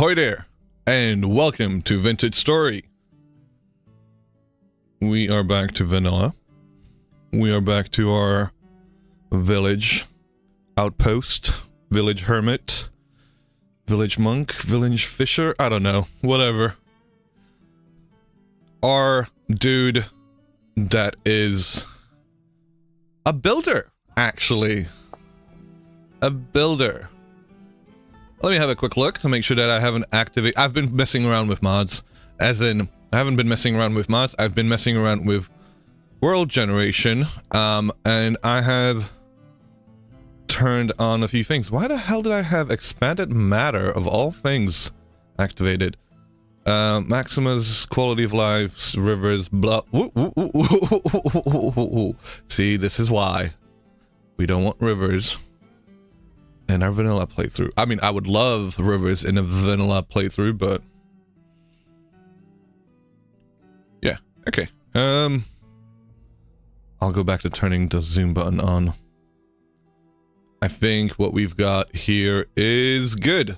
Ahoy there, and welcome to Vintage Story. We are back to vanilla. We are back to our village outpost, village hermit, village monk, village fisher, I don't know, whatever. Our dude that is a builder, actually. A builder. Let me have a quick look to make sure that I haven't activated. I've been messing around with mods, as in, I haven't been messing around with mods, I've been messing around with world generation, and I have turned on a few things. Why the hell did I have expanded matter of all things activated? Maximus, quality of life, rivers, blah. See, this is why we don't want rivers in our vanilla playthrough. I mean, I would love rivers in a vanilla playthrough, but yeah, okay. I'll go back to turning the zoom button on. I think what we've got here is good.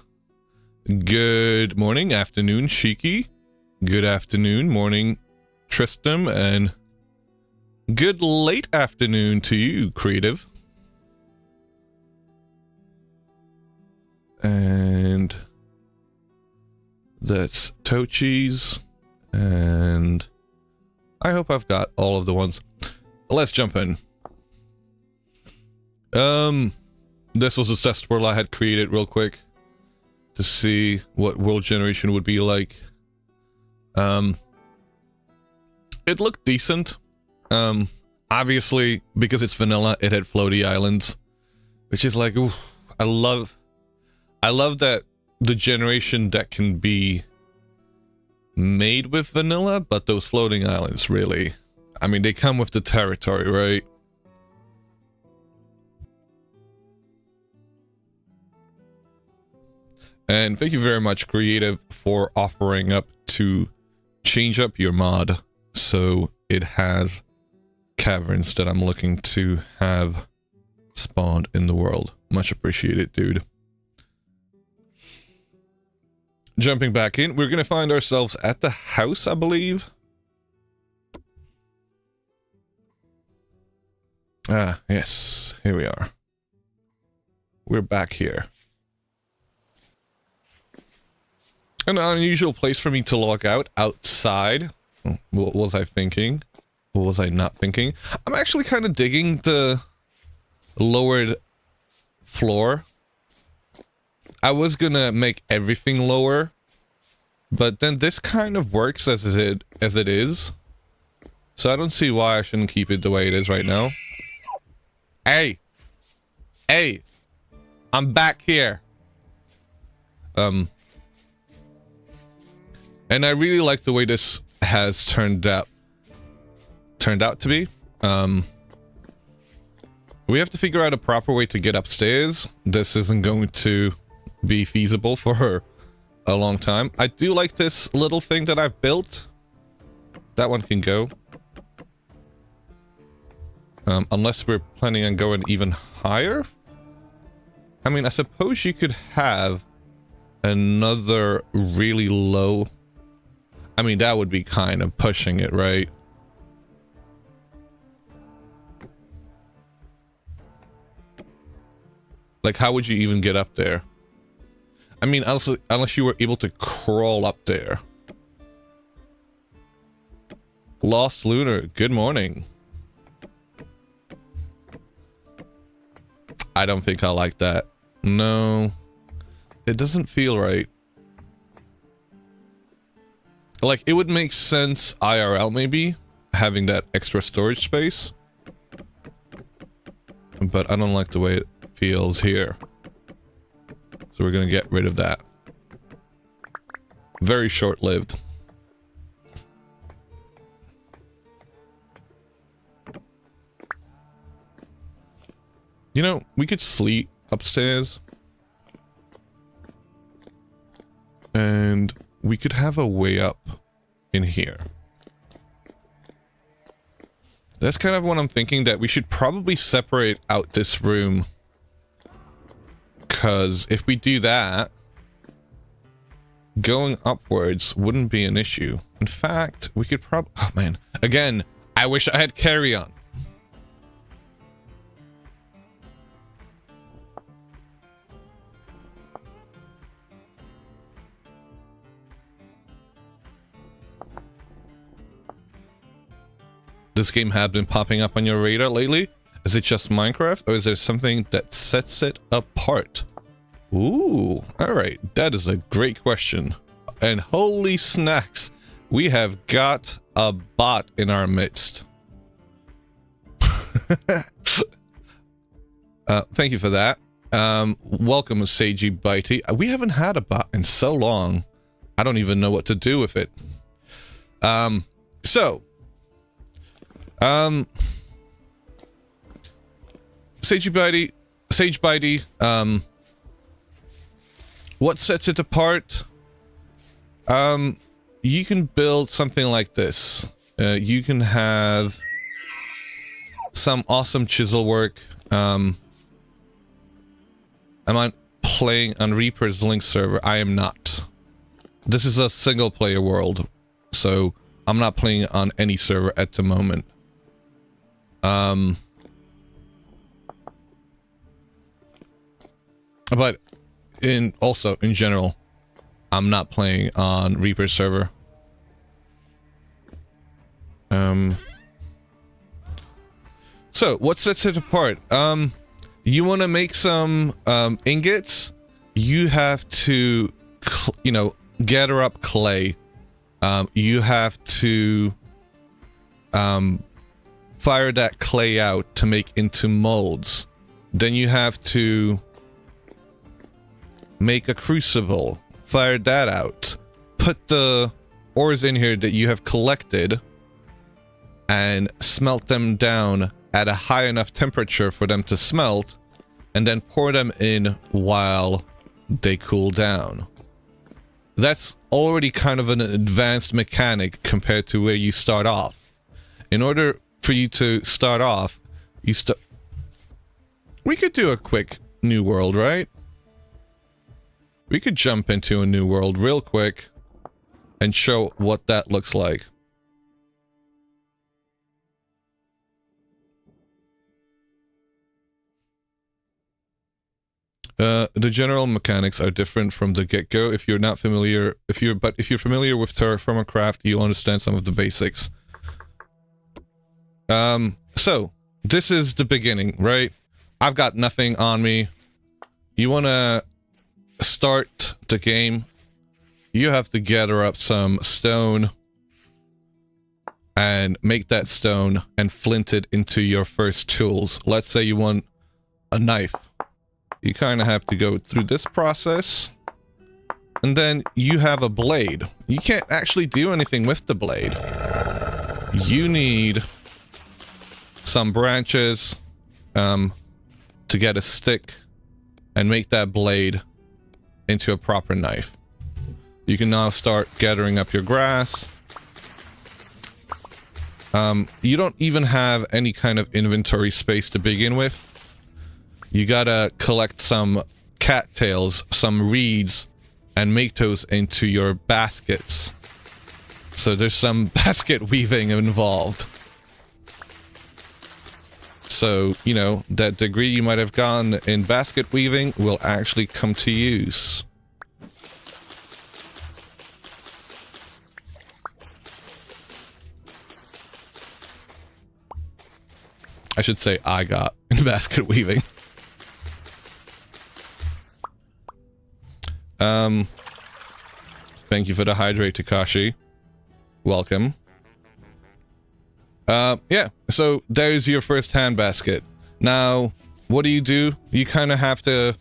Good morning, afternoon, Shiki. Good afternoon, morning, Tristram, and good late afternoon to you, Creative. And that's Tochi's, and I hope I've got all of the ones. Let's jump in. This was a test world I had created real quick to see what world generation would be like. It looked decent. Obviously, because it's vanilla, it had floaty islands, which is like, ooh, I love that the generation that can be made with vanilla, but those floating islands, really, I mean, they come with the territory, right? And thank you very much, Creative, for offering up to change up your mod so it has caverns that I'm looking to have spawned in the world. Much appreciated, dude. Jumping back in, we're gonna find ourselves at the house, I believe. Ah, yes, here we are. We're back here. An unusual place for me to log out, outside. What was I thinking? What was I not thinking? I'm actually kind of digging the lowered floor. I was gonna make everything lower, but then this kind of works as it is. So I don't see why I shouldn't keep it the way it is right now. Hey! Hey! I'm back here! And I really like the way this has turned out to be. We have to figure out a proper way to get upstairs. This isn't going to be feasible for a long time. I do like this little thing that I've built. That one can go. Unless we're planning on going even higher. I mean, I suppose you could have another really low... I mean, that would be kind of pushing it, right? Like, how would you even get up there? I mean, unless you were able to crawl up there. Lost Lunar, good morning. I don't think I like that. No. It doesn't feel right. Like, it would make sense IRL, maybe, having that extra storage space. But I don't like the way it feels here. So we're gonna get rid of that. Very short-lived. You know, we could sleep upstairs. And we could have a way up in here. That's kind of what I'm thinking, that we should probably separate out this room. Because if we do that, going upwards wouldn't be an issue. In fact, we could probably... Oh, man. Again, I wish I had carry on. This game have been popping up on your radar lately? Is it just Minecraft, or is there something that sets it apart? Ooh, alright, that is a great question. And holy snacks, we have got a bot in our midst. Thank you for that. Welcome, Seiji Bitey. We haven't had a bot in so long, I don't even know what to do with it. Sage Bitey, what sets it apart? You can build something like this. You can have some awesome chisel work. Am I playing on Reaper's Link server? I am not. This is a single player world, so I'm not playing on any server at the moment. But also in general, I'm not playing on Reaper's server. So what sets it apart? You want to make some ingots? You have to, gather up clay. You have to fire that clay out to make into molds. Then you have to make a crucible, fire that out, put the ores in here that you have collected, and smelt them down at a high enough temperature for them to smelt, and then pour them in while they cool down. That's already kind of an advanced mechanic compared to where you start off. In order for you to start off, we could do a quick new world, right? We could jump into a new world real quick and show what that looks like. The general mechanics are different from the get-go. If you're not familiar, if you're familiar with Terraformcraft, you'll understand some of the basics. So this is the beginning, right? I've got nothing on me. You want to start the game, you have to gather up some stone and make that stone and flint it into your first tools. Let's say you want a knife. You kind of have to go through this process, and then you have a blade. You can't actually do anything with the blade. You need some branches to get a stick and make that blade into a proper knife. You can now start gathering up your grass. You don't even have any kind of inventory space to begin with. You gotta collect some cattails, some reeds, and make those into your baskets. So there's some basket weaving involved. So, that degree you might have gotten in basket weaving will actually come to use. I should say I got in basket weaving. Thank you for the hydrate, Takashi. Welcome. Yeah, so there's your first hand basket. Now, what do? You kind of have to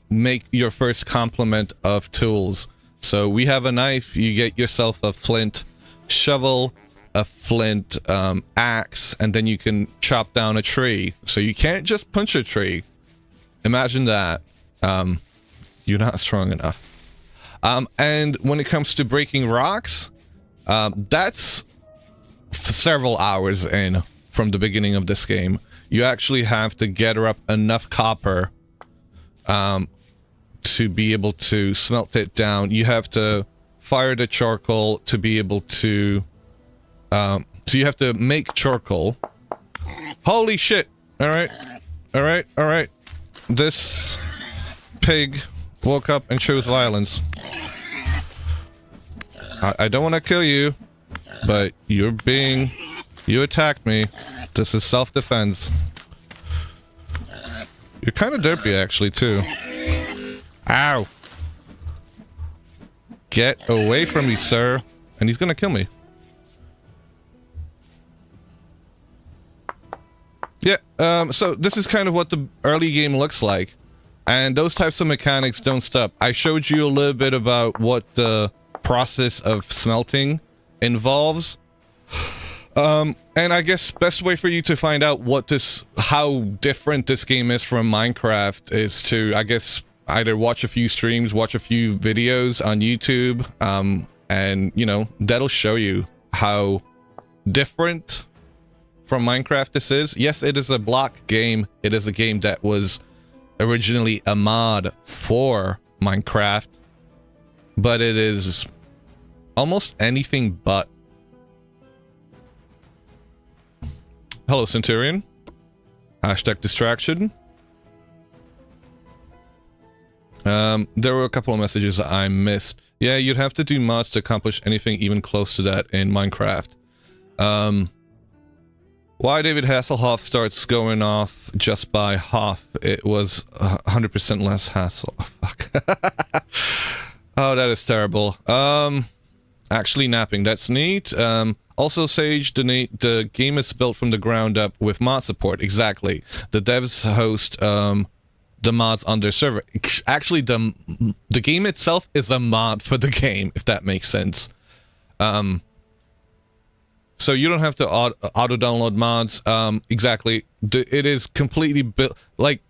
make your first complement of tools. So we have a knife, you get yourself a flint shovel, a flint axe, and then you can chop down a tree. So you can't just punch a tree. Imagine that. You're not strong enough. And when it comes to breaking rocks, that's several hours in from the beginning of this game. You actually have to gather up enough copper to be able to smelt it down. You have to fire the charcoal to be able to... so you have to make charcoal. Holy shit! Alright. Alright, alright. This pig woke up and chose violence. I don't want to kill you, but you attacked me. This is self-defense. You're kind of derpy, actually, too. Ow! Get away from me, sir. And he's gonna kill me. Yeah, so this is kind of what the early game looks like. And those types of mechanics don't stop. I showed you a little bit about what the process of smelting involves. And I guess best way for you to find out how different this game is from Minecraft is to, I guess, either watch a few streams, watch a few videos on YouTube, and, you know, that'll show you how different from Minecraft this is. Yes, it is a block game. It is a game that was originally a mod for Minecraft, but it is almost anything but. Hello, Centurion. Hashtag distraction. There were a couple of messages I missed. Yeah, you'd have to do mods to accomplish anything even close to that in Minecraft. Why David Hasselhoff starts going off just by Hoff? It was 100% less hassle. Oh, fuck. Oh, that is terrible. Actually napping, that's neat. Also, Sage, the game is built from the ground up with mod support. Exactly. The devs host the mods on their server. Actually, the game itself is a mod for the game, if that makes sense. So you don't have to auto-download mods. Exactly. It is completely built... Like,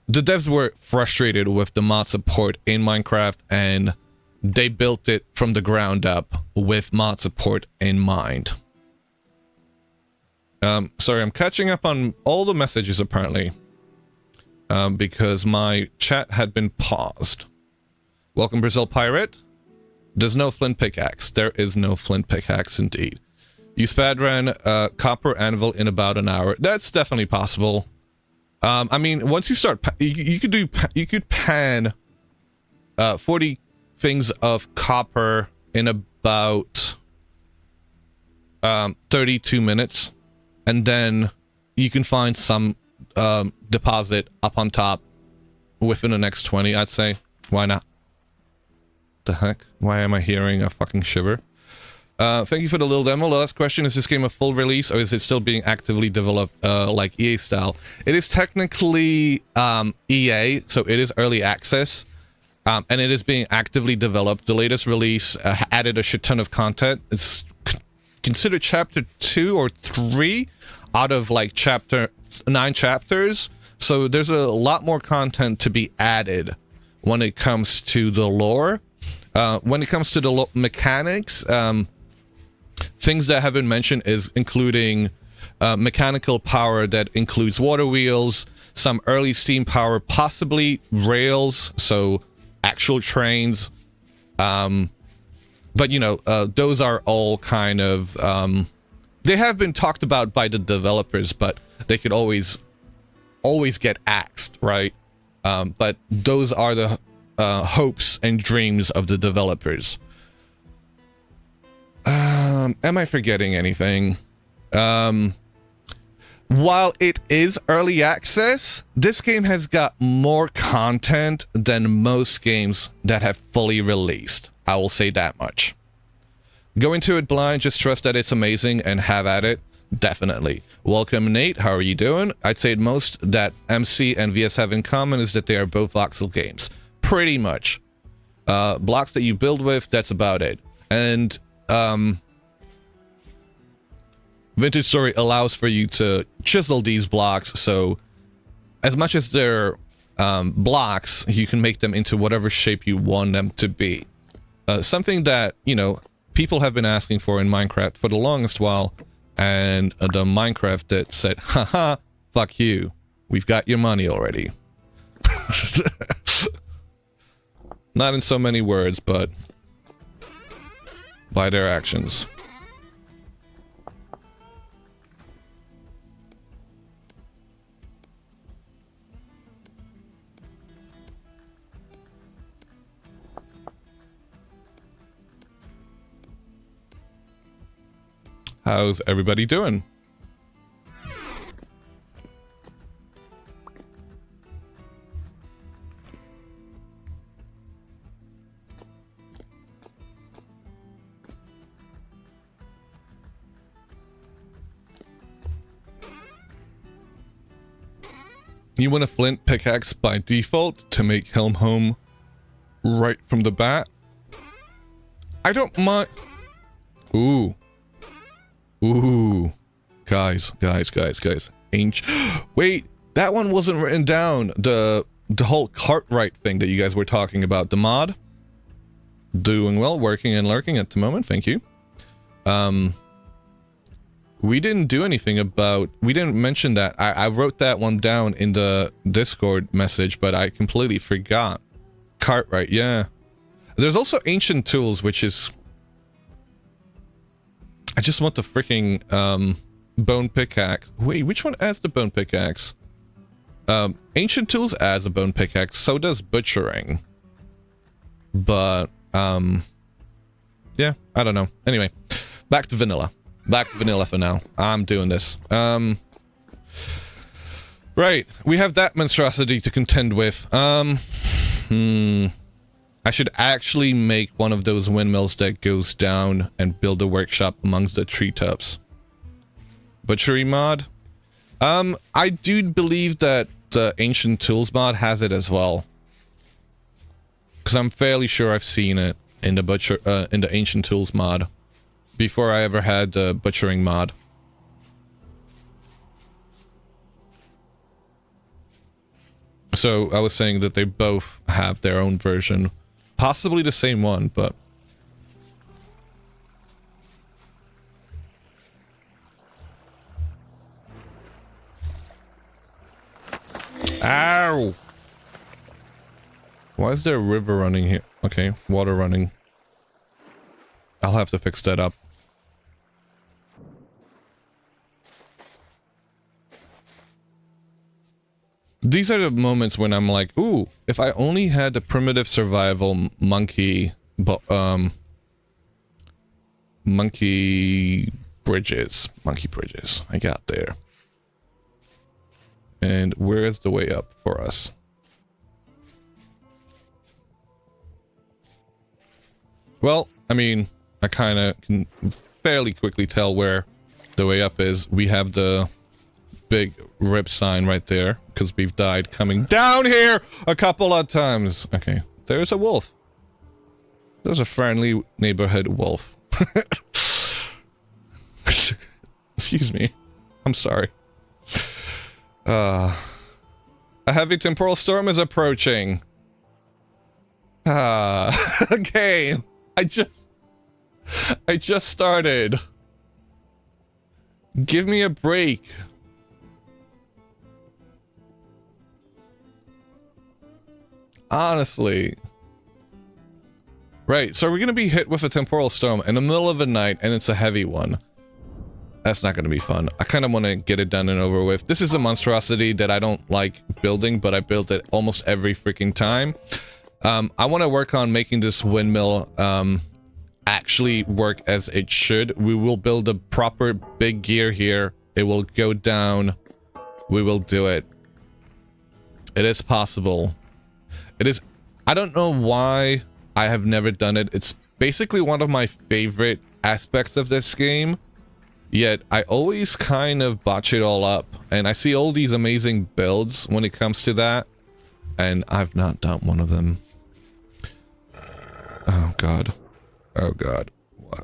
the devs were frustrated with the mod support in Minecraft, and they built it from the ground up with mod support in mind. Sorry, I'm catching up on all the messages, apparently. Because my chat had been paused. Welcome, Brazil Pirate. There's no flint pickaxe. There is no flint pickaxe, indeed. You speedrun copper anvil in about an hour. That's definitely possible. I mean, once you start, you could pan 40 things of copper in about 32 minutes, and then you can find some deposit up on top within the next 20, I'd say. Why not? The heck? Why am I hearing a fucking shiver? Thank you for the little demo. The last question, is this game a full release, or is it still being actively developed like EA style? It is technically EA, so it is early access, and it is being actively developed. The latest release added a shit ton of content. It's considered chapter 2 or 3 out of like 9 chapters, so there's a lot more content to be added when it comes to the lore. When it comes to the mechanics, things that have been mentioned is including mechanical power that includes water wheels, some early steam power, possibly rails, so actual trains. But, you know, those are all kind of... they have been talked about by the developers, but they could always get axed, right? But those are the hopes and dreams of the developers. Am I forgetting anything? While it is early access, this game has got more content than most games that have fully released. I will say that much. Go into it blind, just trust that it's amazing and have at it. Definitely. Welcome, Nate. How are you doing? I'd say most that MC and VS have in common is that they are both voxel games. Pretty much. Blocks that you build with, that's about it. And Vintage Story allows for you to chisel these blocks, so as much as they're blocks, you can make them into whatever shape you want them to be. Something that, you know, people have been asking for in Minecraft for the longest while, and the Minecraft that said, haha, fuck you, we've got your money already. Not in so many words, but by their actions. How's everybody doing? You want a flint pickaxe by default to make Helm home right from the bat? I don't mind. Ooh. Ooh. Guys. Wait, that one wasn't written down. The whole Cartwright thing that you guys were talking about. The mod? Doing well, working and lurking at the moment, thank you. We didn't do anything about... We didn't mention that. I wrote that one down in the Discord message, but I completely forgot. Cartwright, yeah. There's also Ancient Tools, which is... I just want the freaking bone pickaxe. Wait, which one adds the bone pickaxe? Ancient Tools adds a bone pickaxe, so does Butchering. But, yeah, I don't know. Anyway, back to vanilla. Back to vanilla for now. I'm doing this. Right, we have that monstrosity to contend with. I should actually make one of those windmills that goes down and build a workshop amongst the treetops. Butchery mod? I do believe that the Ancient Tools mod has it as well. Because I'm fairly sure I've seen it in the Ancient Tools mod. Before I ever had the Butchering mod. So I was saying that they both have their own version. Possibly the same one, but... Ow! Why is there a river running here? Okay, water running. I'll have to fix that up. These are the moments when I'm like, ooh, if I only had the primitive survival monkey bridges I got there. And where is the way up for us? Well, I mean, I kind of can fairly quickly tell where the way up is. We have the big rip sign right there, because we've died coming down here a couple of times. Okay, there's a wolf. There's a friendly neighborhood wolf. Excuse me. I'm sorry. A heavy temporal storm is approaching. Okay. I just started. Give me a break. Honestly. Right, so we're gonna be hit with a temporal storm in the middle of the night, and it's a heavy one. That's not gonna be fun. I kind of want to get it done and over with. This is a monstrosity that I don't like building, but I build it almost every freaking time. I want to work on making this windmill actually work as it should. We will build a proper big gear here. It will go down. We will do it. It is possible. It is... I don't know why I have never done it. It's basically one of my favorite aspects of this game. Yet, I always kind of botch it all up. And I see all these amazing builds when it comes to that. And I've not done one of them. Oh, God. Oh, God.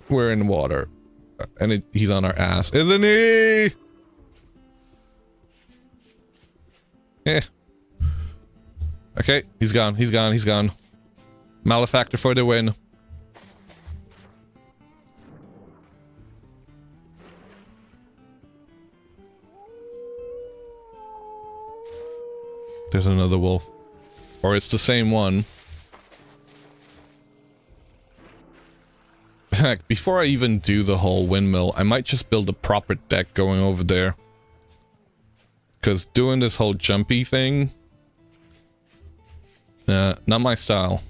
We're in water. And he's on our ass. Isn't he? Eh. Okay, he's gone. He's gone. He's gone. Malefactor for the win. There's another wolf. Or it's the same one. Heck, before I even do the whole windmill, I might just build a proper deck going over there. Because doing this whole jumpy thing... not my style.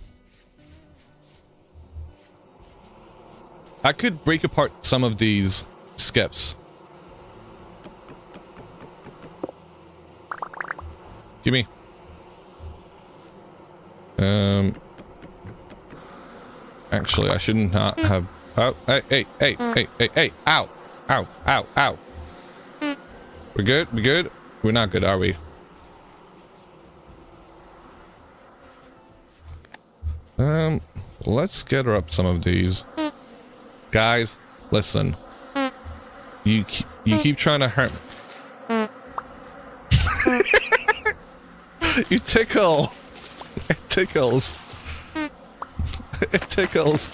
I could break apart some of these skips. Gimme. Actually, I should not have... Oh, hey, ow! Ow. We're good? We good? We're not good, are we? Let's gather up some of these. Guys, listen. You keep trying to hurt me. You tickle! It tickles. It tickles.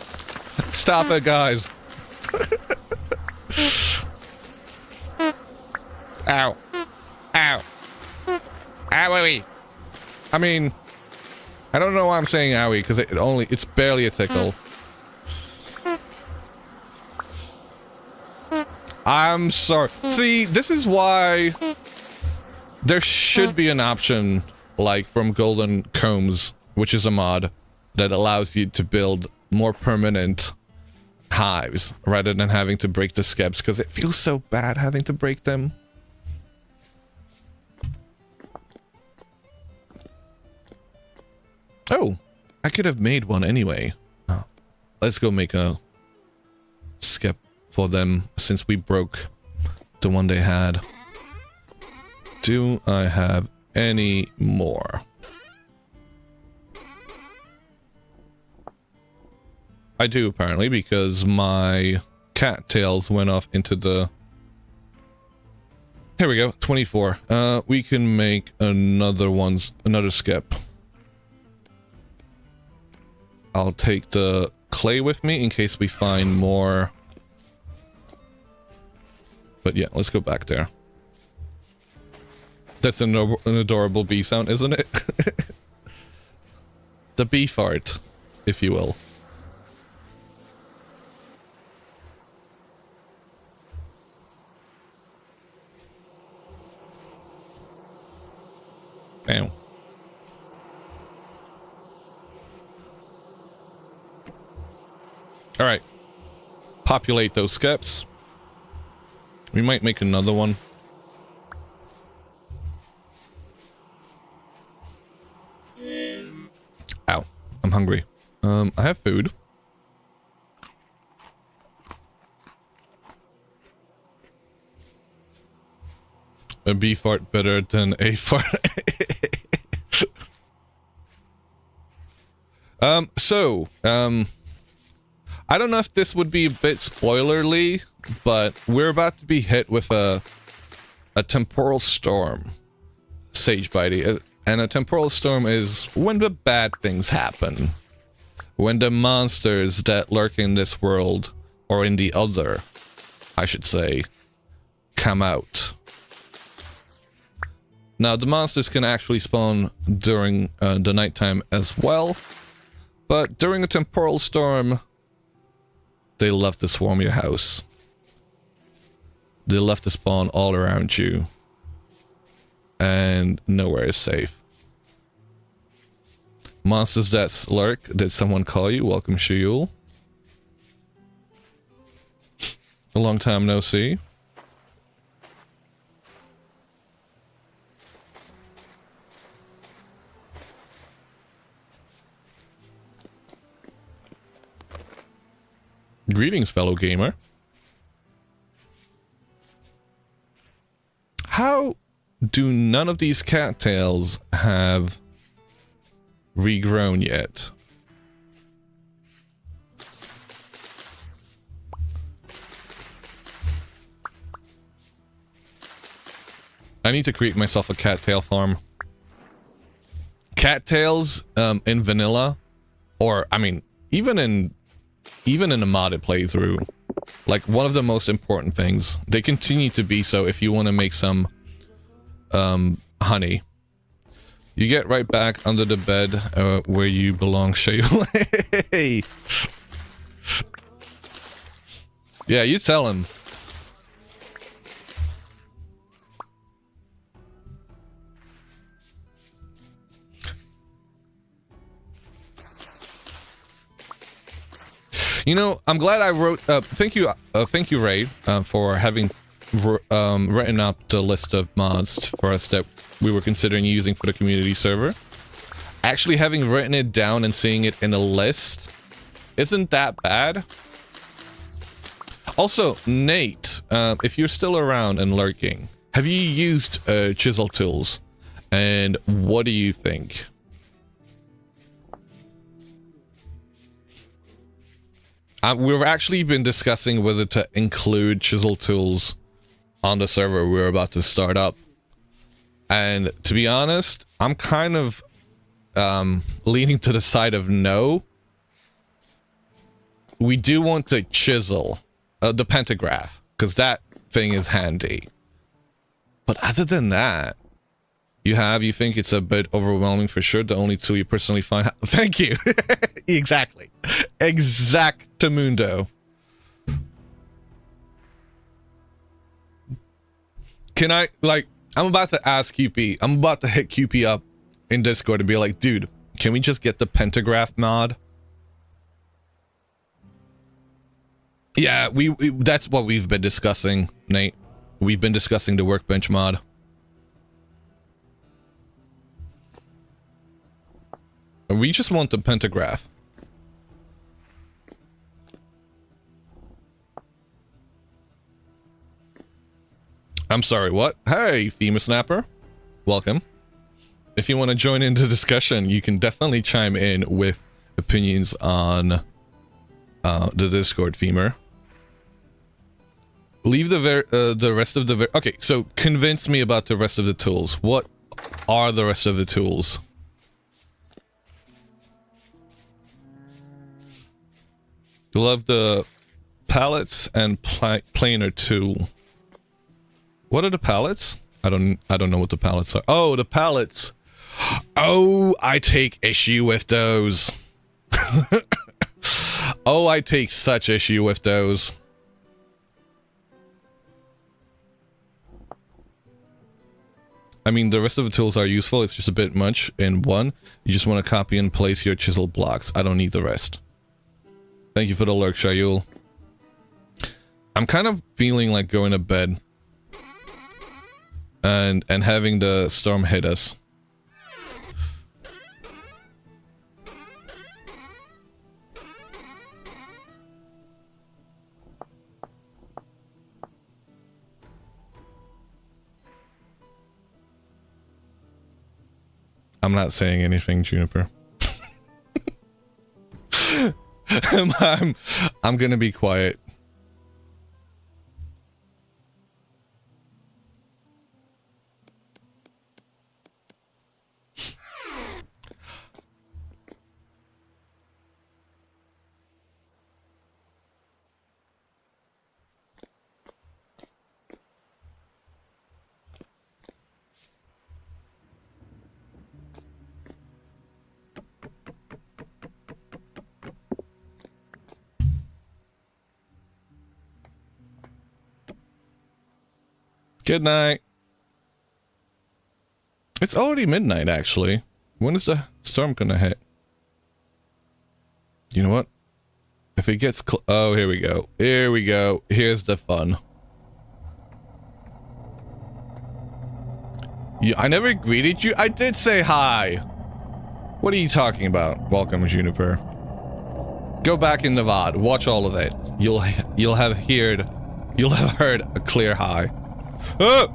Stop it, guys. Ow. Ow. Owie. I mean, I don't know why I'm saying owie, because it's barely a tickle. I'm sorry. See, this is why there should be an option, like from Golden Combs, which is a mod that allows you to build more permanent hives rather than having to break the skips, because it feels so bad having to break them. Oh, I could have made one anyway. Oh, let's go make a skip for them since we broke the one they had. Do I have any more? I do, apparently, because my cattails went off into the... Here we go, 24. We can make another skip. I'll take the clay with me in case we find more. But yeah, let's go back there. That's an adorable bee sound, isn't it? The bee fart, if you will. Damn. Alright. Populate those skips. We might make another one. Ow. I'm hungry. I have food. A bee fart better than a fart. I don't know if this would be a bit spoilerly, but we're about to be hit with a temporal storm, Sage Bitey. And a temporal storm is when the bad things happen. When the monsters that lurk in this world, or in the other, I should say, come out. Now, the monsters can actually spawn during the nighttime as well, but during a temporal storm, they love to swarm your house. They love to spawn all around you, and nowhere is safe. Monsters that lurk, did someone call you? Welcome, Shuyul. A long time no see. Greetings, fellow gamer. How do none of these cattails have regrown yet? I need to create myself a cattail farm. Cattails in vanilla, or I mean, even in a modded playthrough, like one of the most important things. They continue to be so if you want to make some honey. You get right back under the bed where you belong, Shayu. Hey. Yeah, you tell him. You know, I'm glad I wrote. Thank you, Ray, for having written up the list of mods for us that we were considering using for the community server. Actually, having written it down and seeing it in a list isn't that bad. Also, Nate, if you're still around and lurking, have you used chisel tools, and what do you think? We've actually been discussing whether to include chisel tools on the server we're about to start up. And to be honest, I'm kind of leaning to the side of no. We do want to chisel the pentagraph, because that thing is handy. But other than that, you think it's a bit overwhelming for sure. The only tool you personally find. Thank you. Exactly. Exactamundo. Can I, like, I'm about to ask QP. I'm about to hit QP up in Discord and be like, dude, can we just get the pentagraph mod? Yeah, we that's what we've been discussing, Nate. We've been discussing the workbench mod. We just want the pentagraph. I'm sorry, what? Hey, Thema Snapper. Welcome. If you want to join in the discussion, you can definitely chime in with opinions on the Discord, Femur. Leave the rest of the... Okay, so convince me about the rest of the tools. What are the rest of the tools? Love the pallets and planer tool. What are the pallets? I don't know what the pallets are. Oh, the pallets. Oh, I take issue with those. Oh, I take such issue with those. I mean, the rest of the tools are useful. It's just a bit much in one. You just want to copy and place your chisel blocks. I don't need the rest. Thank you for the lurk, Shayul. I'm kind of feeling like going to bed. And having the storm hit us. I'm not saying anything, Juniper. I'm gonna be quiet. Good night. It's already midnight, actually. When is the storm gonna hit? You know what? If it gets oh, here we go. Here we go. Here's the fun. I never greeted you. I did say hi. What are you talking about? Welcome, Juniper. Go back in the VOD. Watch all of it. You'll have heard a clear hi. Ah!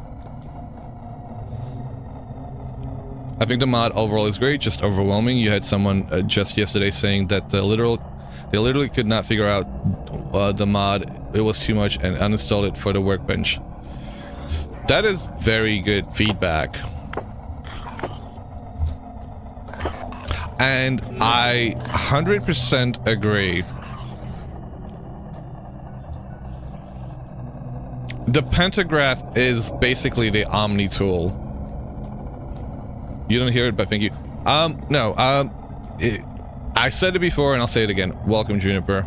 I think the mod overall is great, just overwhelming. You had someone just yesterday saying that they literally could not figure out the mod. It was too much and uninstalled it for the workbench. That is very good feedback. And I 100% agree. The pentagraph is basically the Omni tool. You don't hear it, but thank you. No, I said it before and I'll say it again. Welcome, Juniper.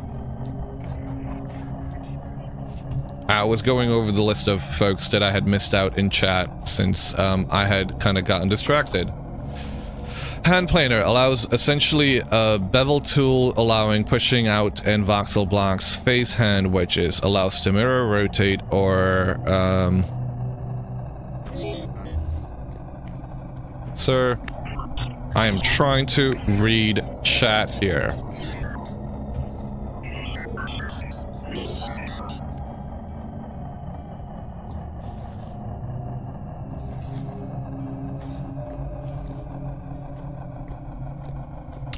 I was going over the list of folks that I had missed out in chat since I had kind of gotten distracted. Hand planer allows essentially a bevel tool allowing pushing out and voxel blocks. Face hand wedges allows to mirror, rotate, or Sir, I am trying to read chat here.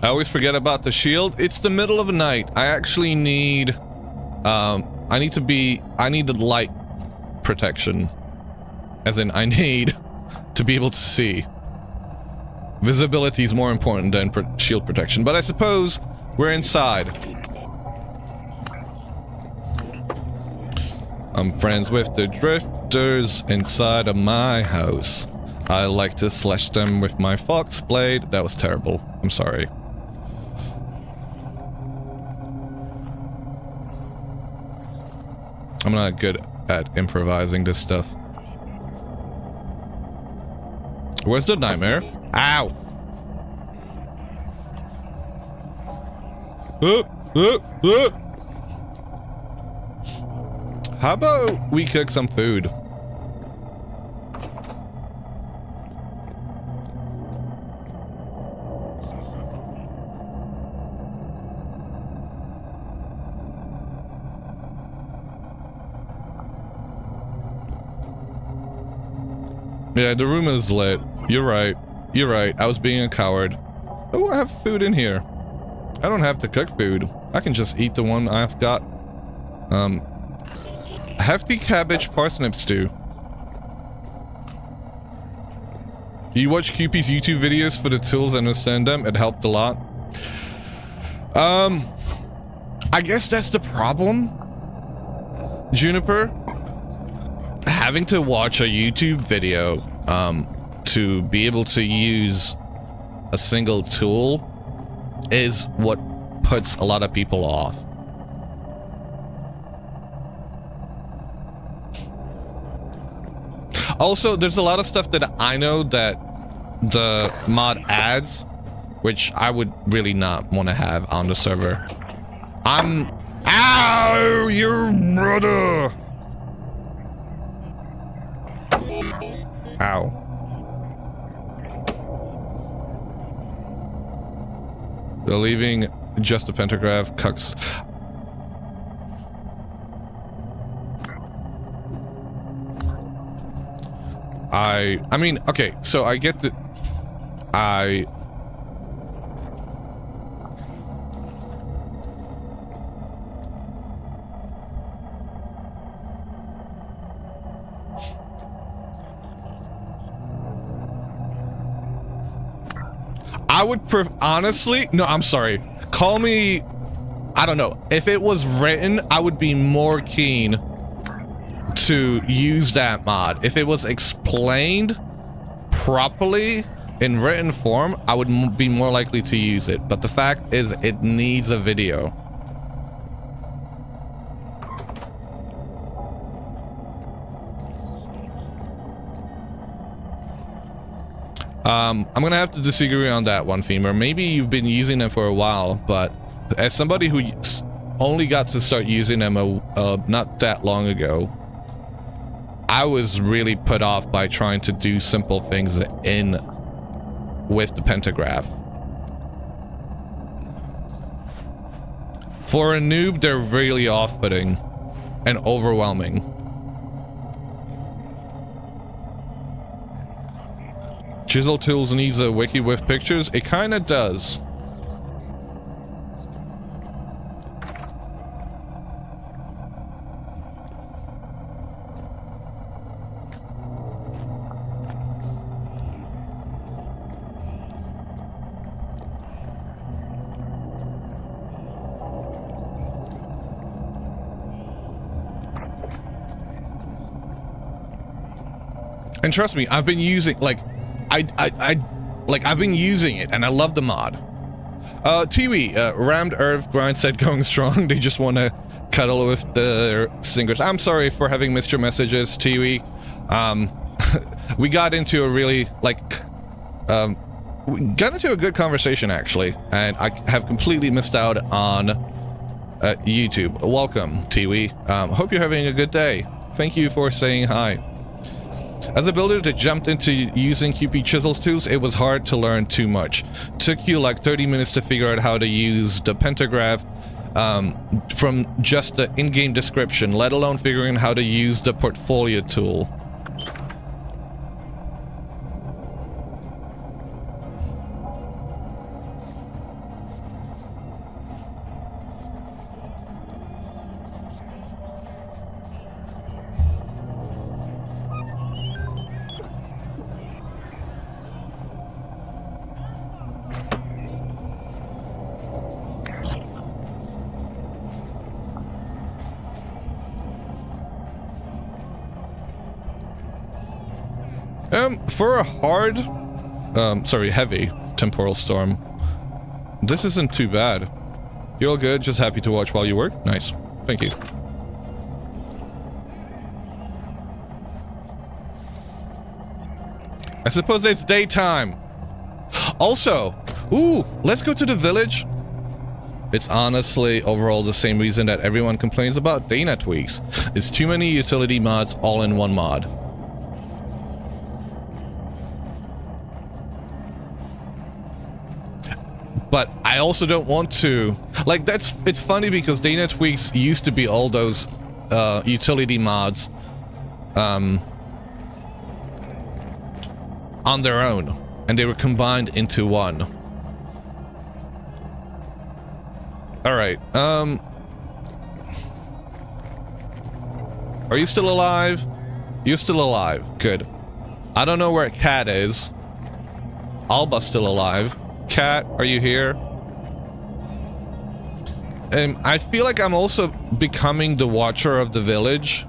I always forget about the shield. It's the middle of the night. I actually need, I need the light protection. As in, I need to be able to see. Visibility is more important than shield protection, but I suppose we're inside. I'm friends with the drifters inside of my house. I like to slash them with my fox blade. That was terrible. I'm sorry. I'm not good at improvising this stuff. Where's the nightmare? Ow! How about we cook some food? Yeah, the room is lit. You're right. You're right. I was being a coward. Oh, I have food in here. I don't have to cook food. I can just eat the one I've got. Hefty cabbage parsnip stew. You watch QP's YouTube videos for the tools and understand them? It helped a lot. I guess that's the problem, Juniper. Having to watch a YouTube video to be able to use a single tool is what puts a lot of people off. Also, there's a lot of stuff that I know that the mod adds, which I would really not want to have on the server. Ow, your brother! Ow. They're leaving just a pentagraph, cucks. I mean, okay, so I get that I would honestly, no, I'm sorry. Call me, I don't know. If it was written, I would be more keen to use that mod. If it was explained properly in written form, I would be more likely to use it. But the fact is, it needs a video. I'm gonna have to disagree on that one, Femur. Maybe you've been using them for a while, but as somebody who only got to start using them not that long ago, I was really put off by trying to do simple things with the pentagraph. For a noob, they're really off-putting and overwhelming. Chisel Tools needs a wiki with pictures? It kinda does. And trust me, I've been using, like, I've been using it, and I love the mod. Tiwi, Rammed Earth Grind said going strong. They just want to cuddle with the singers. I'm sorry for having missed your messages, Tiwi. We got into a really, like, we got into a good conversation, actually, and I have completely missed out on YouTube. Welcome, Tiwi. Hope you're having a good day. Thank you for saying hi. As a builder that jumped into using QP Chisel's tools, it was hard to learn too much. Took you like 30 minutes to figure out how to use the pentagraph from just the in-game description, let alone figuring how to use the portfolio tool. For a hard, heavy temporal storm, this isn't too bad. You're all good, just happy to watch while you work? Nice. Thank you. I suppose it's daytime. Also, ooh, let's go to the village. It's honestly overall the same reason that everyone complains about Dana tweaks. It's too many utility mods all in one mod. But I also don't want to, like, it's funny because Dana tweaks used to be all those utility mods on their own, and they were combined into one. All right. Are you still alive? You're still alive. Good. I don't know where Cat is. Alba's still alive. Cat, are you here? I feel like I'm also becoming the watcher of the village.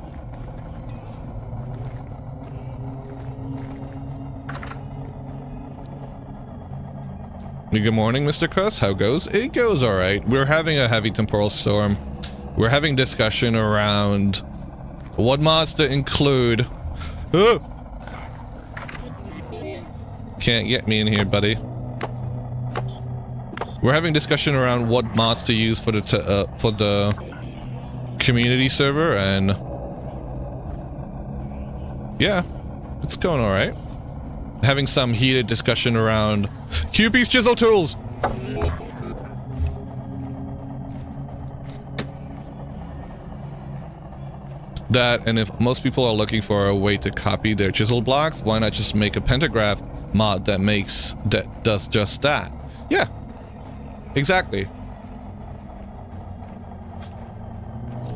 Good morning, Mr. Cuss. How goes? It goes all right. We're having a heavy temporal storm. We're having discussion around what mods to include. Oh! Can't get me in here, buddy. We're having discussion around what mods to use for the community server, and yeah, it's going all right. Having some heated discussion around QP's chisel tools. That, and if most people are looking for a way to copy their chisel blocks, why not just make a pentagraph mod that does just that? Yeah. Exactly.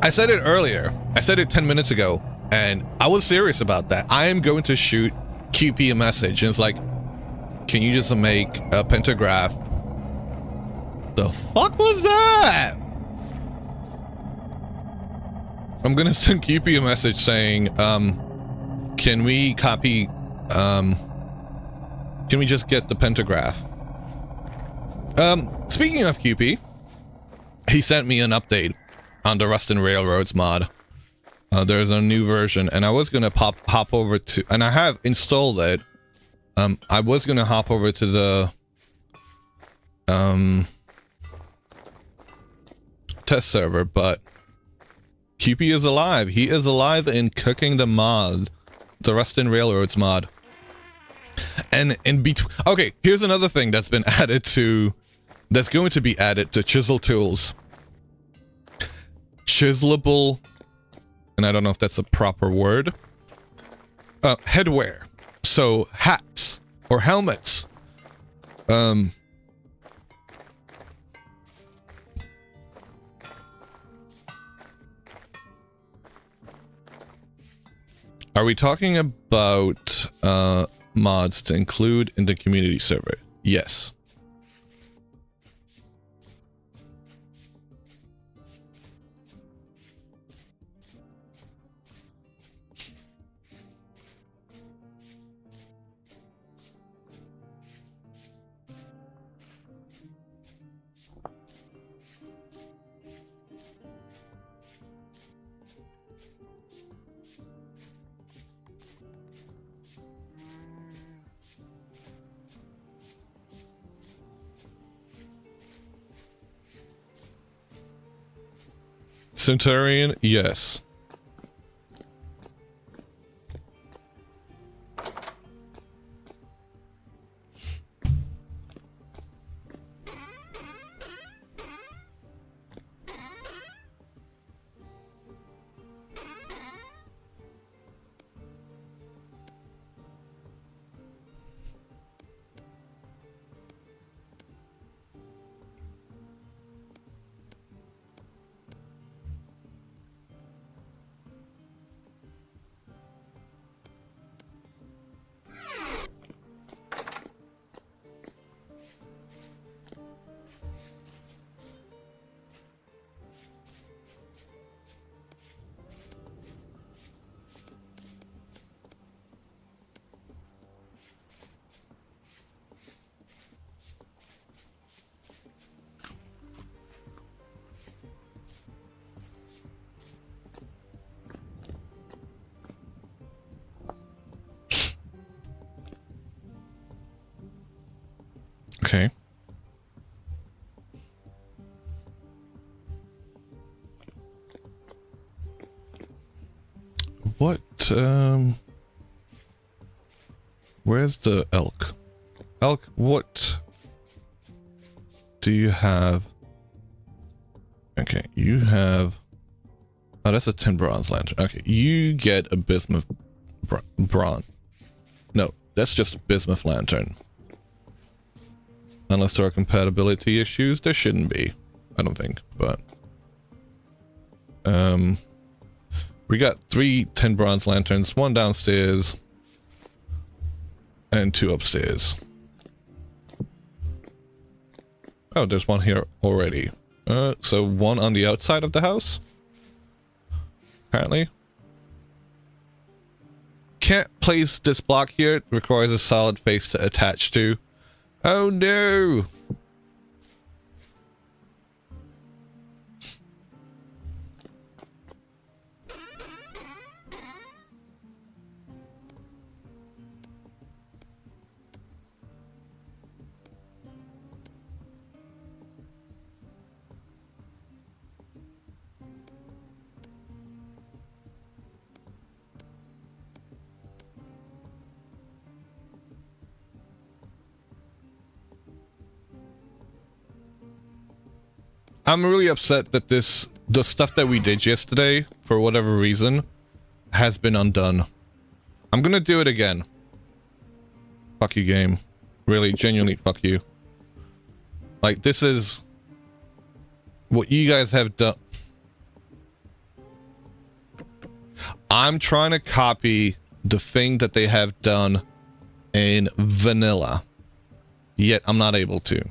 I said it earlier. I said it 10 minutes ago, and I was serious about that. I am going to shoot QP a message, and it's like, can you just make a pentagraph? The fuck was that? I'm gonna send QP a message saying, can we copy, can we just get the pentagraph? Speaking of QP, he sent me an update on the Rust and Railroads mod. There's a new version, and I was gonna hop over to, and I have installed it. I was gonna hop over to the test server, but QP is alive. He is alive and cooking the mod, the Rust and Railroads mod. And in between, okay, here's another thing that's been added to, that's going to be added to chisel tools. Chiselable, and I don't know if that's a proper word. Headwear. So hats or helmets. Are we talking about mods to include in the community server? Yes. Centurion, yes. Okay. What, where's the elk? Elk, what do you have? Okay, you have... Oh, that's a 10 bronze lantern. Okay, you get a bismuth bronze. No, that's just a bismuth lantern. Unless there are compatibility issues, there shouldn't be. I don't think, but... We got 3 10 bronze lanterns, 1 downstairs, and 2 upstairs. Oh, there's 1 here already. So 1 on the outside of the house? Apparently. Can't place this block here. It requires a solid face to attach to. Oh no! I'm really upset that the stuff that we did yesterday, for whatever reason, has been undone. I'm gonna do it again. Fuck you, game. Really, genuinely, fuck you. Like, this is... what you guys have done. I'm trying to copy the thing that they have done in vanilla. Yet, I'm not able to.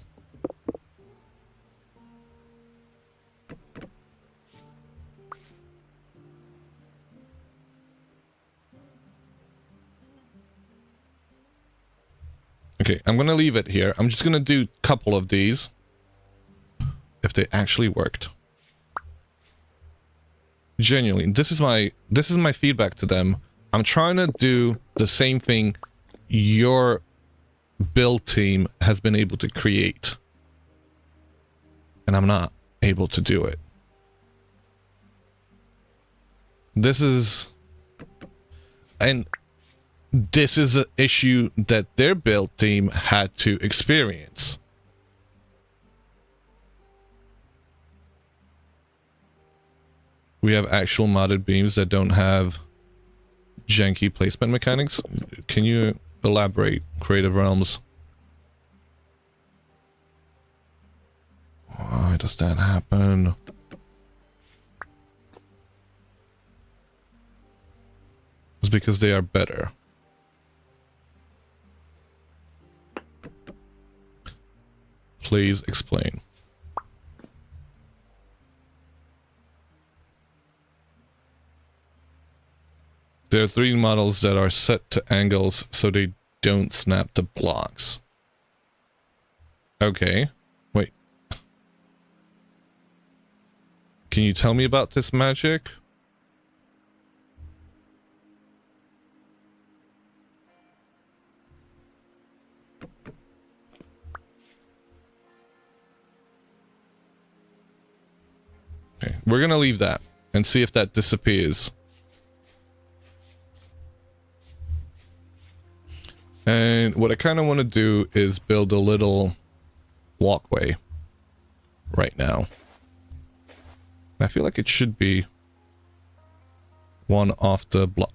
Okay, I'm gonna leave it here. I'm just gonna do a couple of these. If they actually worked. Genuinely, this is my feedback to them. I'm trying to do the same thing your build team has been able to create. And I'm not able to do it. This is an issue that their build team had to experience. We have actual modded beams that don't have janky placement mechanics. Can you elaborate, Creative Realms? Why does that happen? It's because they are better. Please explain. There are 3 models that are set to angles so they don't snap to blocks. Okay. Wait. Can you tell me about this magic? Okay, we're gonna leave that. and see if that disappears. And what I kind of want to do is build a little walkway right now. I feel like it should be one off the block.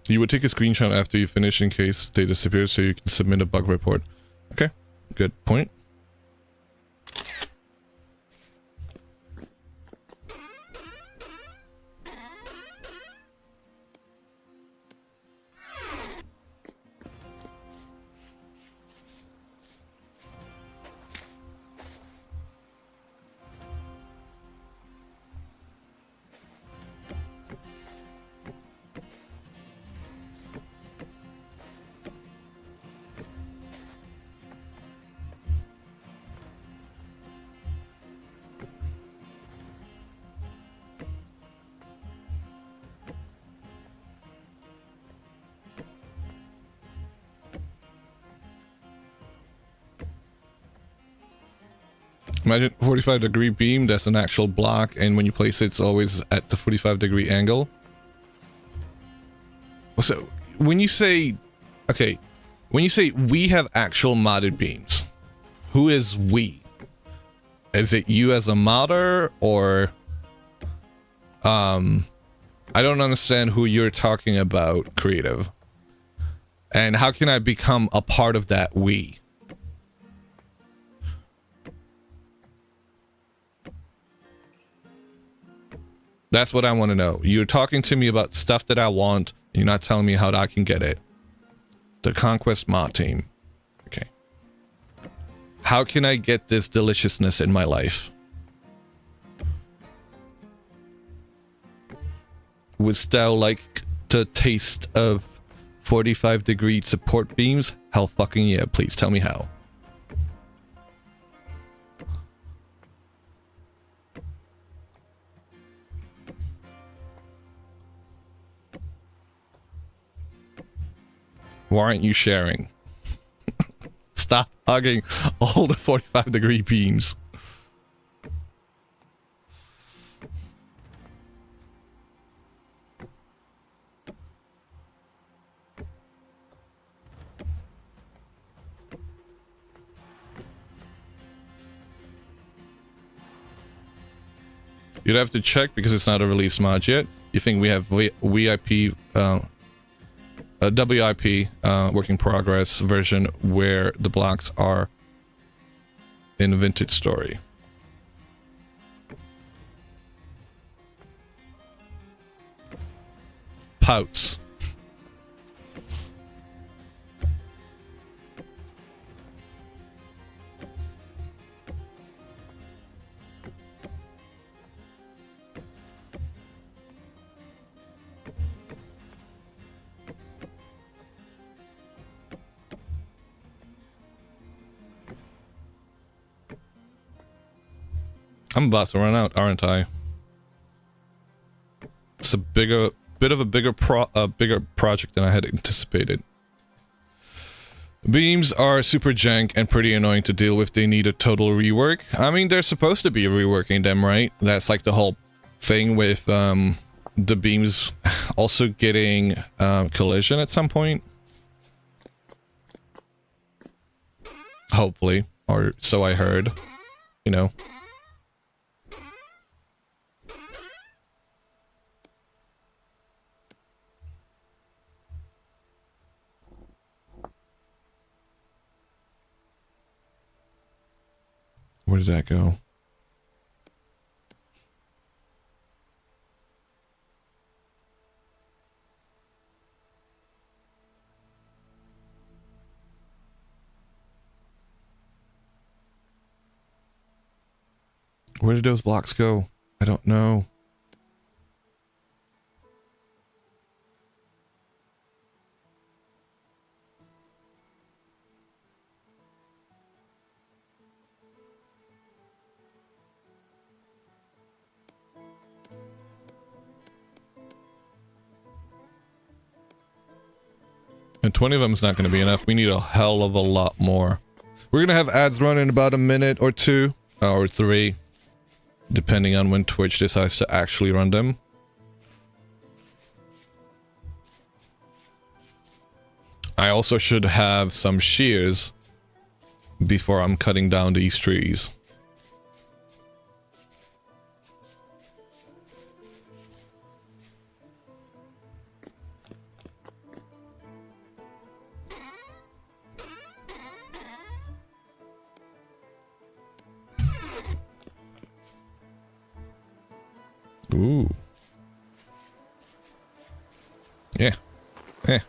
You would take a screenshot after you finish in case they disappear so you can submit a bug report. Okay, good point. Imagine 45-degree beam, that's an actual block, and when you place it, it's always at the 45-degree angle. So, when you say... Okay, when you say we have actual modded beams, who is we? Is it you as a modder, or... I don't understand who you're talking about, Creative. And how can I become a part of that we? That's what I want to know. You're talking to me about stuff that I want. You're not telling me how I can get it. The Conquest mod team. Okay. How can I get this deliciousness in my life? Would thou like the taste of 45-degree support beams? Hell fucking yeah. Please tell me how. Why aren't you sharing? Stop hugging all the 45-degree beams. You'd have to check because it's not a release mod yet. You think we have VIP, a WIP, work in progress version where the blocks are in vintage story. Pouts. I'm about to run out, aren't I? It's a bit of a bigger project than I had anticipated. Beams are super jank and pretty annoying to deal with. They need a total rework. I mean, they're supposed to be reworking them, right? That's like the whole thing with the beams also getting collision at some point. Hopefully, or so I heard, you know. Where did that go? Where did those blocks go? I don't know. And 20 of them is not going to be enough. We need a hell of a lot more. We're gonna have ads run in about a minute or two, or 3, depending on when Twitch decides to actually run them. I also should have some shears before I'm cutting down these trees. Ooh. Yeah. Yeah.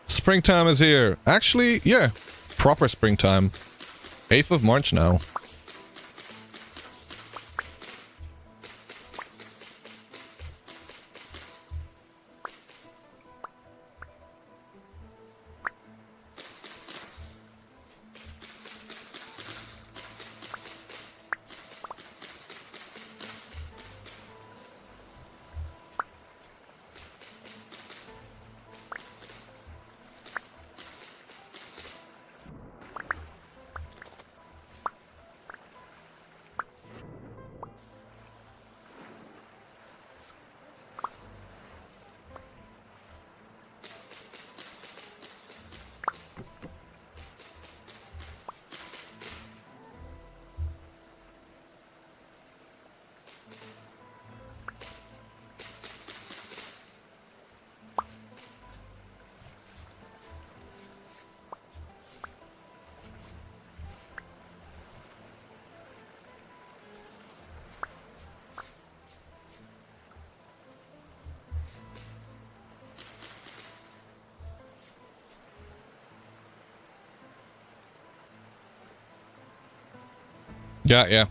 Springtime is here. Actually, yeah. Proper springtime. 8th of March now. Yeah, yeah.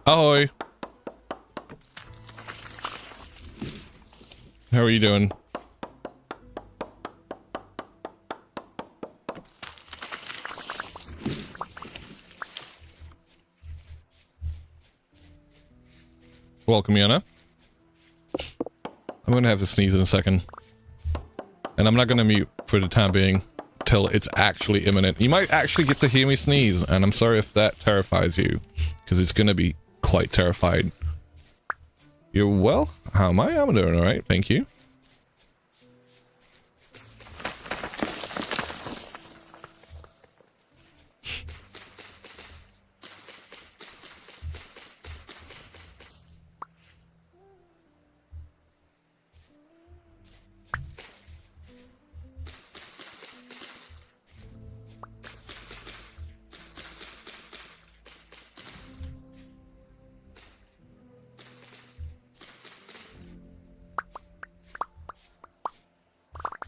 Ahoy. How are you doing? Welcome, Yana. I'm gonna have to sneeze in a second. And I'm not gonna mute for the time being till it's actually imminent. You might actually get to hear me sneeze, and I'm sorry if that terrifies you, because it's gonna be quite terrified. You're well? How am I? I'm doing alright, thank you.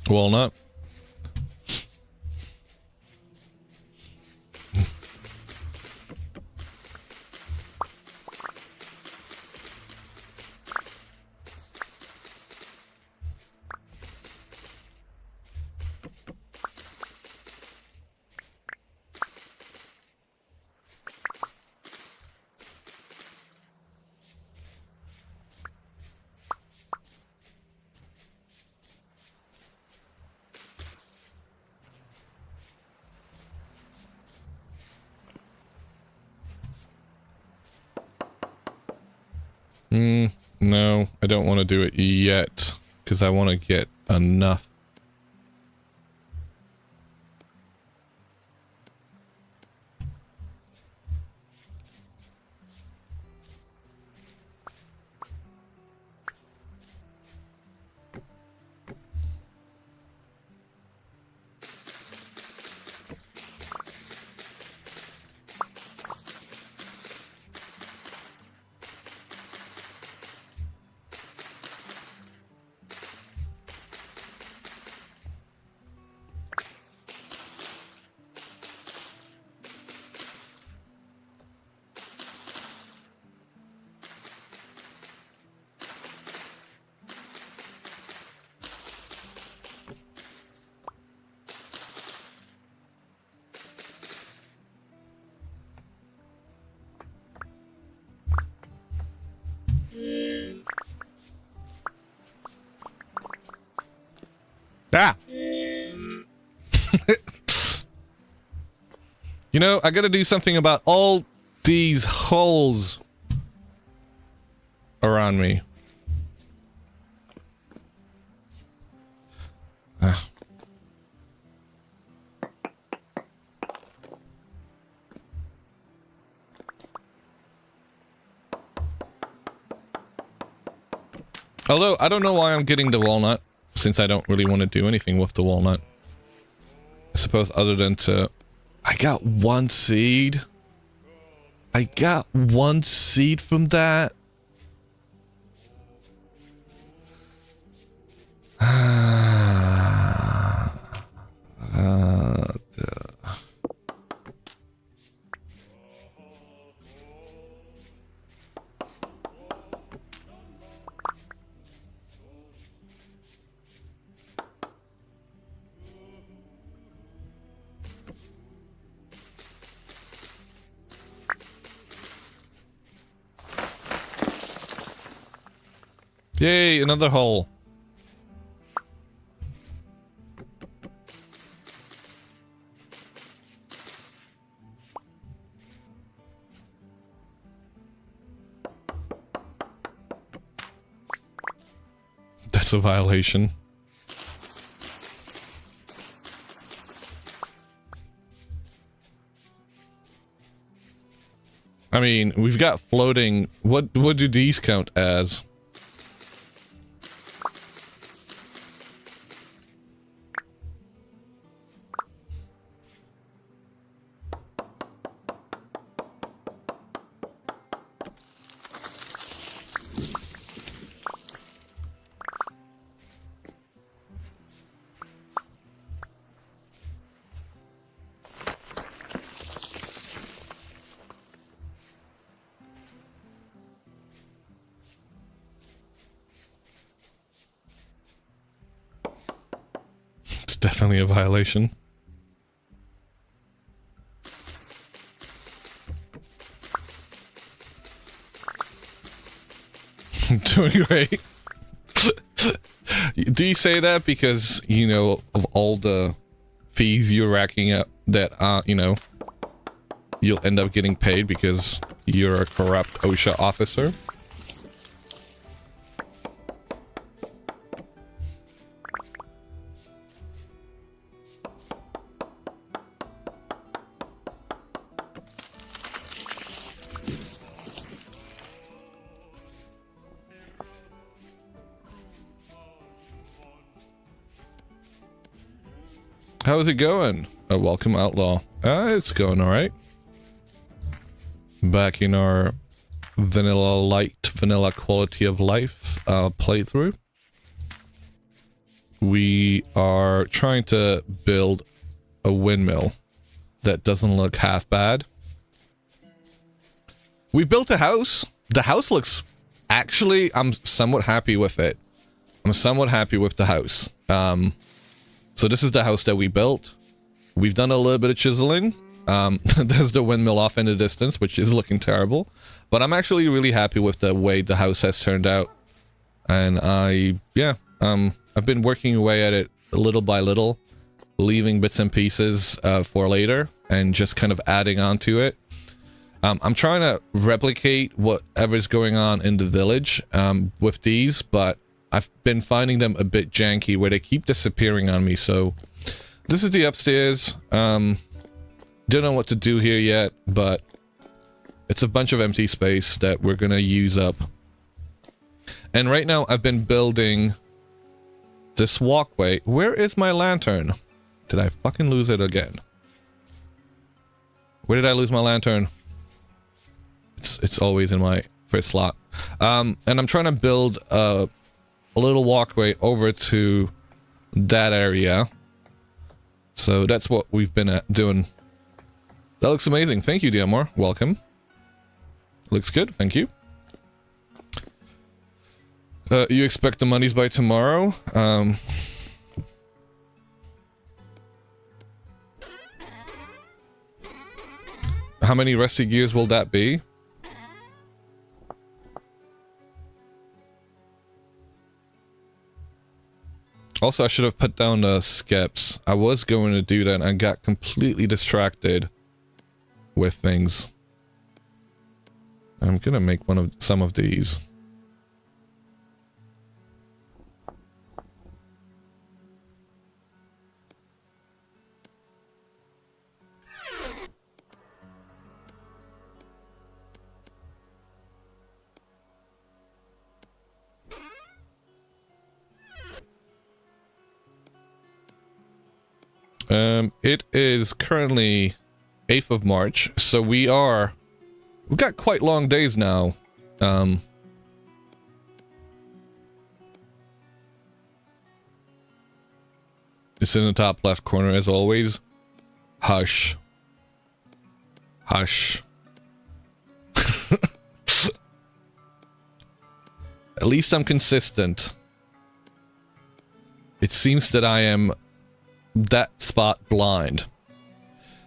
Walnut. No, I don't want to do it yet, because I want to get enough. Ah! You know, I gotta do something about all these holes around me. Ah. Although, I don't know why I'm getting the walnut, since I don't really want to do anything with the walnut. I suppose other than to... I got one seed. I got one seed from that. Yay, another hole. That's a violation. I mean, we've got floating. What do these count as? Definitely a violation. Doing great. Do you say that because, you know, of all the fees you're racking up that, you know, you'll end up getting paid because you're a corrupt OSHA officer? How's it going? Welcome, Outlaw. It's going alright. Back in our vanilla light, vanilla quality of life playthrough. We are trying to build a windmill that doesn't look half bad. We built a house. The house looks... Actually, I'm somewhat happy with it. I'm somewhat happy with the house. So this is the house that we built. We've done a little bit of chiseling. There's the windmill off in the distance, which is looking terrible. But I'm actually really happy with the way the house has turned out. And I've been working away at it little by little, leaving bits and pieces for later, and just kind of adding on to it. I'm trying to replicate whatever's going on in the village with these, but I've been finding them a bit janky where they keep disappearing on me. So this is the upstairs. Don't know what to do here yet, but it's a bunch of empty space that we're gonna use up. And right now I've been building this walkway. Where is my lantern? Did I fucking lose it again? Where did I lose my lantern? It's always in my first slot. And I'm trying to build a little walkway over to that area. So that's what we've been doing. That looks amazing. Thank you, Diamor. Welcome. Looks good. Thank you. You expect the monies by tomorrow? How many rusty gears will that be? Also, I should have put down the skips. I was going to do that and I got completely distracted with things. I'm gonna make some of these. It is currently 8th of March, so we've got quite long days now. It's in the top left corner as always. Hush. Hush. At least I'm consistent. It seems that I am that spot blind.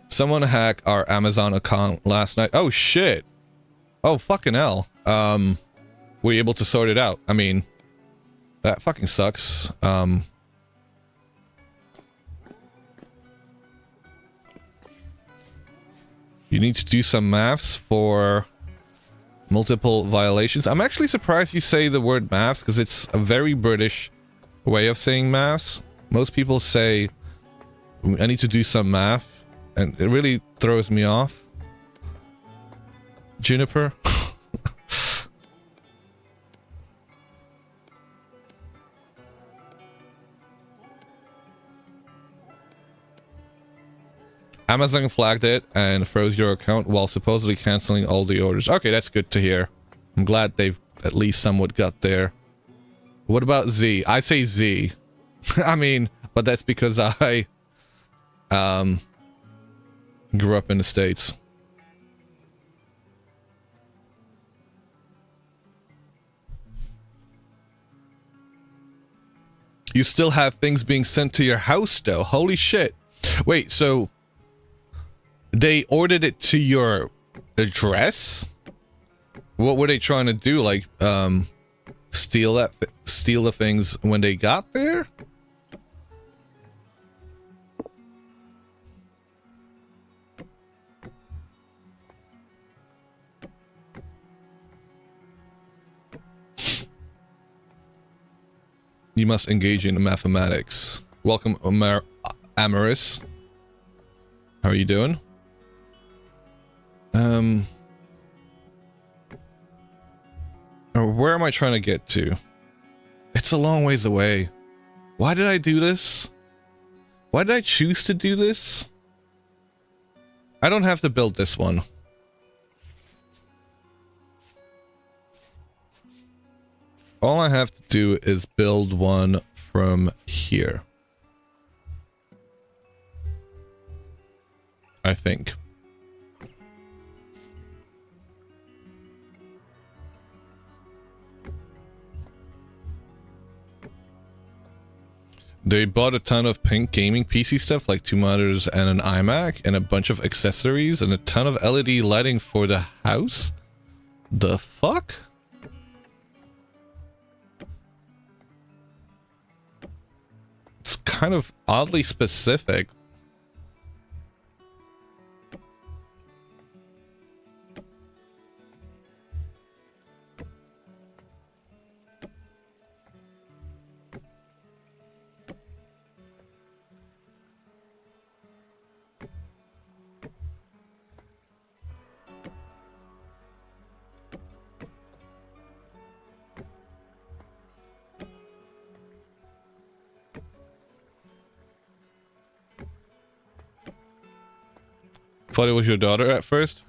Someone hacked our Amazon account last night. Oh shit. Oh fucking hell. Were you able to sort it out? I mean, that fucking sucks. You need to do some maths for multiple violations. I'm actually surprised you say the word maths because it's a very British way of saying maths. Most people say I need to do some math, and it really throws me off. Juniper? Amazon flagged it and froze your account while supposedly canceling all the orders. Okay, that's good to hear. I'm glad they've at least somewhat got there. What about Z? I say Z. I mean, but that's because I grew up in the States. You still have things being sent to your house though. Holy shit. Wait, so they ordered it to your address? What were they trying to do? Like, steal the things when they got there? You must engage in mathematics. Welcome, Amaris. How are you doing? Where am I trying to get to? It's a long ways away. Why did I do this? Why did I choose to do this? I don't have to build this one. All I have to do is build one from here. I think. They bought a ton of pink gaming PC stuff like 2 monitors and an iMac and a bunch of accessories and a ton of LED lighting for the house? The fuck? It's kind of oddly specific. Thought it was your daughter at first?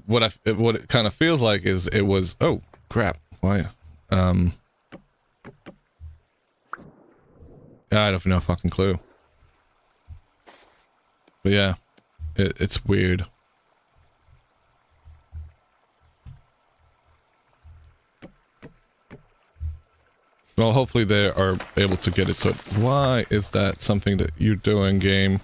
What it kind of feels like is it was, oh crap, why I have no fucking clue. But yeah, it's weird. Well, hopefully they are able to get it. So why is that something that you're doing, game?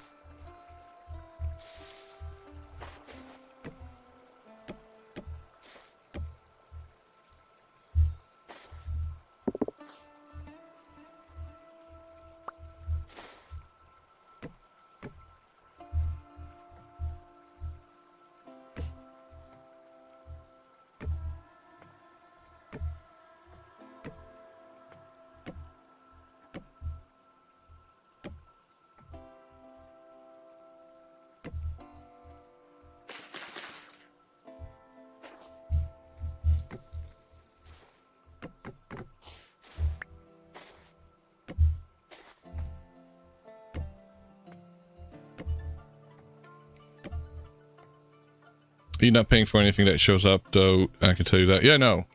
You're not paying for anything that shows up, though, I can tell you that. Yeah, no.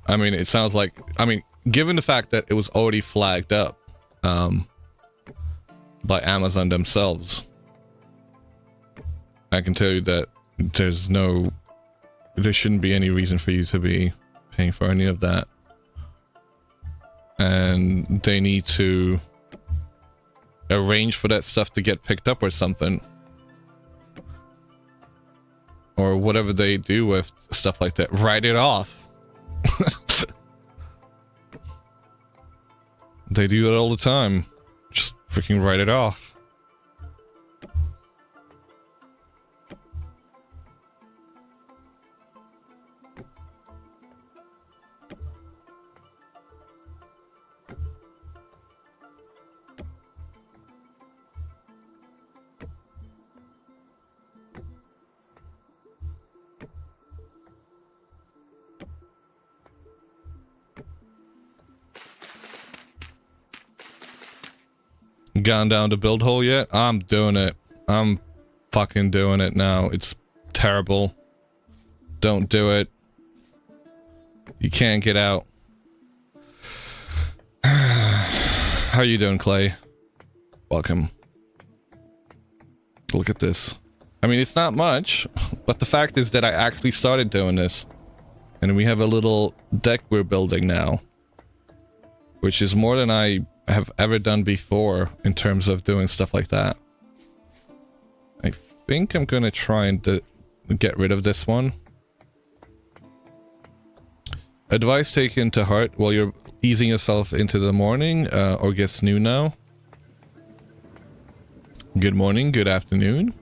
I mean, it sounds like... I mean, given the fact that it was already flagged up by Amazon themselves, I can tell you that there's no... There shouldn't be any reason for you to be paying for any of that. And they need to arrange for that stuff to get picked up or something. Or whatever they do with stuff like that. Write it off. They do that all the time. Just freaking write it off. Gone down the build hole yet? I'm doing it. I'm fucking doing it now. It's terrible. Don't do it. You can't get out. How you doing, Clay? Welcome. Look at this. I mean, it's not much, but the fact is that I actually started doing this. And we have a little deck we're building now. Which is more than I have ever done before in terms of doing stuff like that. I think I'm gonna try and get rid of this one. Advice taken to heart while you're easing yourself into the morning, or gets new now. Good morning, good afternoon.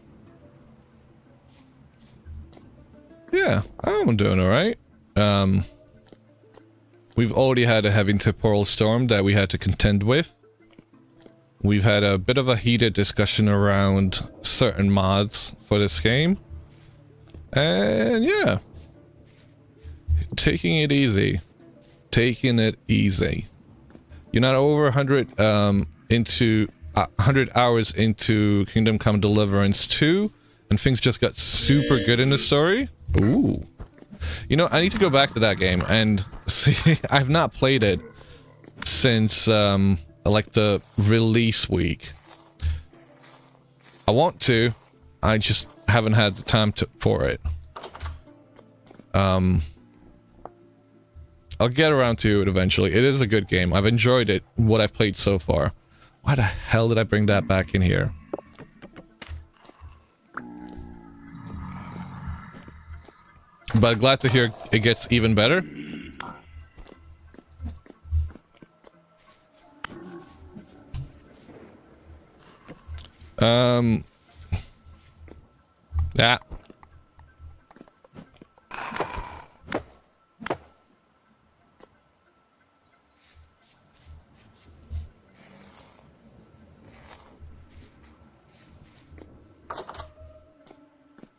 Yeah, I'm doing alright. We've already had a heavy temporal storm that we had to contend with. We've had a bit of a heated discussion around certain mods for this game. And yeah. Taking it easy. Taking it easy. You're not over 100 hours into Kingdom Come Deliverance 2, and things just got super good in the story. Ooh. You know, I need to go back to that game and see. I've not played it since like the release week. I want to. I just haven't had the time for it. I'll get around to it eventually. It is a good game. I've enjoyed it, what I've played so far. Why the hell did I bring that back in here? But glad to hear it gets even better. Yeah.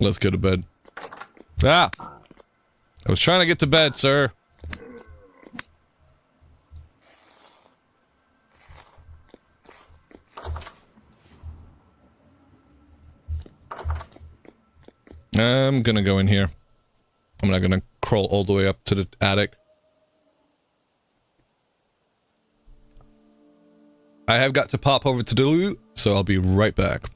Let's go to bed. Ah! I was trying to get to bed, sir. I'm gonna go in here. I'm not gonna crawl all the way up to the attic. I have got to pop over to the loo, so I'll be right back.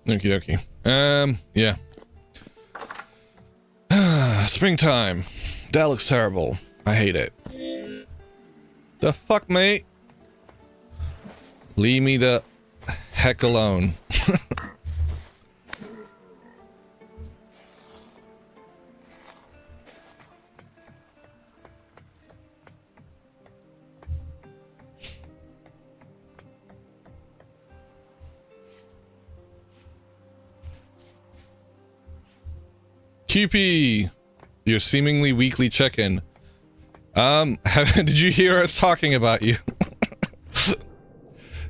Okie dokie. Yeah. Springtime. That looks terrible. I hate it. The fuck, mate? Leave me the heck alone. QP, your seemingly weekly check-in. Did you hear us talking about you?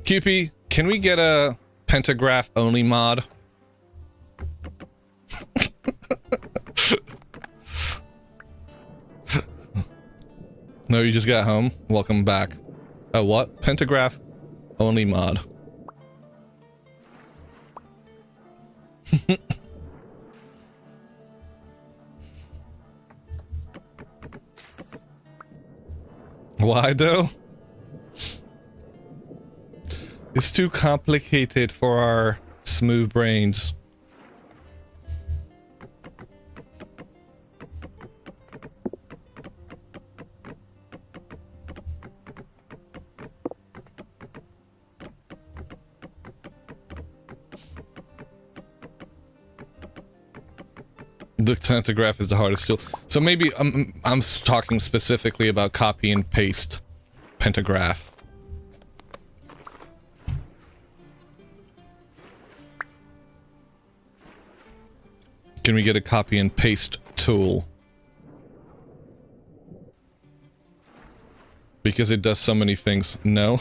QP, can we get a pentagraph only mod? No, you just got home. Welcome back. Oh, what? Pentagraph only mod. Why though? It's too complicated for our smooth brains. The pentagraph is the hardest tool. So maybe I'm talking specifically about copy and paste pentagraph. Can we get a copy and paste tool? Because it does so many things. No.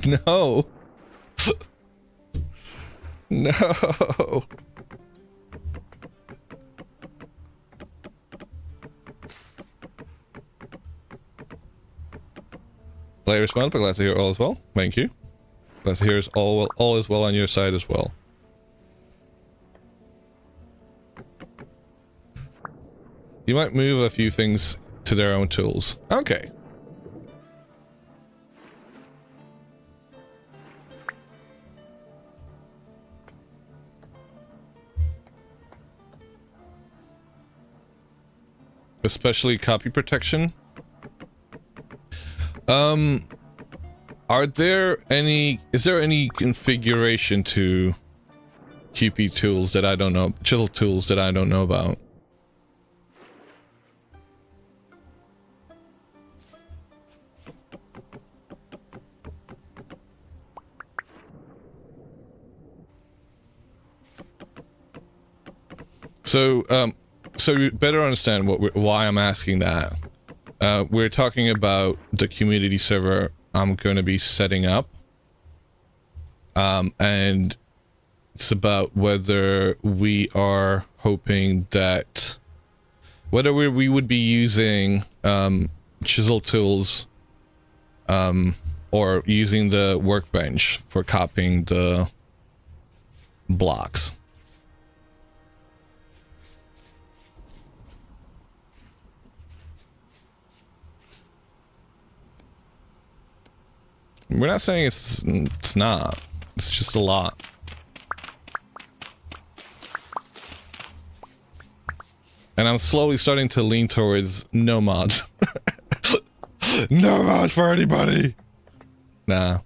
No. No. Player response, but glad to hear all is well. Thank you. Glad to hear all is well on your side as well. You might move a few things to their own tools. Okay. Especially copy protection. Is there any configuration to QP tools that I don't know, chill tools that I don't know about? So you better understand why I'm asking that. We're talking about the community server I'm going to be setting up. And It's about whether we are hoping that whether we would be using chisel tools or using the workbench for copying the blocks. We're not saying it's not. It's just a lot. And I'm slowly starting to lean towards no mods. No mods for anybody. Nah.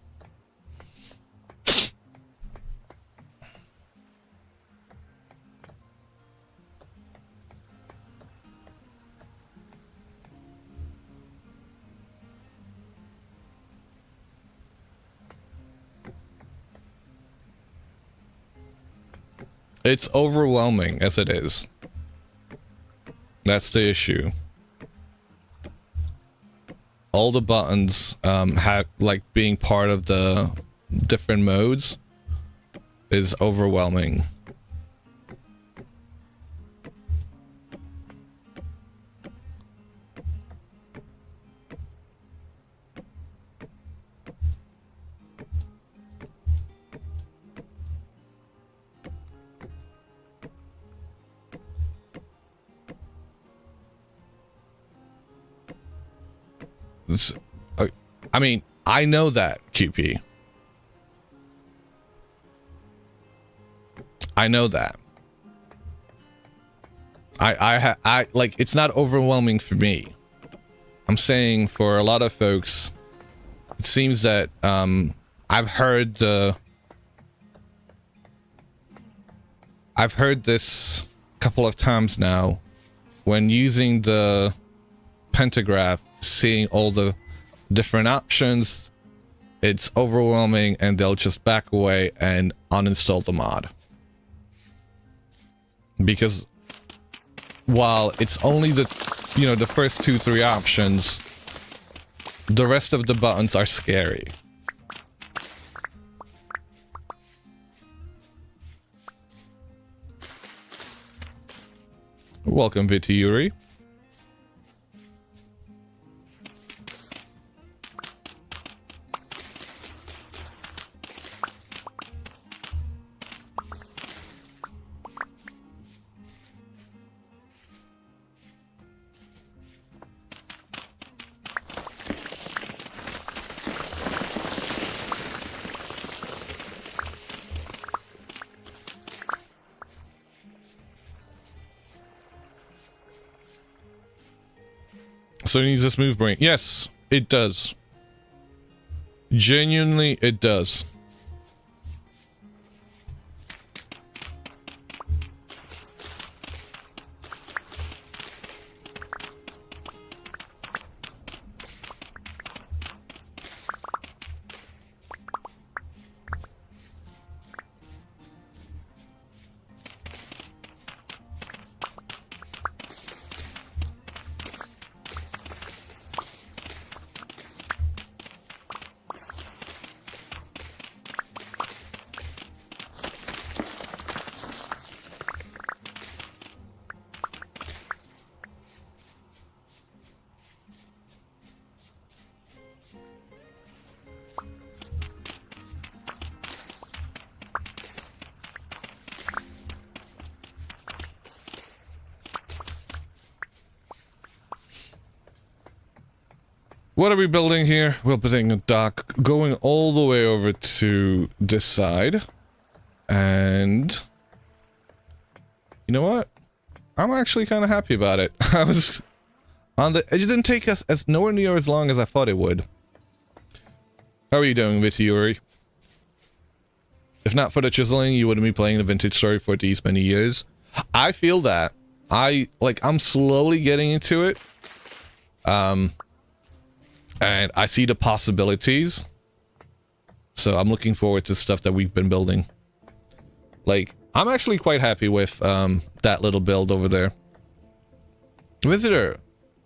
It's overwhelming as it is. That's the issue. All the buttons have like being part of the different modes is overwhelming. I mean, I know that, QP. I know that. I like, it's not overwhelming for me. I'm saying for a lot of folks, it seems that I've heard this a couple of times now when using the pentagraph, seeing all the different options, it's overwhelming and they'll just back away and uninstall the mod. Because while it's only the, you know, the first 2-3 options, the rest of the buttons are scary. Welcome, Viti Yuri. So it needs a smooth brain. Yes, it does. Genuinely, it does. What are we building here? We're building a dock going all the way over to this side. And you know what? I'm actually kind of happy about it. I was on the, it didn't take us as nowhere near as long as I thought it would. How are you doing, Viti Yuri? If not for the chiseling, you wouldn't be playing the vintage story for these many years. I feel that. I'm slowly getting into it. And I see the possibilities. So I'm looking forward to stuff that we've been building. Like, I'm actually quite happy with that little build over there. Visitor,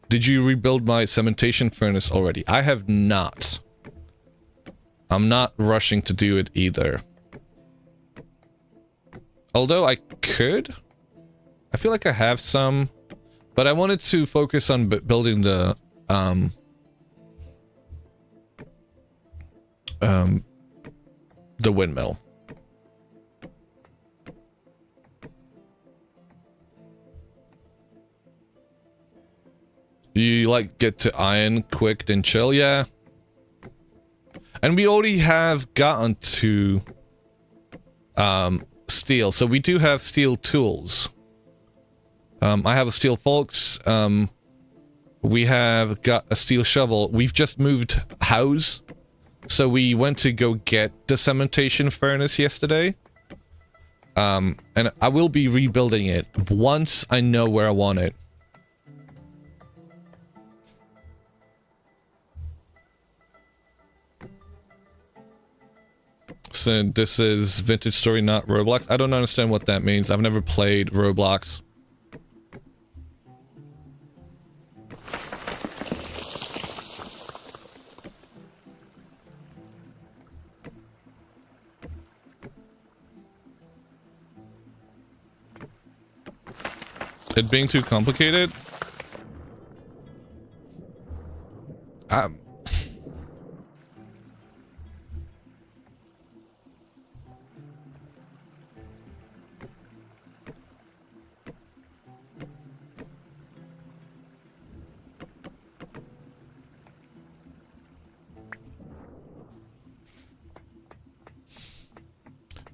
did you rebuild my cementation furnace already? I have not. I'm not rushing to do it either. Although I could. I feel like I have some. But I wanted to focus on building the windmill. You like get to iron quick then chill, yeah. And we already have gotten to steel, so we do have steel tools. I have a steel forks. We have got a steel shovel. We've just moved house, so we went to go get the cementation furnace yesterday. And I will be rebuilding it once I know where I want it. So this is Vintage Story, not Roblox. I don't understand what that means. I've never played Roblox. It being too complicated?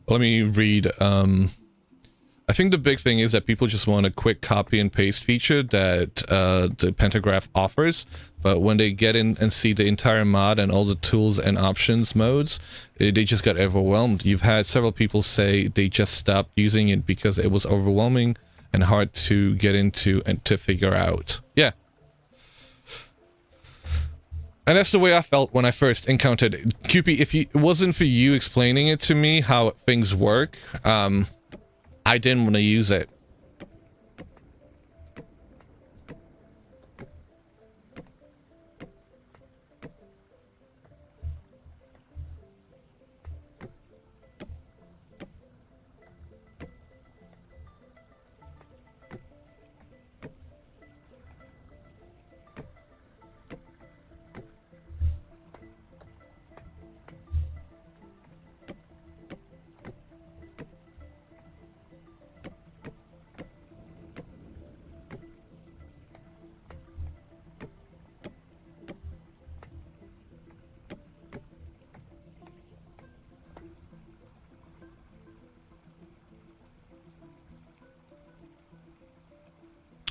Let me read. I think the big thing is that people just want a quick copy and paste feature that the Pentagraph offers, but when they get in and see the entire mod and all the tools and options modes, they just got overwhelmed. You've had several people say they just stopped using it because it was overwhelming and hard to get into and to figure out. Yeah. And that's the way I felt when I first encountered it. QP, if it wasn't for you explaining it to me, how things work, I didn't want to use it.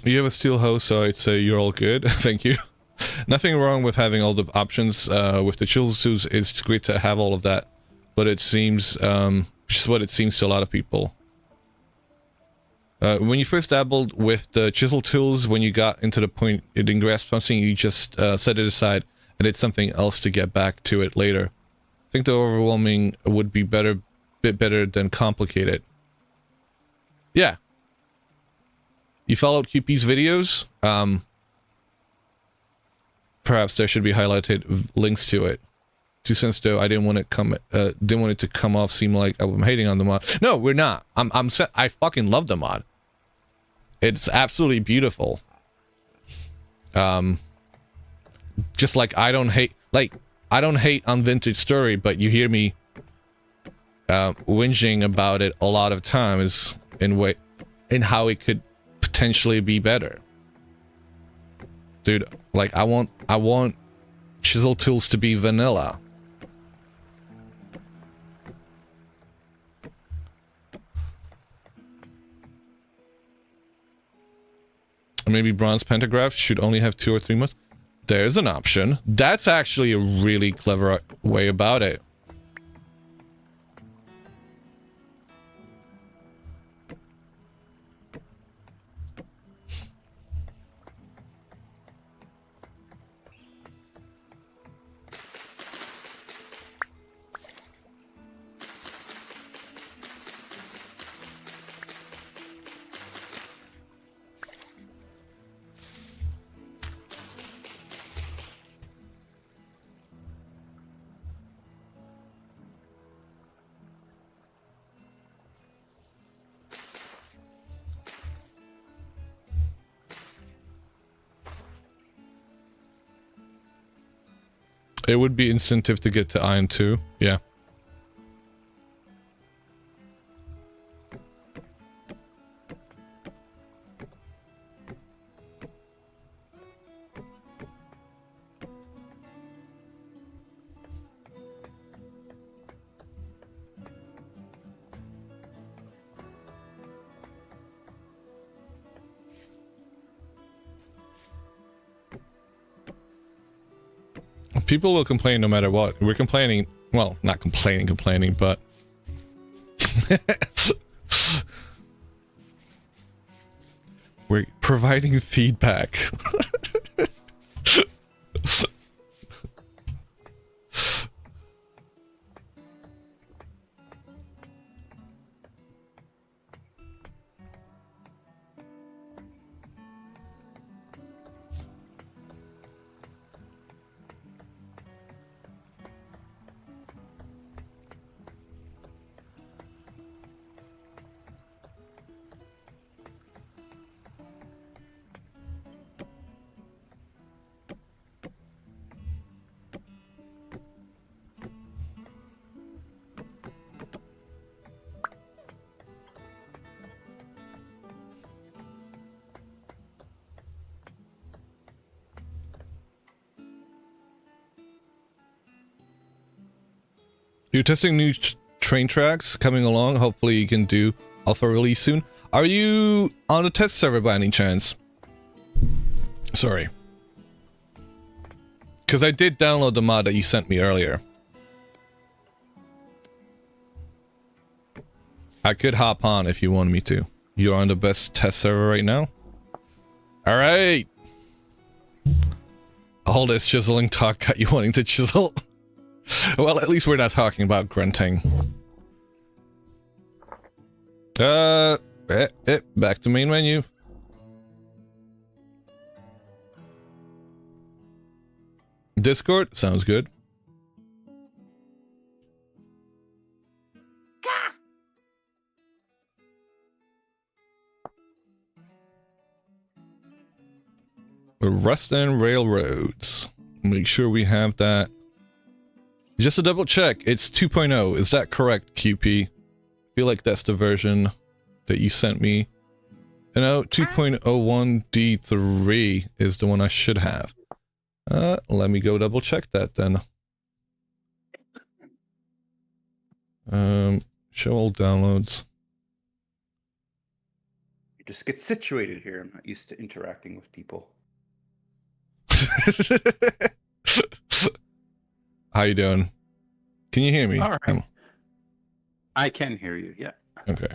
You have a steel hoe, so I'd say you're all good. Thank you. Nothing wrong with having all the options. With the chill suits, it's great to have all of that. But it seems, just what it seems to a lot of people. When you first dabbled with the chisel tools, when you got into the point it didn't grasp something, you just set it aside and did something else to get back to it later. I think the overwhelming would be bit better than complicated. Yeah. You followed QP's videos? Perhaps there should be highlighted links to it. 2 cents though, I didn't want it to come off seem like I'm hating on the mod. No, we're not. I fucking love the mod. It's absolutely beautiful. Just like I don't hate on Vintage Story, but you hear me whinging about it a lot of times in how it could potentially be better. Dude, like I want chisel tools to be vanilla. Maybe bronze pentagraph should only have 2 or 3 modes. There's an option. That's actually a really clever way about it. It would be incentive to get to Iron 2. Yeah. People will complain no matter what. We're complaining, well, not complaining, but we're providing feedback. You're testing new train tracks coming along. Hopefully you can do alpha release soon. Are you on a test server by any chance? Sorry. Because I did download the mod that you sent me earlier. I could hop on if you wanted me to. You're on the best test server right now? Alright! All this chiseling talk got you wanting to chisel. Well, at least we're not talking about grunting. Back to main menu. Discord? Sounds good. Rust and Railroads. Make sure we have that. Just to double check, it's 2.0. Is that correct, QP? I feel like that's the version that you sent me. And no, 2.01D3 is the one I should have. Let me go double check that then. Show all downloads. You just get situated here. I'm not used to interacting with people. How you doing? Can you hear me? All right. I can hear you, yeah. Okay.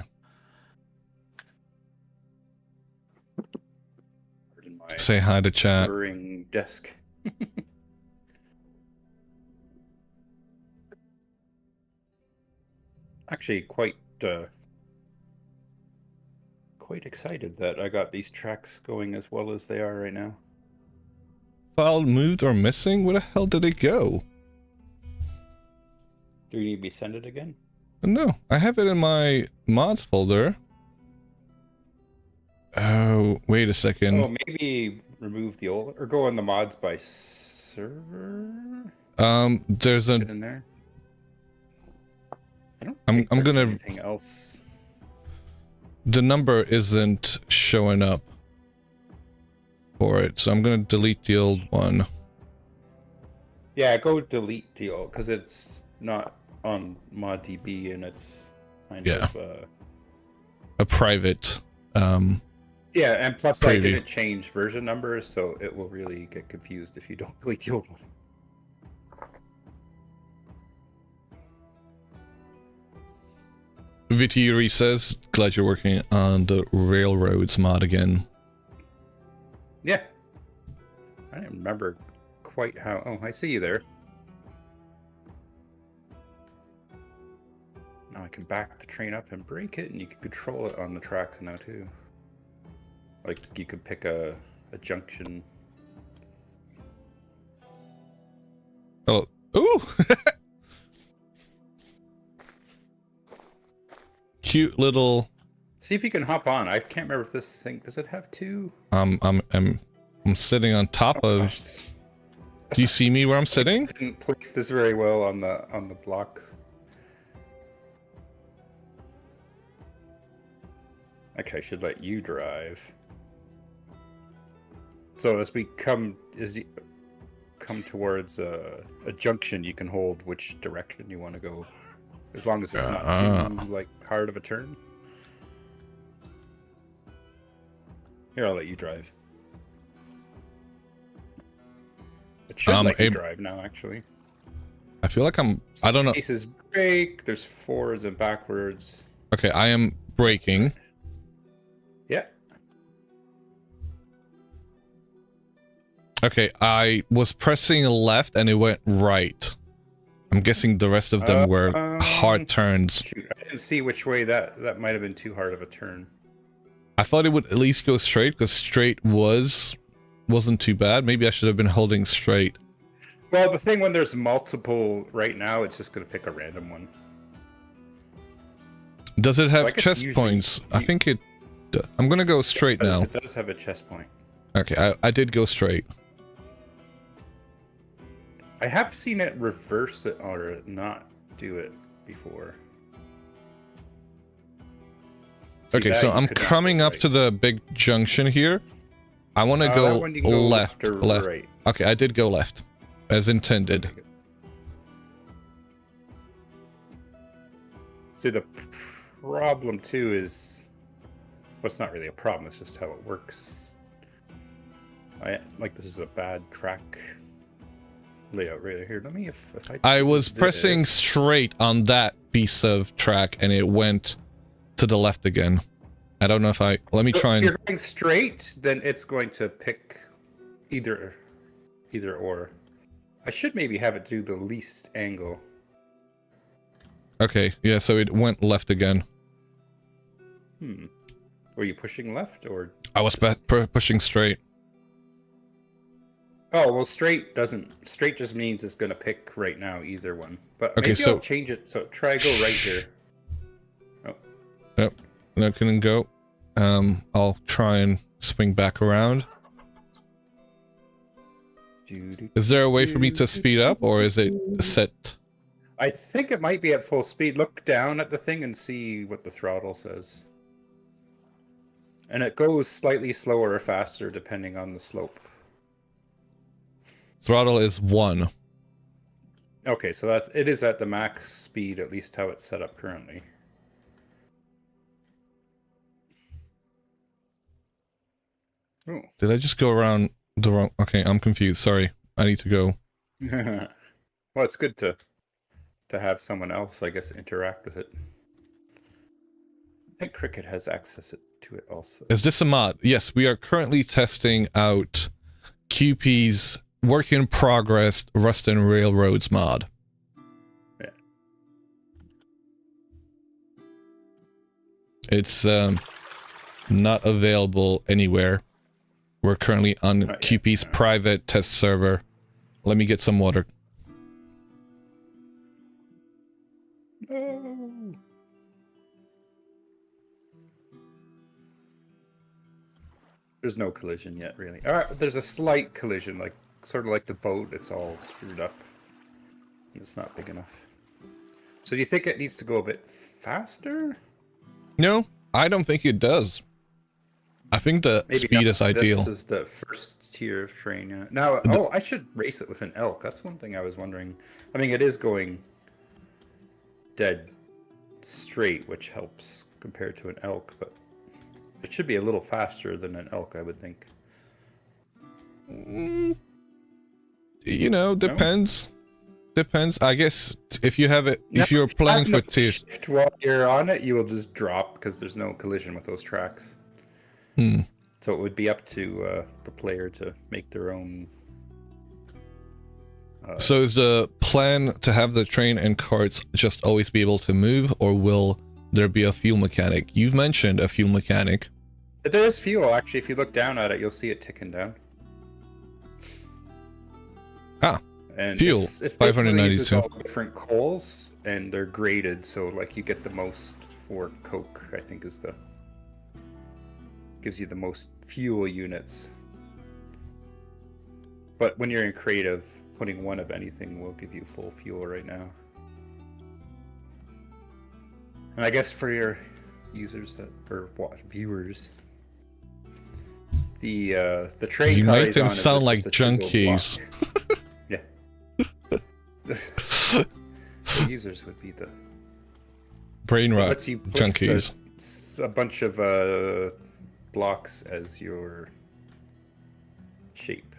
Say hi to chat. Desk. Actually, quite excited that I got these tracks going as well as they are right now. File moved or missing? Where the hell did it go? Do you need me to send it again? No, I have it in my mods folder. Oh, wait a second. Oh, maybe remove the old, or go on the mods by server. There's a in there. I don't. I'm gonna. Anything else? The number isn't showing up for it, so I'm gonna delete the old one. Yeah, go delete the old, because it's not on ModDB and it's kind of a private. Yeah, and plus preview. I didn't change version numbers, so it will really get confused if you don't delete the old one. Vitiri says, glad you're working on the Railroads mod again. Yeah. I didn't remember quite how... Oh, I see you there. Now I can back the train up and brake it, and you can control it on the tracks now, too. Like, you could pick a junction. Oh, ooh! Cute little... See if you can hop on. I can't remember if this thing... Does it have two? I'm sitting on top of... Gosh. Do you see me where I'm sitting? I didn't place this very well on the blocks. Actually, I should let you drive. So as we come towards a junction, you can hold which direction you want to go, as long as it's not too like hard of a turn. Here, I'll let you drive. It should let you drive now, actually. I feel like I'm... I don't know. Space is brake. There's forwards and backwards. Okay, I am braking. Yeah. Okay, I was pressing left and it went right. I'm guessing the rest of them were hard turns. Shoot, I didn't see which way that might have been too hard of a turn. I thought it would at least go straight, because straight wasn't too bad. Maybe I should have been holding straight. Well, the thing when there's multiple right now, it's just going to pick a random one. Does it have chest points? I think it... I'm going to go straight now. It does have a chest point. Okay, I did go straight. I have seen it reverse it or not do it before. See, okay, so I'm coming up to the big junction here. I want to go left. Left. Right. Okay, I did go left, as intended. See, the problem too is, well, it's not really a problem. It's just how it works. This is a bad track layout right here. Let me if I was pressing straight on that piece of track and it went to the left again. I don't know if let me try and... If you're going straight, then it's going to pick either or. I should maybe have it do the least angle. Okay, yeah, so it went left again. Were you pushing left or? I was pushing straight. Oh, well, straight just means it's going to pick right now, either one. But okay, maybe so I'll change it. So try go right here. Oh. Yep. No, couldn't go. I'll try and swing back around. Is there a way for me to speed up, or is it set? I think it might be at full speed. Look down at the thing and see what the throttle says. And it goes slightly slower or faster depending on the slope. Throttle is 1. Okay, so it is at the max speed, at least how it's set up currently. Oh. Did I just go around the wrong... Okay, I'm confused. Sorry. I need to go. Well, it's good to have someone else, I guess, interact with it. I think Cricket has access to it also. Is this a mod? Yes, we are currently testing out QP's work in progress Rust and Railroads mod. Yeah. It's not available anywhere. We're currently on QP's private test server. Let me get some water. Oh. There's no collision yet, really. All right, there's a slight collision, like sort of like the boat. It's all screwed up. It's not big enough. So do you think it needs to go a bit faster? No, I don't think it does. I think the speed is ideal. This is the first tier of train. Yeah. Now, I should race it with an elk. That's one thing I was wondering. I mean, it is going dead straight, which helps compared to an elk, but it should be a little faster than an elk, I would think. You know, depends. Depends. I guess if you have it, if you're planning for tier. While you're on it, you will just drop because there's no collision with those tracks. So it would be up to the player to make their own. So is the plan to have the train and carts just always be able to move, or will there be a fuel mechanic? You've mentioned a fuel mechanic. There is fuel, actually. If you look down at it, you'll see it ticking down. Ah, and fuel, it 592. all different coals, and they're graded, so like you get the most for coke, I think is the... gives you the most fuel units. But when you're in creative, putting one of anything will give you full fuel right now. And I guess for your users or viewers, the train You car make is them on sound like just a chiseled junkies. block. Yeah. The users would be the Brain rot lets you put junkies. a bunch of blocks as your shape.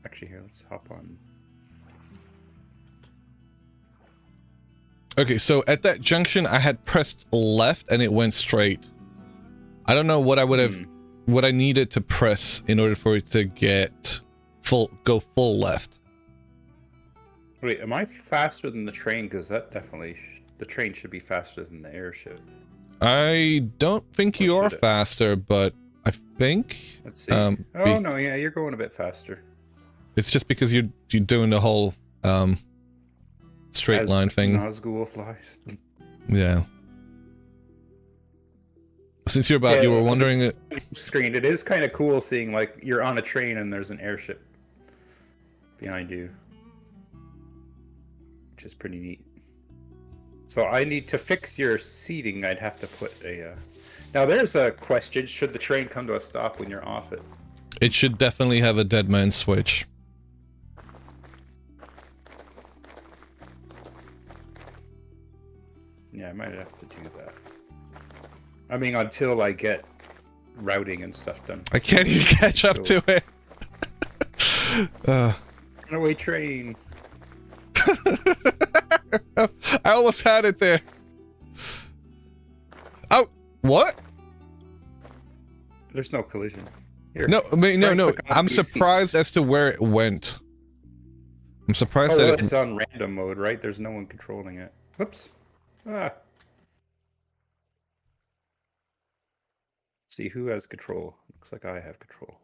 Actually, here, let's hop on. Okay, so at that junction, I had pressed left and it went straight. I don't know what I would have, what I needed to press in order for it to get go full left. Wait, am I faster than the train? Because that definitely, the train should be faster than the airship. I don't think you are faster, but I think. Let's see. Oh no, yeah, you're going a bit faster. It's just because you're doing the whole straight line thing. Nazgul flies. Yeah. Since you're about, you were wondering it. Screen. It is kind of cool seeing like you're on a train and there's an airship behind you, which is pretty neat. So I need to fix your seating. I'd have to put a. Now there's a question: should the train come to a stop when you're off it? It should definitely have a dead man switch. Yeah, I might have to do that. I mean, until I get routing and stuff done. I can't even catch up to it. Runaway train. I almost had it there. Oh, what? There's no collision. Here, no, I mean, no. I'm surprised as to where it went. I'm surprised that it's on random mode, right? There's no one controlling it. Whoops. Ah. See who has control. Looks like I have control.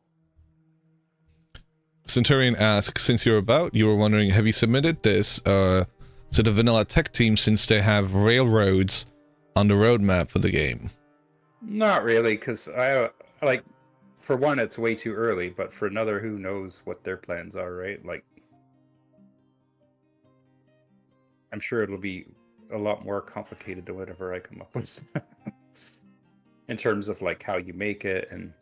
Centurion asks, since you're about, you were wondering, have you submitted this to the vanilla tech team since they have railroads on the roadmap for the game? Not really, because I like, for one, it's way too early, but for another, who knows what their plans are, right? Like, I'm sure it'll be a lot more complicated than whatever I come up with. In terms of like how you make it, and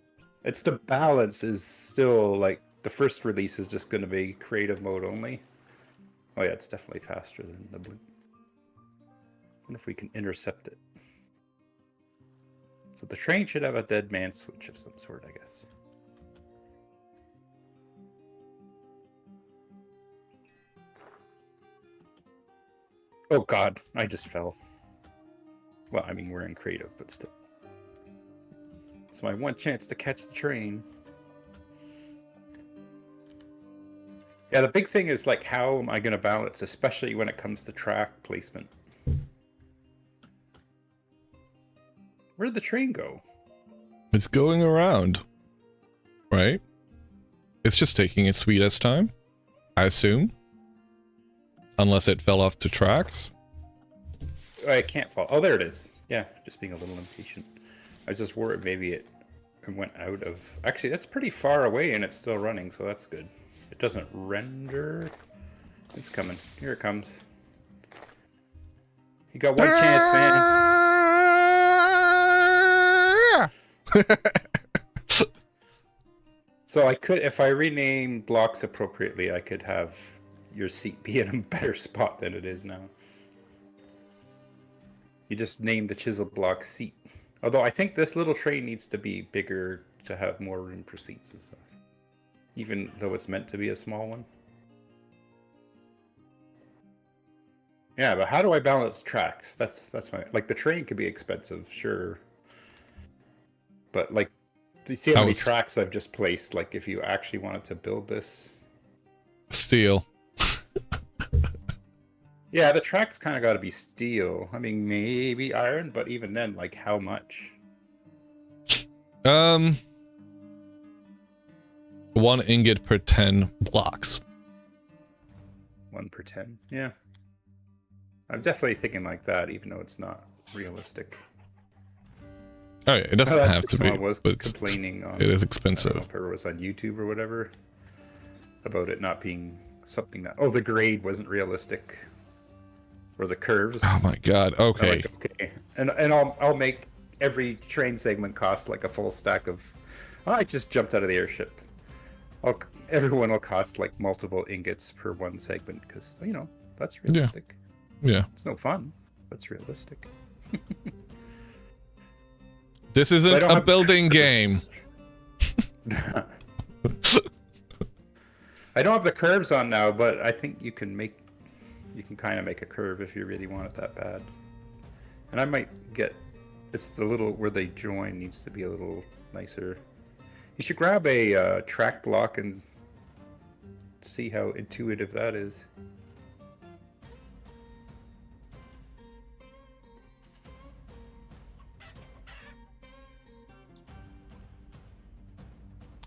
it's the balance is still like the first release is just going to be creative mode only. Oh yeah, it's definitely faster than the blue. I wonder if we can intercept it. So the train should have a dead man switch of some sort, I guess. Oh god, I just fell. Well, I mean, we're in creative, but still. It's my one chance to catch the train. Yeah, the big thing is like, how am I going to balance, especially when it comes to track placement? Where'd the train go? It's going around, right? It's just taking its sweetest time, I assume. Unless it fell off the tracks. I can't fall. Oh, there it is. Yeah, just being a little impatient. I was just worried maybe it went out of... Actually, that's pretty far away and it's still running, so that's good. It doesn't render. It's coming. Here it comes. You got one chance, man. So I could, if I rename blocks appropriately, I could have your seat be in a better spot than it is now. You just named the chisel block seat. Although I think this little train needs to be bigger to have more room for seats and stuff. Even though it's meant to be a small one. Yeah, but how do I balance tracks? That's my... Like, the train could be expensive, sure. But, like, do you see how many tracks I've just placed? Like, if you actually wanted to build this... Steel. Yeah, the tracks kind of got to be steel. I mean, maybe iron, but even then, like, how much? 1 ingot per 10 blocks. 1 per 10, yeah. I'm definitely thinking like that, even though it's not realistic. Oh yeah, it doesn't have to be. Was complaining on, it is expensive. I don't know if it was on YouTube or whatever. about it not being something that the grade wasn't realistic, or the curves. Oh my god. Okay. I'm like, okay, and I'll make every train segment cost like a full stack of. I just jumped out of the airship. Everyone will cost like multiple ingots per one segment because that's realistic. Yeah. It's no fun, but it's realistic. This isn't a building game. I don't have the curves on now, but I think you can kind of make a curve if you really want it that bad. And I might get, it's the little where they join needs to be a little nicer. You should grab a track block and see how intuitive that is.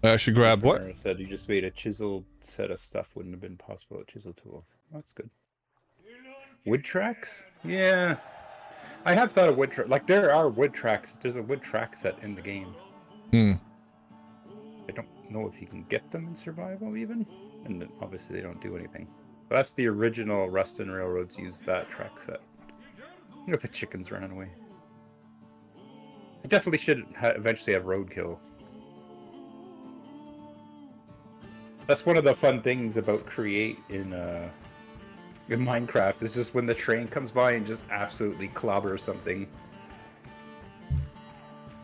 I should grab what? Said you just made a chiseled set of stuff wouldn't have been possible with chisel tools. That's good. Wood tracks? Yeah. I have thought of wood tracks. Like, there are wood tracks. There's a wood track set in the game. I don't know if you can get them in survival even. And then obviously they don't do anything. But that's the original Rustin Railroads used that track set. If the chickens ran away. I definitely should eventually have roadkill. That's one of the fun things about Create in Minecraft, is just when the train comes by and just absolutely clobbers something.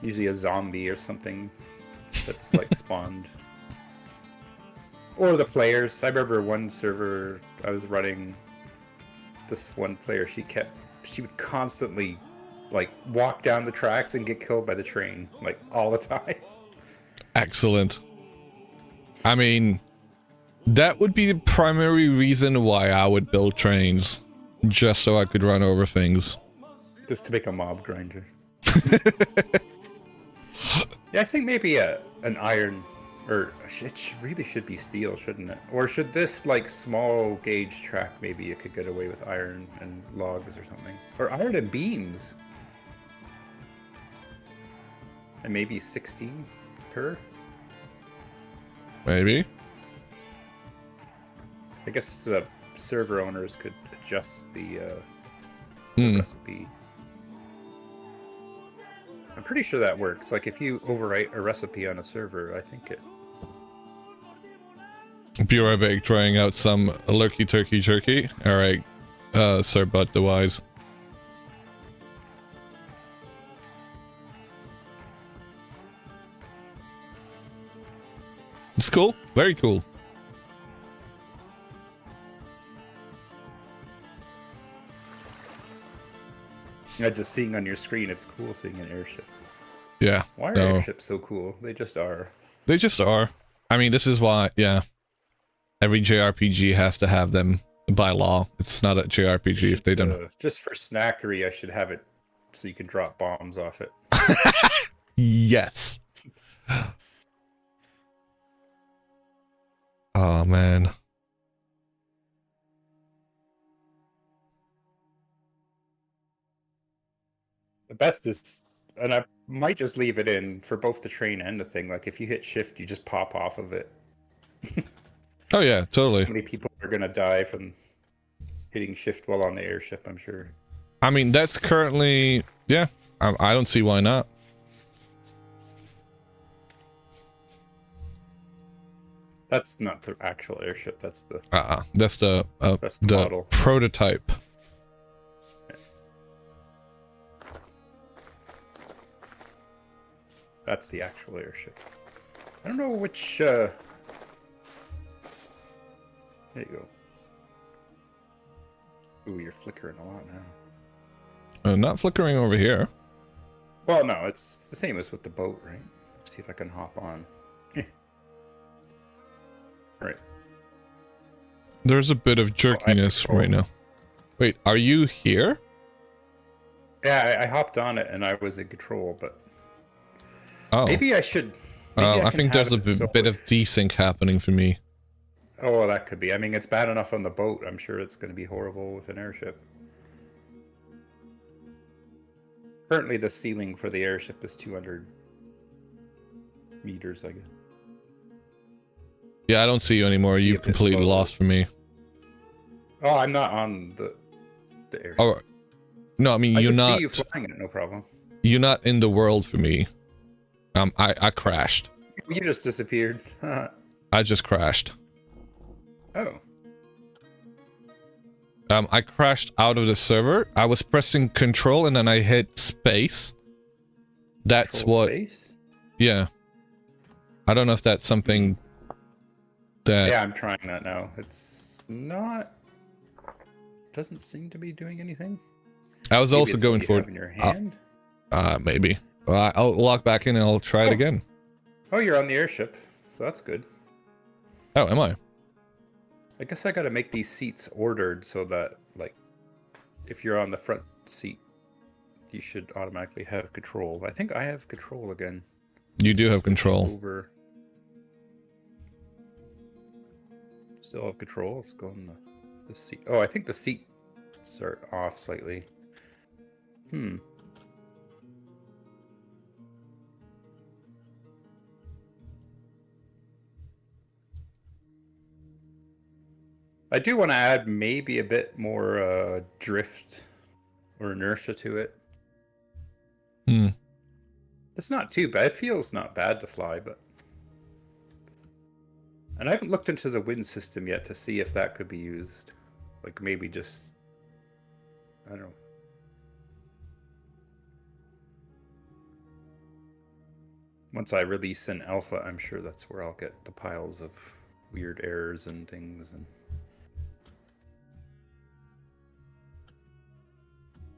Usually a zombie or something that's like spawned. Or the players. I remember one server I was running, this one player, she would constantly like walk down the tracks and get killed by the train, like all the time. Excellent. I mean, that would be the primary reason why I would build trains. Just so I could run over things. Just to make a mob grinder. Yeah, I think maybe an iron, or it really should be steel, shouldn't it? Or should this, like, small gauge track, maybe you could get away with iron and logs or something. Or iron and beams. And maybe 16 per? Maybe. I guess server owners could adjust the recipe. I'm pretty sure that works. Like, if you overwrite a recipe on a server, I think it... Be right back, trying out some lurky turkey jerky. Alright, Sir Bud the Wise. It's cool. Very cool. Yeah, just seeing on your screen, it's cool seeing an airship. Yeah. Why are airships so cool? They just are. They just are. I mean, this is why, yeah. Every JRPG has to have them by law. It's not a JRPG if they don't. Just for snackery, I should have it so you can drop bombs off it. Yes. Oh, man. The best is, and I might just leave it in for both the train and the thing. Like, if you hit shift, you just pop off of it. Oh yeah, totally. So many people are gonna die from hitting shift while on the airship, I'm sure. I mean, that's currently, yeah. I don't see why not. That's not the actual airship. That's the. That's the model. Prototype. That's the actual airship. I don't know which. There you go. Ooh, you're flickering a lot now. Not flickering over here. Well, no, it's the same as with the boat, right? Let's see if I can hop on. Right. There's a bit of jerkiness right now. Wait, are you here? Yeah, I hopped on it and I was in control, but oh, maybe I should. I think there's a bit of desync happening for me. Oh, well, that could be. I mean, it's bad enough on the boat. I'm sure it's going to be horrible with an airship. Currently, the ceiling for the airship is 200 meters, I guess. Yeah, I don't see you anymore. You've completely lost from me. Oh, I'm not on the area. Oh, no, I mean, I you're can not... see you flying it, no problem. You're not in the world for me. I crashed. You just disappeared. I just crashed. Oh. I crashed out of the server. I was pressing control and then I hit space. That's Control what... Space? Yeah. I don't know if that's something that... Yeah, I'm trying that now. It's not... Doesn't seem to be doing anything. I was Maybe also it's going what you for have in your hand? maybe. Well, I'll log back in and I'll try it again. Oh, you're on the airship, so that's good. Oh, am I? I guess I gotta make these seats ordered so that, like, if you're on the front seat, you should automatically have control. I think I have control again. You do have control. Over. Still have control. Let's go on the seat. Oh, I think the seats are off slightly. I do want to add maybe a bit more drift or inertia to it. It's not too bad. It feels not bad to fly, but... And I haven't looked into the wind system yet to see if that could be used. Like maybe just... I don't know. Once I release an alpha, I'm sure that's where I'll get the piles of weird errors and things. And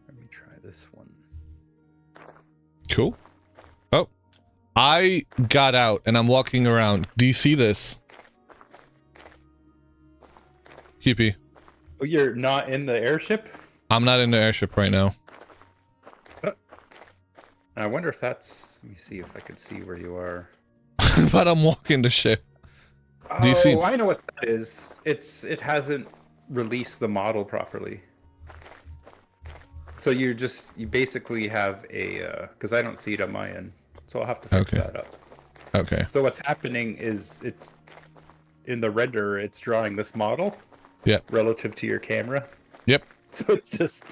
let me try this one. Cool. Oh, I got out and I'm walking around. Do you see this? QP. Oh, you're not in the airship? I'm not in the airship right now. I wonder if that's... Let me see if I can see where you are. But I'm walking the ship. Do you see? Oh, I know what that is. It hasn't released the model properly. So you basically have a... Because I don't see it on my end. So I'll have to fix that up. Okay. So what's happening is it's... In the render, it's drawing this model. Yep. Relative to your camera. Yep. So it's just...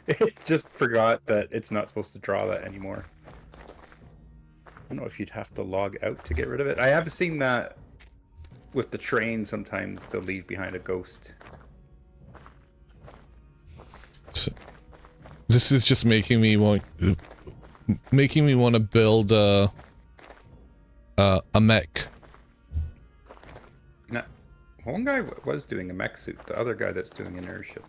It just forgot that it's not supposed to draw that anymore. I don't know if you'd have to log out to get rid of it. I have seen that with the train sometimes they'll leave behind a ghost. So, this is just making me want to build a mech. Now, one guy was doing a mech suit. The other guy that's doing an airship.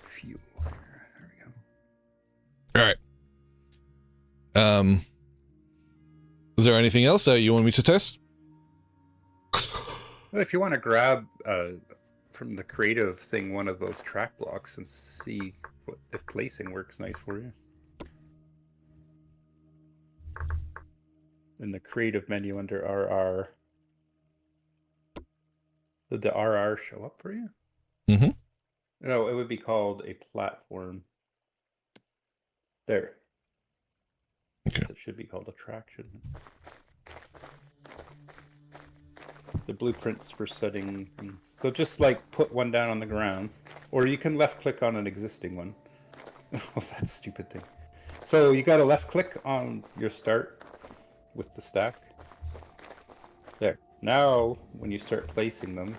Fuel. There we go. All right. Is there anything else that you want me to test? Well, if you want to grab from the creative thing one of those track blocks and see if placing works nice for you. In the creative menu under RR. Did the RR show up for you? Mm-hmm. No, it would be called a platform. There. Okay. It should be called a traction. The blueprints for setting things. So just like put one down on the ground, or you can left click on an existing one. What's that stupid thing? So you got to left click on your start with the stack. There. Now, when you start placing them.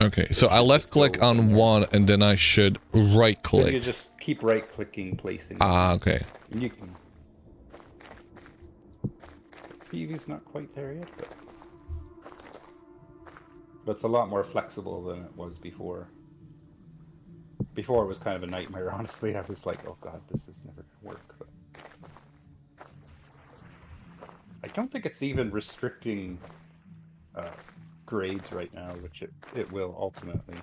Okay, so I left click on one and then I should right click. Then you just keep right clicking placing. Ah, okay. And you can. Preview's not quite there yet, but it's a lot more flexible than it was before. Before it was kind of a nightmare, honestly. I was like, oh god, this is never gonna work. But I don't think it's even restricting grades right now, which it will ultimately.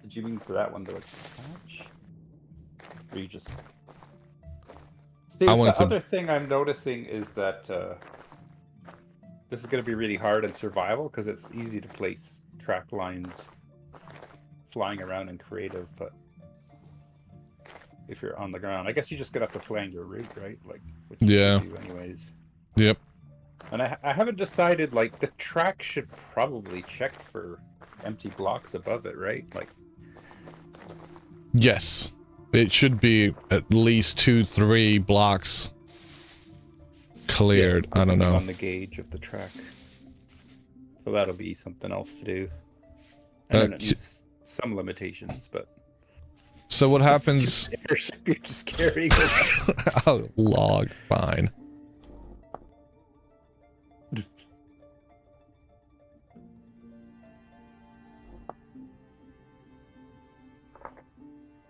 Did you mean for that one to attach? Or you just... See, the other thing I'm noticing is that this is going to be really hard in survival because it's easy to place track lines flying around in creative, but if you're on the ground. I guess you just gotta have to plan your route, right? Like, what Yeah. do anyways. Yep. And I haven't decided, like, the track should probably check for empty blocks above it, right? Like, Yes. It should be at least 2-3 blocks cleared. yeah, I don't know. on the gauge of the track. So that'll be something else to do. And then it needs some limitations, but... So what happens... You're just carrying Oh, log, fine.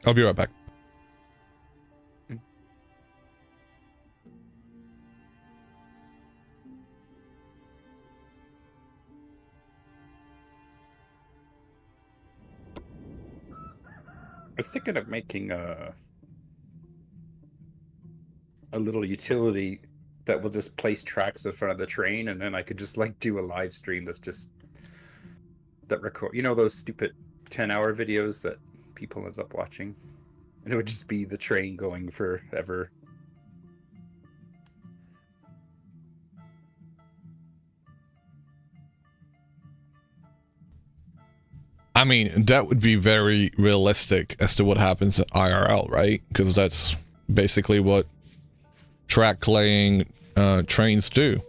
I'll be right back. I was thinking of making a little utility that will just place tracks in front of the train, and then I could just like do a live stream that's just that record. You know those stupid 10-hour videos that people end up watching, and it would just be the train going forever. I mean, that would be very realistic as to what happens at IRL, right? Because that's basically what track laying trains do.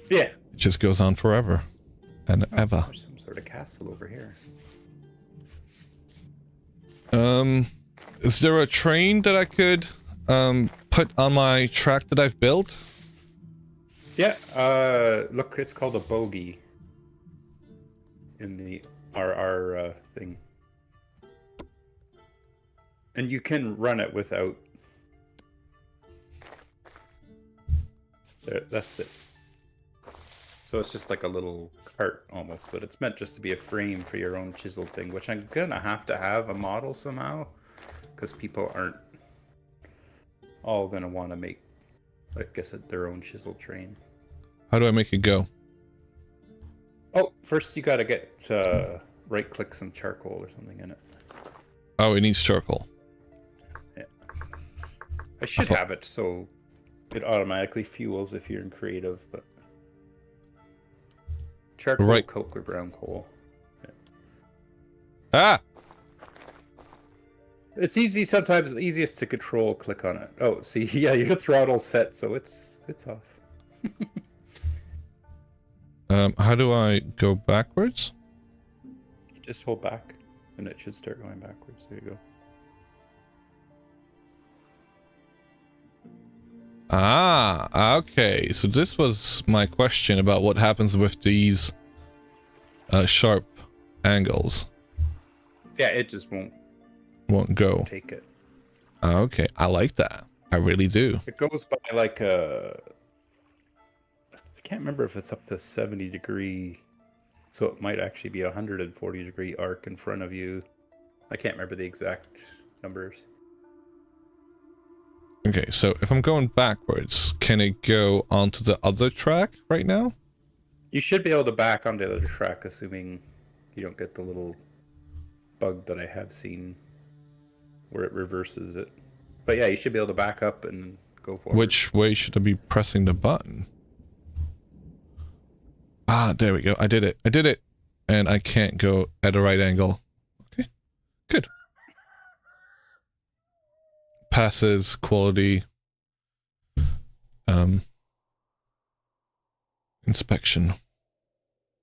Yeah. It just goes on forever and ever. There's some sort of castle over here. Is there a train that I could put on my track that I've built? Yeah, look, it's called a bogey in the RR thing. And you can run it without... There, that's it. So it's just like a little cart almost, but it's meant just to be a frame for your own chiseled thing, which I'm gonna have to have a model somehow, because people aren't all gonna want to make, I guess, their own chiseled train. How do I make it go? Oh, first you gotta get right-click some charcoal or something in it. Oh, it needs charcoal. Yeah. I should have it so it automatically fuels if you're in creative, but charcoal, Right. coke, or brown coal. Yeah. Ah! It's easy sometimes, easiest to control, click on it. Oh, see, yeah, your throttle's set, so it's off. How do I go backwards? Just hold back, and it should start going backwards. There you go. Ah, okay. So this was my question about what happens with these sharp angles. Yeah, it just won't Go. take it. Okay, I like that. I really do. It goes by like a... I can't remember if it's up to 70 degree, so it might actually be a 140 degree arc in front of you. I can't remember the exact numbers. Okay, so if I'm going backwards, can it go onto the other track right now? You should be able to back onto the other track, assuming you don't get the little bug that I have seen where it reverses it. But yeah, you should be able to back up and go forward. Which way should I be pressing the button? Ah, there we go. I did it. I did it. And I can't go at a right angle. Okay, good. Passes, quality, inspection.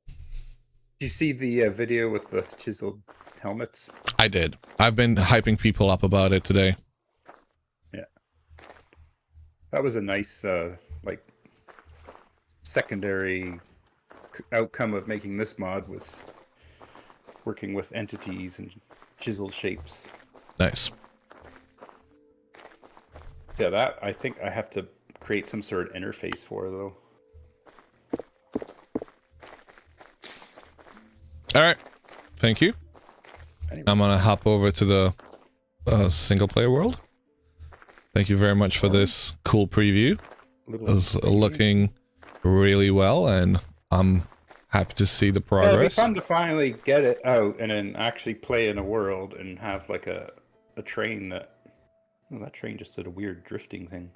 Did you see the video with the chiseled helmets? I did. I've been hyping people up about it today. Yeah. That was a nice, like, secondary outcome of making this mod, was working with entities and chiseled shapes. Nice. Yeah, that I think I have to create some sort of interface for, though. All right. Thank you. Anyway. I'm gonna hop over to the single player world. Thank you very much for this cool preview. It's looking really well, and I'm happy to see the progress. Yeah, it'd be fun to finally get it out and then actually play in a world and have like a train that Oh, that train just did a weird drifting thing.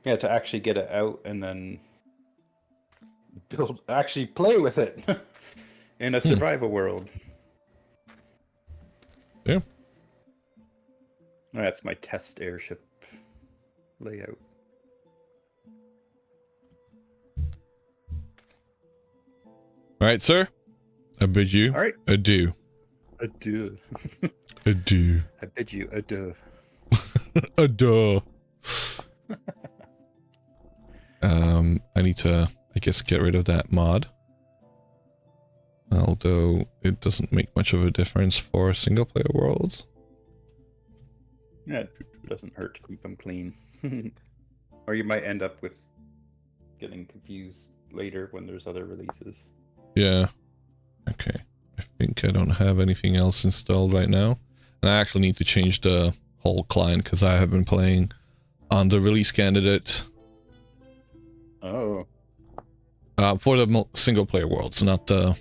Yeah, to actually get it out and then actually play with it in a survival world. Yeah. That's my test airship layout. All right, sir. I bid you All right. adieu. Adieu. Adieu. I bid you adieu. Adieu. I need to, I guess, get rid of that mod. Although it doesn't make much of a difference for single player worlds. Yeah, it doesn't hurt to keep them clean. Or you might end up with getting confused later when there's other releases. Yeah. Okay. I think I don't have anything else installed right now. And I actually need to change the whole client because I have been playing on the release candidate. Oh. For the single player worlds, not the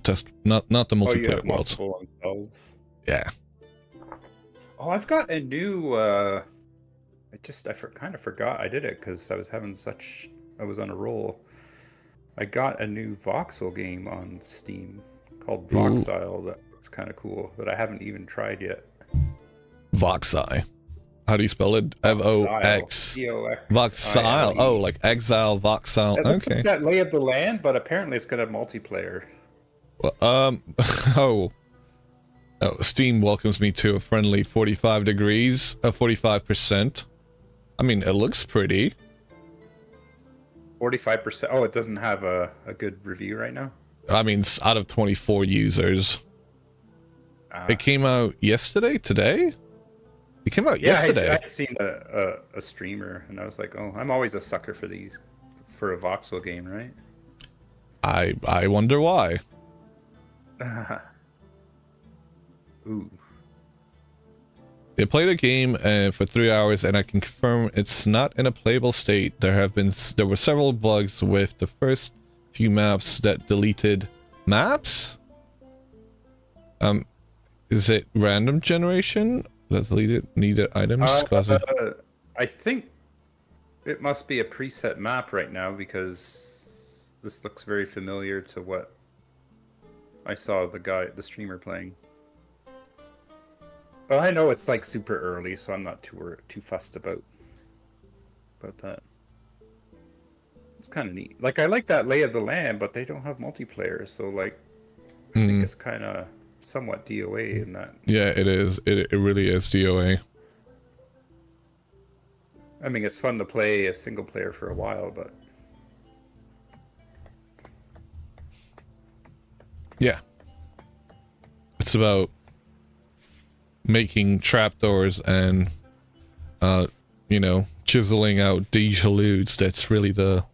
test, not the multiplayer worlds. Installs. Yeah. Oh, I've got a new. I kind of forgot I did it because I was on a roll. I got a new voxel game on Steam called Voxile that looks kind of cool that I haven't even tried yet. Voxile. How do you spell it? Vox. Voxile. Oh, like exile, Voxile. It looks Okay. like that Lay of the Land, but apparently it's got a multiplayer. Well, oh, Steam welcomes me to a friendly 45 degrees, 45%. I mean, it looks pretty. 45%. Oh, it doesn't have a good review right now? I mean, it's out of 24 users. It came out yesterday? Today? It came out yesterday. I'd seen a streamer, and I was like, oh, I'm always a sucker for a voxel game, right? I wonder why. Ooh. They played a game for 3 hours, and I can confirm it's not in a playable state. There were several bugs with the first few maps that deleted maps. Is it random generation that deleted needed items? I think it must be a preset map right now because this looks very familiar to what I saw the streamer playing. But I know it's like super early, so I'm not too fussed about that. It's kind of neat. Like I like that Lay of the Land, but they don't have multiplayer, so like I think it's kind of somewhat DOA in that. Yeah, it is. It really is DOA. I mean, it's fun to play a single player for a while, but yeah, it's about making trapdoors and chiseling out deja-lutes. That's really the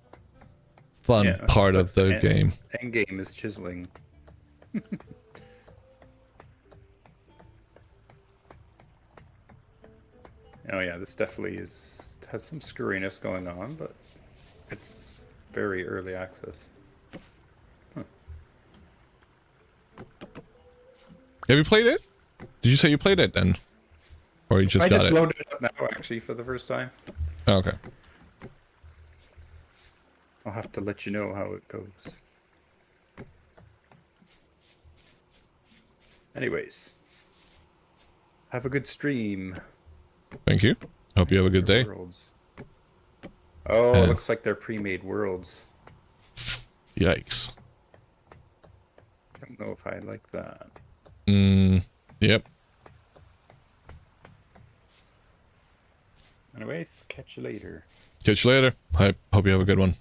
fun part of the game. End game is chiseling. Oh yeah, this definitely has some screwiness going on, but it's very early access. Have you played it? Did you say you played it then? Or you just got it? I just loaded it up now, actually, for the first time. Oh, okay. I'll have to let you know how it goes. Anyways. Have a good stream. Thank you. Hope you have a good day. Worlds. Oh, it looks like they're pre-made worlds. Yikes. I don't know if I like that. Yep. Anyways, catch you later. Catch you later. I hope you have a good one.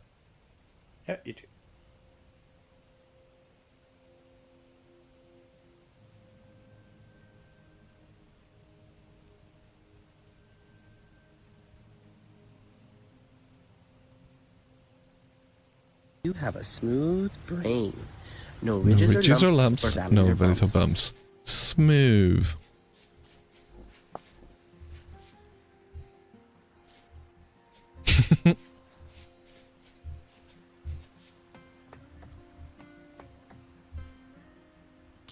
Yeah, you too. You have a smooth brain. No ridges, or lumps, or no valleys or bumps. Smooth. I'm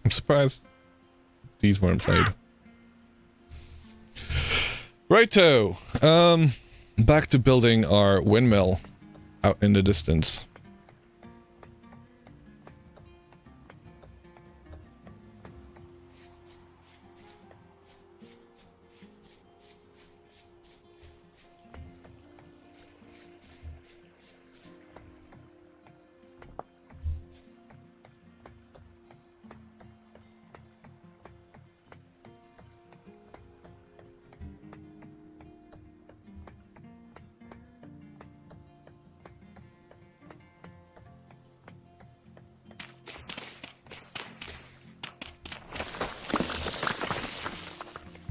surprised these weren't played. Righto. Back to building our windmill out in the distance.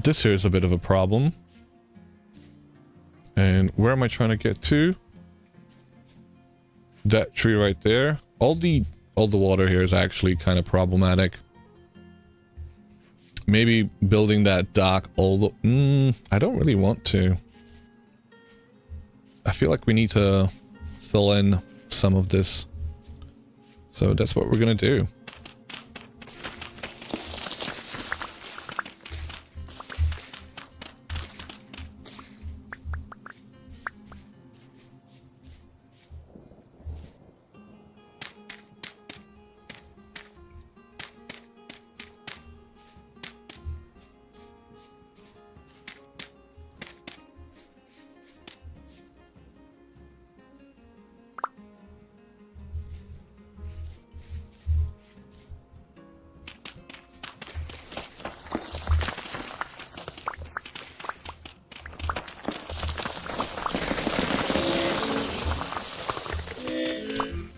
This here is a bit of a problem. And where am I trying to get to? That tree right there. All the water here is actually kind of problematic. Maybe building that dock I don't really want to. I feel like we need to fill in some of this. So that's what we're gonna do.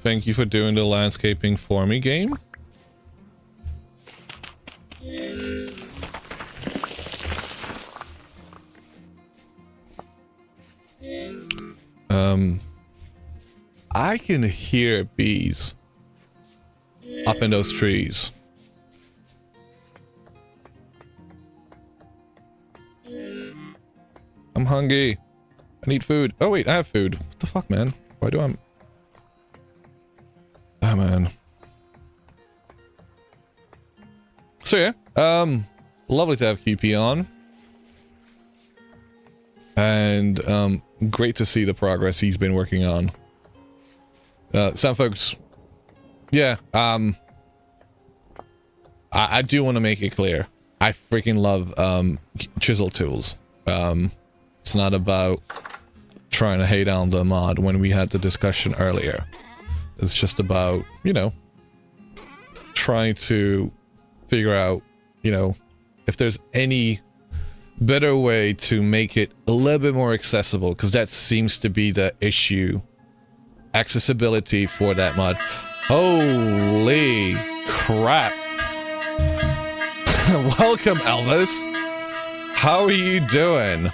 Thank you for doing the landscaping for me, game. I can hear bees up in those trees. I'm hungry. I need food. Oh wait, I have food. What the fuck, man? Why do I... Oh, man. So yeah, lovely to have QP on. And, great to see the progress he's been working on. Some folks... Yeah, I do want to make it clear. I freaking love, chisel tools. It's not about trying to hate on the mod when we had the discussion earlier. It's just about, you know, trying to figure out, you know, if there's any better way to make it a little bit more accessible, because that seems to be the issue. Accessibility for that mod. Holy crap. Welcome, Elvis. How are you doing?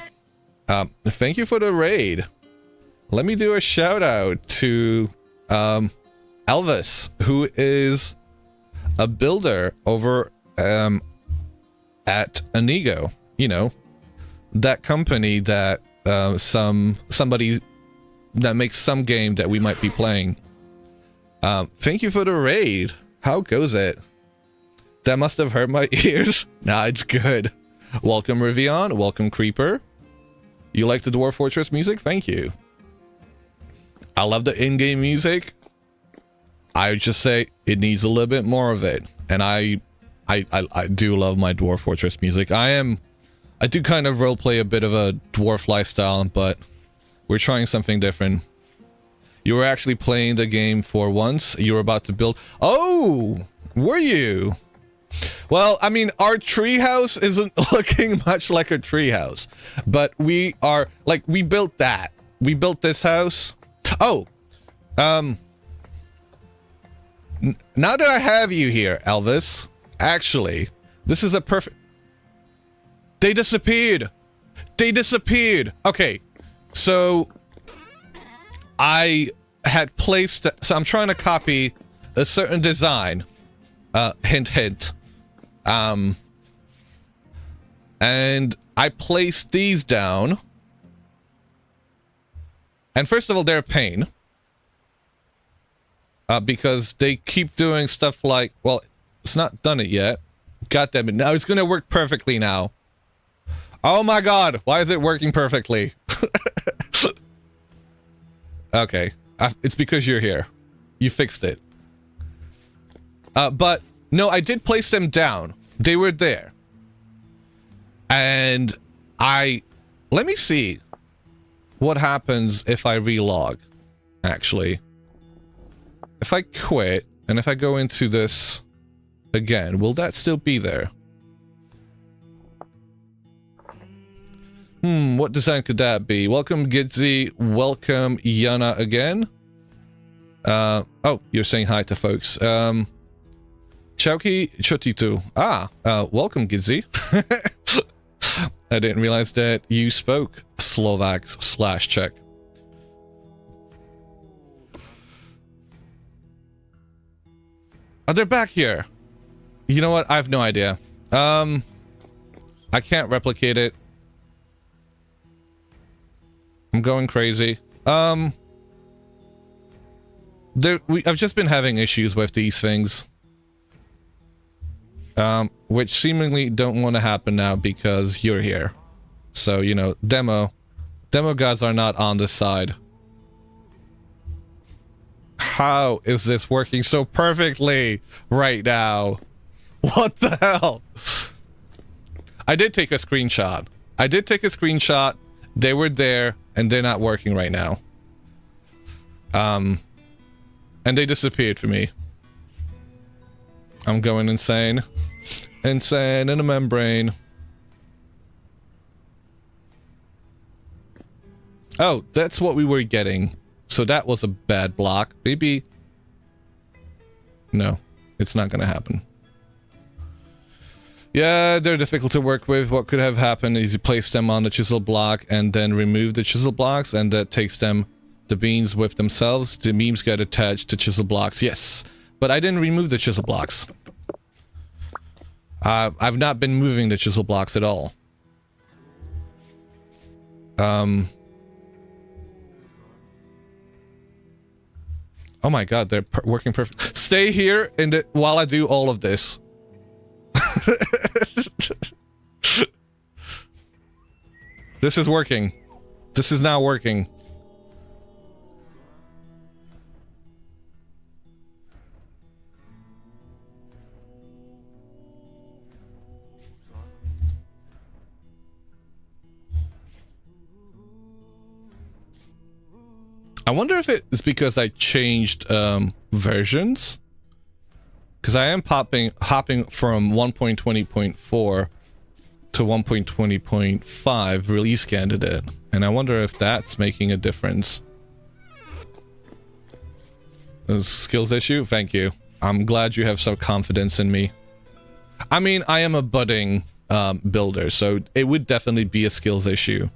Thank you for the raid. Let me do a shout out to Elvis, who is a builder over at Inigo. You know, that company that somebody that makes some game that we might be playing. Thank you for the raid. How goes it? That must have hurt my ears. Nah, it's good. Welcome, Rivian. Welcome, Creeper. You like the Dwarf Fortress music? Thank you. I love the in-game music. I would just say it needs a little bit more of it. And I do love my Dwarf Fortress music. I do kind of roleplay a bit of a dwarf lifestyle, but we're trying something different. You were actually playing the game for once. You were about to build... Oh! Were you? Well, I mean, our treehouse isn't looking much like a treehouse. But we are... Like, we built that. We built this house. Oh! Now that I have you here, Elvis, actually, this is a perfect... They disappeared! They disappeared! Okay, so... I had placed... So I'm trying to copy a certain design. Hint, hint. And I placed these down. And first of all, they're a pain. Because they keep doing stuff like... Well, it's not done it yet. God damn it. Now it's going to work perfectly now. Oh my god, why is it working perfectly? Okay, it's because you're here. You fixed it. But no, I did place them down. They were there. And let me see what happens if I relog, actually. If I quit, and if I go into this again, will that still be there? What design could that be? Welcome, Gidzy. Welcome, Yana, again. Oh, you're saying hi to folks. Chauki Chotitu. Welcome, Gidzy. I didn't realize that you spoke Slovak/Czech. Oh, they're back here. You know what? I have no idea. I can't replicate it. I'm going crazy. I've just been having issues with these things. Which seemingly don't want to happen now because you're here. So, you know, demo guys are not on this side. How is this working so perfectly right now? What the hell? I did take a screenshot. They were there, and they're not working right now. And they disappeared for me. I'm going insane. Insane in a membrane. Oh, that's what we were getting. So that was a bad block. Maybe... No, it's not gonna happen. Yeah, they're difficult to work with. What could have happened is you place them on the chisel block and then remove the chisel blocks, and that takes them, the beans with themselves. The beams get attached to chisel blocks. Yes, but I didn't remove the chisel blocks. I've not been moving the chisel blocks at all. Oh my god, they're working perfect. Stay here while I do all of this. This is working. This is now working. I wonder if it's because I changed versions. Because I am hopping from 1.20.4 to 1.20.5 release candidate. And I wonder if that's making a difference. A skills issue? Thank you. I'm glad you have some confidence in me. I mean, I am a budding builder, so it would definitely be a skills issue.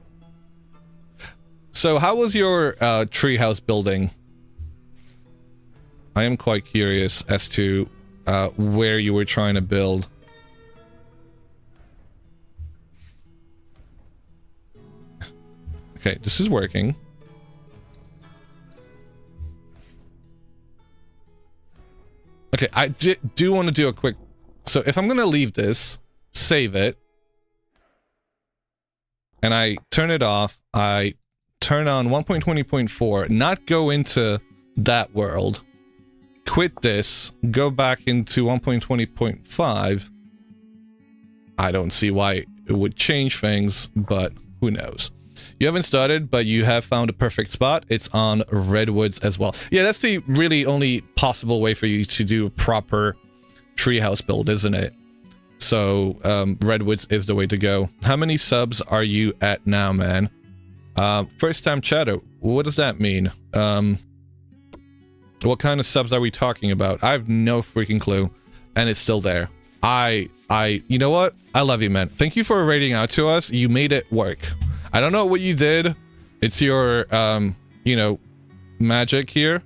So how was your treehouse building? I am quite curious as to where you were trying to build. Okay, this is working. Okay, I do want to do a quick... So if I'm going to leave this, save it, and I turn it off, I turn on 1.20.4, not go into that world, quit this, go back into 1.20.5, I don't see why it would change things, but who knows. You haven't started, but you have found a perfect spot. It's on redwoods as well. Yeah, that's the really only possible way for you to do a proper treehouse build, isn't it? So, redwoods is the way to go. How many subs are you at now, man? First time chatter, what does that mean? What kind of subs are we talking about? I have no freaking clue, and it's still there. You know what? I love you, man. Thank you for rating out to us. You made it work. I don't know what you did. It's your, you know, magic here.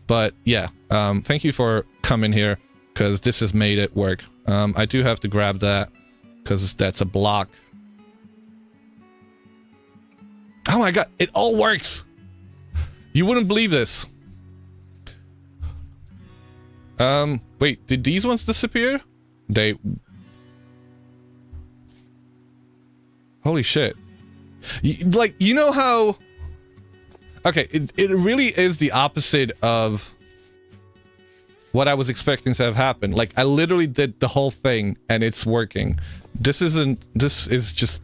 But yeah, thank you for coming here, because this has made it work. I do have to grab that, because that's a block. Oh my god, it all works! You wouldn't believe this. Wait, did these ones disappear? They... Holy shit. Like, you know how... Okay, it really is the opposite of what I was expecting to have happened. Like, I literally did the whole thing, and it's working. This is just...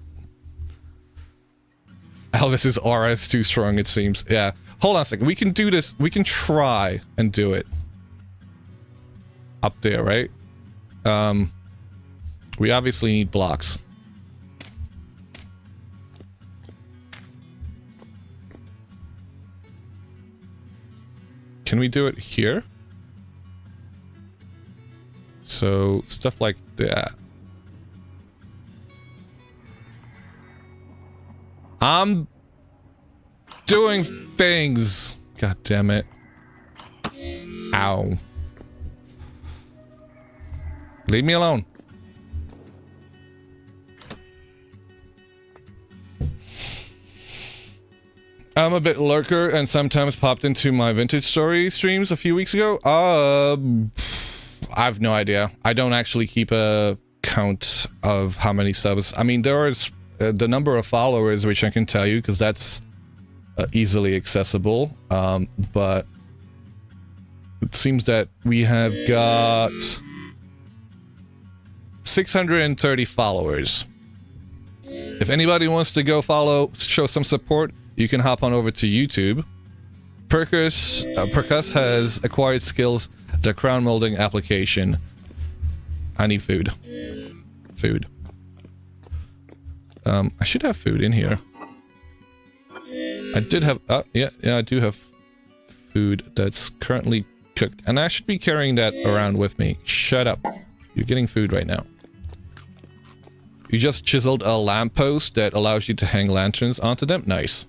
Elvis's aura is too strong, it seems. Yeah. Hold on a second. We can do this. We can try and do it. Up there, right? We obviously need blocks. Can we do it here? So, stuff like that. I'm doing things. God damn it. Ow. Leave me alone. I'm a bit lurker and sometimes popped into my vintage story streams a few weeks ago. I have no idea. I don't actually keep a count of how many subs. I mean, there is the number of followers, which I can tell you because that's easily accessible. But it seems that we have got 630 followers. If anybody wants to go follow, show some support, you can hop on over to YouTube. Percus has acquired skills, the crown molding application. I need food. Food. I should have food in here. I did have... yeah, I do have food that's currently cooked. And I should be carrying that around with me. Shut up. You're getting food right now. You just chiseled a lamppost that allows you to hang lanterns onto them. Nice.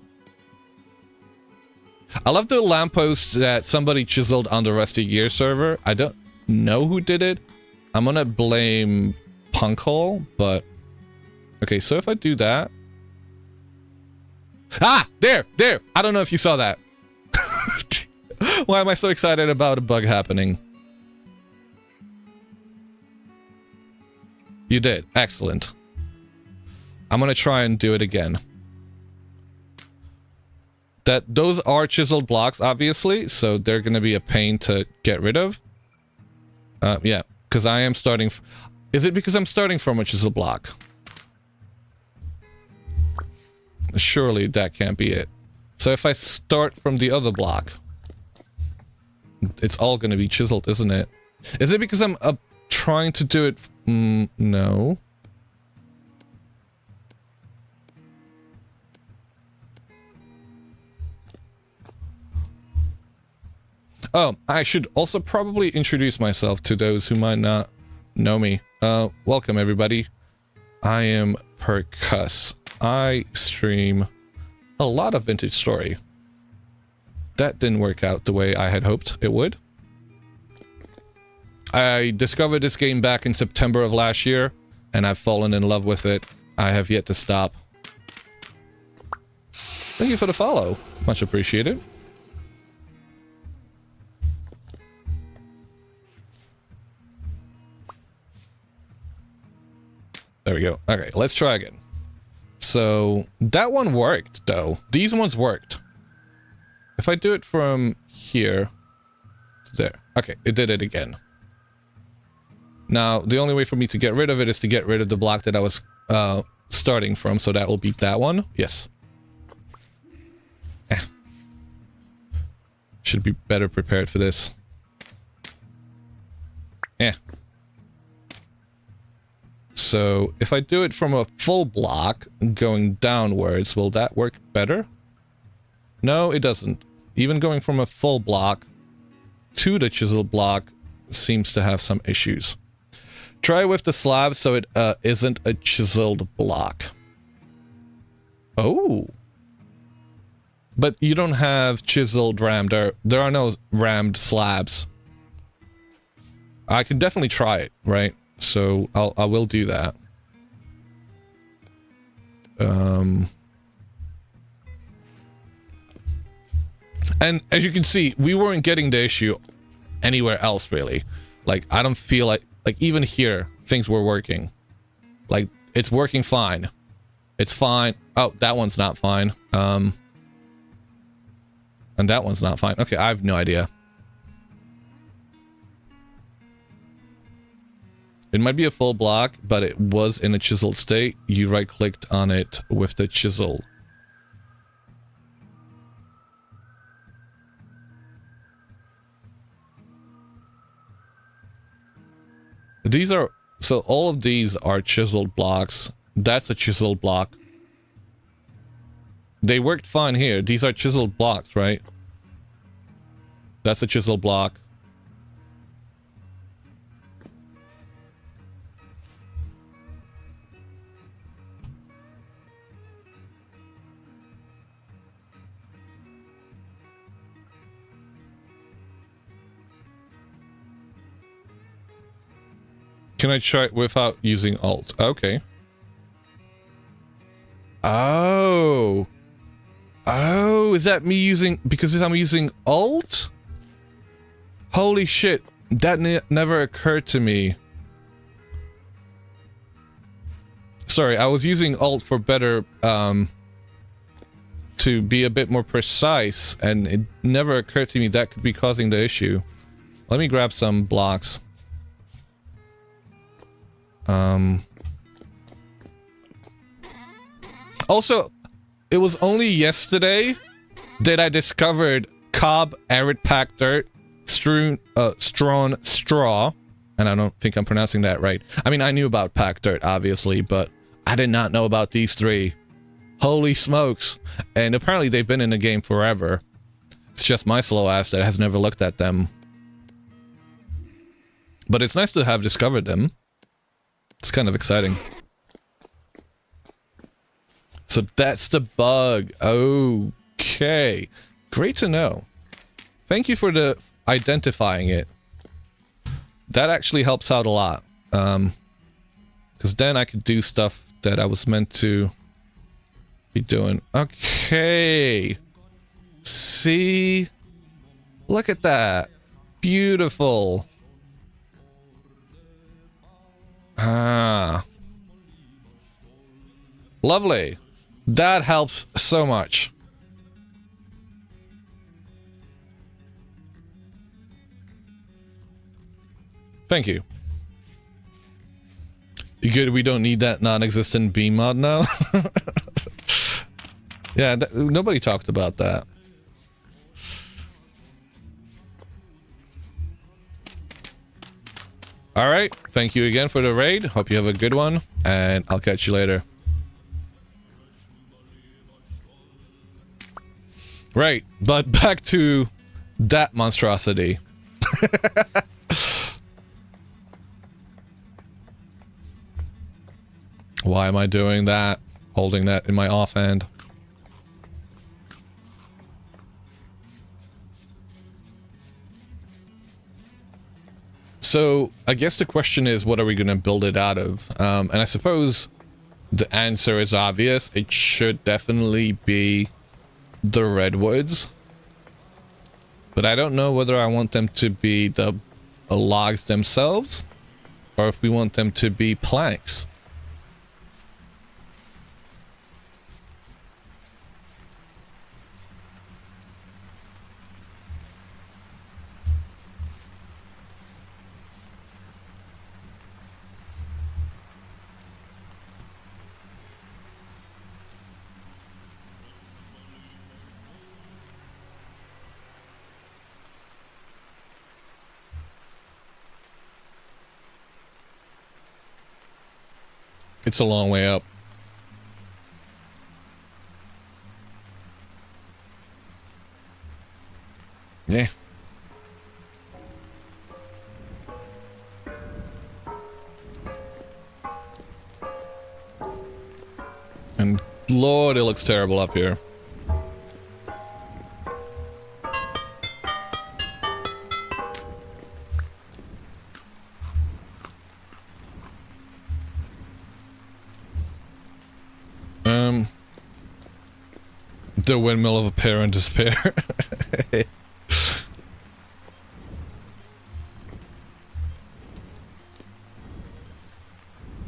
I love the lampposts that somebody chiseled on the Rusty Gear server. I don't know who did it. I'm gonna blame Punkhole, but... Okay, so if I do that... Ah! There! I don't know if you saw that. Why am I so excited about a bug happening? You did. Excellent. I'm gonna try and do it again. Those are chiseled blocks, obviously, so they're gonna be a pain to get rid of. Yeah, because I am starting... Is it because I'm starting from a chisel block? Surely that can't be it. So if I start from the other block, it's all gonna be chiseled, isn't it? Is it because I'm trying to do it... no. Oh, I should also probably introduce myself to those who might not know me. Welcome everybody. I am Percus. I stream a lot of Vintage Story. That didn't work out the way I had hoped it would. I discovered this game back in September of last year, and I've fallen in love with it. I have yet to stop. Thank you for the follow. Much appreciated. There we go. Okay, let's try again. So, that one worked, though. These ones worked. If I do it from here to there. Okay, it did it again. Now, the only way for me to get rid of it is to get rid of the block that I was starting from, so that will be that one. Yes. Should be better prepared for this. So, if I do it from a full block, going downwards, will that work better? No, it doesn't. Even going from a full block to the chisel block seems to have some issues. Try with the slab so it isn't a chiseled block. Oh. But you don't have chiseled rammed. There are no rammed slabs. I could definitely try it, right? So I will do that. And as you can see, we weren't getting the issue anywhere else, really. Like, I don't feel like even here, things were working. Like, it's working fine. It's fine. Oh, that one's not fine. And that one's not fine. Okay, I have no idea. It might be a full block, but it was in a chiseled state. You right-clicked on it with the chisel. These are... So all of these are chiseled blocks. That's a chiseled block. They worked fine here. These are chiseled blocks, right? That's a chiseled block. Can I try it without using Alt? Okay. Oh. Oh, is that me using... Because I'm using Alt? Holy shit. That never occurred to me. Sorry, I was using Alt for better... to be a bit more precise, and it never occurred to me that could be causing the issue. Let me grab some blocks. Also, it was only yesterday that I discovered cob, arid packed dirt, strewn straw, and I don't think I'm pronouncing that right. I mean, I knew about packed dirt, obviously, but I did not know about these three. Holy smokes. And apparently they've been in the game forever. It's just my slow ass that has never looked at them. But it's nice to have discovered them. It's kind of exciting. So that's the bug. Okay. Great to know. Thank you for the identifying it. That actually helps out a lot. Because then I could do stuff that I was meant to be doing. Okay. See? Look at that. Beautiful. Ah. Lovely. That helps so much. Thank you. You good? We don't need that non-existent beam mod now? Yeah, nobody talked about that. Alright, thank you again for the raid. Hope you have a good one, and I'll catch you later. Right, but back to that monstrosity. Why am I doing that? Holding that in my offhand. So, I guess the question is, what are we going to build it out of? And I suppose the answer is obvious. It should definitely be the redwoods. But I don't know whether I want them to be the logs themselves, or if we want them to be planks. It's a long way up. Yeah. And Lord, it looks terrible up here. The windmill of apparent despair.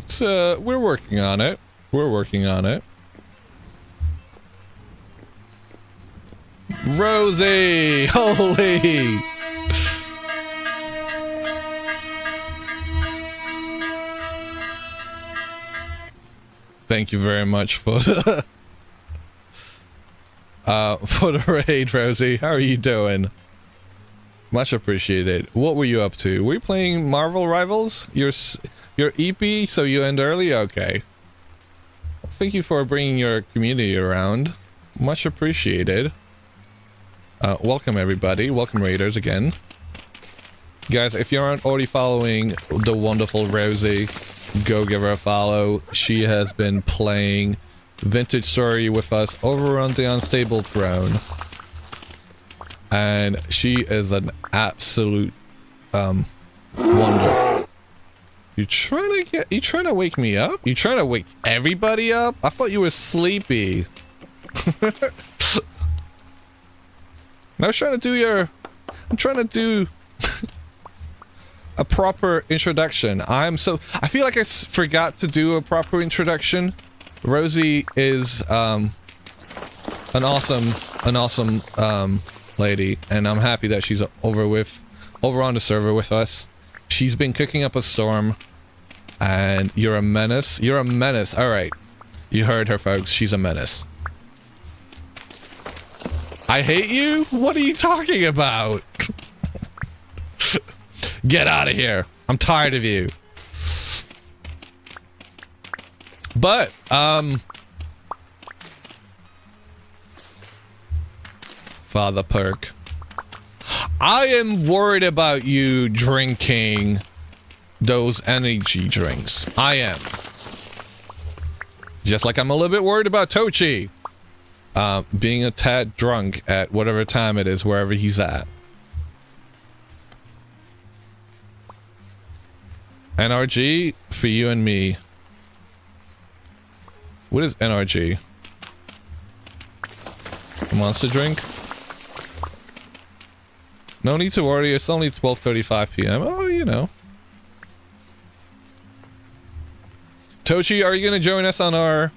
So, we're working on it. We're working on it. Rosie! Holy! Thank you very much for the for the raid, Rosie. How are you doing? Much appreciated. What were you up to? Were you playing Marvel Rivals? Your EP, so you end early? Okay. Thank you for bringing your community around. Much appreciated. Welcome everybody. Welcome raiders again. Guys, if you aren't already following the wonderful Rosie, go give her a follow. She has been playing Vintage Story with us over on the Unstable Throne. And she is an absolute wonder. You trying to wake me up? You trying to wake everybody up? I thought you were sleepy. I'm trying to do a proper introduction. I feel like I forgot to do a proper introduction. Rosie is an awesome lady, and I'm happy that she's over on the server with us. She's been cooking up a storm, and you're a menace. You're a menace. All right, you heard her, folks. She's a menace. I hate you? What are you talking about? Get out of here. I'm tired of you. But, Father Perk, I am worried about you drinking those energy drinks. I am. Just like I'm a little bit worried about Tochi being a tad drunk at whatever time it is, wherever he's at. NRG for you and me. What is NRG? Monster drink? No need to worry, it's only 12:35 p.m. Oh, you know. Tochi, are you going to join us on our...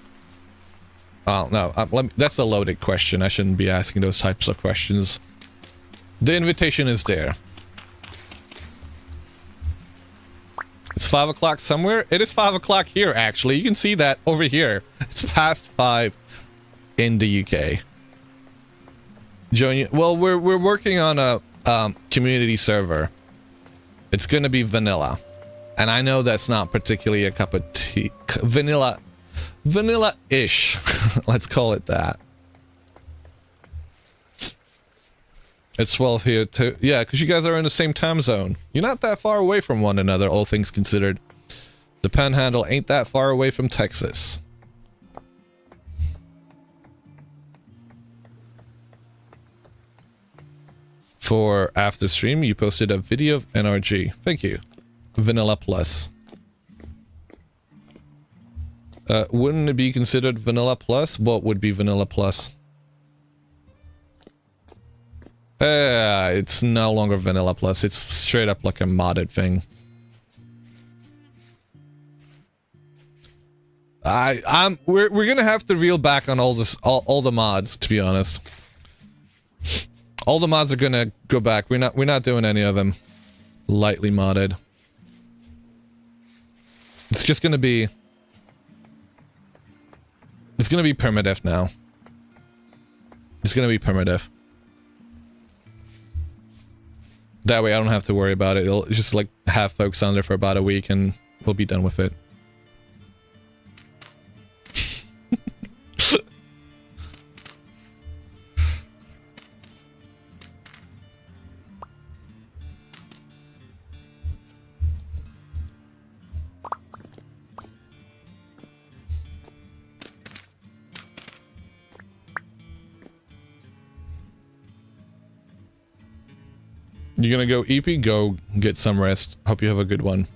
Oh, no, that's a loaded question. I shouldn't be asking those types of questions. The invitation is there. It's 5 o'clock somewhere. It is 5 o'clock here, actually. You can see that over here. It's past 5 in the UK. Join you. Well, we're working on a community server. It's going to be vanilla. And I know that's not particularly a cup of tea. Vanilla-ish. Let's call it that. It's 12 here too. Yeah, because you guys are in the same time zone. You're not that far away from one another, all things considered. The Panhandle ain't that far away from Texas. For after stream, you posted a video of NRG. Thank you. Vanilla Plus. Wouldn't it be considered Vanilla Plus? What would be Vanilla Plus? It's no longer Vanilla Plus. It's straight up like a modded thing. We're gonna have to reel back on all the mods, to be honest. All the mods are gonna go back. We're not doing any of them lightly modded. It's just gonna be... It's gonna be primitive now. It's gonna be primitive. That way I don't have to worry about it. It'll just like have folks on there for about a week and we'll be done with it. You're gonna go EP? Go get some rest. Hope you have a good one.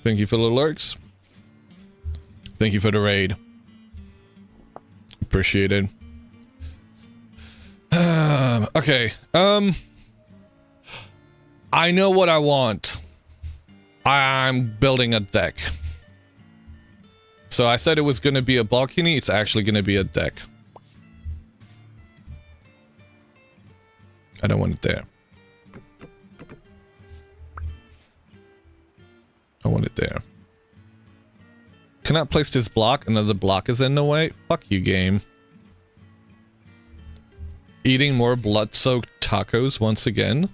Thank you for the lurks. Thank you for the raid. Appreciate it. Okay. I know what I want. I'm building a deck. So I said it was going to be a balcony. It's actually going to be a deck. I don't want it there. I want it there. Cannot place this block. Another block is in the way. Fuck you, game. Eating more blood-soaked tacos once again.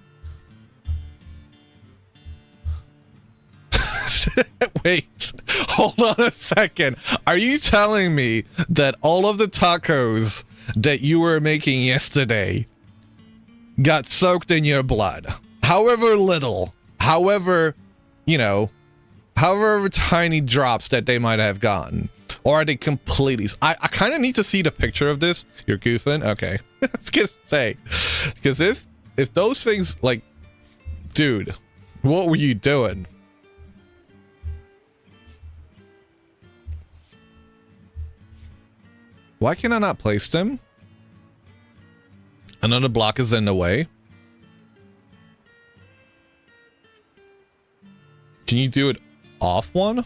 Wait, hold on a second. Are you telling me that all of the tacos that you were making yesterday got soaked in your blood? However little, however, you know, however tiny drops that they might have gotten. Or are they completely... I kind of need to see the picture of this. You're goofing? Okay. I was gonna say. Because if those things, like... Dude, what were you doing? Why can I not place them? Another block is in the way. Can you do it off one?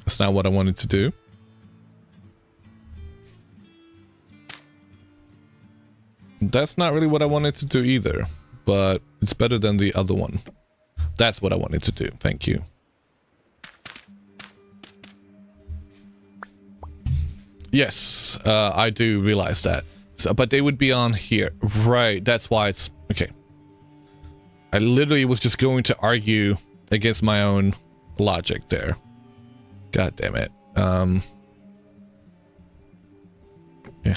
That's not what I wanted to do. That's not really what I wanted to do either, but it's better than the other one. That's what I wanted to do. Thank you. Yes, I do realize that. So, but they would be on here. Right, that's why it's... Okay. I literally was just going to argue against my own logic there. God damn it. Yeah.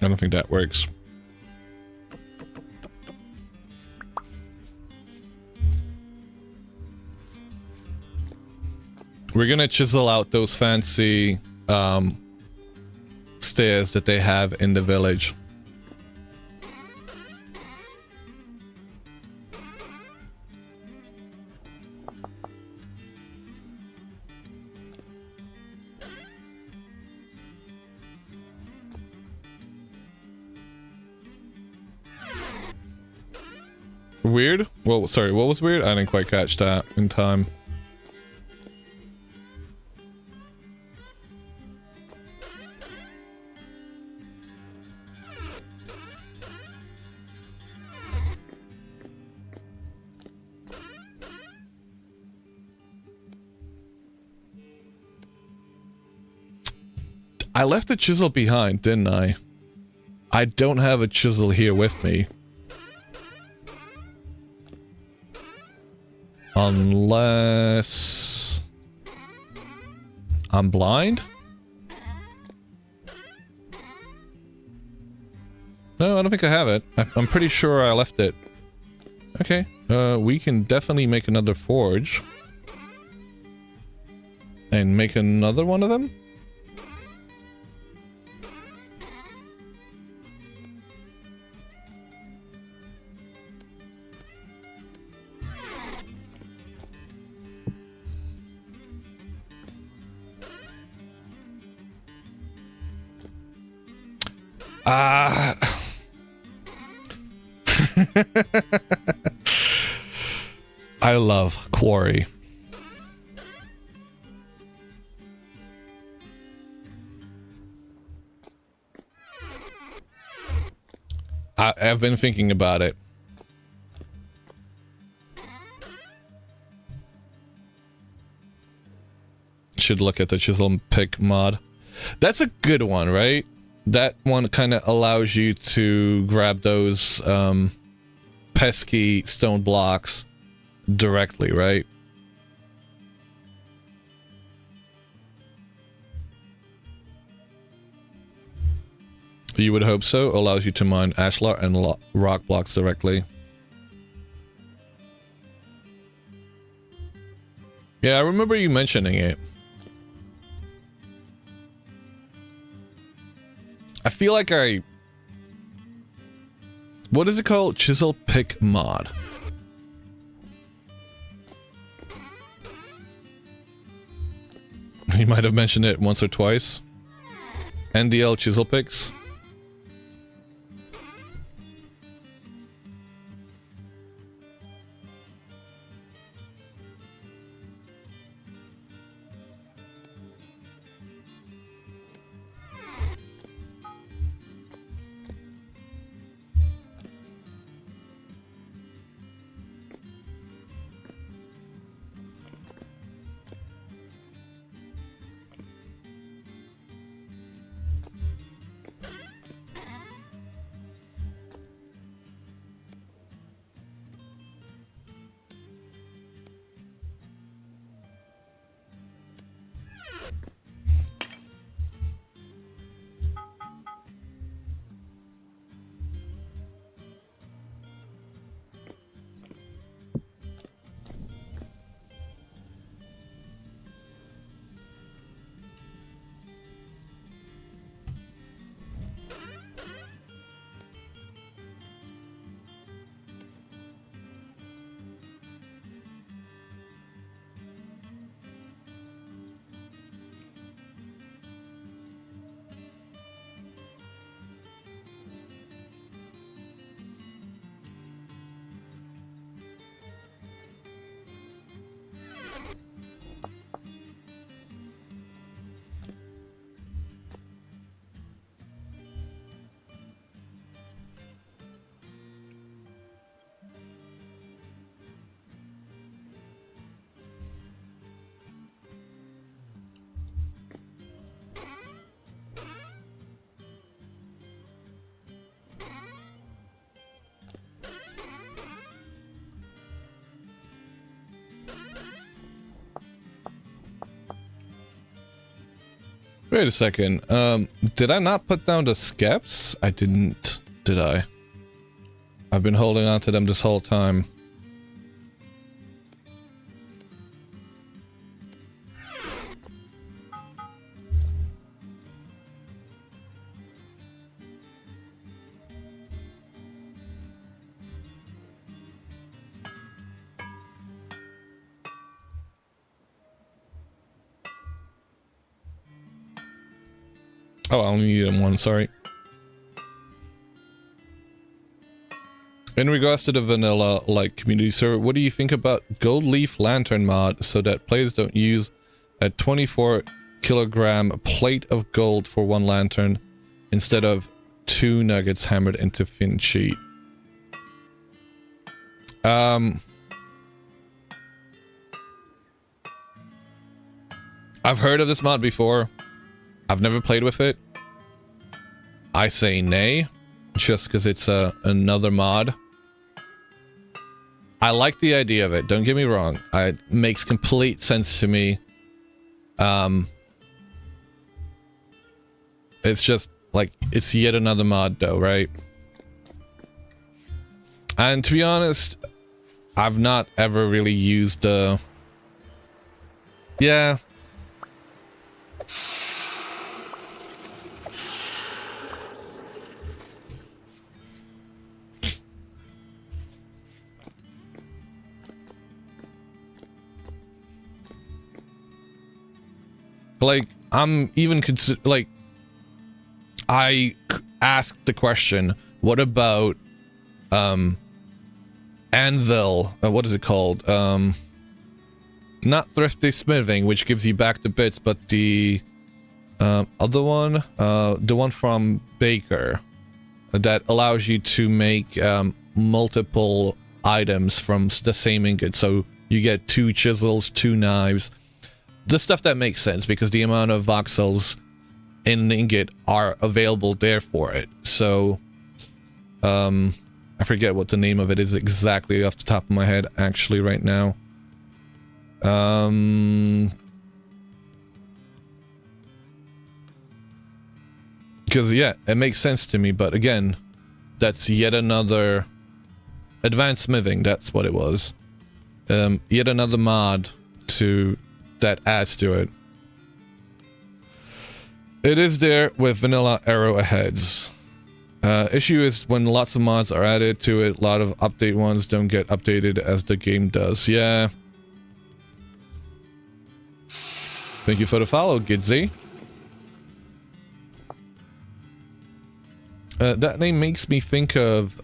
I don't think that works. We're gonna chisel out those fancy stairs that they have in the village. Weird? Well, sorry, what was weird? I didn't quite catch that in time. I left the chisel behind, didn't I? I don't have a chisel here with me. Unless... I'm blind? No, I don't think I have it. I'm pretty sure I left it. Okay, we can definitely make another forge. And make another one of them? I love quarry. been thinking about it. Should look at the chisel pick mod. That's a good one, right? That one kind of allows you to grab those pesky stone blocks directly, right? You would hope so. Allows you to mine ashlar and rock blocks directly. Yeah, I remember you mentioning it. I feel like what is it called? Chisel pick mod. You might have mentioned it once or twice. NDL chisel picks. Wait a second. Did I not put down the skeps? I didn't, did I? I've been holding on to them this whole time. Oh, I only need one, sorry. In regards to the vanilla like community server, what do you think about gold leaf lantern mod so that players don't use a 24 kilogram plate of gold for one lantern instead of 2 nuggets hammered into thin sheet? I've heard of this mod before. I've never played with it. I say nay, just because it's another mod. I like the idea of it, don't get me wrong. It makes complete sense to me. It's just, like, it's yet another mod though, right? And to be honest, I've not ever really used, yeah. Like, I'm even like, I asked the question, what about, anvil, what is it called? Not thrifty smithing, which gives you back the bits, but the, other one, the one from Baker, that allows you to make multiple items from the same ingot. So you get 2 chisels, 2 knives. The stuff that makes sense because the amount of voxels in the ingot are available there for it. So, I forget what the name of it is exactly off the top of my head, actually, right now. Because, yeah, it makes sense to me, but again, that's yet another advanced smithing, that's what it was. Yet another mod that adds to it. It is there with vanilla arrowheads. Issue is when lots of mods are added to it, a lot of update ones don't get updated as the game does. Yeah. Thank you for the follow, Gidzy. That name makes me think of,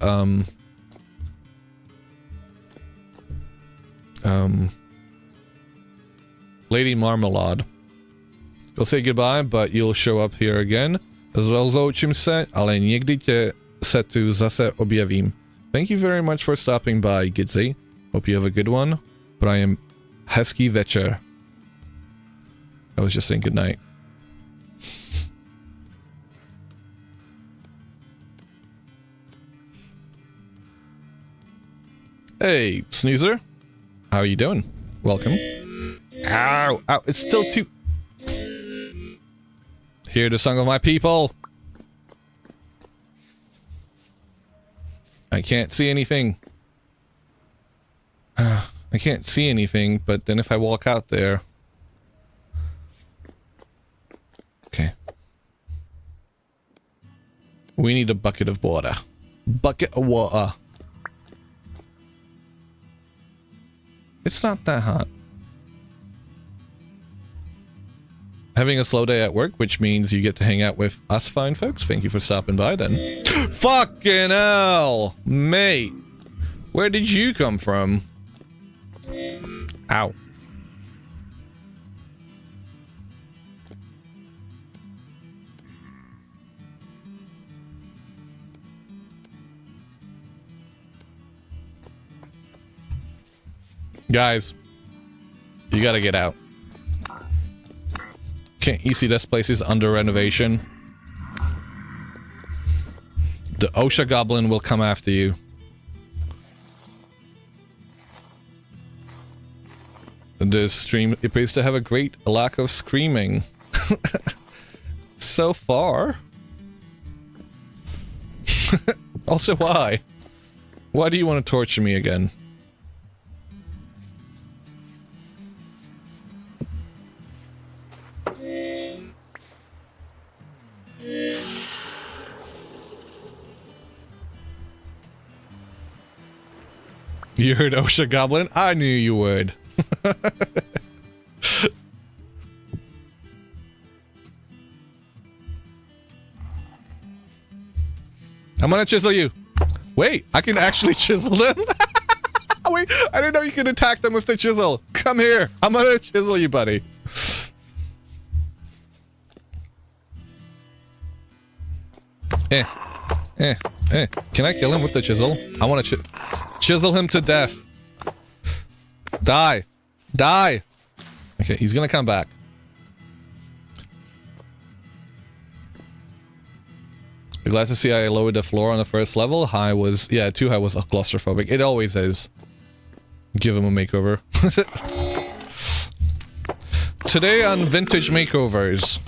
Lady Marmalade. You'll say goodbye, but you'll show up here again. Rozloučím se, ale někdy tě se tu zase objevím. Thank you very much for stopping by, Gidzy. Hope you have a good one. Prajem hezký večer. I was just saying goodnight. Hey, Snoozer. How are you doing? Welcome. Ow! Ow! It's still too... Hear the song of my people! I can't see anything. I can't see anything, but then if I walk out there... Okay. We need a bucket of water. Bucket of water. It's not that hot. Having a slow day at work, which means you get to hang out with us fine folks. Thank you for stopping by then. Fucking hell! Mate! Where did you come from? Ow. Guys, you gotta get out. Can't you see this place is under renovation? The OSHA goblin will come after you. This stream appears to have a great lack of screaming. So far. Also, why? Why do you want to torture me again? You heard OSHA Goblin? I knew you would. I'm gonna chisel you. Wait, I can actually chisel them? Wait, I didn't know you could attack them with the chisel. Come here. I'm gonna chisel you, buddy. Can I kill him with the chisel? I want to chisel him to death. Die. Die. Okay, he's gonna come back. You're glad to see I lowered the floor on the first level. High was... Yeah, too high was claustrophobic. It always is. Give him a makeover. Today on Vintage Makeovers.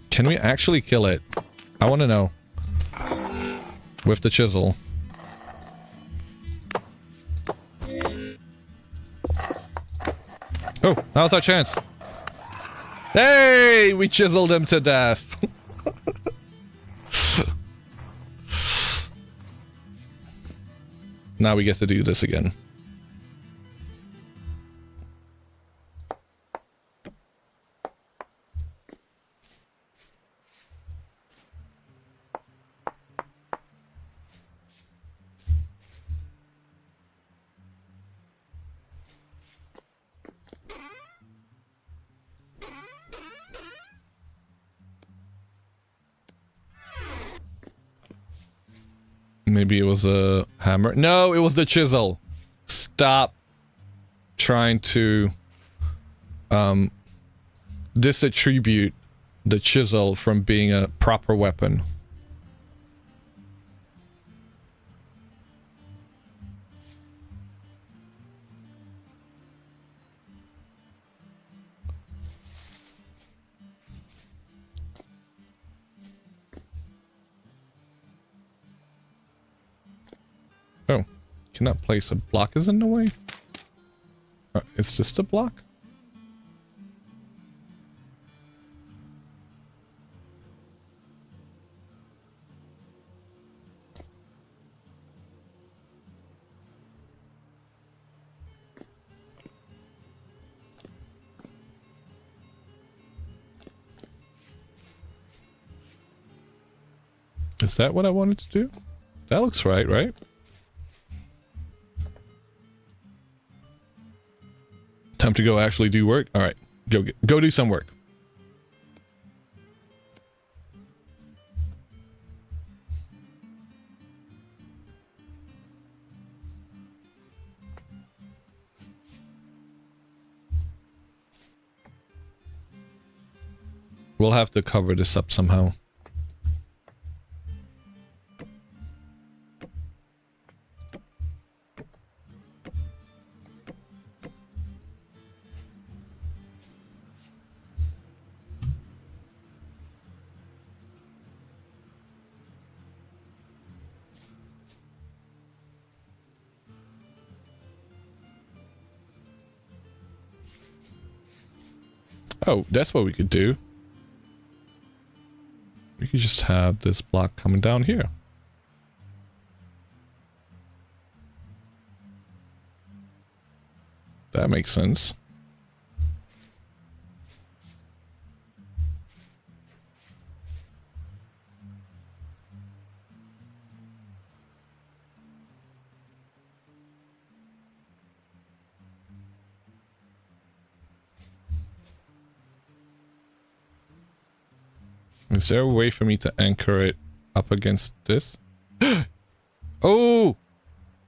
Can we actually kill it? I want to know. With the chisel. Oh, now's our chance. Hey, we chiseled him to death. Now we get to do this again. Maybe it was a hammer. No, it was the chisel. Stop trying to disattribute the chisel from being a proper weapon. Oh, cannot place a block is in the way? Is this the block? Is that what I wanted to do? That looks right, right? Time to go actually do work. All right, go do some work. We'll have to cover this up somehow. Oh, that's what we could do. We could just have this block coming down here. That makes sense. Is there a way for me to anchor it up against this? Oh!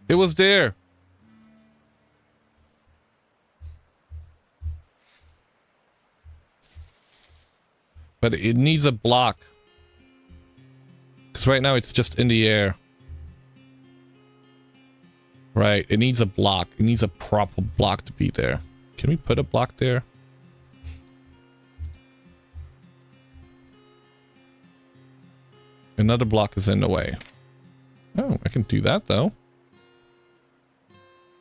It was there! But it needs a block. Because right now it's just in the air. Right, it needs a block. It needs a proper block to be there. Can we put a block there? Another block is in the way. Oh, I can do that though.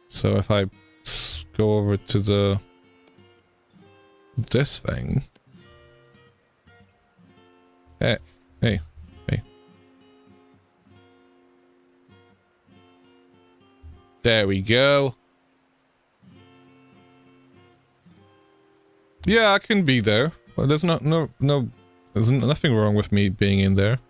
So if I go over to this thing. Hey. There we go. Yeah, I can be there. Well, there's there's nothing wrong with me being in there.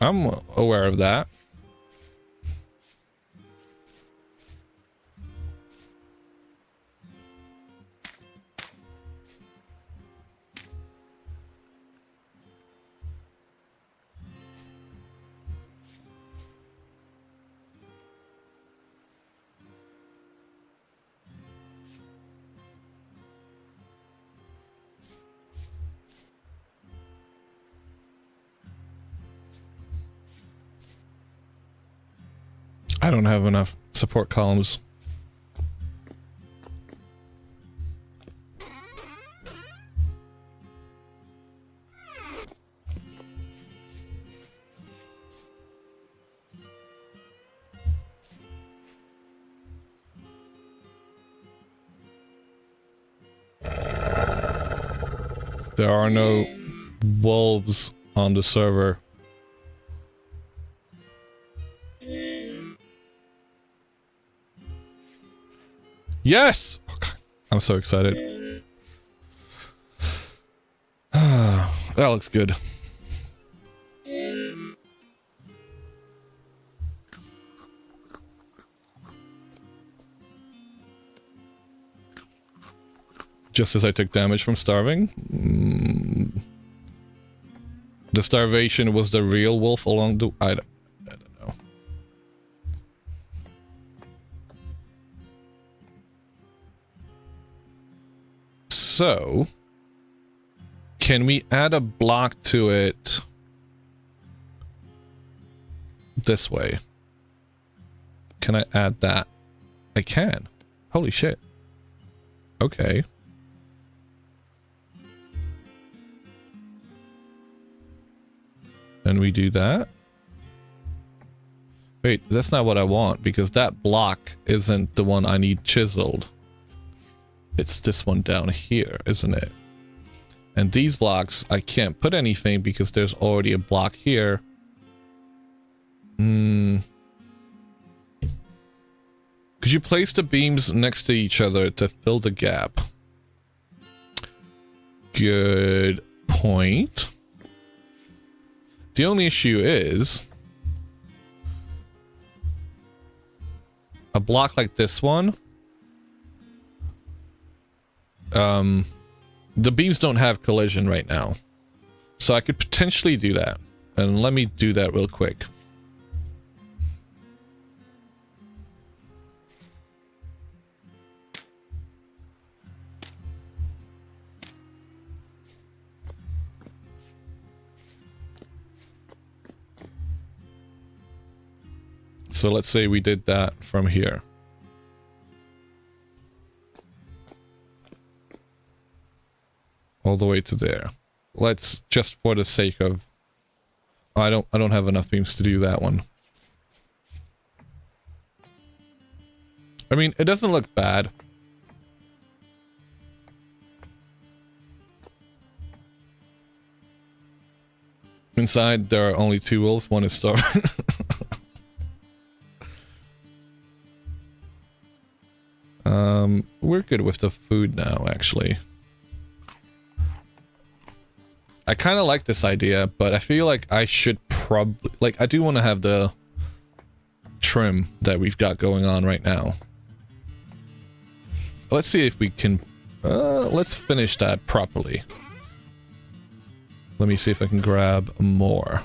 I'm aware of that. I don't have enough support columns. There are no wolves on the server. Yes! Okay. I'm so excited. That looks good. Just as I took damage from starving? The starvation was the real wolf along the... I don't know. So, can we add a block to it this way? Can I add that? I can. Holy shit. Okay. And we do that. Wait, that's not what I want, because that block isn't the one I need chiseled. It's this one down here, isn't it? And these blocks, I can't put anything because there's already a block here. Could you place the beams next to each other to fill the gap? Good point. The only issue is a block like this one. The beams don't have collision right now. So I could potentially do that. And let me do that real quick. So let's say we did that from here. All the way to there. Let's just for the sake of... I don't have enough beams to do that one. I mean, it doesn't look bad. Inside there are only 2 wolves, one is starving. We're good with the food now, actually. I kind of like this idea, but I feel like I should probably... Like, I do want to have the trim that we've got going on right now. Let's see if we can... let's finish that properly. Let me see if I can grab more.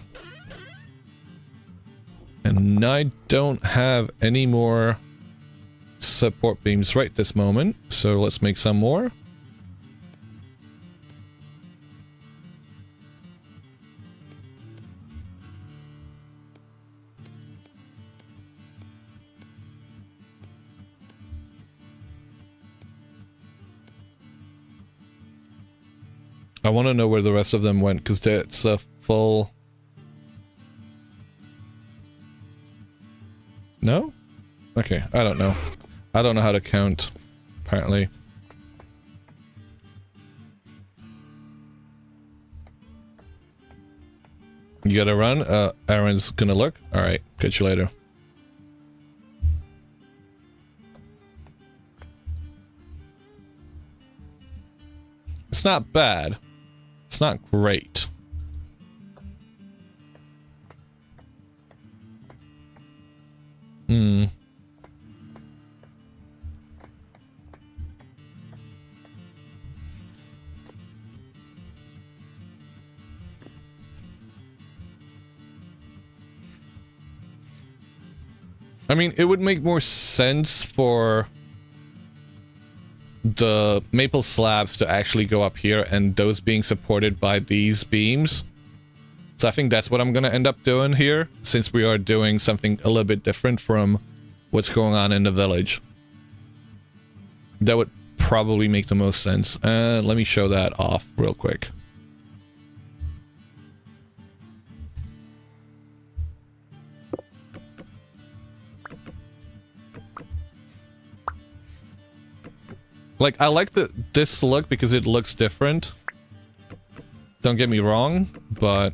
And I don't have any more support beams right this moment, so let's make some more. I want to know where the rest of them went, because it's a full... No? Okay, I don't know. I don't know how to count, apparently. You gotta run? Aaron's gonna look? Alright, catch you later. It's not bad. It's not great. I mean, it would make more sense for the maple slabs to actually go up here and those being supported by these beams. So I think that's what I'm going to end up doing here, since we are doing something a little bit different from what's going on in the village. That would probably make the most sense. Let me show that off real quick. Like, I like this look because it looks different. Don't get me wrong, but,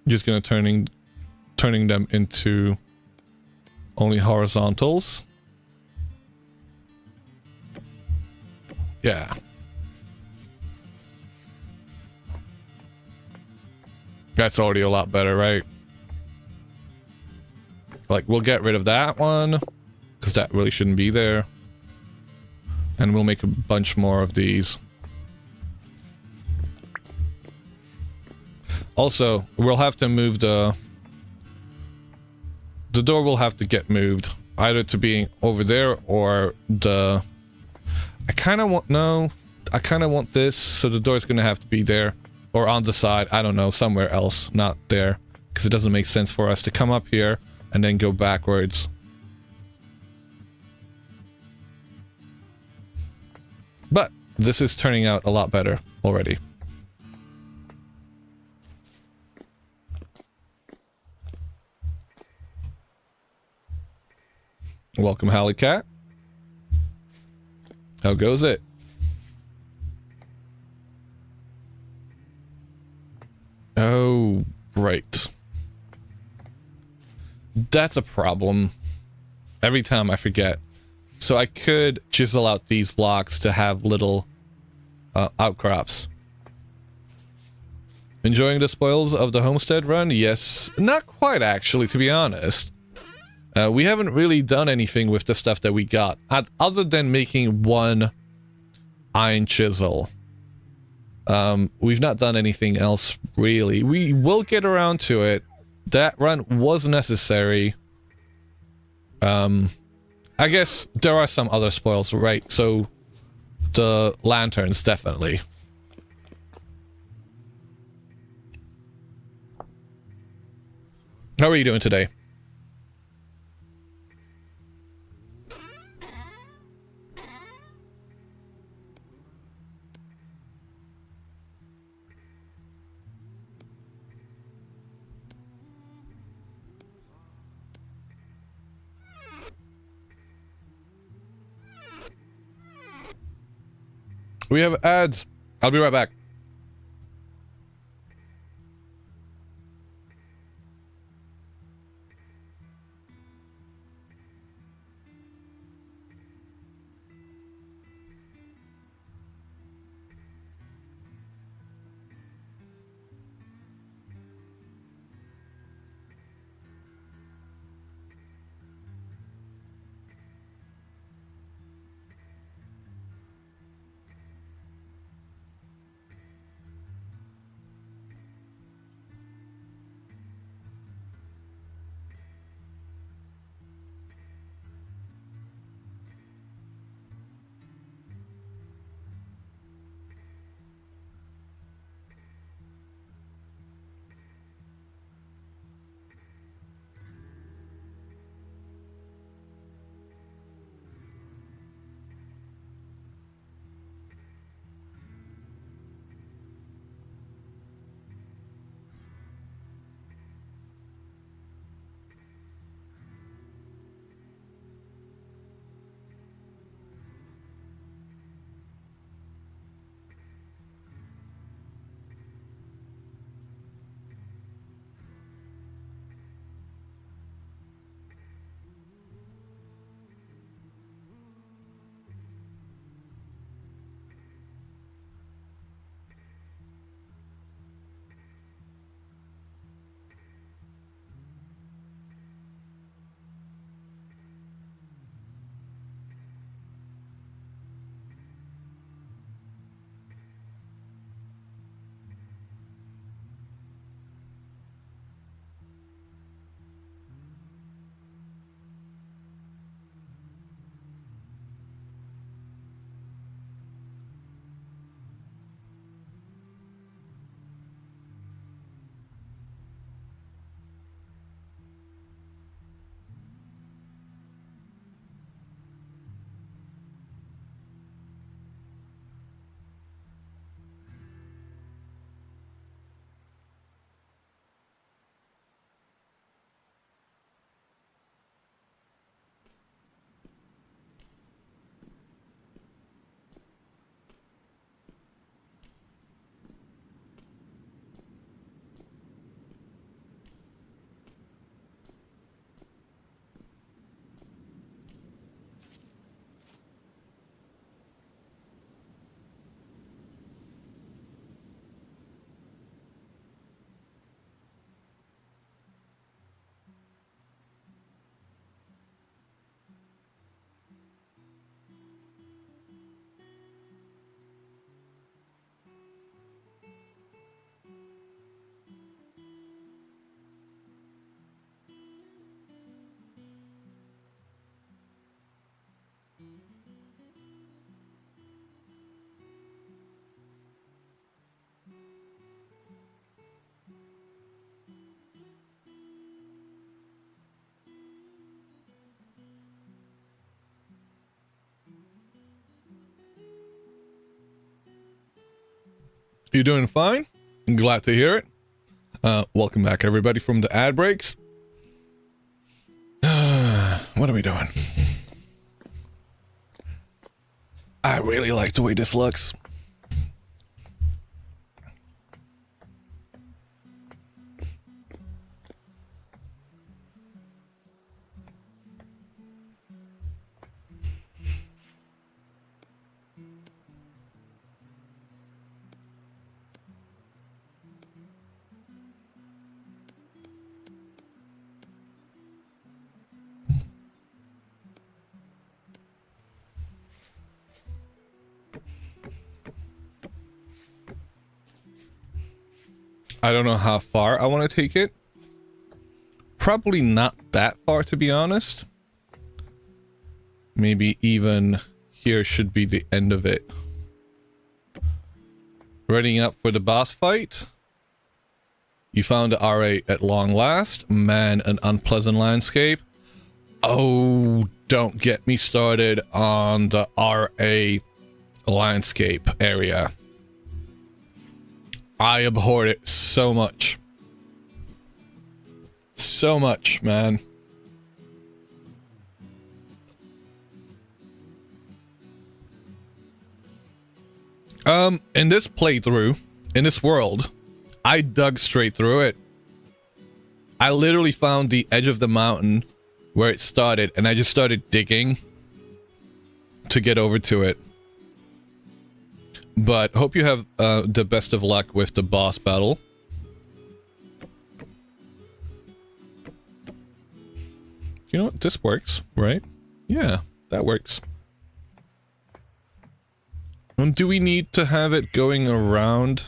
just gonna turning them into only horizontals. That's already a lot better, right? Like, we'll get rid of that one, because that really shouldn't be there. And we'll make a bunch more of these. Also, we'll have to move the door will have to get moved. Either to being over there or the... I kind of want this, so the door's going to have to be there. Or on the side, I don't know, somewhere else, not there. Because it doesn't make sense for us to come up here and then go backwards. But this is turning out a lot better already. Welcome, Hallie Cat. How goes it? Oh, right. That's a problem. Every time I forget. So I could chisel out these blocks to have little outcrops. Enjoying the spoils of the homestead run? Yes. Not quite, actually, to be honest. We haven't really done anything with the stuff that we got, other than making one iron chisel. We've not done anything else, really. We will get around to it. That run was necessary. I guess there are some other spoils, right? So, the lanterns, definitely. How are you doing today? We have ads. I'll be right back. You're doing fine. I'm glad to hear it. Welcome back, everybody, from the ad breaks. What are we doing? I really like the way this looks. I don't know how far I want to take it. Probably not that far, to be honest. Maybe even here should be the end of it. Readying up for the boss fight. You found the RA at long last. Man, an unpleasant landscape. Oh, don't get me started on the RA landscape area. I abhor it so much. So much, man. In this playthrough, in this world, I dug straight through it. I literally found the edge of the mountain where it started, and I just started digging to get over to it. But hope you have the best of luck with the boss battle. You know what? This works, right? Yeah, that works. And do we need to have it going around?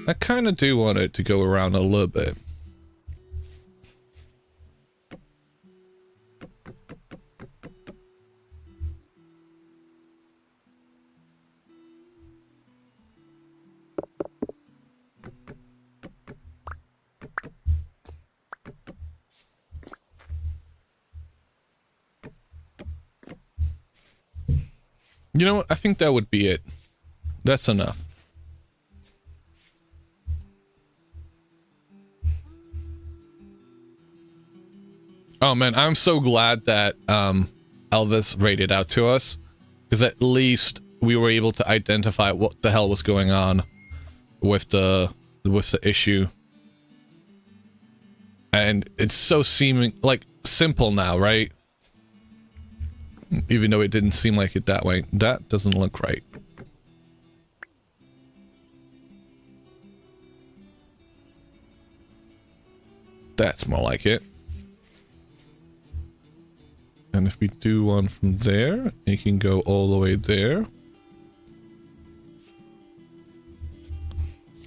I kind of do want it to go around a little bit. You know what? I think that would be it. That's enough. Oh man, I'm so glad that Elvis rated out to us, because at least we were able to identify what the hell was going on with the issue. And it's so seeming like simple now, right? Even though it didn't seem like it that way. That doesn't look right. That's more like it. And if we do one from there, it can go all the way there.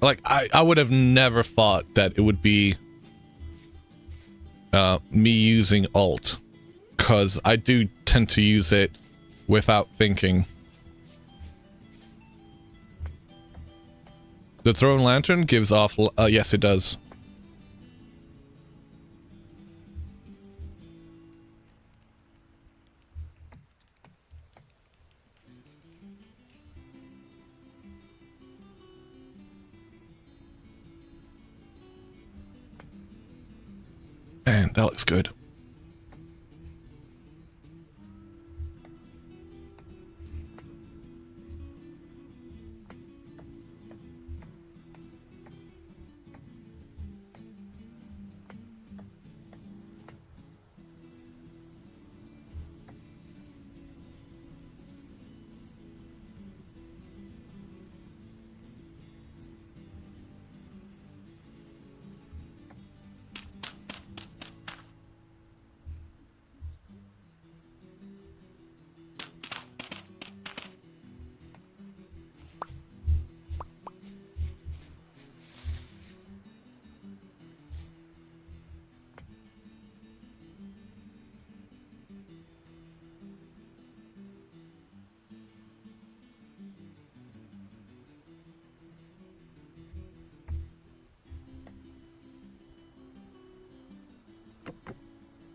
Like, I would have never thought that it would be me using Alt. Because I do tend to use it without thinking. The thrown lantern gives off... yes, it does. And that looks good.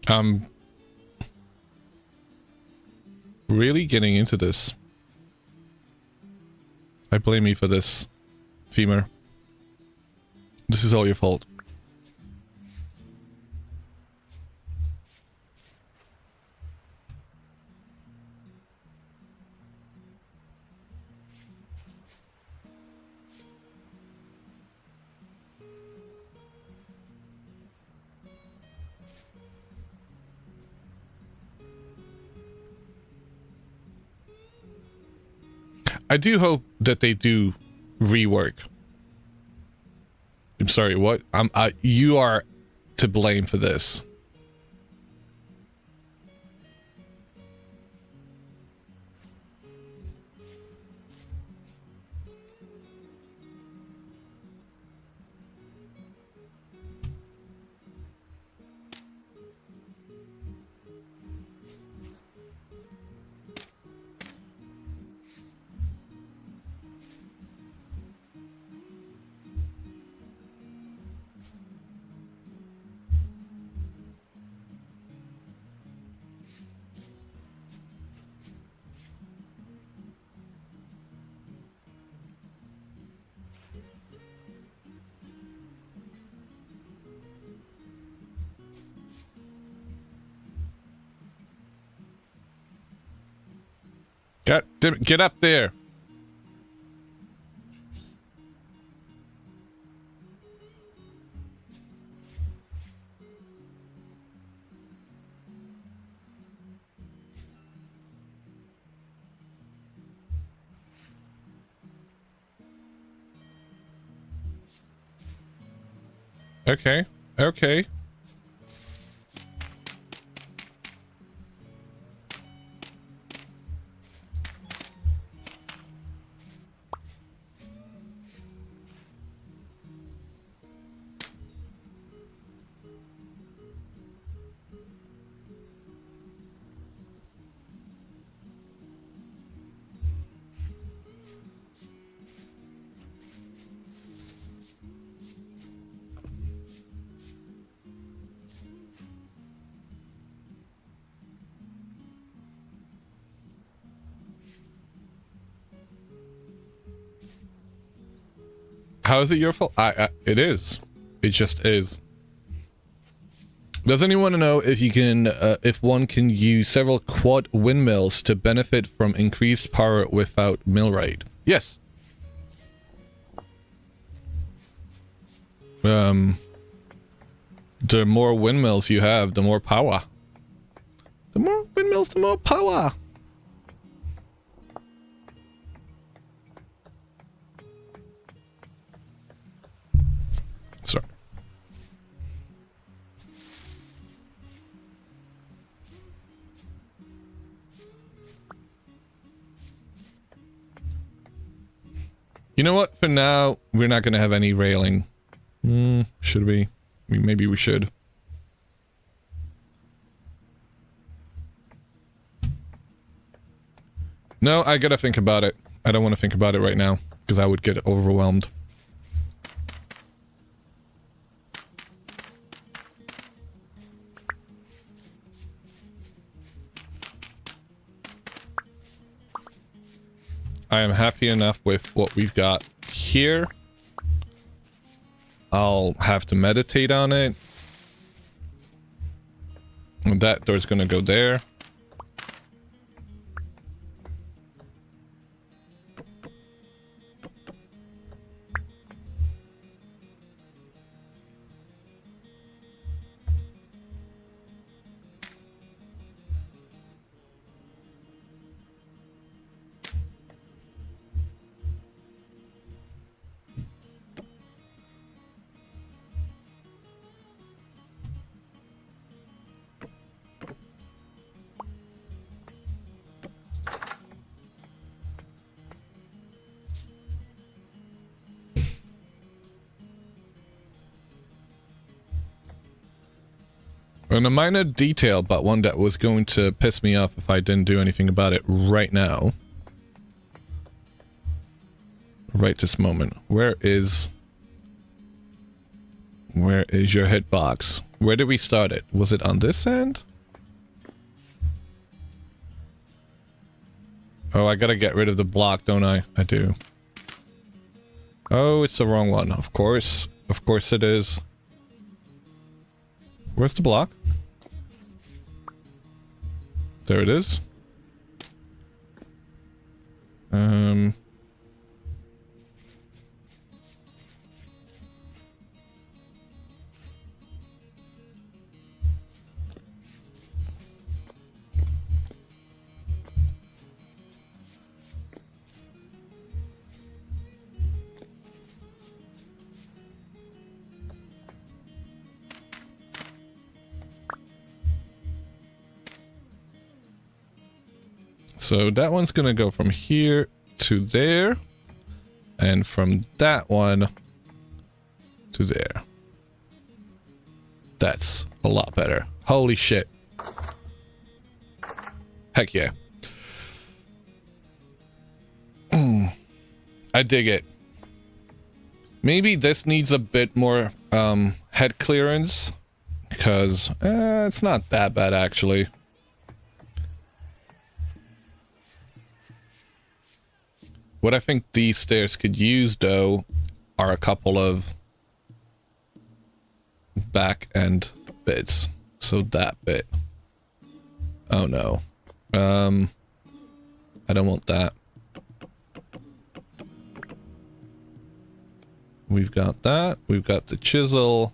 I'm really getting into this. I blame you for this, femur. This is all your fault. I do hope that they do rework. I'm sorry, what? You are to blame for this. Get up there. Okay. Okay. How is it your fault? It is. It just is. Does anyone know if you can, if one can use several quad windmills to benefit from increased power without mill rate? Yes. The more windmills you have, the more power. The more windmills, the more power. Sorry. You know what? For now, we're not going to have any railing. Should we? Maybe we should. No, I gotta think about it. I don't want to think about it right now, because I would get overwhelmed. I am happy enough with what we've got here. I'll have to meditate on it. And that door's gonna go there. And a minor detail, but one that was going to piss me off if I didn't do anything about it right now. Right this moment. Where is your hitbox? Where did we start it? Was it on this end? Oh, I gotta get rid of the block, don't I? I do. Oh, it's the wrong one. Of course. Of course it is. Where's the block? There it is. So that one's gonna go from here to there, and from that one to there. That's a lot better. Holy shit. Heck yeah. I dig it. Maybe this needs a bit more head clearance, because it's not that bad actually. What I think these stairs could use, though, are a couple of back end bits. So that bit. Oh no. I don't want that. We've got that. We've got the chisel.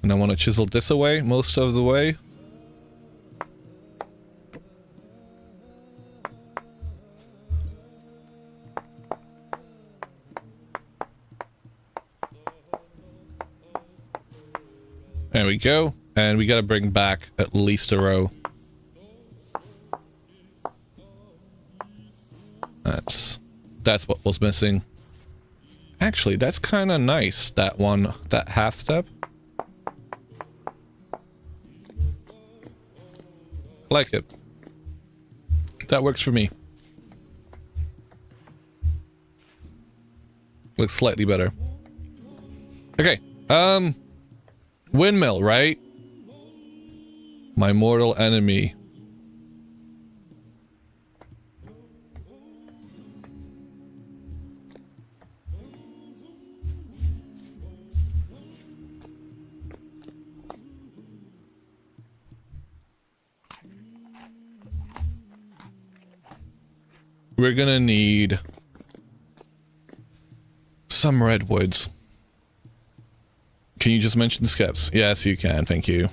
And I want to chisel this away most of the way. There we go. And we gotta bring back at least a row. That's what was missing. Actually, that's kind of nice, that one, that half step. I like it. That works for me. Looks slightly better. Okay, Windmill, right? My mortal enemy. We're gonna need some redwoods. Can you just mention the steps? Yes, you can. Thank you.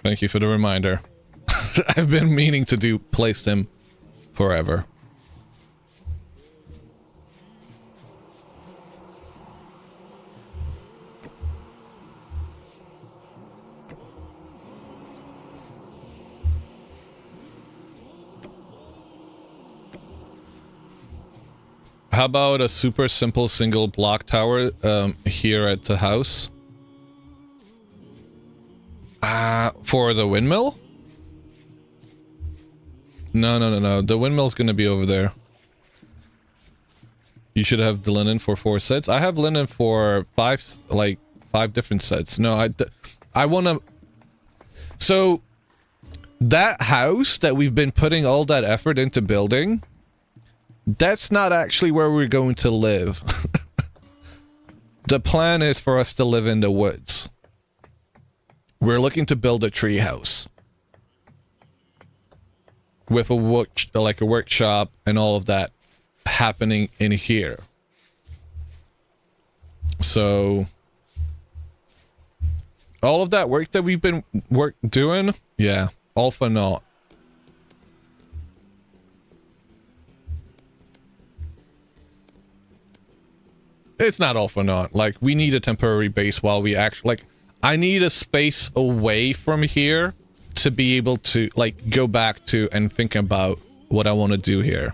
Thank you for the reminder. I've been meaning to place them forever. How about a super simple single block tower here at the house? For the windmill? No. The windmill's gonna be over there. You should have the linen for 4 sets. I have linen for 5 different sets. No, I wanna... So, that house that we've been putting all that effort into building... That's not actually where we're going to live. The plan is for us to live in the woods. We're looking to build a tree house. With a workshop and all of that happening in here. So... all of that work that we've been doing, yeah, all for naught. It's not all for naught. Like, we need a temporary base while we actually... Like, I need a space away from here to be able to, like, go back to and think about what I want to do here.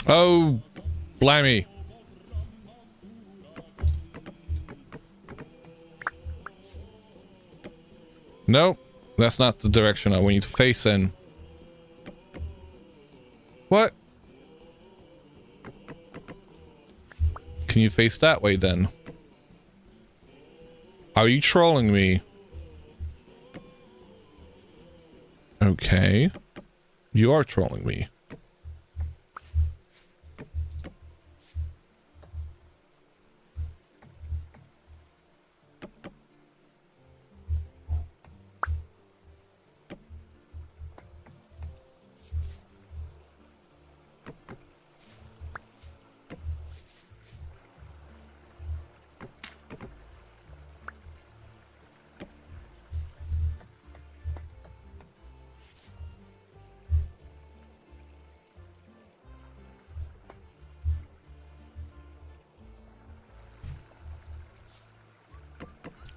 Oh, blimey. Nope, that's not the direction I want you to face in. What? Can you face that way then? Are you trolling me? Okay. You are trolling me.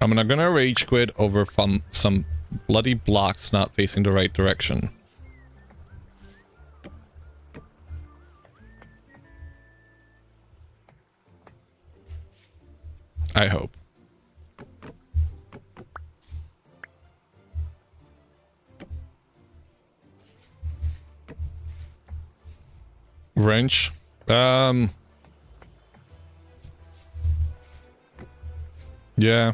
I'm not gonna rage quit over some bloody blocks not facing the right direction. I hope. Wrench. Yeah.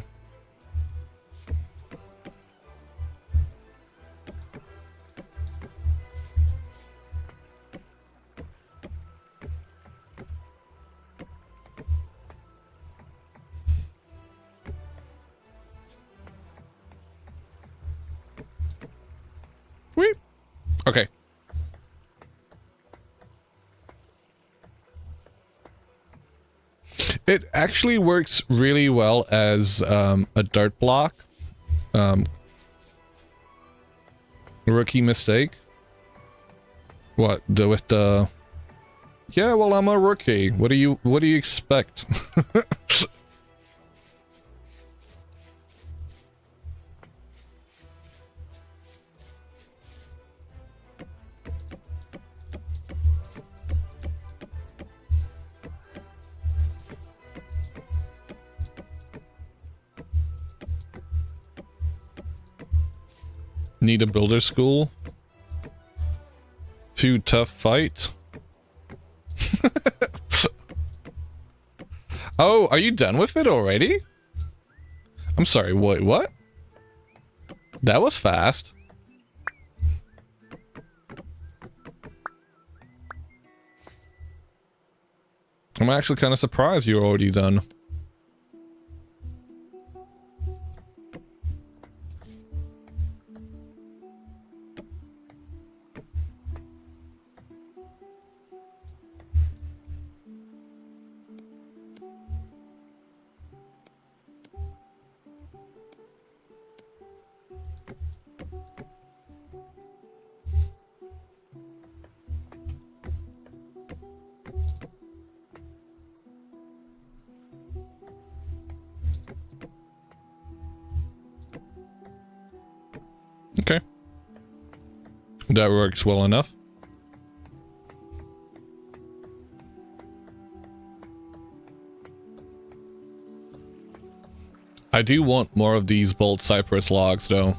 Whee! Okay. It actually works really well as a dirt block. Rookie mistake. What? With the... Yeah, well, I'm a rookie. What do you expect? Need a builder school? Few tough fight? Oh, are you done with it already? I'm sorry, wait, what? That was fast. I'm actually kind of surprised you're already done. Okay. That works well enough. I do want more of these bold cypress logs, though.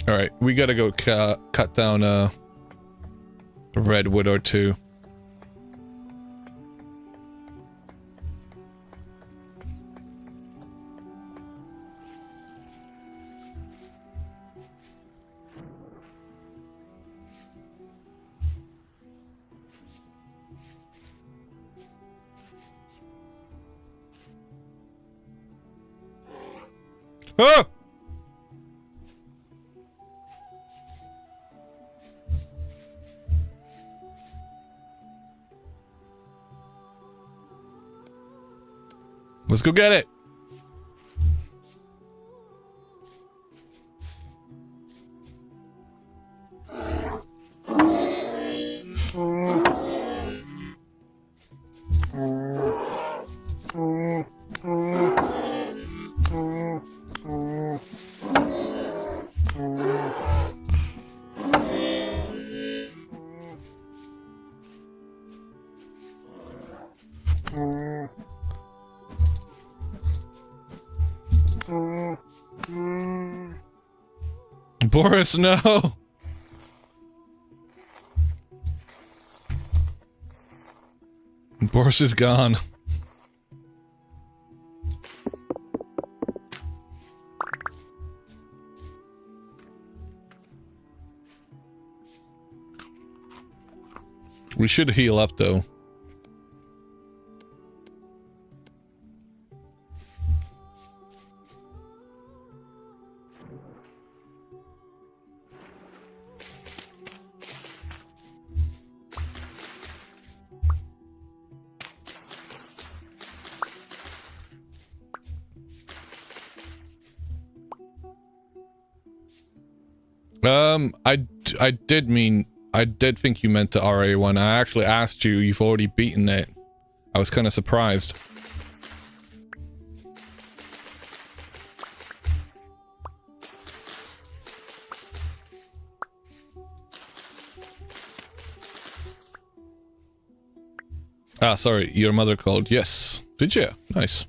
All right, we gotta go cut down a redwood or two. Ah! Let's go get it. Boris, no! Boris is gone. We should heal up, though. I did think you meant the RA one. I actually asked you, you've already beaten it. I was kind of surprised. Ah, sorry, your mother called. Yes. Did you? Nice.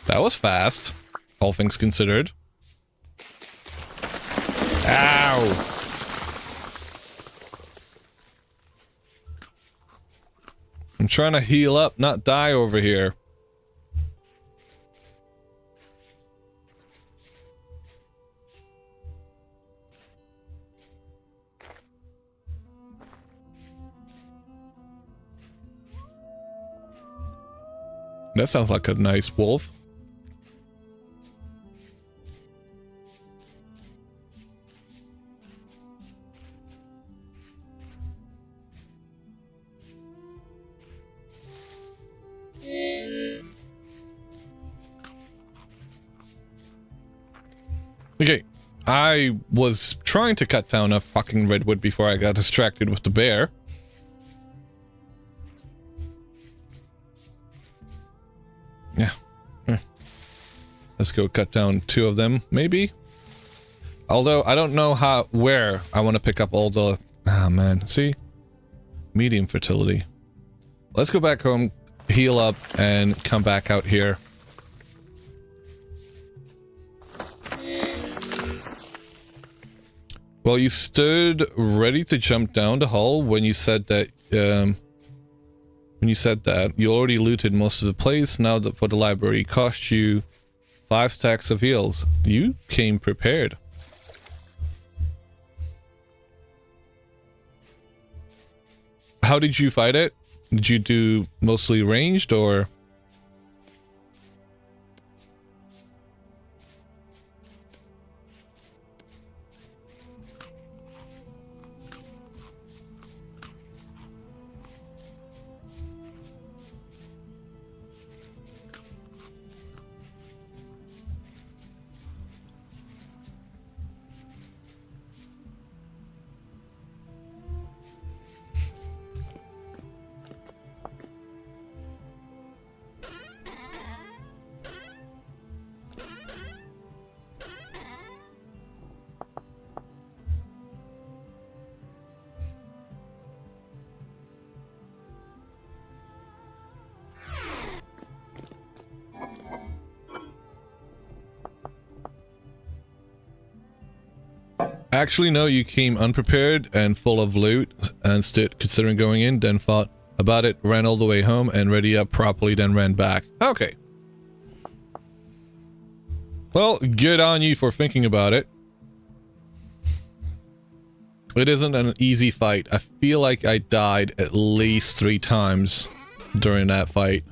That was fast, all things considered. Ow! I'm trying to heal up, not die over here. That sounds like a nice wolf. Okay, I was trying to cut down a fucking redwood before I got distracted with the bear. Yeah. Let's go cut down 2 of them, maybe? Although, I don't know where I want to pick up all the... Ah, man. See? Medium fertility. Let's go back home, heal up, and come back out here. Well, you stood ready to jump down the hole when you said that, you already looted most of the place. Now that for the library cost you 5 stacks of heals. You came prepared. How did you fight it? Did you do mostly ranged or? Actually, no, you came unprepared and full of loot, and instead considering going in, then thought about it, ran all the way home, and ready up properly, then ran back. Okay. Well, good on you for thinking about it. It isn't an easy fight. I feel like I died at least 3 times during that fight.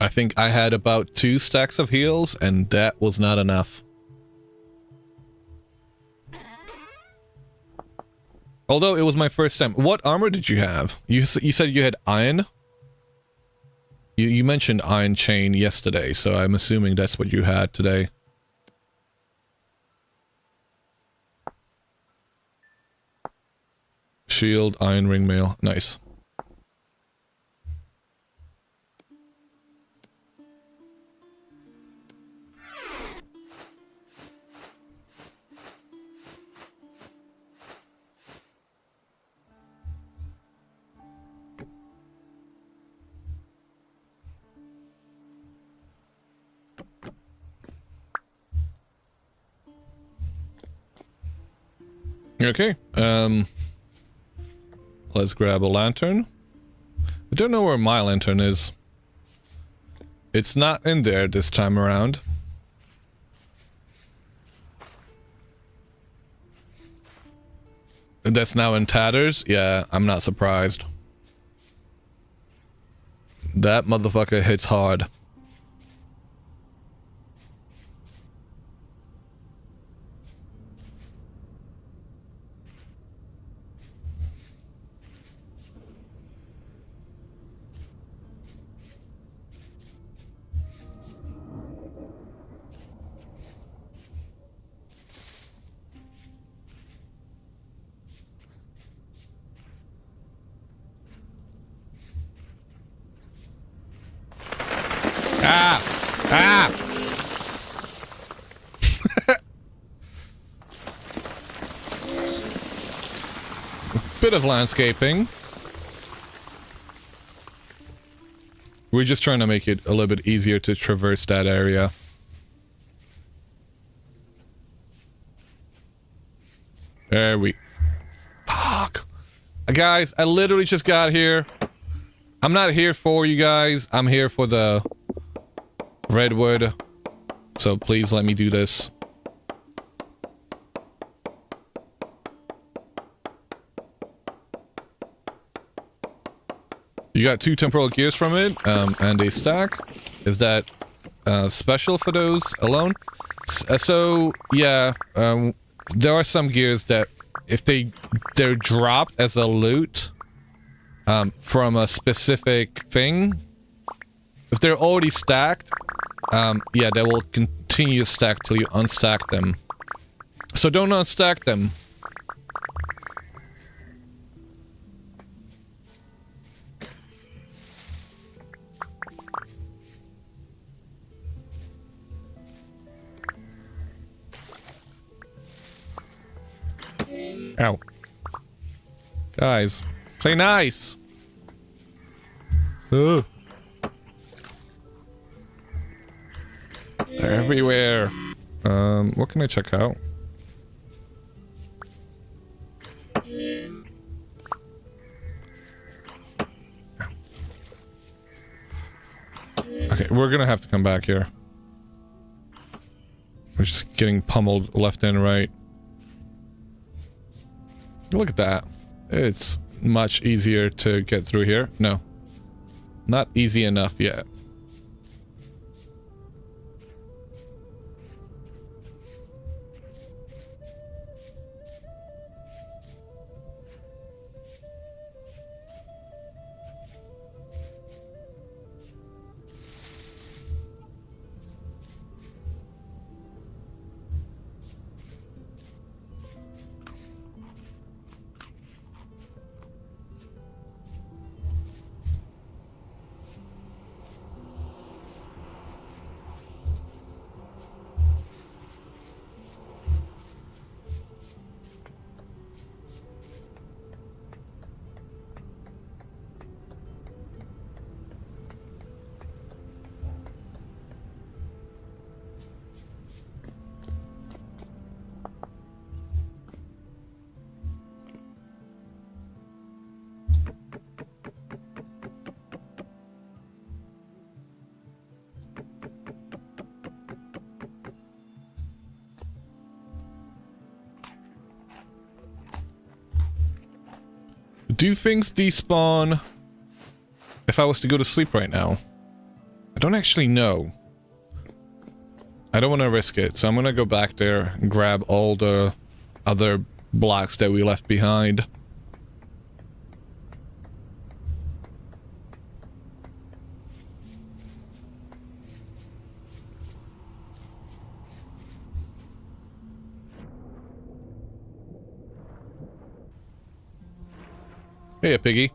I think I had about 2 stacks of heals, and that was not enough. Although it was my first time. What armor did you have? You said you had iron? You mentioned iron chain yesterday, so I'm assuming that's what you had today. Shield, iron ring mail. Nice. Okay, let's grab a lantern. I don't know where my lantern is. It's not in there this time around. That's now in tatters? Yeah, I'm not surprised. That motherfucker hits hard. Ah! Ah! Bit of landscaping. We're just trying to make it a little bit easier to traverse that area. There we... Fuck! Guys, I literally just got here. I'm not here for you guys. I'm here for the redwood. So please let me do this. You got 2 temporal gears from it, and a stack. Is that special for those alone? So yeah, there are some gears that if they're dropped as a loot from a specific thing, if they're already stacked, yeah, they will continue to stack till you unstack them. So don't unstack them. Ow. Guys, play nice. Ugh. They're everywhere. What can I check out? Okay, we're gonna have to come back here. We're just getting pummeled left and right. Look at that. It's much easier to get through here. No. Not easy enough yet. Do things despawn if I was to go to sleep right now? I don't actually know. I don't want to risk it, so I'm gonna go back there and grab all the other blocks that we left behind. Hey, piggy.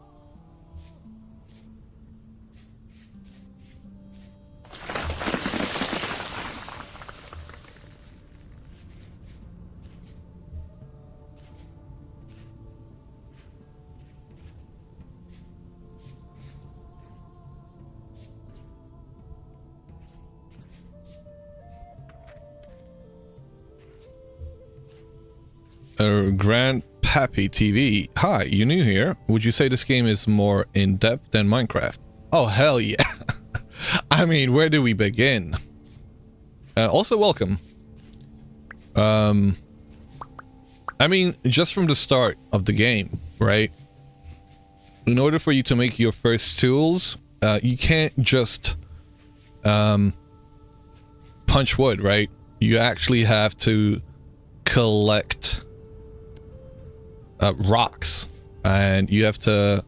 Grandpappy TV. Hi, you new here? Would you say this game is more in-depth than Minecraft? Oh, hell yeah. I mean, where do we begin? Also, welcome. I mean, just from the start of the game, right? In order for you to make your first tools, you can't just punch wood, right? You actually have to collect rocks, and you have to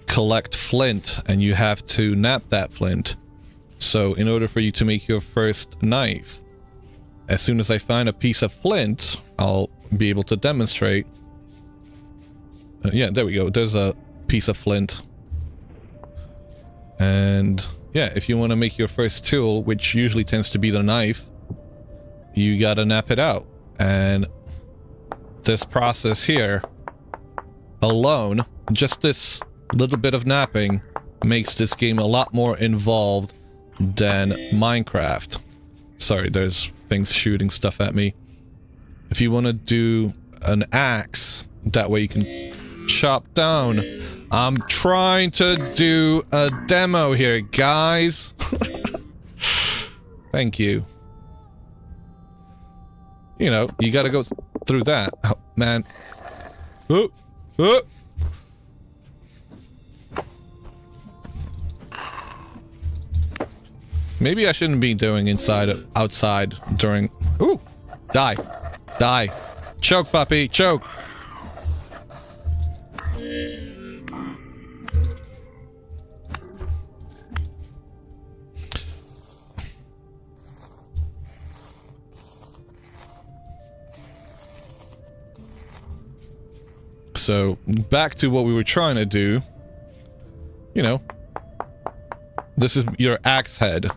collect flint, and you have to nap that flint. So in order for you to make your first knife, as soon as I find a piece of flint, I'll be able to demonstrate. Yeah, there we go. There's a piece of flint. And yeah, if you want to make your first tool, which usually tends to be the knife, you gotta nap it out. And this process here alone, just this little bit of napping, makes this game a lot more involved than Minecraft. Sorry, there's things shooting stuff at me. If you want to do an axe, that way you can chop down. I'm trying to do a demo here, guys. Thank you. You know, you gotta go through that. Oh, man. Oh, oh. Maybe I shouldn't be doing outside during... Ooh! Die. Die. Choke, puppy. Choke. So, back to what we were trying to do. You know. This is your axe head.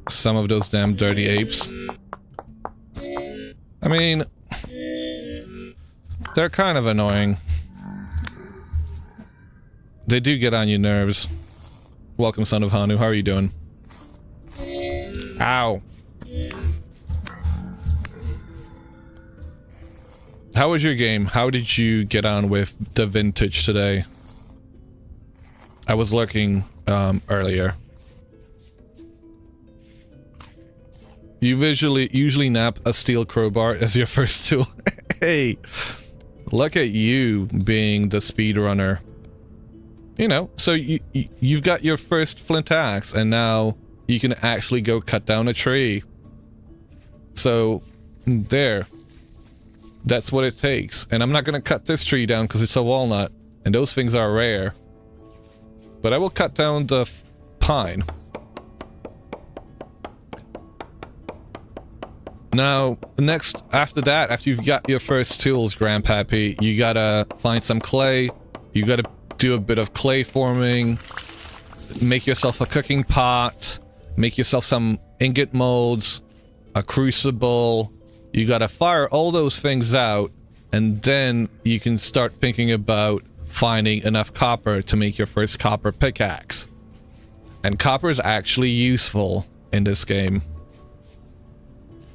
Some of those damn dirty apes. I mean, they're kind of annoying. They do get on your nerves. Welcome, son of Hanu. How are you doing? Ow. How was your game? How did you get on with the vintage today? I was lurking earlier. You usually nap a steel crowbar as your first tool. Hey, look at you being the speedrunner. You know, so you've got your first flint axe, and now you can actually go cut down a tree. So, there. That's what it takes. And I'm not gonna cut this tree down because it's a walnut, and those things are rare. But I will cut down the pine. Now, next, after that, after you've got your first tools, Grandpappy, you gotta find some clay. You gotta do a bit of clay forming. Make yourself a cooking pot. Make yourself some ingot molds. A crucible. You gotta fire all those things out. And then you can start thinking about finding enough copper to make your first copper pickaxe. And copper is actually useful in this game.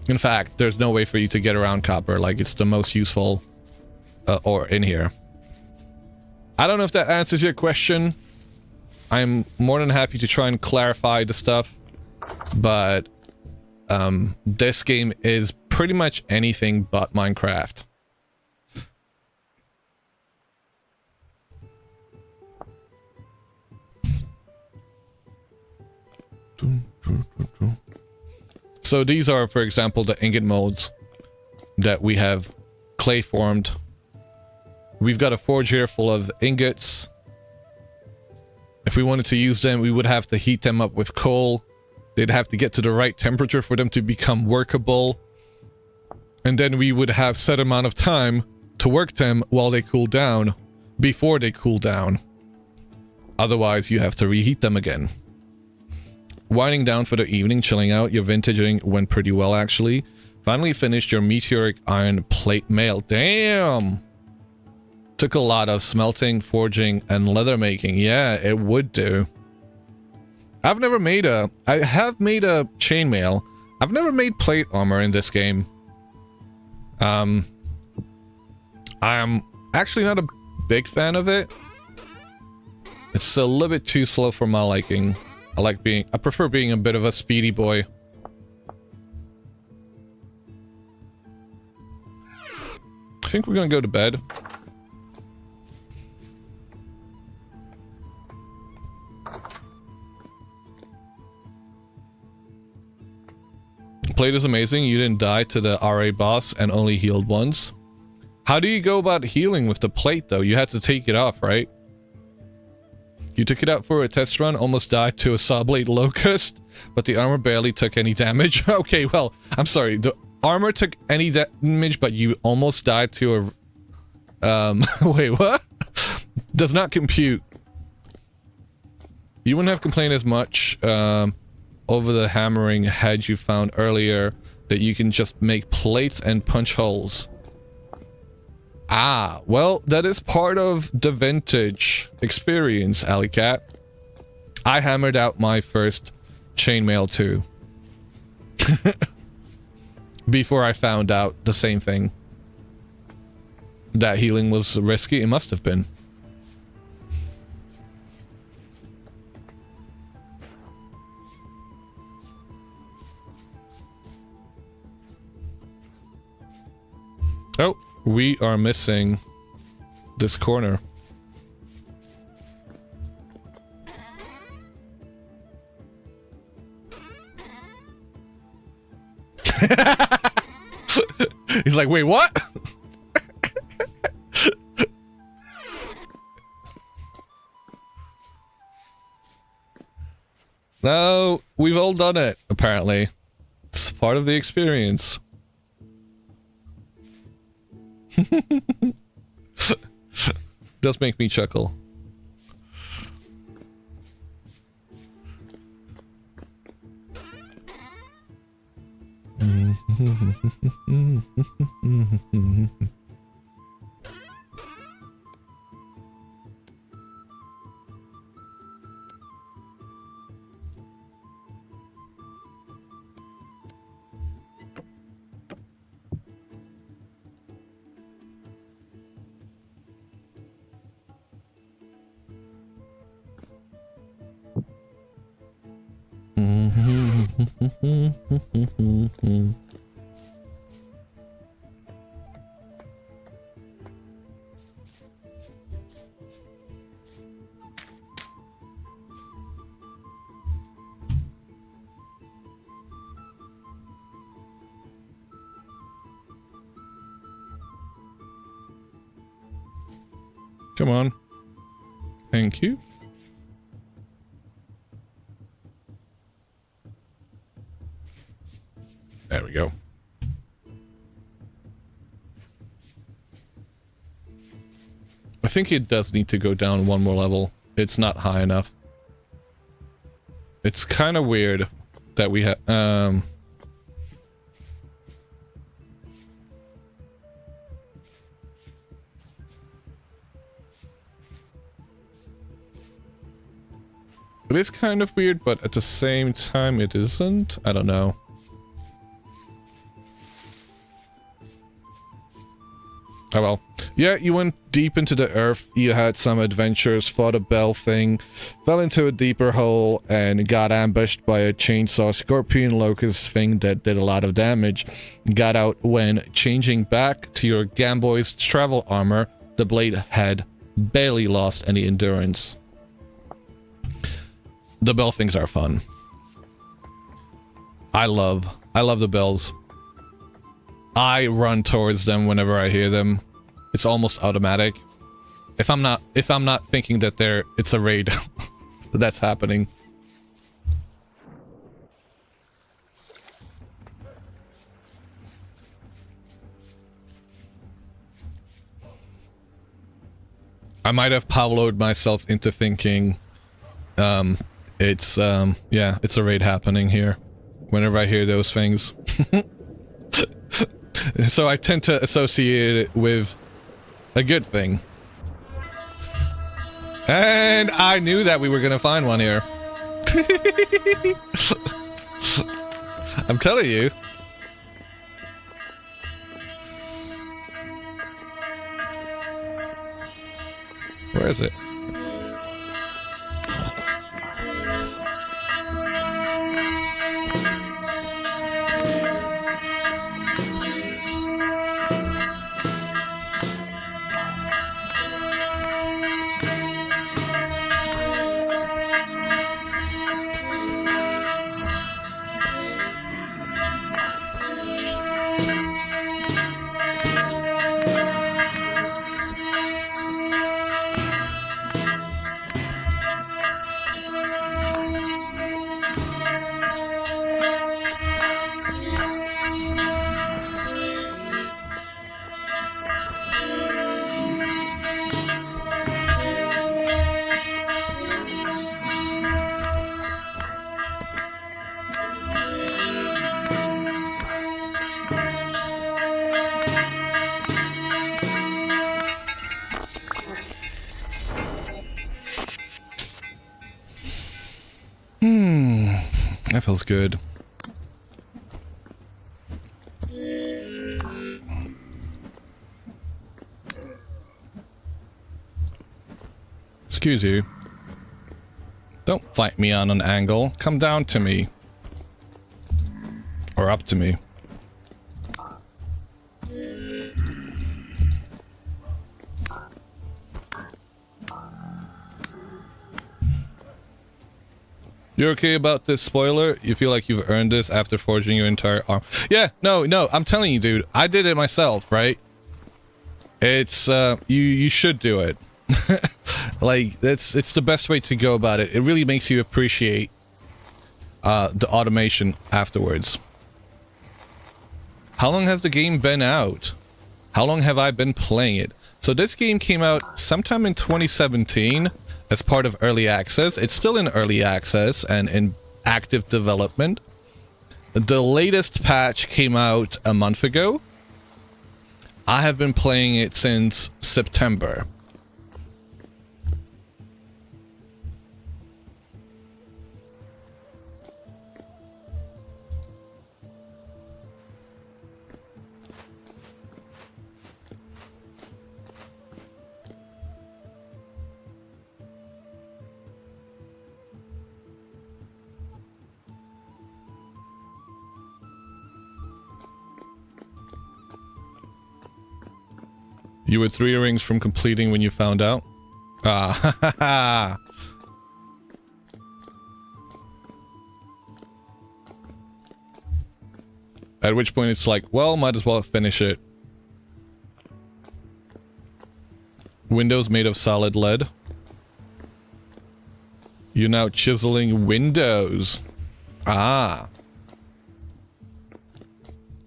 In fact, there's no way for you to get around copper. Like, it's the most useful ore in here. I don't know if that answers your question. I'm more than happy to try and clarify the stuff. But this game is pretty much anything but Minecraft. So these are, for example, the ingot molds that we have clay formed. We've got a forge here full of ingots. If we wanted to use them, we would have to heat them up with coal. They'd have to get to the right temperature for them to become workable. And then we would have set amount of time to work them while they cool down, before they cool down. Otherwise, you have to reheat them again. Winding down for the evening, chilling out. Your vintaging went pretty well, actually. Finally finished your meteoric iron plate mail. Damn! Took a lot of smelting, forging, and leather making. Yeah, it would do. I have made a chainmail. I've never made plate armor in this game. I'm actually not a big fan of it. It's a little bit too slow for my liking. I prefer being a bit of a speedy boy. I think we're gonna go to bed. Plate is amazing. You didn't die to the RA boss and only healed once. How do you go about healing with the plate, though? You had to take it off, right? You took it out for a test run, almost died to a saw blade locust, but the armor barely took any damage. Okay, well, I'm sorry. The armor took any damage, but you almost died to a... wait, what? Does not compute. You wouldn't have complained as much, over the hammering head you found earlier that you can just make plates and punch holes. Ah, well, that is part of the vintage experience, Alley Cat. I hammered out my first chainmail too. Before I found out the same thing. That healing was risky, it must have been. Oh, we are missing this corner. He's like, wait, what? No, we've all done it, apparently. It's part of the experience. Does make me chuckle. Come on. Thank you. There we go. I think it does need to go down one more level. It's not high enough. It's kind of weird that we have... It is kind of weird, but at the same time it isn't. I don't know. Oh well. Yeah, you went deep into the earth, you had some adventures, fought a bell thing, fell into a deeper hole, and got ambushed by a chainsaw scorpion locust thing that did a lot of damage. Got out when changing back to your Gamboy's travel armor, the blade had barely lost any endurance. The bell things are fun. I love the bells. I run towards them whenever I hear them. It's almost automatic. If I'm not thinking that it's a raid that's happening. I might have Pavloed myself into thinking it's a raid happening here whenever I hear those things. So I tend to associate it with a good thing. And I knew that we were gonna find one here. I'm telling you. Where is it? That feels good. Excuse you. Don't fight me on an angle. Come down to me. Or up to me. You okay about this spoiler? You feel like you've earned this after forging your entire arm? Yeah, no, I'm telling you, dude. I did it myself, right? It's, you should do it. Like, it's the best way to go about it. It really makes you appreciate, the automation afterwards. How long has the game been out? How long have I been playing it? So this game came out sometime in 2017. As part of early access. It's still in early access and in active development. The latest patch came out a month ago. I have been playing it since September. You were 3 rings from completing when you found out? Ah, At which point it's like, well, might as well finish it. Windows made of solid lead. You're now chiseling windows. Ah.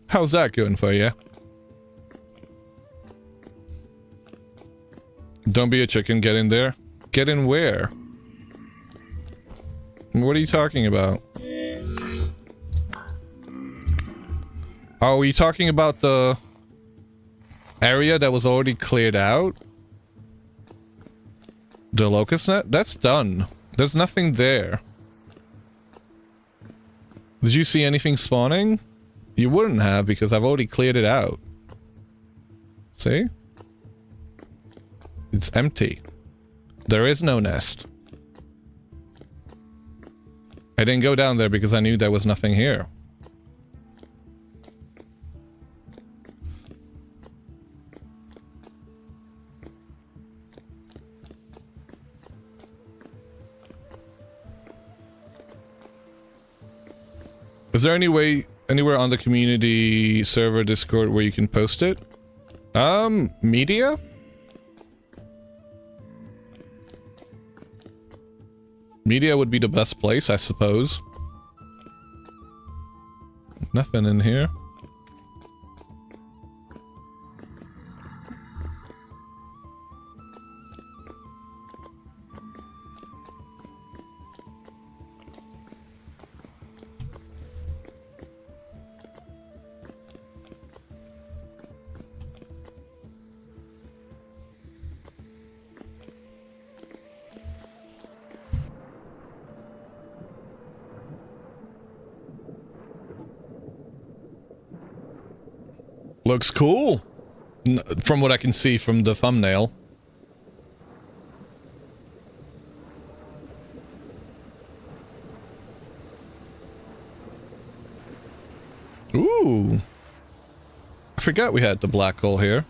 How's that going for you? Don't be a chicken, get in there. Get in where? What are you talking about? Are we talking about the area that was already cleared out? The locust net? That's done. There's nothing there. Did you see anything spawning? You wouldn't have because I've already cleared it out. See? It's empty. There is no nest. I didn't go down there because I knew there was nothing here. Is there any way, anywhere on the community server Discord where you can post it? Media? Media would be the best place, I suppose. Nothing in here. Looks cool, from what I can see from the thumbnail. Ooh. I forgot we had the black hole here.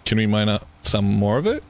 Can we mine up some more of it?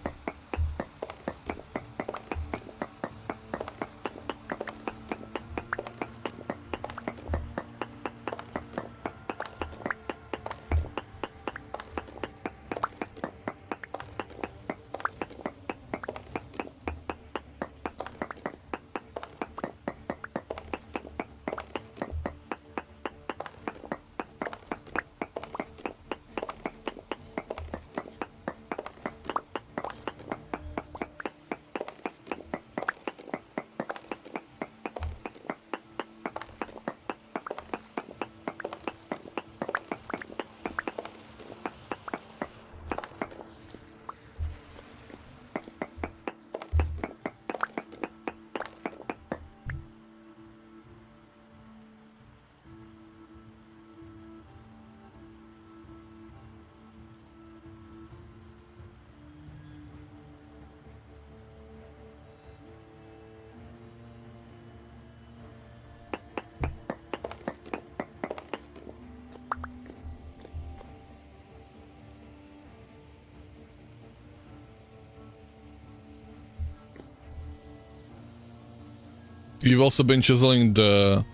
You've also been chiseling the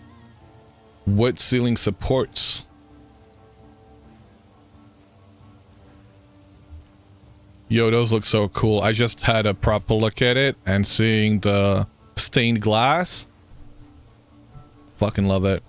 wood ceiling supports. Yo, those look so cool. I just had a proper look at it and seeing the stained glass. Fucking love it.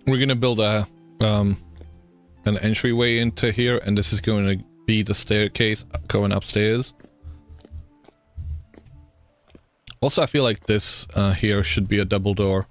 We're gonna build a an entryway into here, and this is going to be the staircase going upstairs. Also, I feel like this here should be a double door.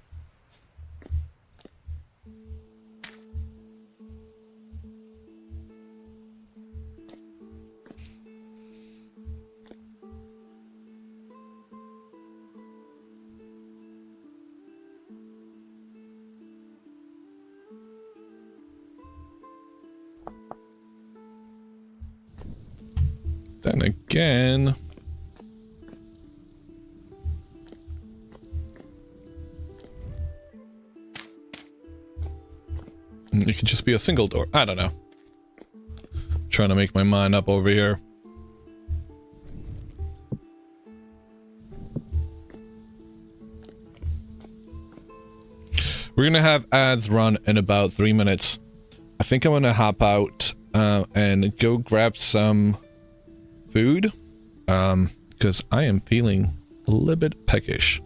Then again, it could just be a single door. I don't know. I'm trying to make my mind up over here. We're gonna have ads run in about 3 minutes. I think I'm gonna hop out and go grab some food. because I am feeling a little bit peckish.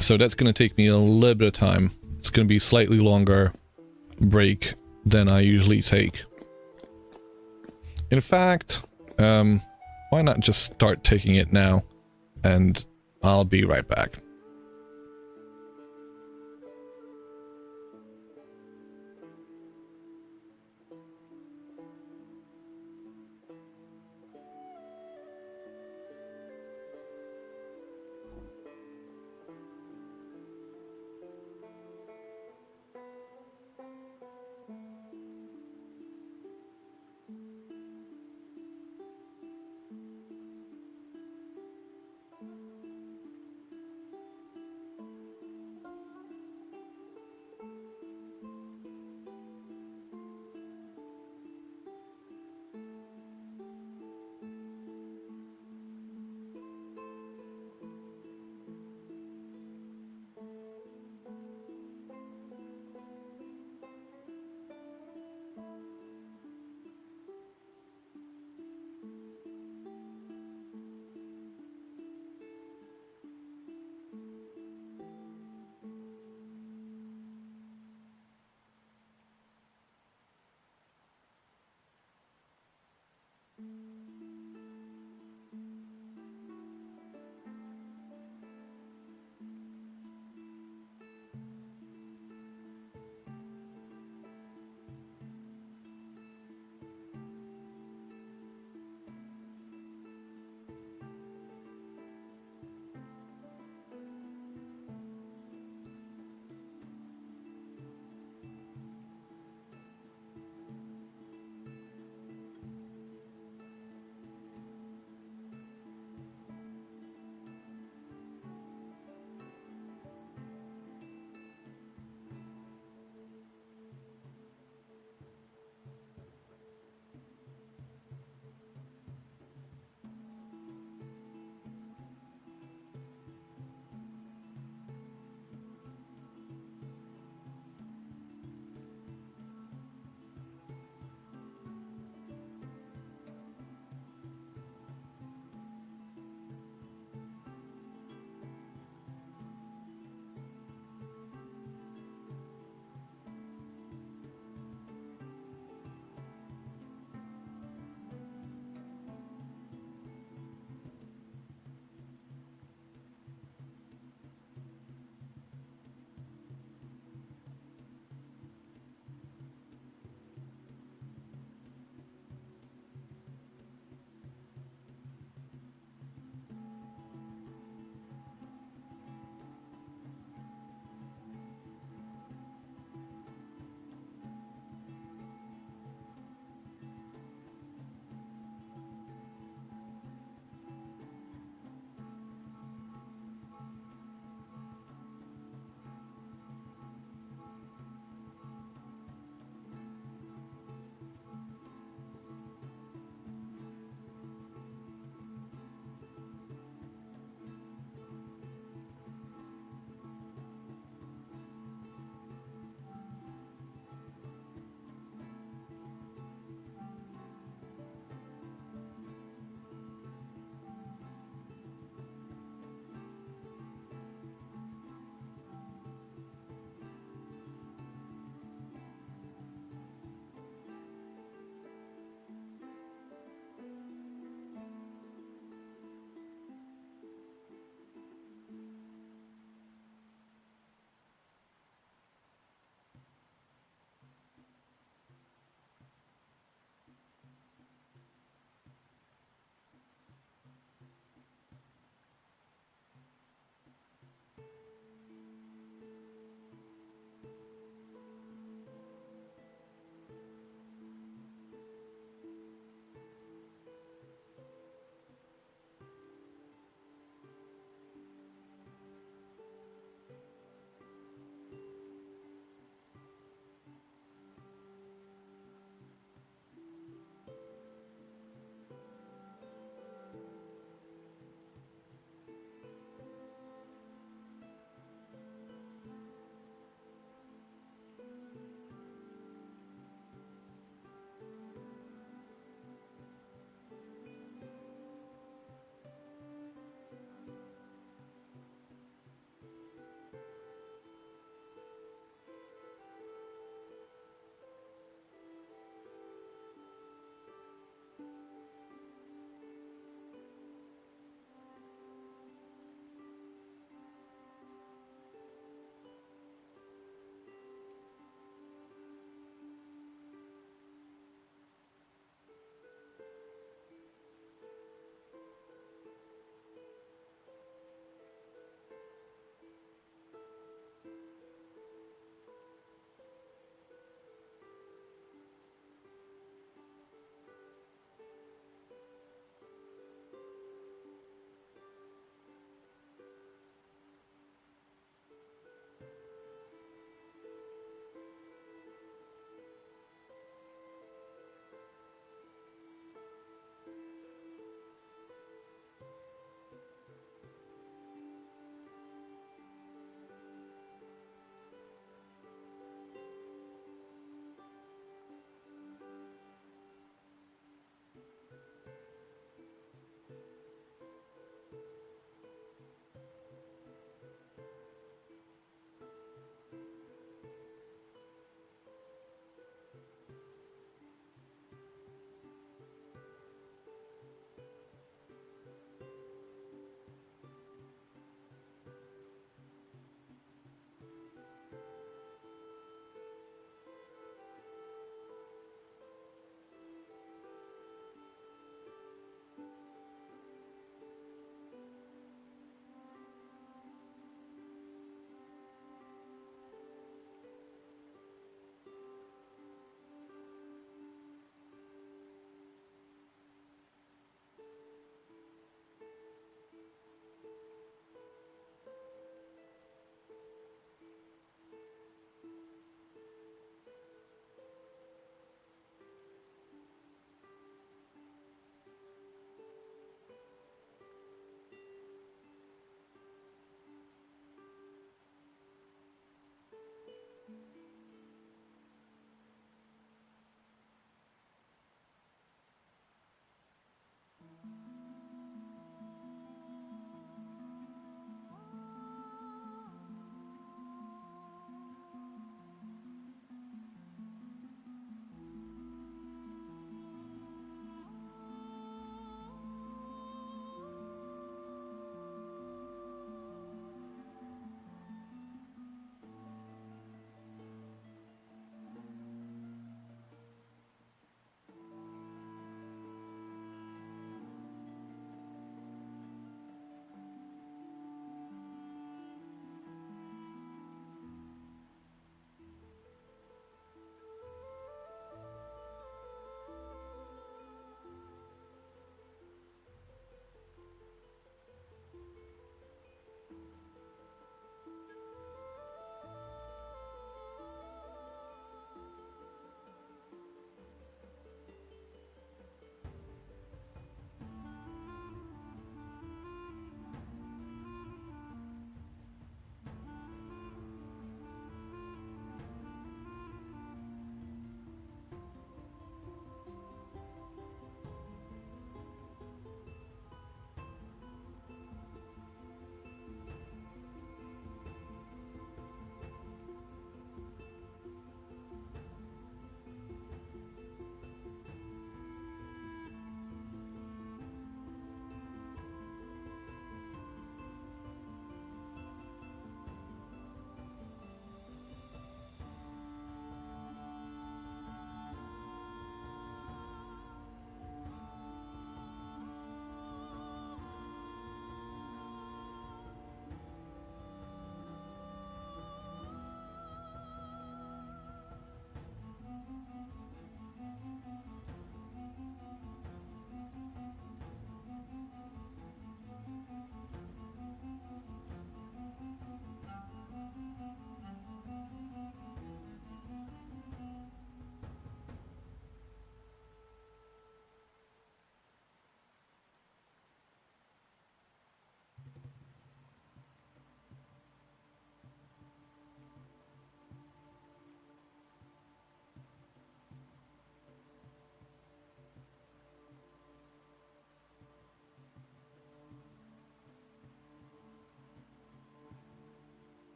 So that's going to take me a little bit of time. It's going to be slightly longer break than I usually take. In fact, why not just start taking it now, and I'll be right back.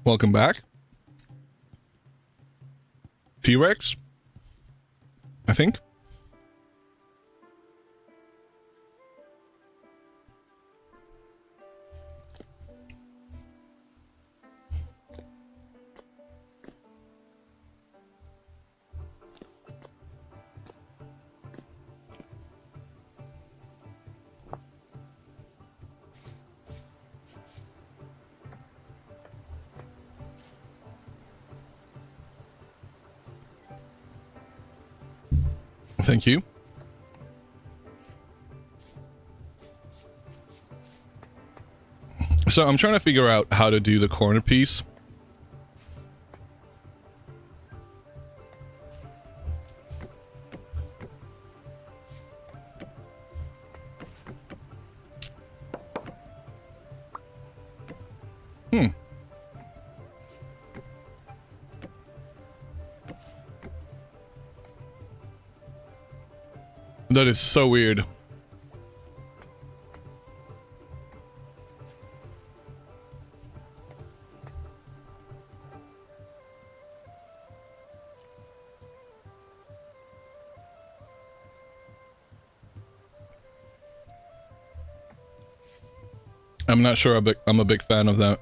Welcome back. T-Rex, I think. Thank you. So I'm trying to figure out how to do the corner piece. That is so weird. I'm not sure I'm a big fan of that.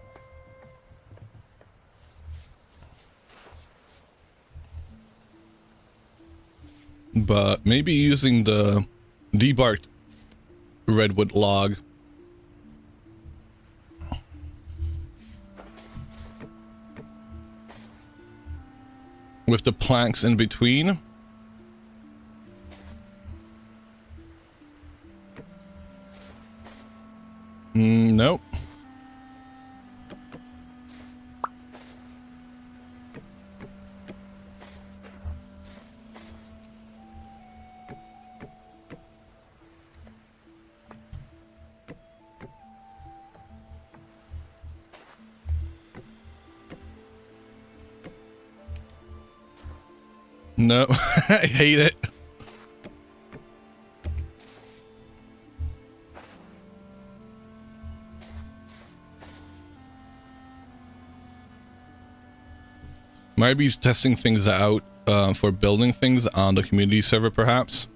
But maybe using the debarked redwood log. With the planks in between. Nope. No, I hate it. Maybe he's testing things out for building things on the community server, perhaps.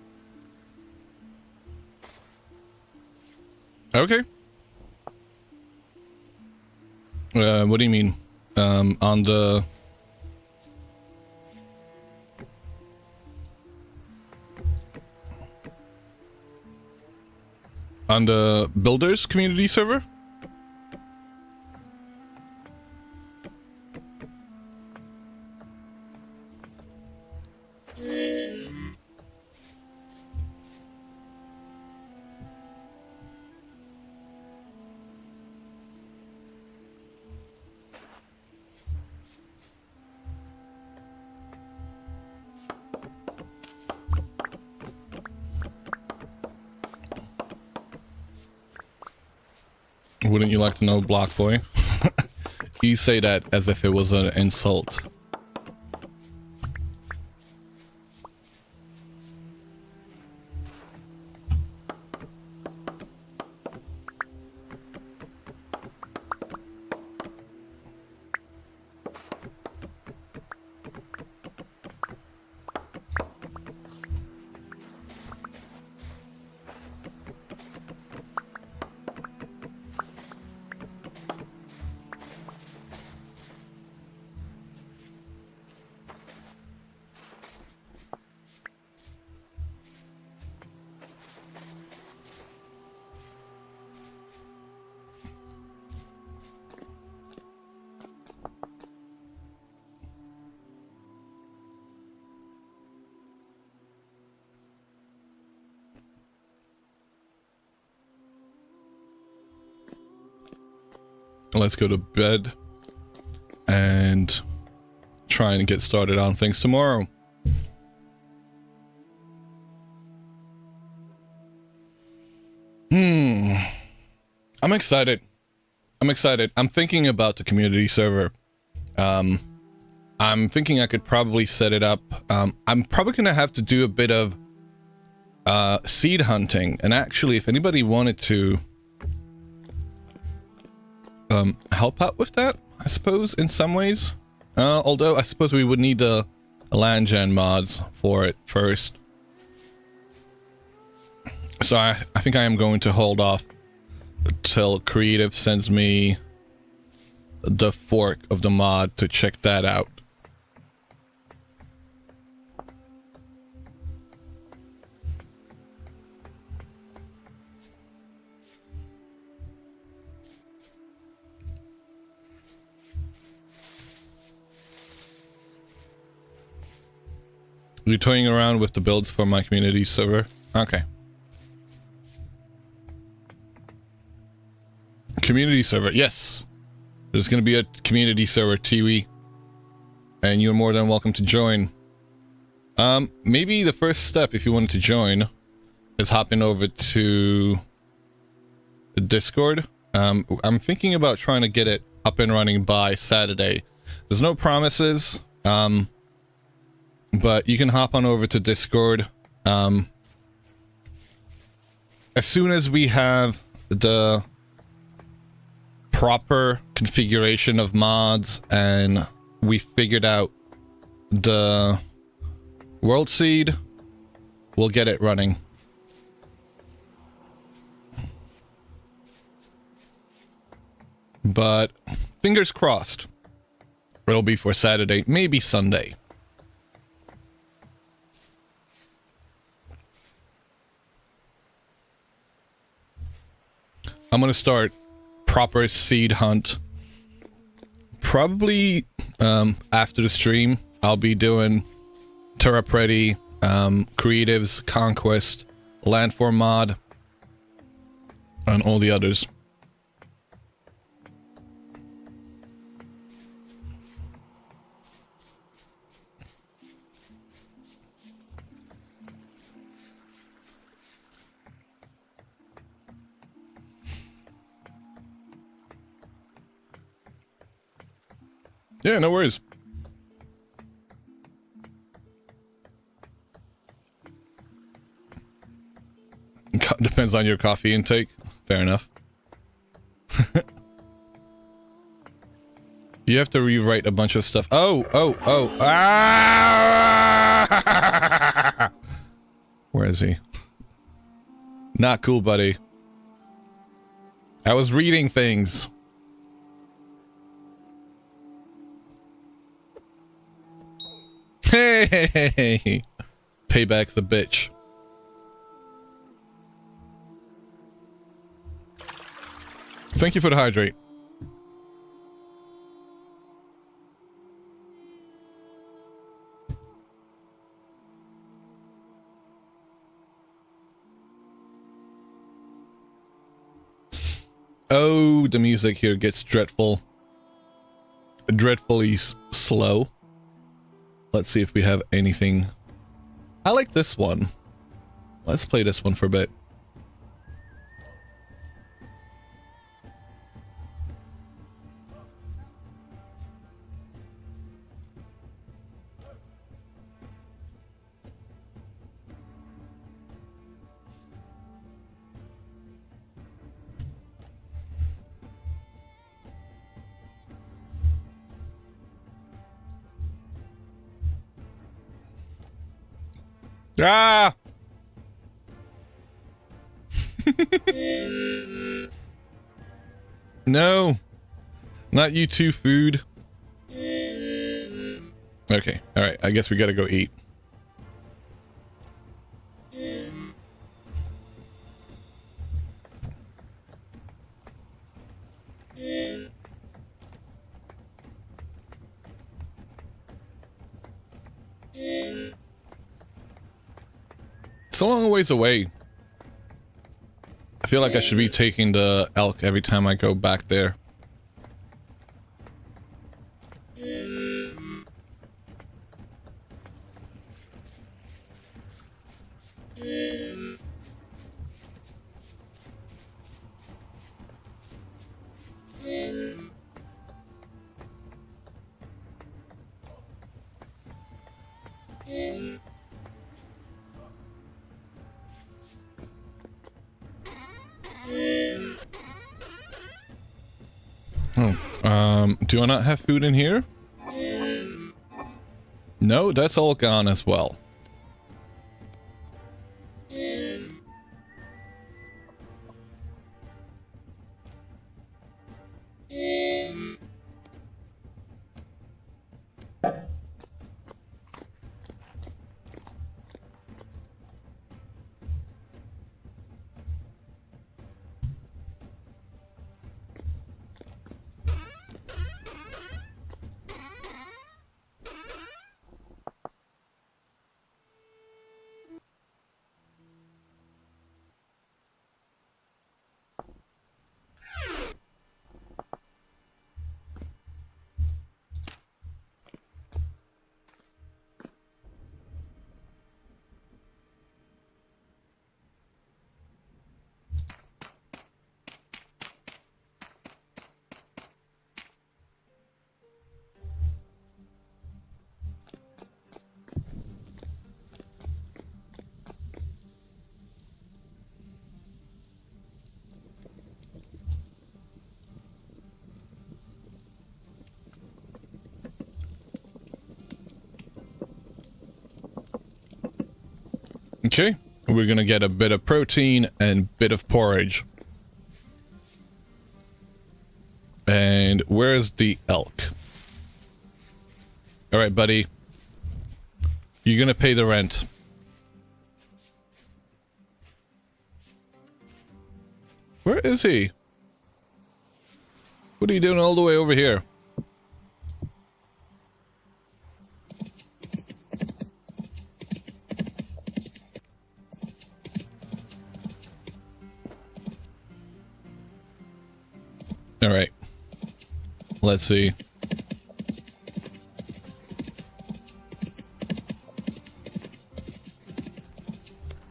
Okay. What do you mean? On the... On the builders community server? Wouldn't you like to know, Block Boy? You say that as if it was an insult. Let's go to bed and try and get started on things tomorrow. I'm excited. I'm thinking about the community server. I'm thinking I could probably set it up. I'm probably going to have to do a bit of seed hunting. And actually, if anybody wanted to help out with that, I suppose, in some ways. Although, I suppose we would need the land gen mods for it first. So I think I am going to hold off till Creative sends me the fork of the mod to check that out. You're toying around with the builds for my community server? Okay. Community server, yes. There's going to be a community server, Tiwi. And you're more than welcome to join. Maybe the first step, if you wanted to join, is hopping over to the Discord. I'm thinking about trying to get it up and running by Saturday. There's no promises, but you can hop on over to Discord. As soon as we have the proper configuration of mods and we figured out the world seed, we'll get it running. But fingers crossed, it'll be for Saturday, maybe Sunday. I'm gonna start proper seed hunt probably after the stream. I'll be doing Terra Preti, Creatives, Conquest, Landform mod, and all the others. Yeah, no worries. Depends on your coffee intake. Fair enough. You have to rewrite a bunch of stuff. Oh. Ah! Where is he? Not cool, buddy. I was reading things. Hey! Payback's a bitch. Thank you for the hydrate. Oh, the music here gets dreadful. Dreadfully slow. Let's see if we have anything. I like this one. Let's play this one for a bit. Ah! No. Not you too, food. Okay, alright. I guess we gotta go eat. It's a long ways away. I feel like I should be taking the elk every time I go back there. Do I not have food in here? No, that's all gone as well. Okay, we're gonna get a bit of protein and bit of porridge. And where's the elk? All right, buddy. You're gonna pay the rent. Where is he? What are you doing all the way over here? All right. Let's see.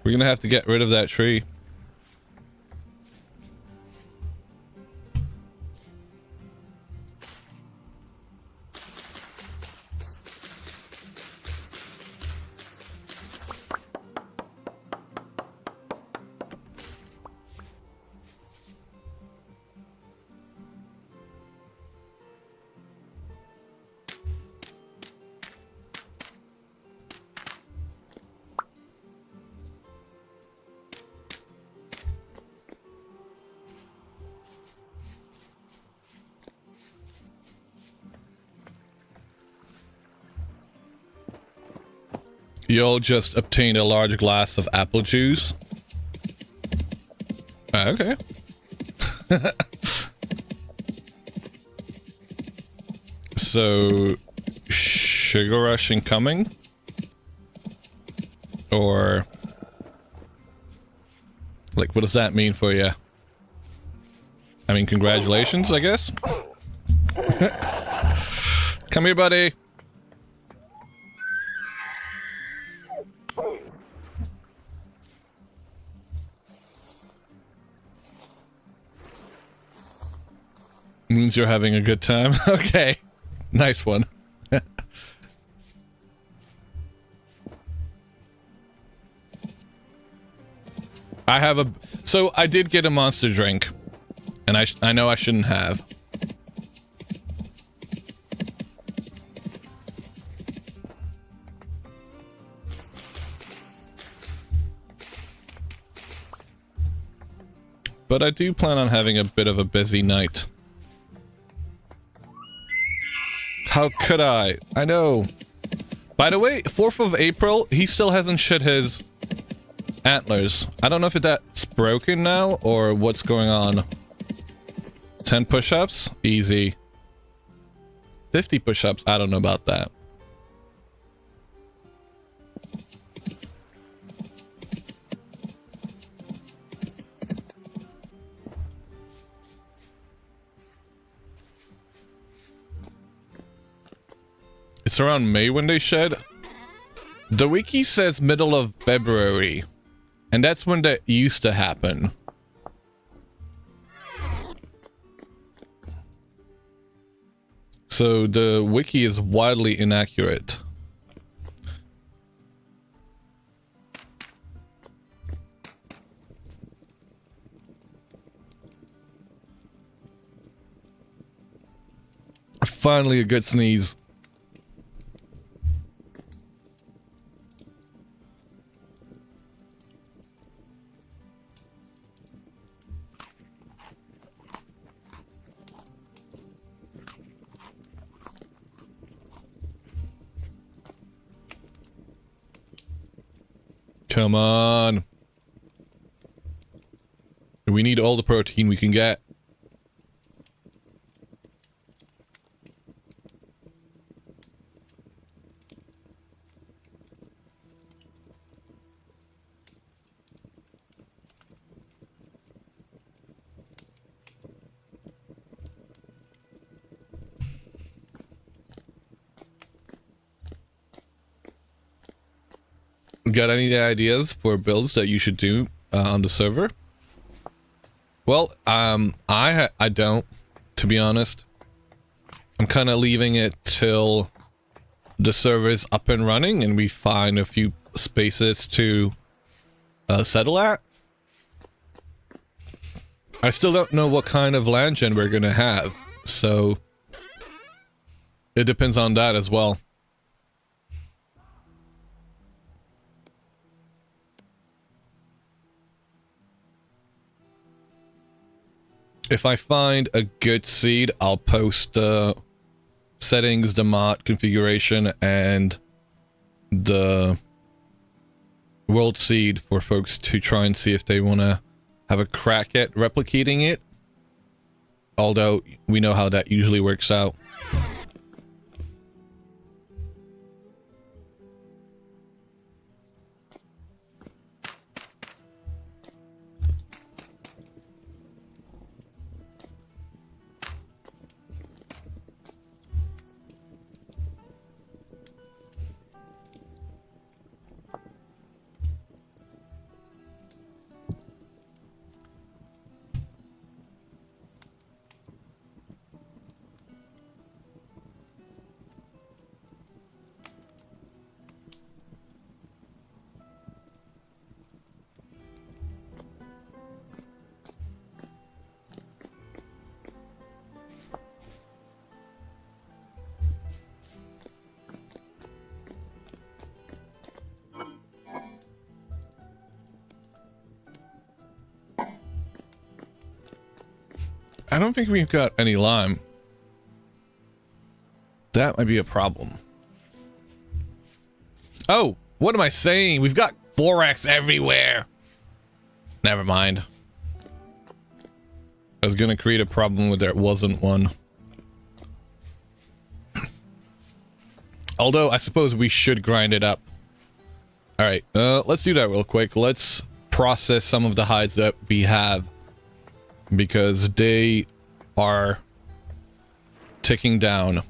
We're gonna have to get rid of that tree. You'll just obtain a large glass of apple juice. Okay. So, sugar rush incoming? Or, like, what does that mean for you? I mean, congratulations, I guess? Come here, buddy. Means you're having a good time. Okay. Nice one. I have a... So, I did get a monster drink. And I know I shouldn't have. But I do plan on having a bit of a busy night. How could I? I know. By the way, 4th of April, he still hasn't shed his antlers. I don't know if that's broken now or what's going on. 10 push-ups? Easy. 50 push-ups? I don't know about that. It's around May when they shed. The wiki says middle of February. And that's when that used to happen. So the wiki is wildly inaccurate. Finally a good sneeze. Come on. We need all the protein we can get. Got any ideas for builds that you should do on the server? Well, I don't, to be honest. I'm kind of leaving it till the server's up and running and we find a few spaces to settle at. I still don't know what kind of land gen we're gonna have, so it depends on that as well. If I find a good seed, I'll post the settings, the mod configuration, and the world seed for folks to try and see if they want to have a crack at replicating it. Although, we know how that usually works out. I don't think we've got any lime. That might be a problem. Oh, what am I saying? We've got borax everywhere. Never mind. I was gonna create a problem where there wasn't one. Although, I suppose we should grind it up. Alright, let's do that real quick. Let's process some of the hides that we have. Because they are ticking down.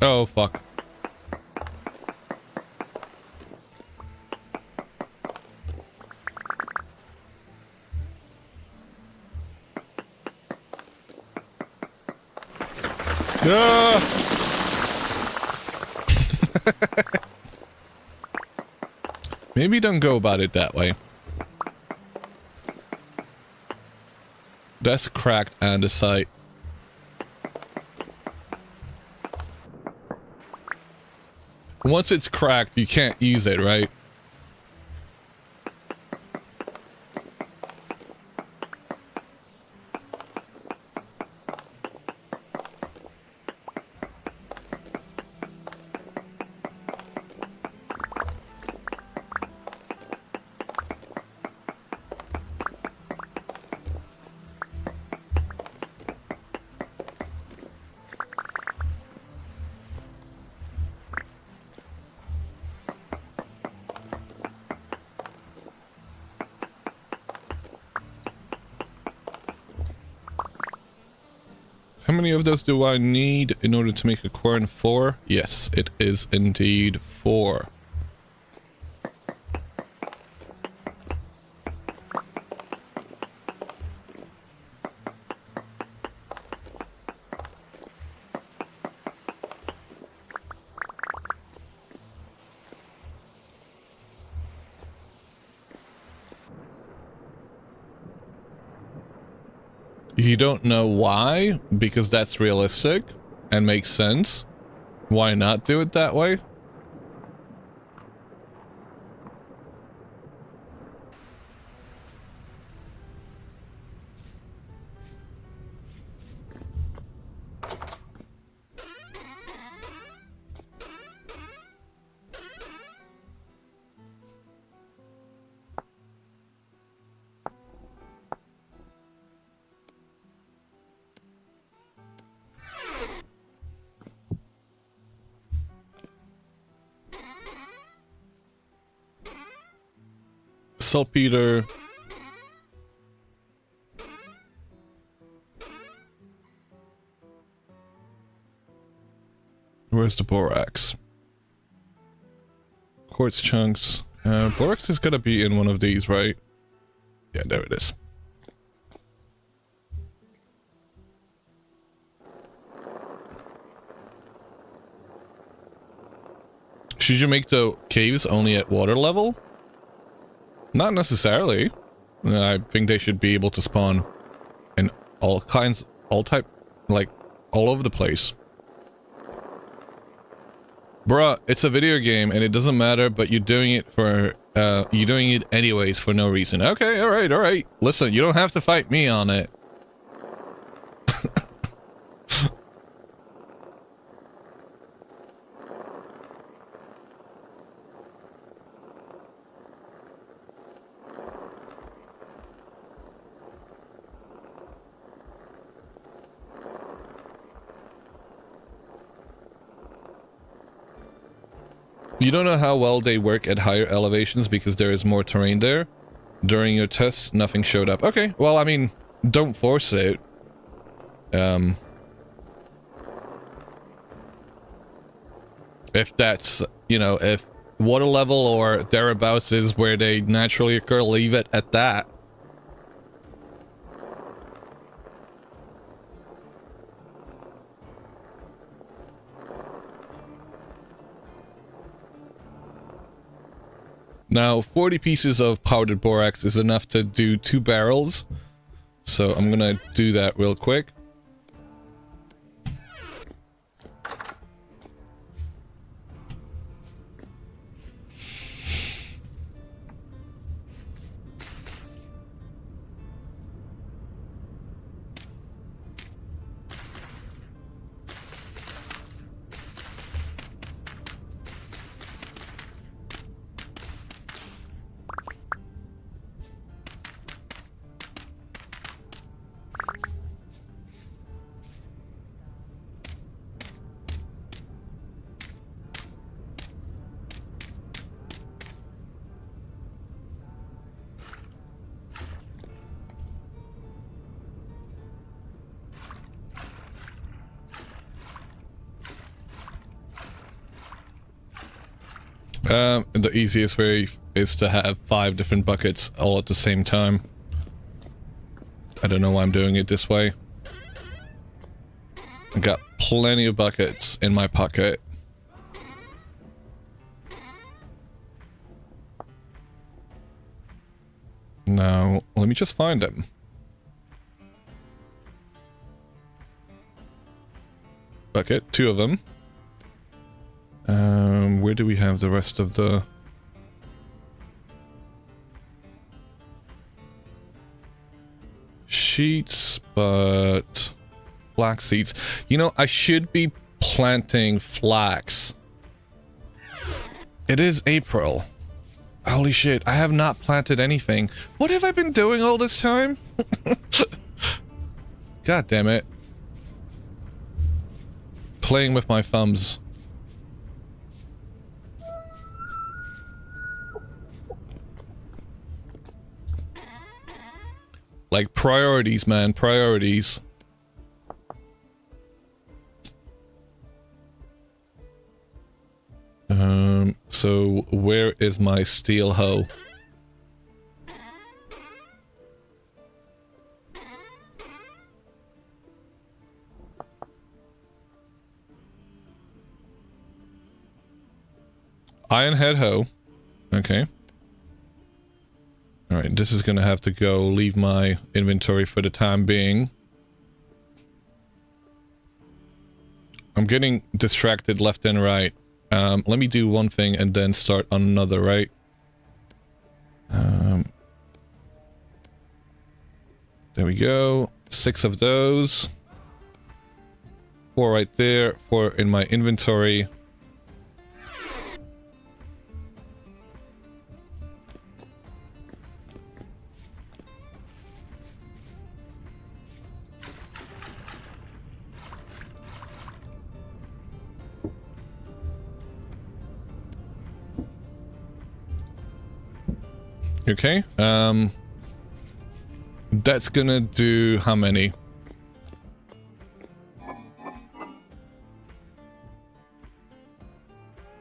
Oh, fuck. Maybe don't go about it that way. That's cracked andesite. Once it's cracked, you can't use it, right? many of those do I need in order to make a quern? 4? Yes, it is indeed 4. You don't know why? Because that's realistic and makes sense. Why not do it that way? Saltpeter. Where's the borax? Quartz chunks. Borax is gonna be in one of these, right? Yeah, there it is. Should you make the caves only at water level? Not necessarily. I think they should be able to spawn in all kinds, all type, like, all over the place. Bruh, it's a video game and it doesn't matter, but you're doing it for, you're doing it anyways for no reason. Okay, alright. Listen, you don't have to fight me on it. You don't know how well they work at higher elevations because there is more terrain there. During your tests, nothing showed up. Okay, well, I mean, don't force it. If that's, you know, if water level or thereabouts is where they naturally occur, leave it at that. Now, 40 pieces of powdered borax is enough to do 2 barrels. So I'm gonna do that real quick. The easiest way is to have 5 different buckets all at the same time. I don't know why I'm doing it this way. I got plenty of buckets in my pocket. Now, let me just find them. Bucket, 2 of them. Where do we have the rest of the... sheets, but... flax seeds. You know, I should be planting flax. It is April. Holy shit, I have not planted anything. What have I been doing all this time? God damn it. Playing with my thumbs. Like, priorities, man, priorities. So where is my steel hoe? Iron head hoe. Okay. Alright, this is gonna have to go leave my inventory for the time being. I'm getting distracted left and right. Let me do one thing and then start on another, right? There we go. 6 of those. 4 right there. 4 in my inventory. Okay, that's gonna do how many?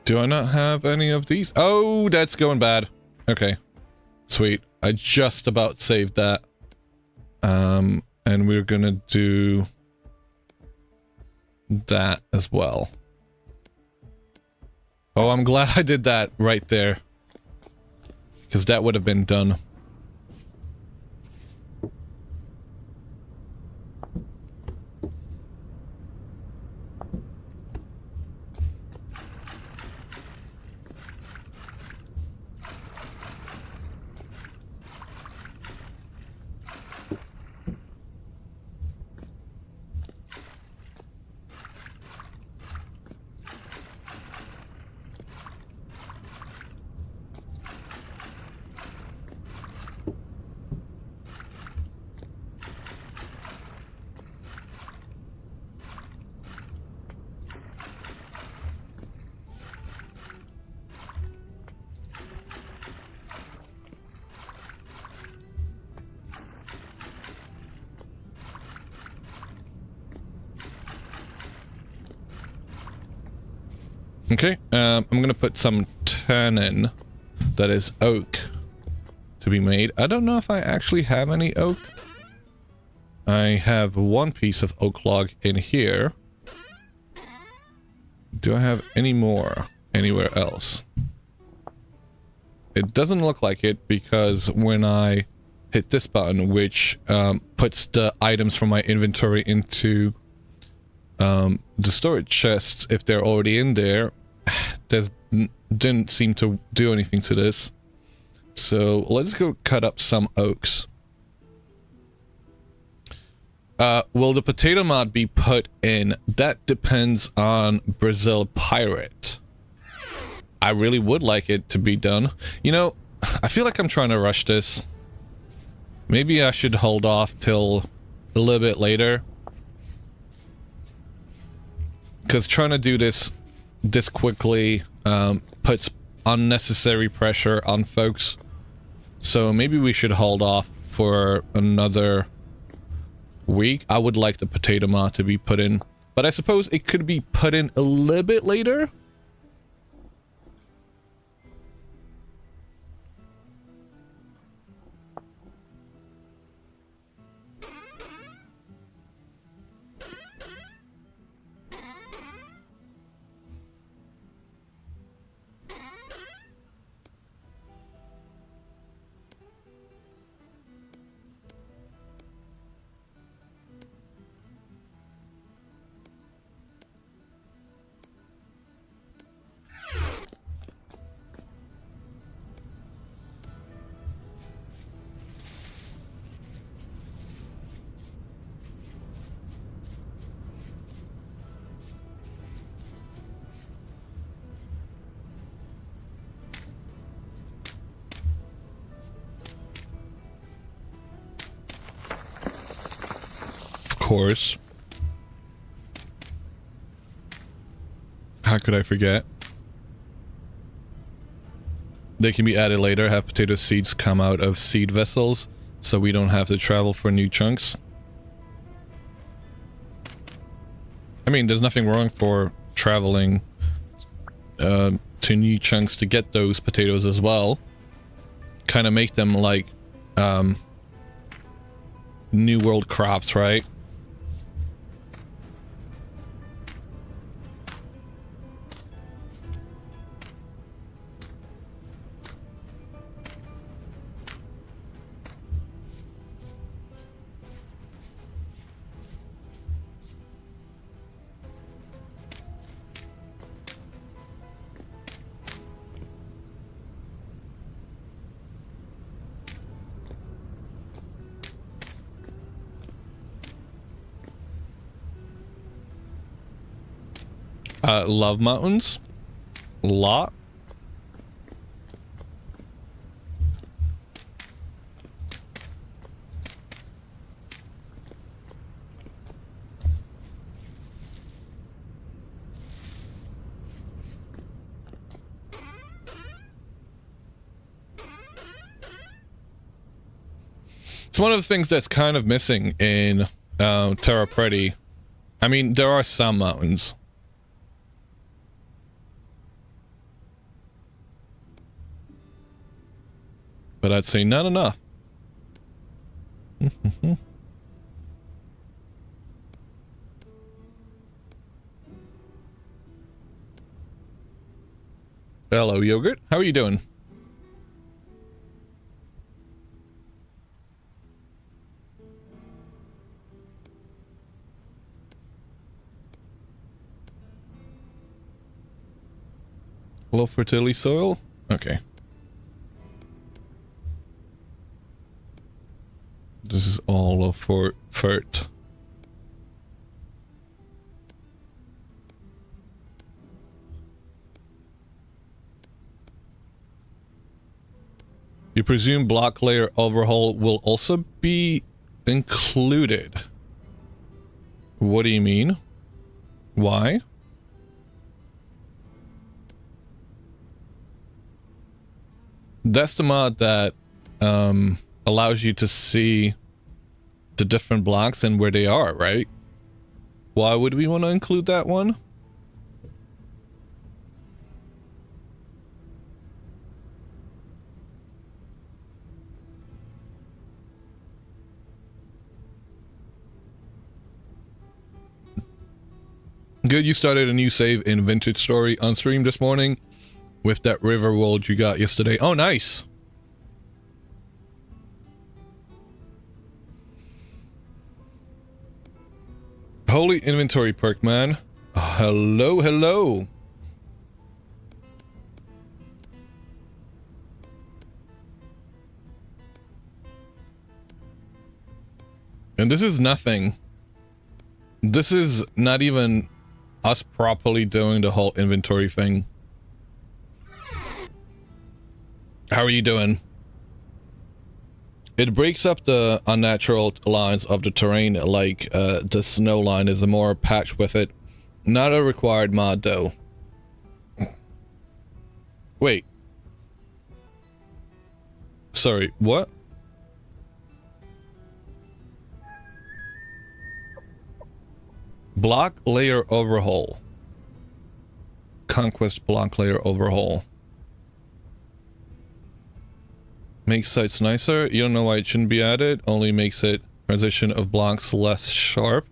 Do I not have any of these? Oh, that's going bad. Okay, sweet. I just about saved that. And we're gonna do that as well. Oh, I'm glad I did that right there. Because that would have been done. Okay, I'm gonna put some tannin, that is oak, to be made. I don't know if I actually have any oak. I have 1 piece of oak log in here. Do I have any more anywhere else? It doesn't look like it, because when I hit this button, which puts the items from my inventory into the storage chests, if they're already in there, didn't seem to do anything to this. So let's go cut up some oaks. Will the potato mod be put in? That depends on Brazil Pirate. I really would like it to be done. You know, I feel like I'm trying to rush this. Maybe I should hold off till a little bit later. Because trying to do this quickly puts unnecessary pressure on folks. So maybe we should hold off for another week. I would like the potato mod to be put in, but I suppose it could be put in a little bit later. Course. How could I forget? They can be added later. Have potato seeds come out of seed vessels, so we don't have to travel for new chunks. I mean, there's nothing wrong for traveling to to new chunks to get those potatoes as well. Kind of make them like New World crops, right? Love mountains. Lot. It's one of the things that's kind of missing in Terra Preti. I mean, there are some mountains. But I'd say not enough. Hello, Yogurt. How are you doing? Low fertility soil? Okay. This is all of fert. You presume block layer overhaul will also be included? What do you mean? Why? That's the mod that allows you to see the different blocks and where they are, right? Why would we want to include that one? Good, you started a new save in Vintage Story on stream this morning with that river world you got yesterday. Oh, nice. Holy inventory perk, man. Hello, hello. And this is nothing. This is not even us properly doing the whole inventory thing. How are you doing? It breaks up the unnatural lines of the terrain, like the snow line is a more patch with it. Not a required mod though. Wait. Sorry, what? Block layer overhaul. Conquest block layer overhaul. Makes sites nicer. You don't know why it shouldn't be added. Only makes it transition of blocks less sharp.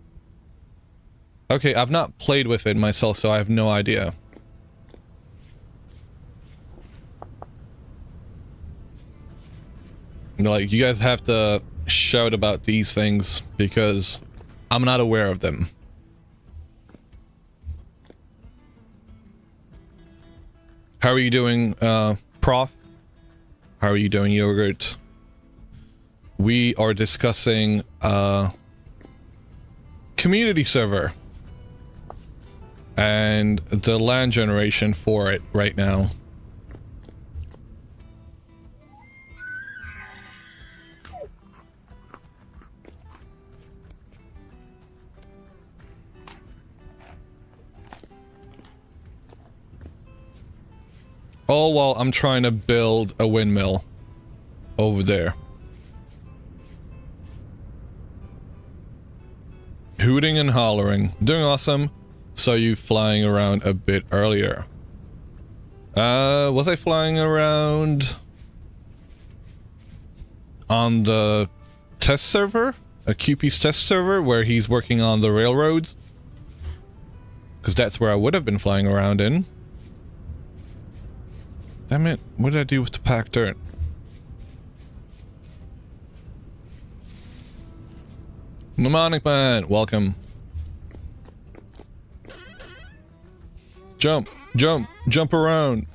Okay, I've not played with it myself, so I have no idea. Like, you guys have to shout about these things because I'm not aware of them. How are you doing, Prof? How are you doing, Yogurt? We are discussing community server and the land generation for it right now. All while I'm trying to build a windmill over there. Hooting and hollering. Doing awesome. Saw you flying around a bit earlier. Was I flying around on the test server? A QP's test server where he's working on the railroads? Because that's where I would have been flying around in. Damn it, what did I do with the packed dirt? Mnemonic Man, welcome. Jump, jump, jump around.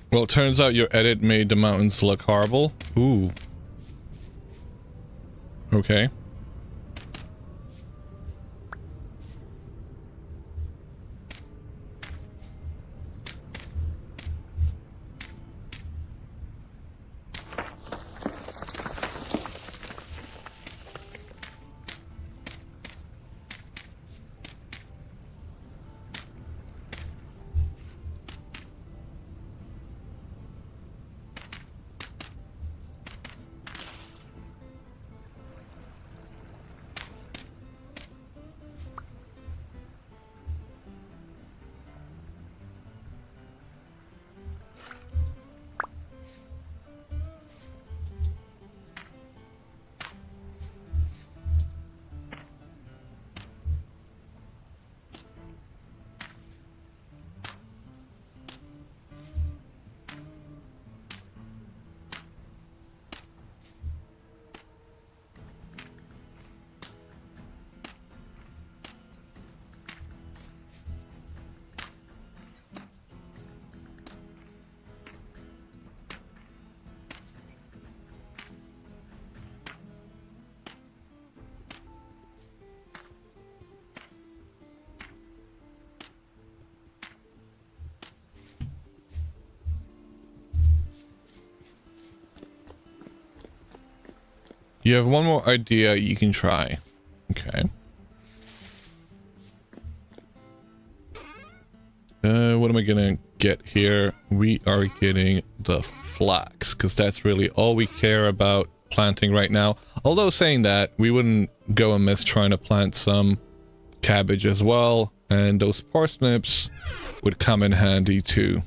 Well, it turns out your edit made the mountains look horrible. Ooh. Okay. You have one more idea you can try. Okay. What am I gonna get here? We are getting the flax, because that's really all we care about planting right now. Although saying that, we wouldn't go amiss trying to plant some cabbage as well, and those parsnips would come in handy too.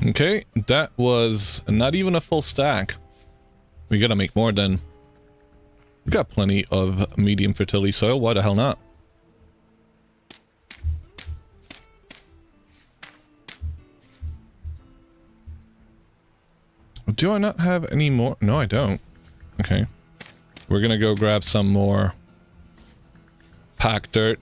Okay, that was not even a full stack. We gotta make more then. We got plenty of medium fertility soil, why the hell not? Do I not have any more? No, I don't. Okay. We're gonna go grab some more packed dirt.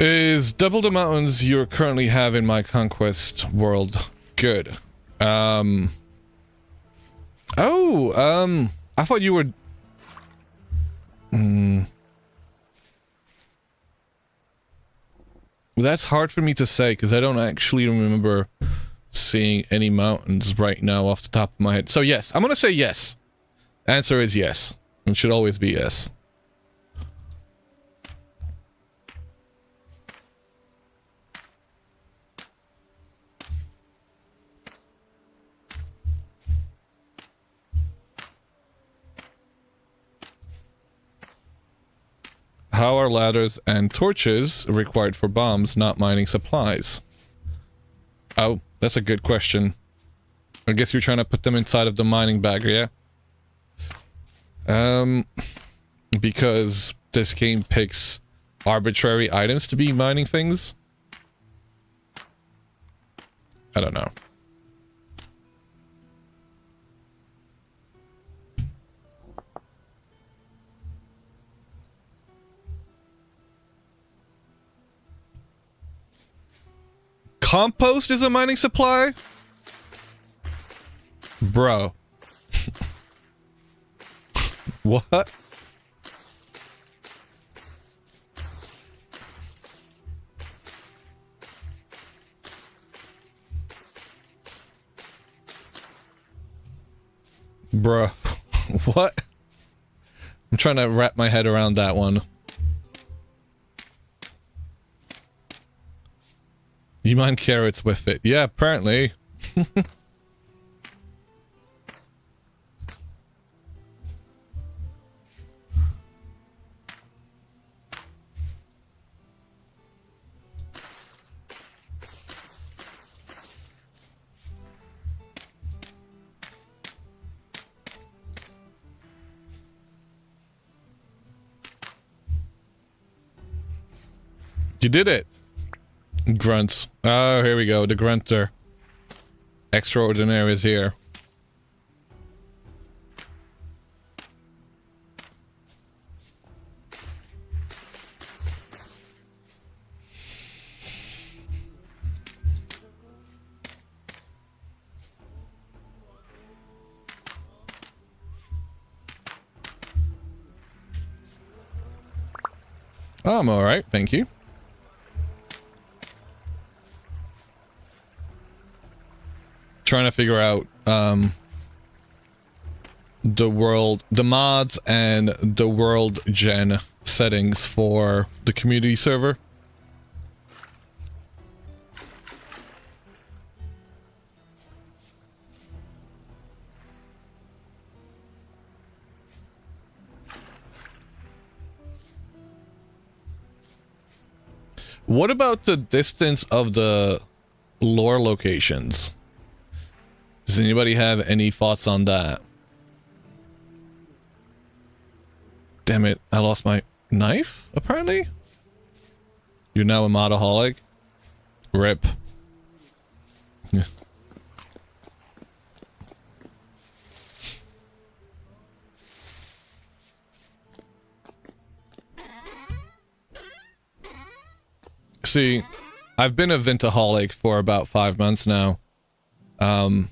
Is double the mountains you currently have in my conquest world good? I thought you were... That's hard for me to say, because I don't actually remember seeing any mountains right now off the top of my head. So yes, I'm gonna say yes. Answer is yes. It should always be yes. How are ladders and torches required for bombs, not mining supplies? Oh, that's a good question. I guess you're trying to put them inside of the mining bag, yeah? Because this game picks arbitrary items to be mining things? I don't know. Compost is a mining supply? Bro. What? Bro. What? I'm trying to wrap my head around that one. You mine carrots with it. Yeah, apparently. You did it. Grunts. Oh, here we go. The grunter. Extraordinary is here. Oh, I'm alright, thank you. Trying to figure out the mods and the world gen settings for the community server. What about the distance of the lore locations? Does anybody have any thoughts on that? Damn it, I lost my knife, apparently? You're now a modaholic? Rip. See, I've been a Vintaholic for about 5 months now. And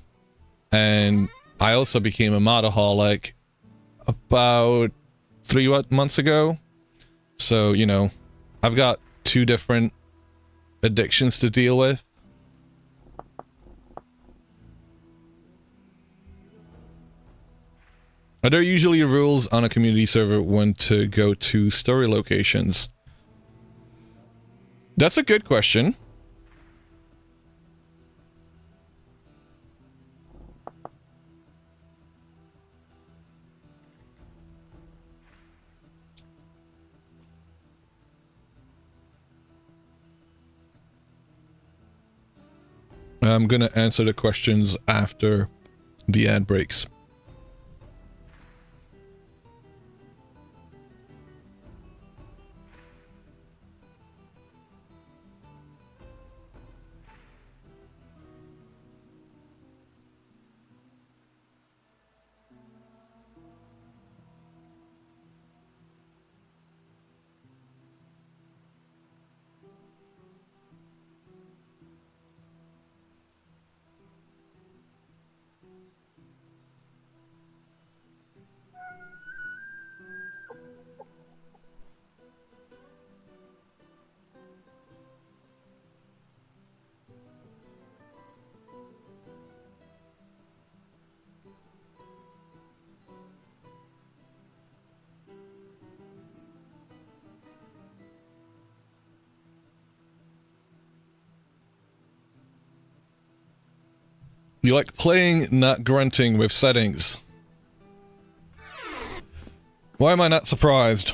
I also became a Modaholic about 3 months ago. So, you know, I've got 2 different addictions to deal with. Are there usually rules on a community server when to go to story locations? That's a good question. I'm gonna answer the questions after the ad breaks. You like playing, not grunting with settings. Why am I not surprised?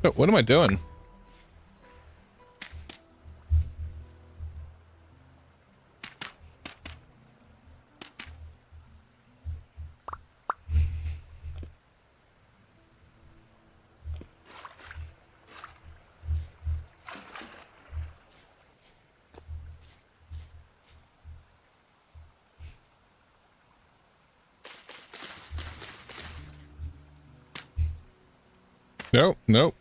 Oh, what am I doing? No, no.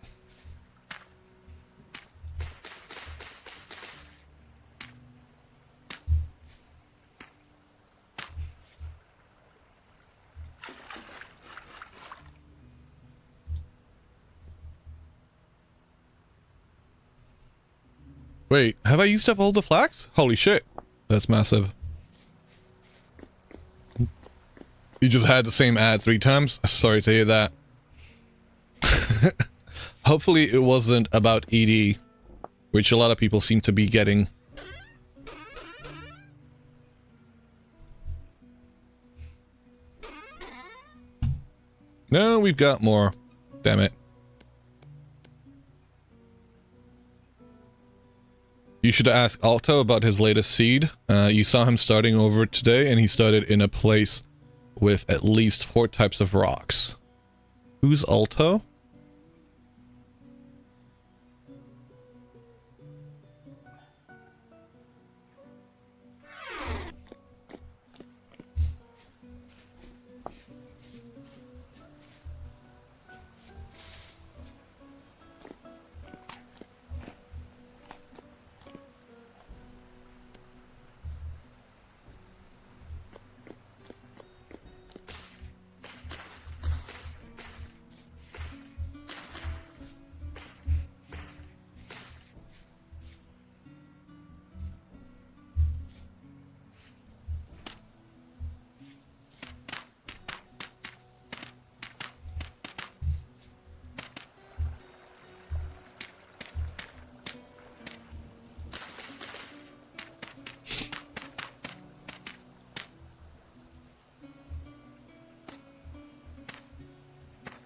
Wait, have I used up all the flax? Holy shit. That's massive. You just had the same ad 3 times? Sorry to hear that. Hopefully it wasn't about ED, which a lot of people seem to be getting. No, we've got more. Damn it. You should ask Alto about his latest seed. You saw him starting over today, and he started in a place with at least 4 types of rocks. Who's Alto?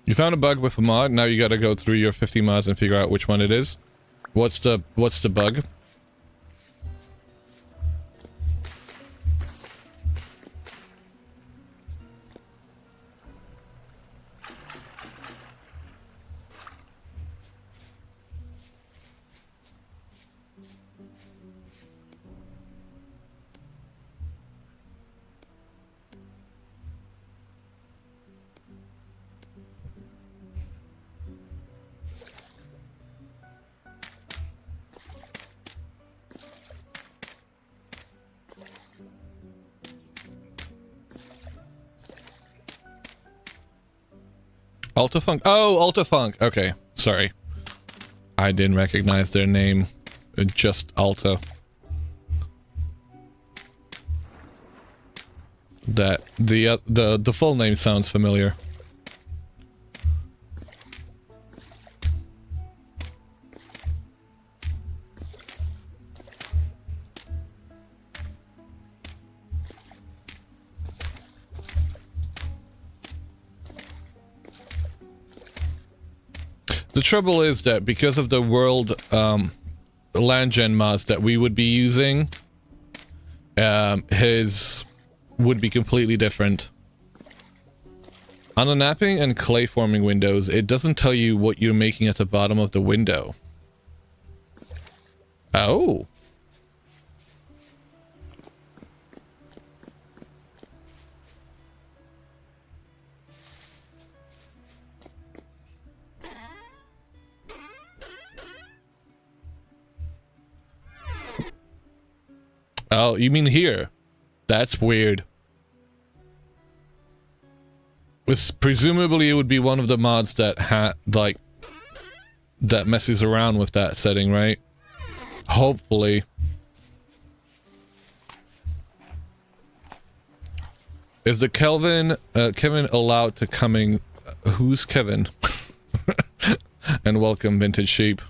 You found a bug with a mod, now you gotta go through your 50 mods and figure out which one it is. What's the bug? Altafunk. Oh, Altafunk. Okay, sorry. I didn't recognize their name. Just Alta. That the full name sounds familiar. The trouble is that because of the world land gen mods that we would be using, his would be completely different. On the napping and clay forming windows, it doesn't tell you what you're making at the bottom of the window. Oh. Oh, you mean here? That's weird. Presumably it would be one of the mods that that messes around with that setting, right? Hopefully. Is the Kevin allowed to coming? Who's Kevin? And welcome, Vintage Sheep.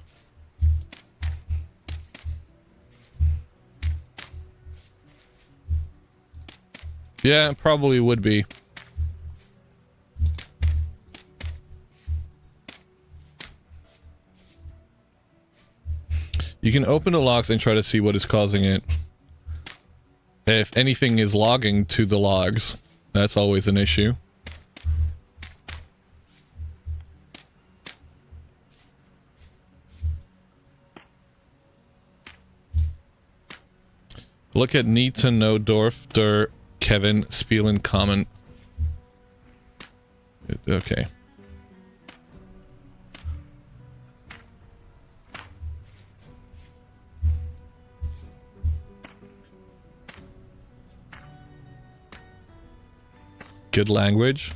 Yeah, it probably would be. You can open the logs and try to see what is causing it. If anything is logging to the logs, that's always an issue. Look at need to know Dorf der Kevin Spielen comment. Okay. Good language.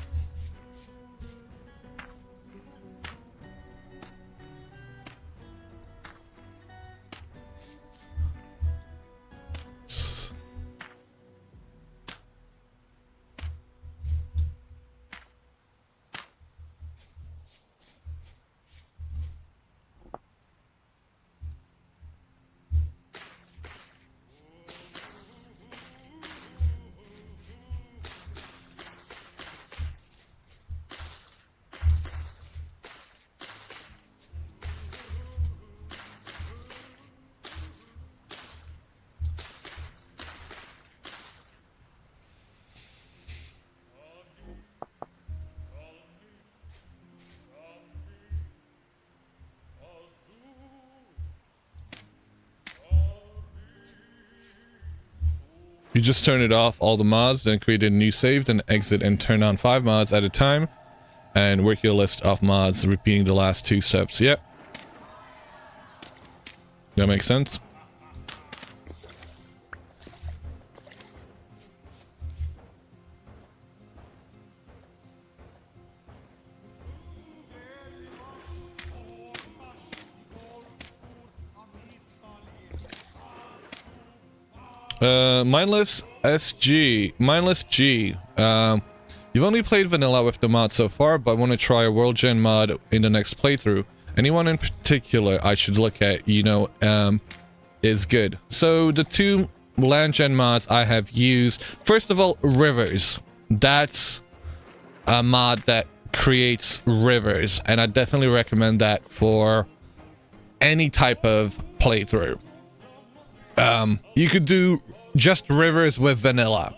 You just turn it off, all the mods, then create a new save, then exit and turn on 5 mods at a time, and work your list of mods, repeating the last 2 steps. Yep. That makes sense. Mindless G. You've only played vanilla with the mod so far, but want to try a world gen mod in the next playthrough. Anyone in particular I should look at, is good. So the 2 land gen mods I have used, first of all, rivers. That's a mod that creates rivers, and I definitely recommend that for any type of playthrough. You could do just rivers with vanilla.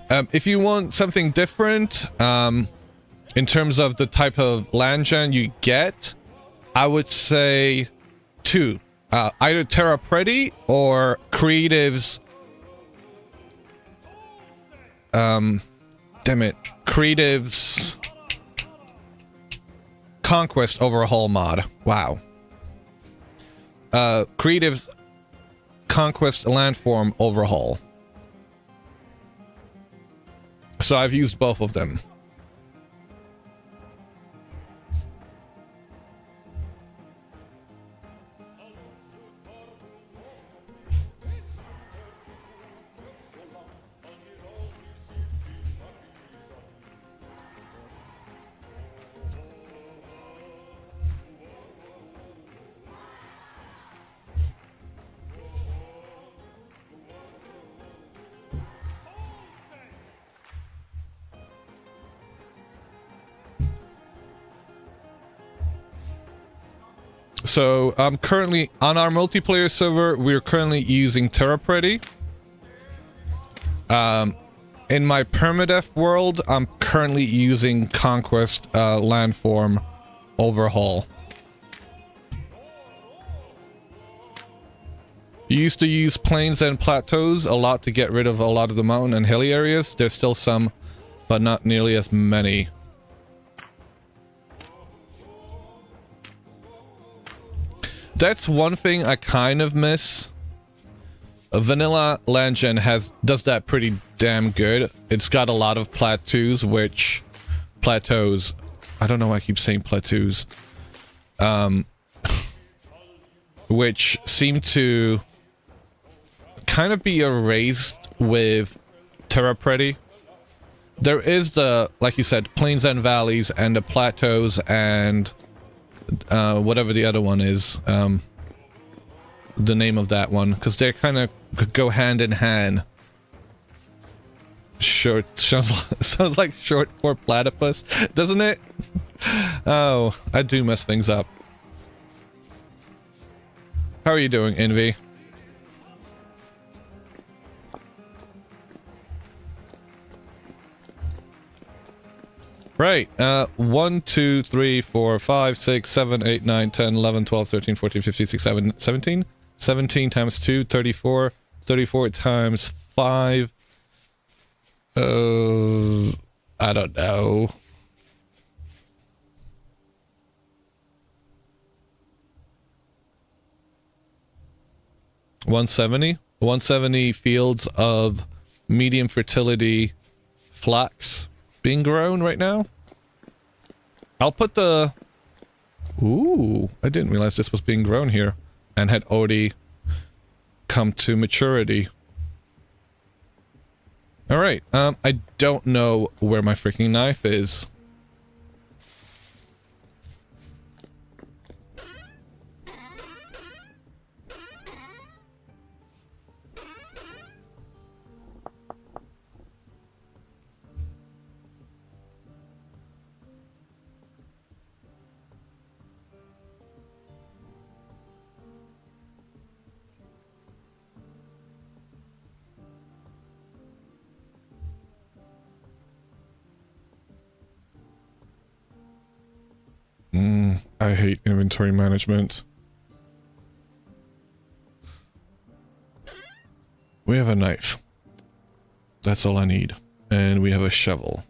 If you want something different, in terms of the type of land gen you get, I would say 2. Either Terra Preti or Creative's... Creative's... Conquest Overhaul mod. Wow. Creative's Conquest Landform Overhaul. So I've used both of them. So I'm currently on our multiplayer server. We're currently using TerraPretty. In my permadeath world, I'm currently using Conquest Landform Overhaul. You used to use plains and plateaus a lot to get rid of a lot of the mountain and hilly areas. There's still some, but not nearly as many. That's one thing I kind of miss. Vanilla Landgen does that pretty damn good. It's got a lot of plateaus, I don't know why I keep saying plateaus. Which seem to kind of be erased with TerraPretty. There is the, like you said, plains and valleys and the plateaus and whatever the other one is, the name of that one, because they kind of go hand in hand. Short sounds like short for platypus, doesn't it? Oh, I do mess things up. How are you doing, Envy? Right, 1, 2, 3, 4, 5, 6, 7, 8, 9, 10, 11, 12, 13, 14, 15, 16, 17, 17? 17 times 2, 34. 34 times 5. I don't know. $170 fields of medium fertility flax being grown right now. I'll put the... Ooh, I didn't realize this was being grown here and had already come to maturity. Alright, I don't know where my freaking knife is. I hate inventory management. We have a knife. That's all I need. And we have a shovel.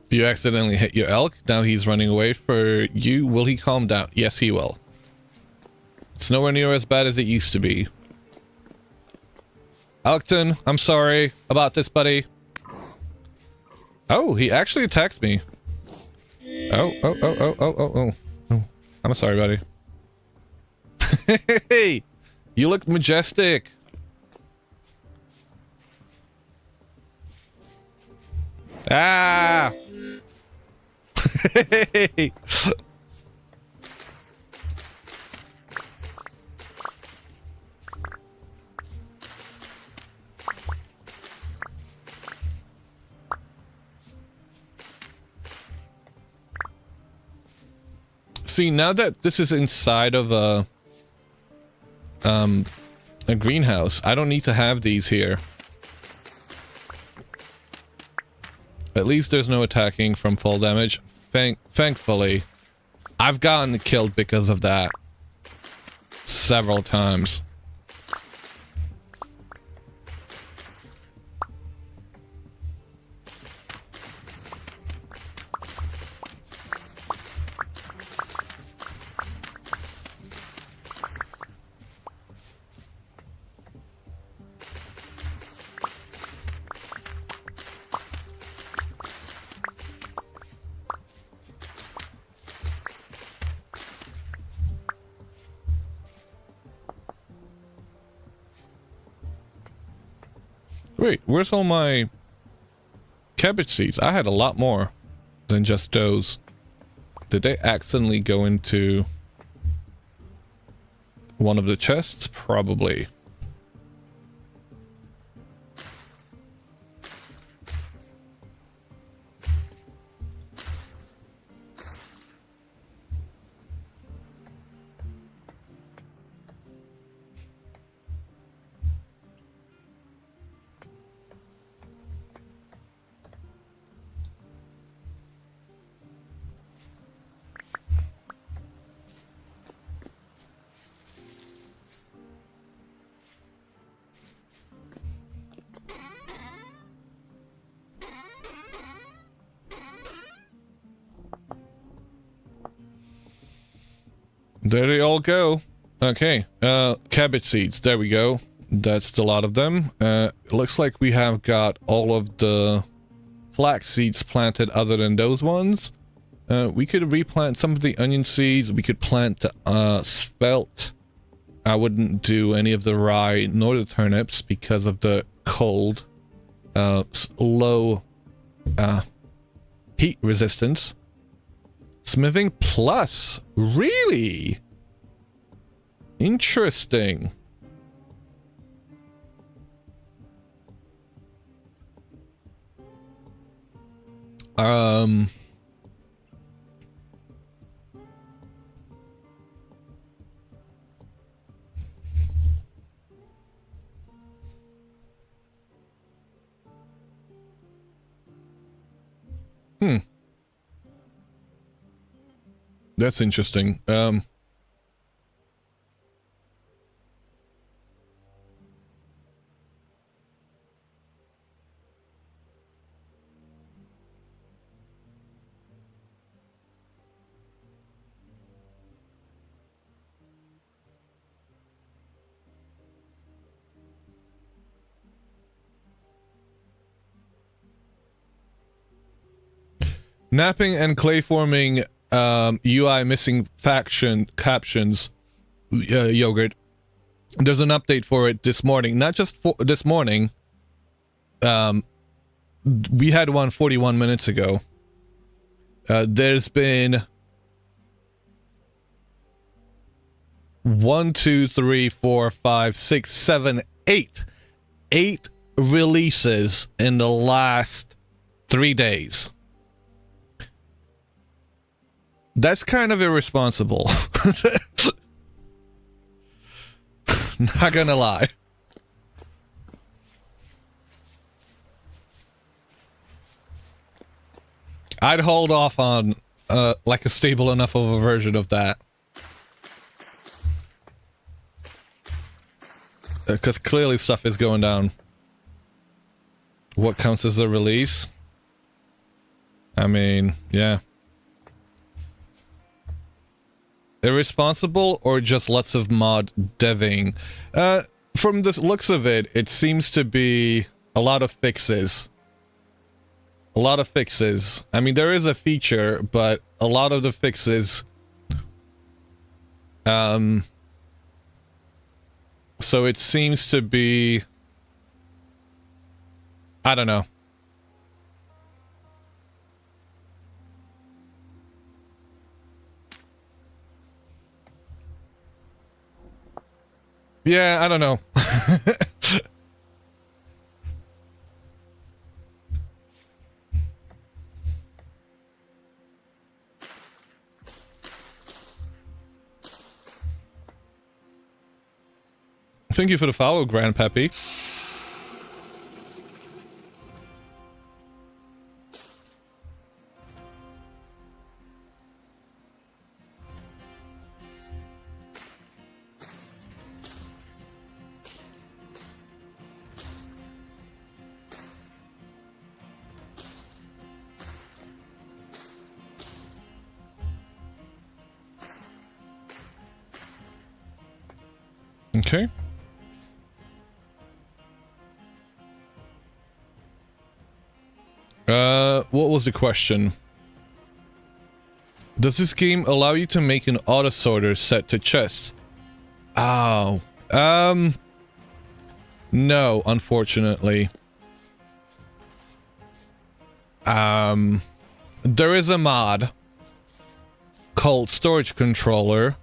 You accidentally hit your elk. Now he's running away for you. Will he calm down? Yes, he will. It's nowhere near as bad as it used to be. Elkton, I'm sorry about this, buddy. Oh, he actually attacks me. Oh. I'm sorry, buddy. Hey, you look majestic. Ah. Hey. See, now that this is inside of a greenhouse, I don't need to have these here. At least there's no attacking from fall damage. Thankfully, I've gotten killed because of that several times. Wait, where's all my cabbage seeds? I had a lot more than just those. Did they accidentally go into one of the chests? Probably. There they all go. Okay, cabbage seeds, there we go. That's a lot of them. It looks like we have got all of the flax seeds planted other than those ones. We could replant some of the onion seeds. We could plant spelt. I wouldn't do any of the rye nor the turnips because of the cold, low heat resistance. Smithing plus, really? Interesting. That's interesting. Napping and clay forming UI missing faction captions yogurt. There's an update for it this morning. Not just for this morning. We had one 41 minutes ago. There's been 1, 2, 3, 4, 5, 6, 7, 8 releases in the last 3 days. That's kind of irresponsible. Not gonna lie. I'd hold off on like a stable enough of a version of that. Because clearly stuff is going down. What counts as a release? I mean, yeah. Irresponsible or just lots of mod deving? From the looks of it, it seems to be a lot of fixes. A lot of fixes. I mean, there is a feature, but a lot of the fixes... So it seems to be... I don't know. Yeah, I don't know. Thank you for the follow, Grandpappy. Okay. What was the question? Does this game allow you to make an auto sorter set to chests? Oh. No, unfortunately. There is a mod called Storage Controller,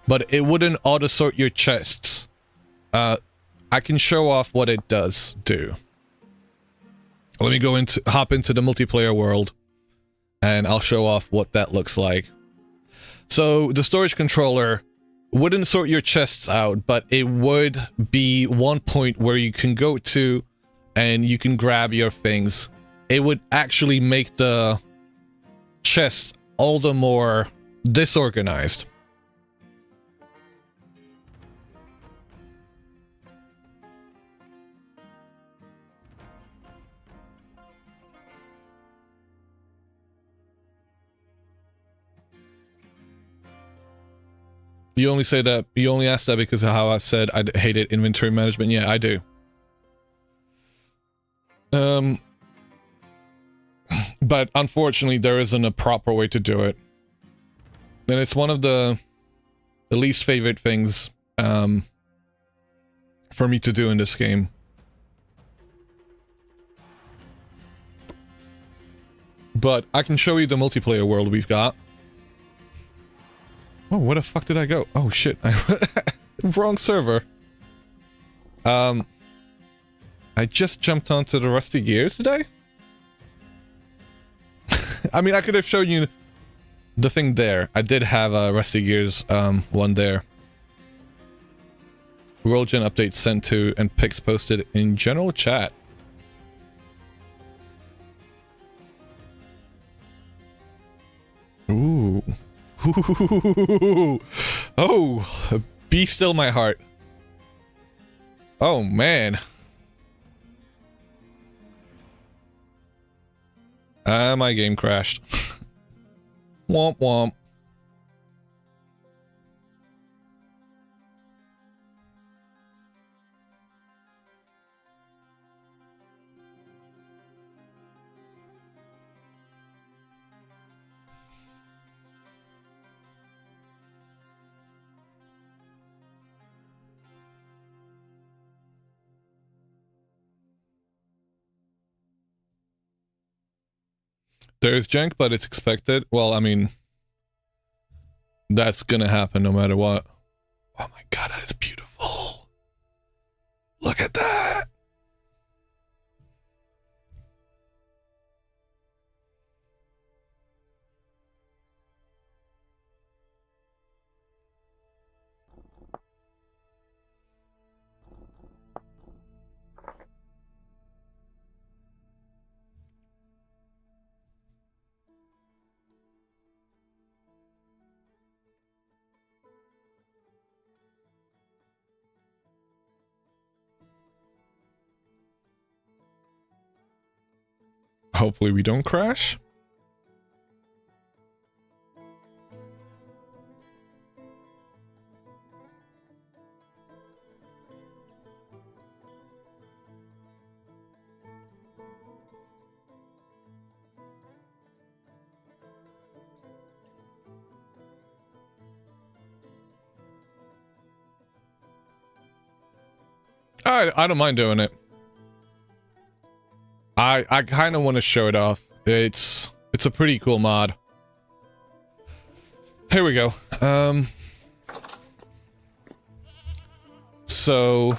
but it wouldn't auto sort your chests. I can show off what it does do. Let me hop into the multiplayer world, and I'll show off what that looks like. So the storage controller wouldn't sort your chests out, but it would be one point where you can go to and you can grab your things. It would actually make the chests all the more disorganized. You only say that, you only asked that because of how I said I hated inventory management. Yeah, I do. But unfortunately, there isn't a proper way to do it. And it's one of the least favorite things for me to do in this game. But I can show you the multiplayer world we've got. Oh, where the fuck did I go? Oh shit, wrong server. I just jumped onto the Rusty Gears today. I mean, I could have shown you the thing there. I did have a Rusty Gears one there. World Gen update sent to and pics posted in general chat. Ooh. Oh, be still my heart. Oh man. My game crashed. Womp womp. There's jank, but it's expected. Well, I mean, that's gonna happen no matter what. Oh my god, that is beautiful. Look at that. Hopefully we don't crash. I don't mind doing it. I kind of want to show it off. It's a pretty cool mod. Here we go. So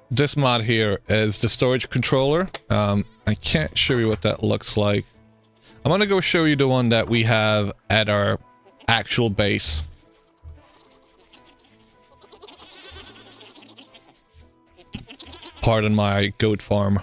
this mod here is the storage controller. I can't show you what that looks like. I'm gonna go show you the one that we have at our actual base. Pardon my goat farm.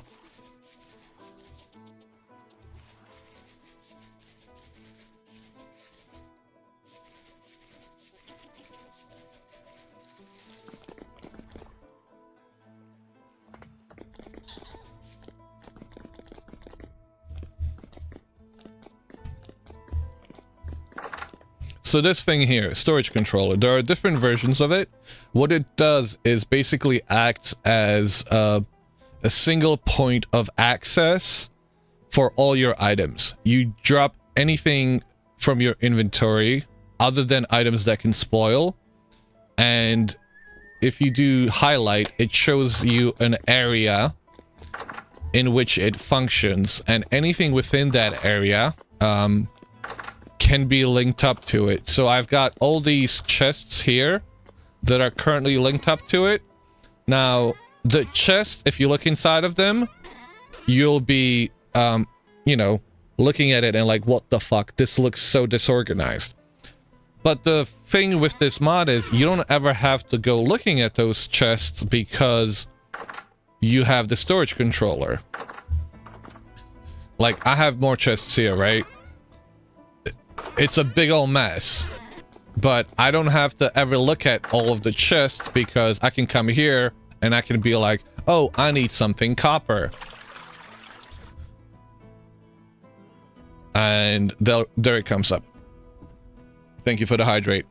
So this thing here, storage controller, there are different versions of it. What it does is basically acts as a single point of access for all your items. You drop anything from your inventory other than items that can spoil, and if you do highlight, it shows you an area in which it functions, and anything within that area can be linked up to it. So I've got all these chests here that are currently linked up to it. Now, the chest, if you look inside of them, you'll be, you know, looking at it and like, what the fuck? This looks so disorganized. But the thing with this mod is you don't ever have to go looking at those chests because you have the storage controller. Like, I have more chests here, right? It's a big old mess, but I don't have to ever look at all of the chests because I can come here and I can be like, oh, I need something copper. And there it comes up. Thank you for the hydrate.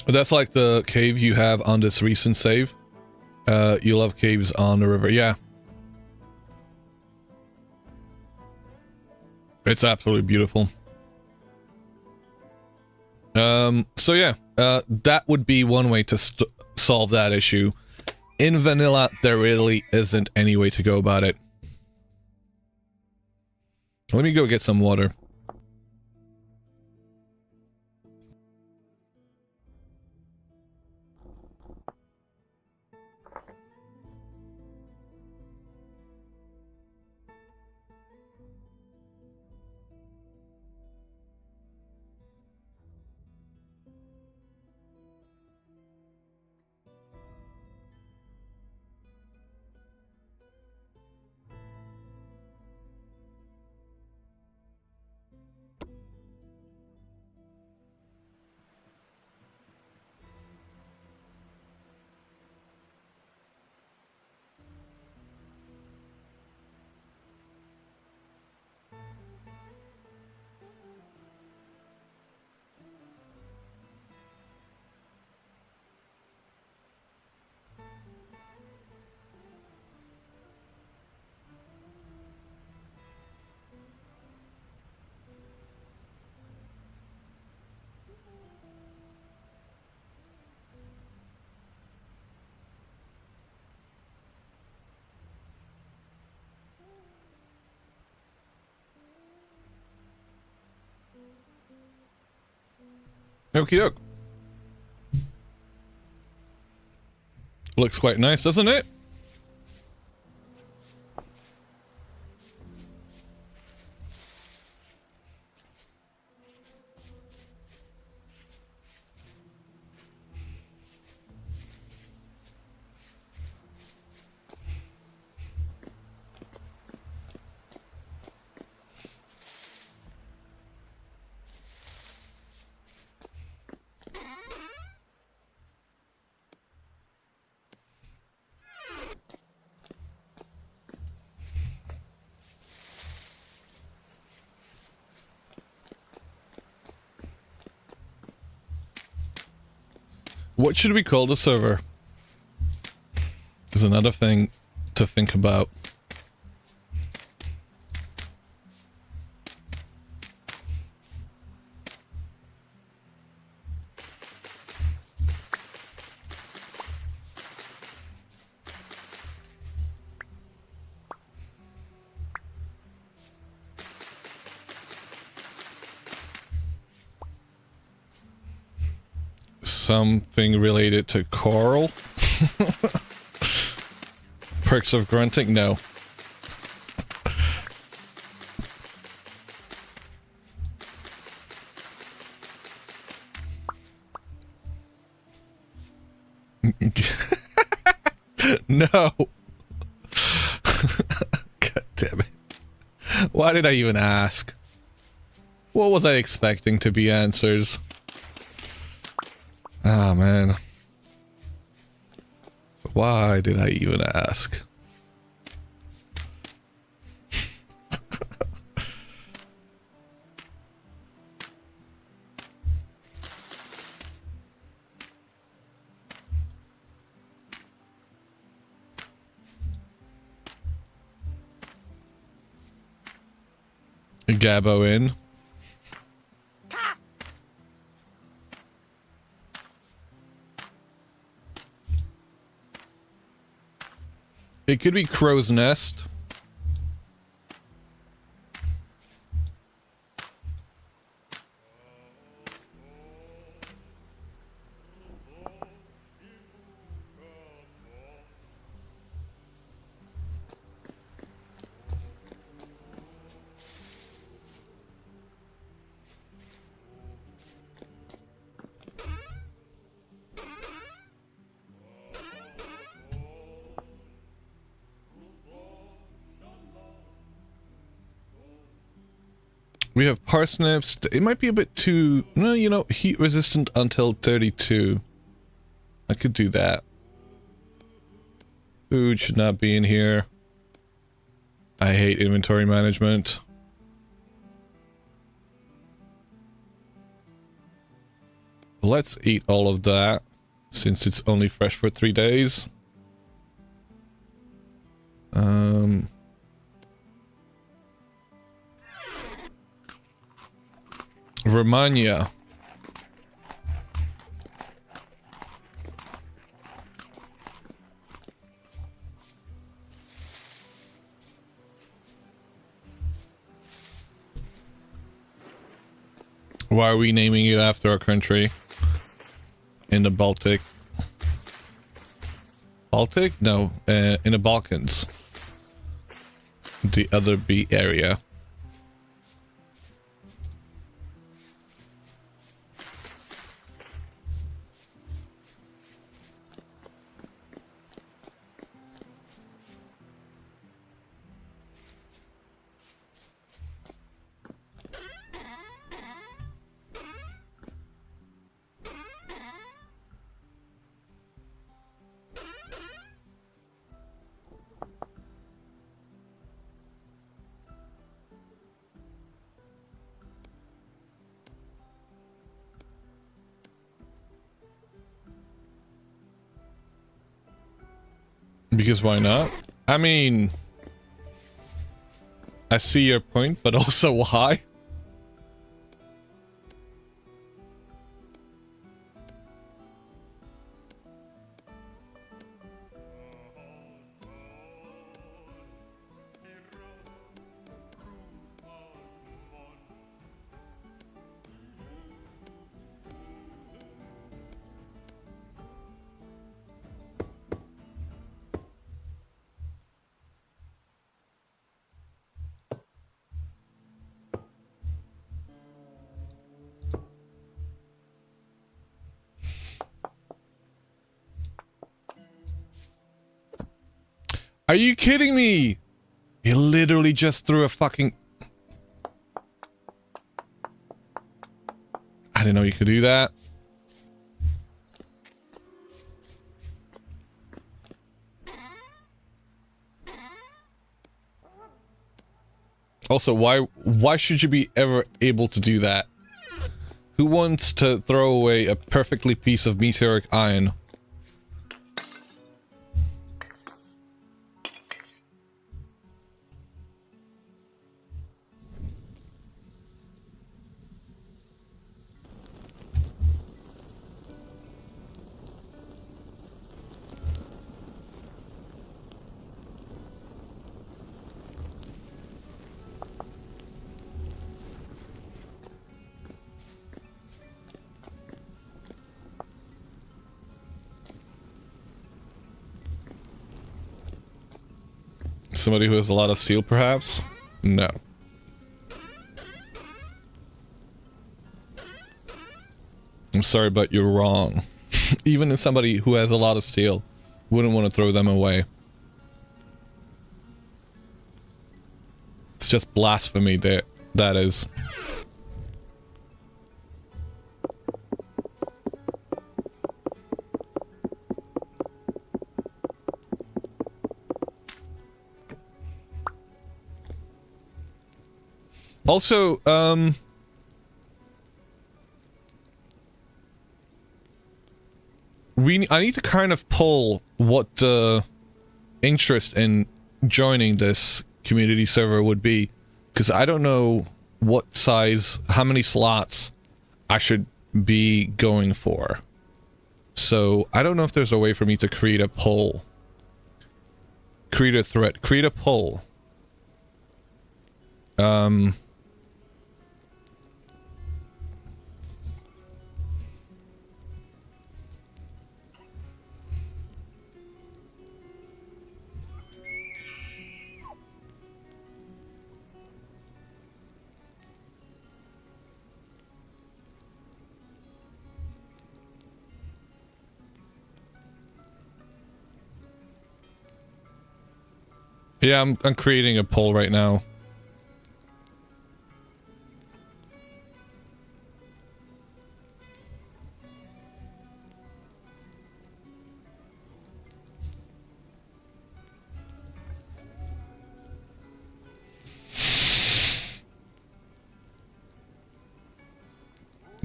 That's like the cave you have on this recent save. You love caves on the river. Yeah. It's absolutely beautiful. So yeah, that would be one way to solve that issue. In vanilla, there really isn't any way to go about it. Let me go get some water. Okie doke. Looks quite nice, doesn't it? What should we call the server? Is another thing to think about. Something related to coral? Perks of grunting? No. No. God damn it. Why did I even ask? What was I expecting to be answers? Ah, man. Why did I even ask? Gabbo in. It could be Crow's Nest. We have parsnips. It might be a bit too... No, you know, heat resistant until 32. I could do that. Food should not be in here. I hate inventory management. Let's eat all of that, since it's only fresh for 3 days. Romagna. Why are we naming it after our country? In the Baltic. Baltic? No, in the Balkans. The other B area. Because why not? I mean, I see your point, but also why? Are you kidding me? He literally just threw a fucking... I didn't know you could do that. Also, why should you be ever able to do that? Who wants to throw away a perfectly piece of meteoric iron? Somebody who has a lot of steel, perhaps? No. I'm sorry, but you're wrong. Even if somebody who has a lot of steel wouldn't want to throw them away. It's just blasphemy, that is. Also, I need to kind of pull what the interest in joining this community server would be, because I don't know what size, how many slots I should be going for. So I don't know if there's a way for me to create a poll. Create a thread, create a poll. Yeah, I'm creating a poll right now.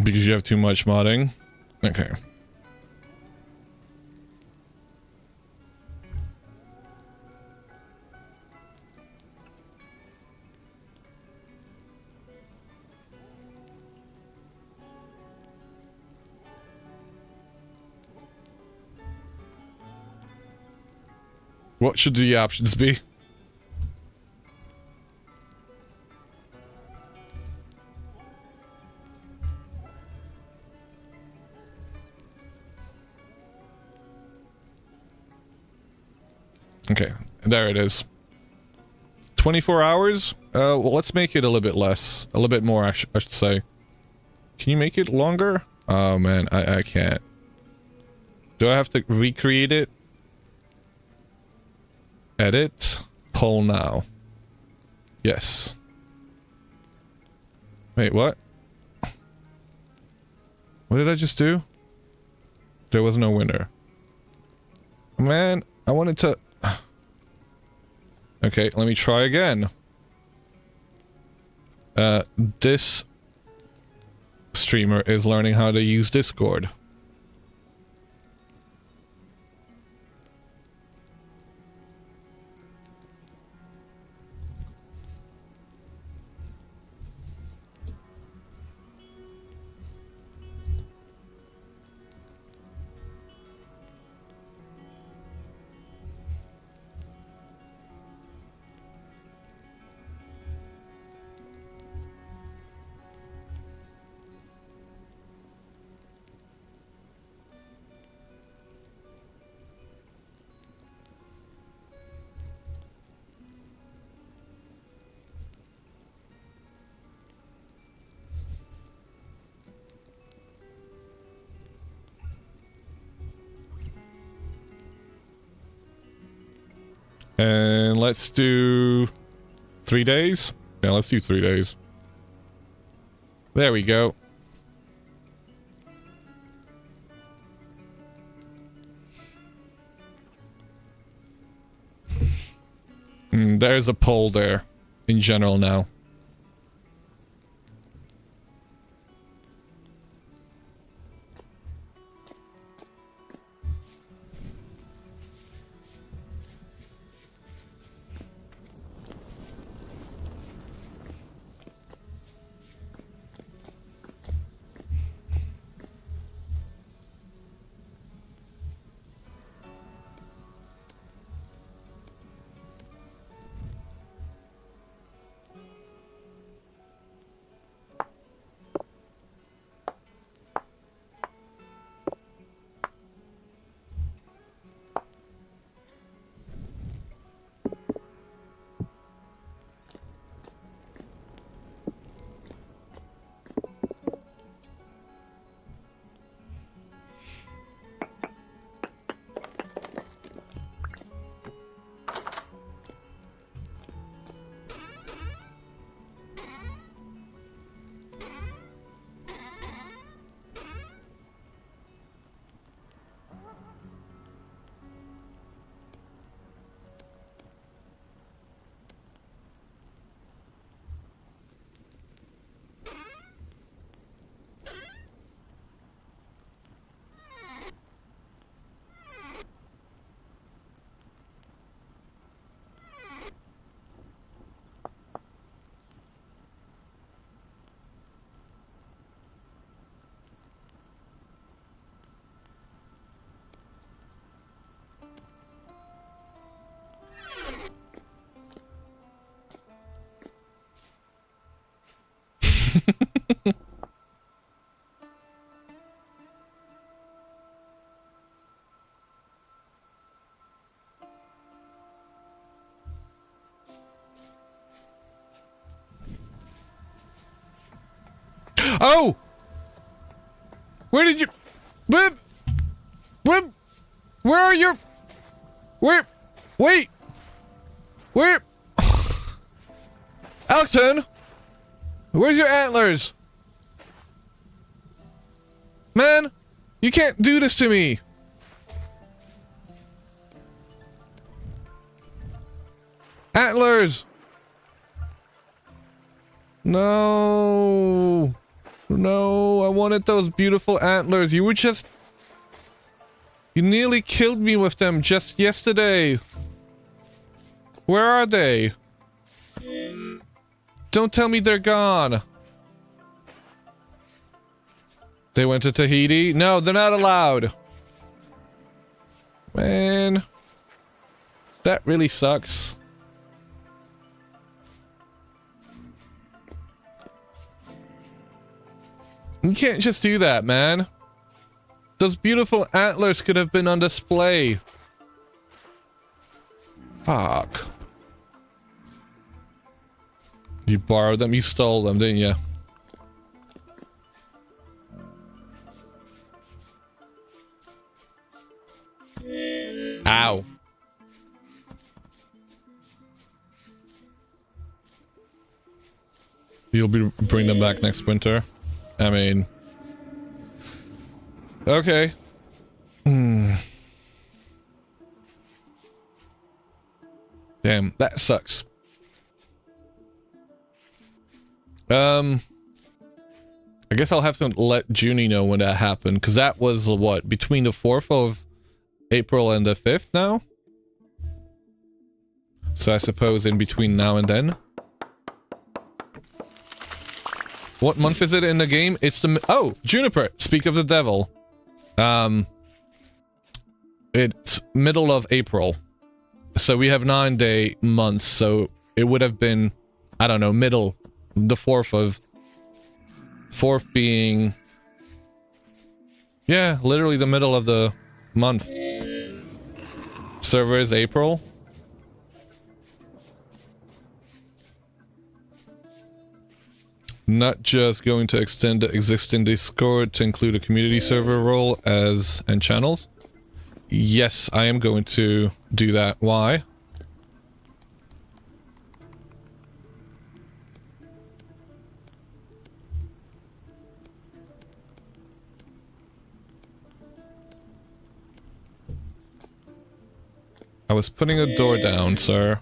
Because you have too much modding? Okay. What should the options be? Okay, there it is. 24 hours? Well, let's make it a little bit less. A little bit more, I should say. Can you make it longer? Oh, man, I can't. Do I have to recreate it? Edit. Poll now. Yes. Wait, what? What did I just do? There was no winner. Man, I wanted to... Okay, let me try again. This streamer is learning how to use Discord. And let's do 3 days? Yeah, let's do 3 days. There we go. There's a poll there in general now. Oh! Where did you... Where are your... Where... Wait! Where... Alton! Where's your antlers? Man! You can't do this to me! Antlers! No! No, I wanted those beautiful antlers. You nearly killed me with them just yesterday. Where are they? Don't tell me they're gone. They went to Tahiti? No, they're not allowed. Man. That really sucks. You can't just do that, man. Those beautiful antlers could have been on display. Fuck. You borrowed them? You stole them, didn't you? Ow. You'll bring them back next winter? I mean... Okay. Damn, that sucks. I guess I'll have to let Junie know when that happened, because that was, what, between the 4th of April and the 5th now? So I suppose in between now and then? What month is it in the game? It's the... Oh! Juniper! Speak of the devil. It's middle of April. So we have 9-day months, so it would have been... I don't know, middle. The 4th of... 4th being... Yeah, literally the middle of the month. Server is April. Not just going to extend the existing Discord to include a community server role and channels. Yes, I am going to do that. Why? I was putting a door down, sir.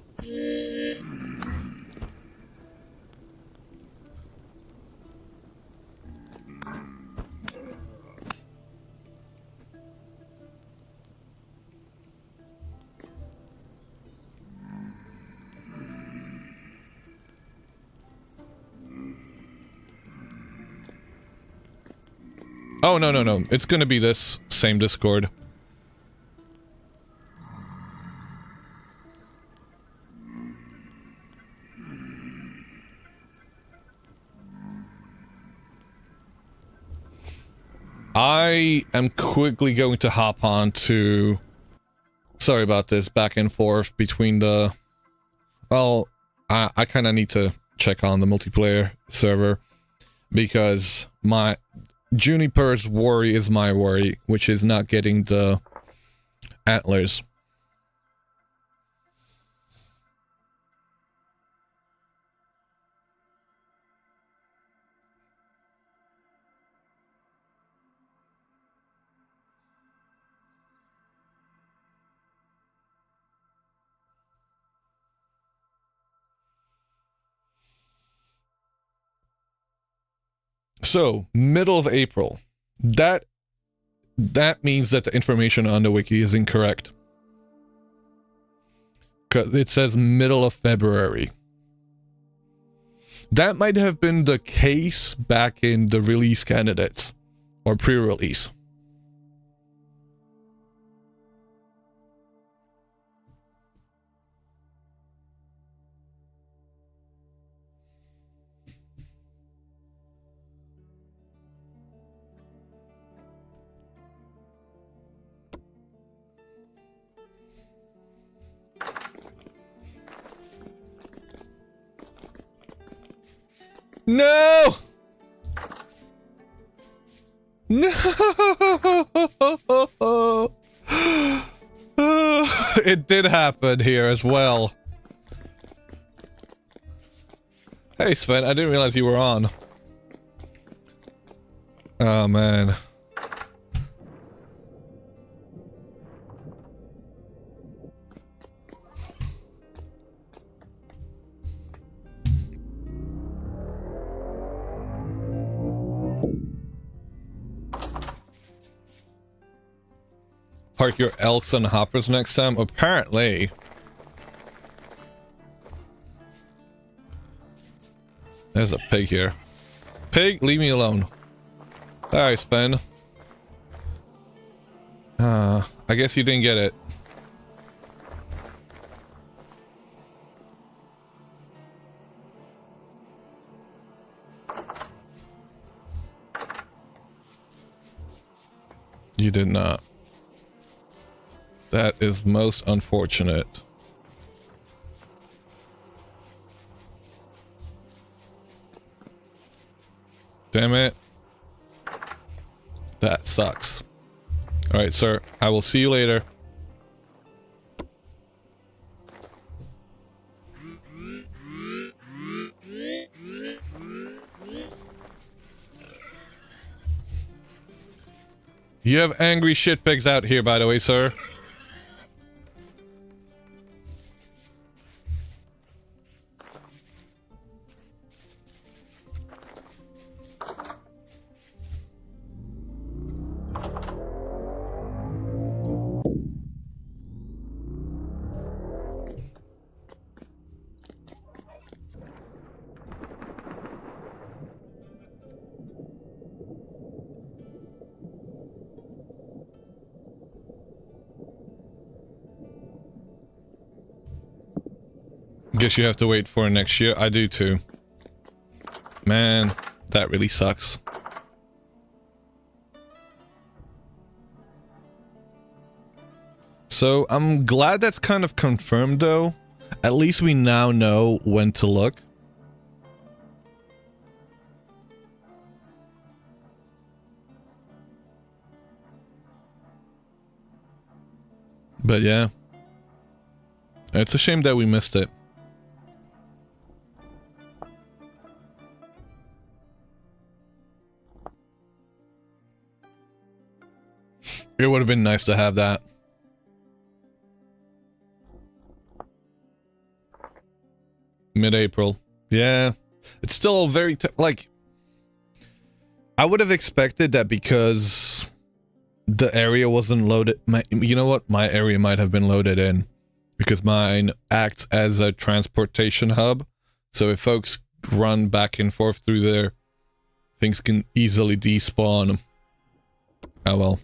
Oh, no, no, no. It's gonna be this same Discord. I am quickly going to hop on to... Sorry about this, back and forth between the... Well, I kind of need to check on the multiplayer server, because my... Juniper's worry is my worry, which is not getting the antlers. So, middle of April. That means that the information on the wiki is incorrect. Because it says middle of February. That might have been the case back in the release candidates. Or pre-release. No! No! It did happen here as well. Hey Sven, I didn't realize you were on. Oh man. park your elks and hoppers next time? Apparently. There's a pig here. Pig, leave me alone. Sorry, Spen. I guess you didn't get it. You did not. That is most unfortunate. Damn it. That sucks. Alright, sir. I will see you later. You have angry shitpigs out here, by the way, sir. Guess you have to wait for next year. I do too. Man, that really sucks. So I'm glad that's kind of confirmed though. At least we now know when to look. But yeah. It's a shame that we missed it. It would have been nice to have that. Mid-April. Yeah. It's still very... like... I would have expected that because the area wasn't loaded... you know what? My area might have been loaded in. Because mine acts as a transportation hub. So if folks run back and forth through there, things can easily despawn. Oh well.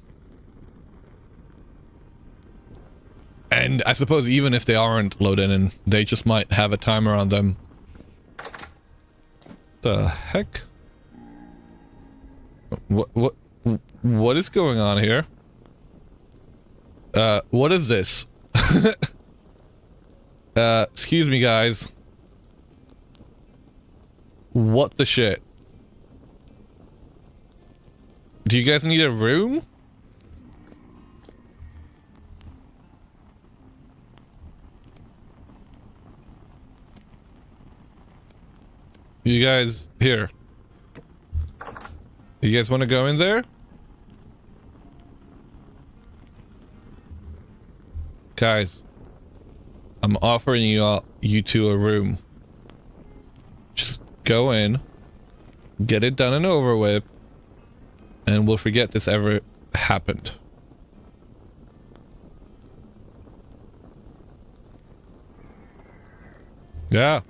And I suppose even if they aren't loaded in, they just might have a timer on them. The heck? What is going on here? What is this? Excuse me, guys. What the shit? Do you guys need a room? You guys, here. You guys want to go in there? Guys, I'm offering you two a room. Just go in, get it done and over with, and we'll forget this ever happened. Yeah.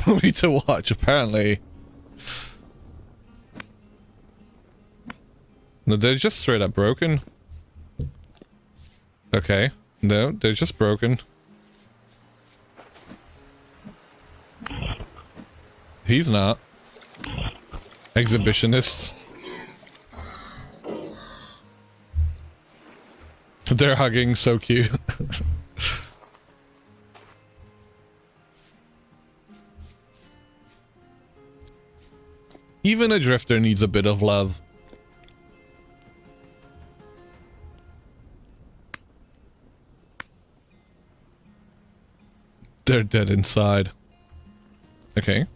Movie to watch, apparently. No, they're just straight up broken. Okay. No, they're just broken. He's not. Exhibitionists. They're hugging, so cute. Even a drifter needs a bit of love. They're dead inside. Okay.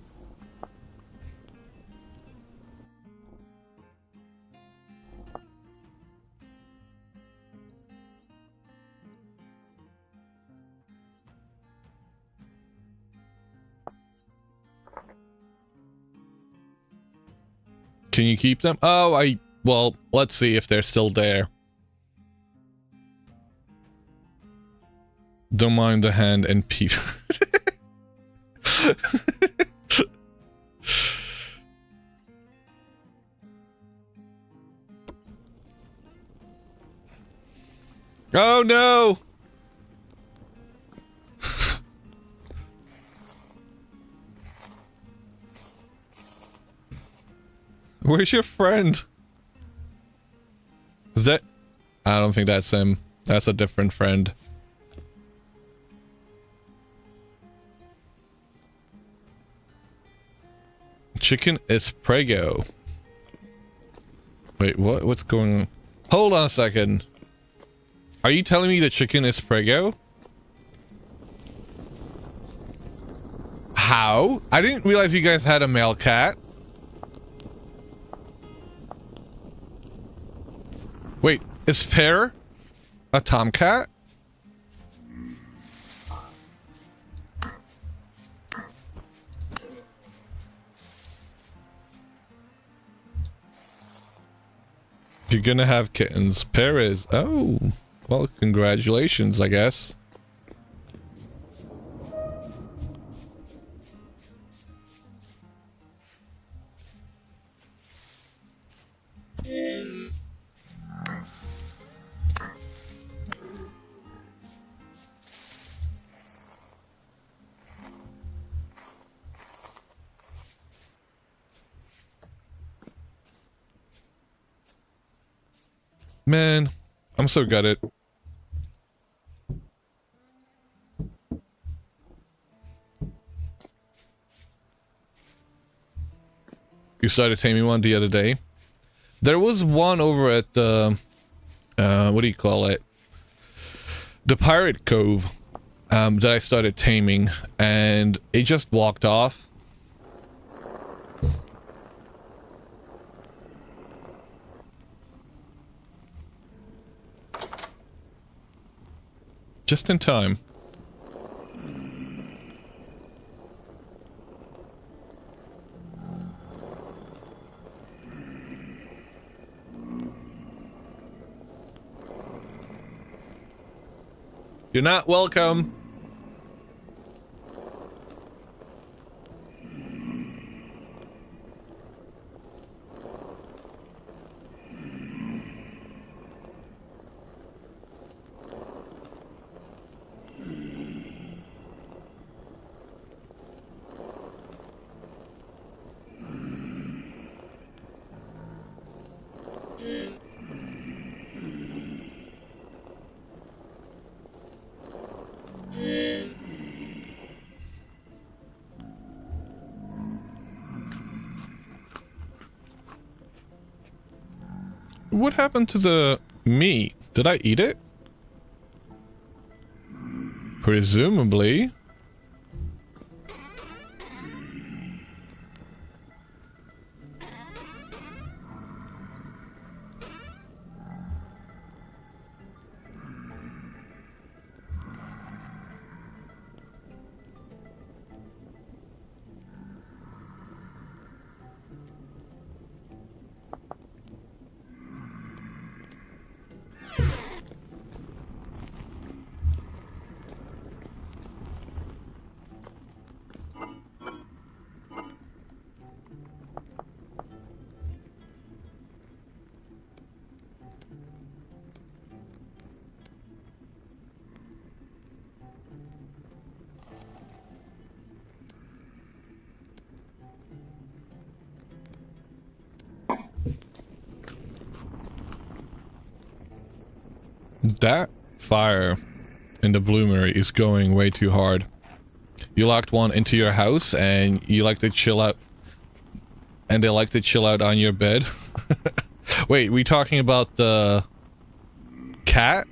Can you keep them? Oh, I Well, let's see if they're still there. Don't mind the hand and peep. Oh no! Where's your friend? Is that... I don't think that's him. That's a different friend. Chicken esprego. Wait, what? What's going on? Hold on a second. Are you telling me the chicken esprego? How? I didn't realize you guys had a male cat. Wait, is Pear a tomcat? You're gonna have kittens. Pear is... Oh, well, congratulations, I guess. Man, I'm so gutted. You started taming one the other day. There was one over at the... what do you call it? The Pirate Cove that I started taming, and it just walked off. Just in time. You're not welcome. What happened to the meat? Did I eat it? Presumably. That fire in the bloomer is going way too hard. You locked one into your house and you like to chill out, and they like to chill out on your bed. Wait, we talking about the cat?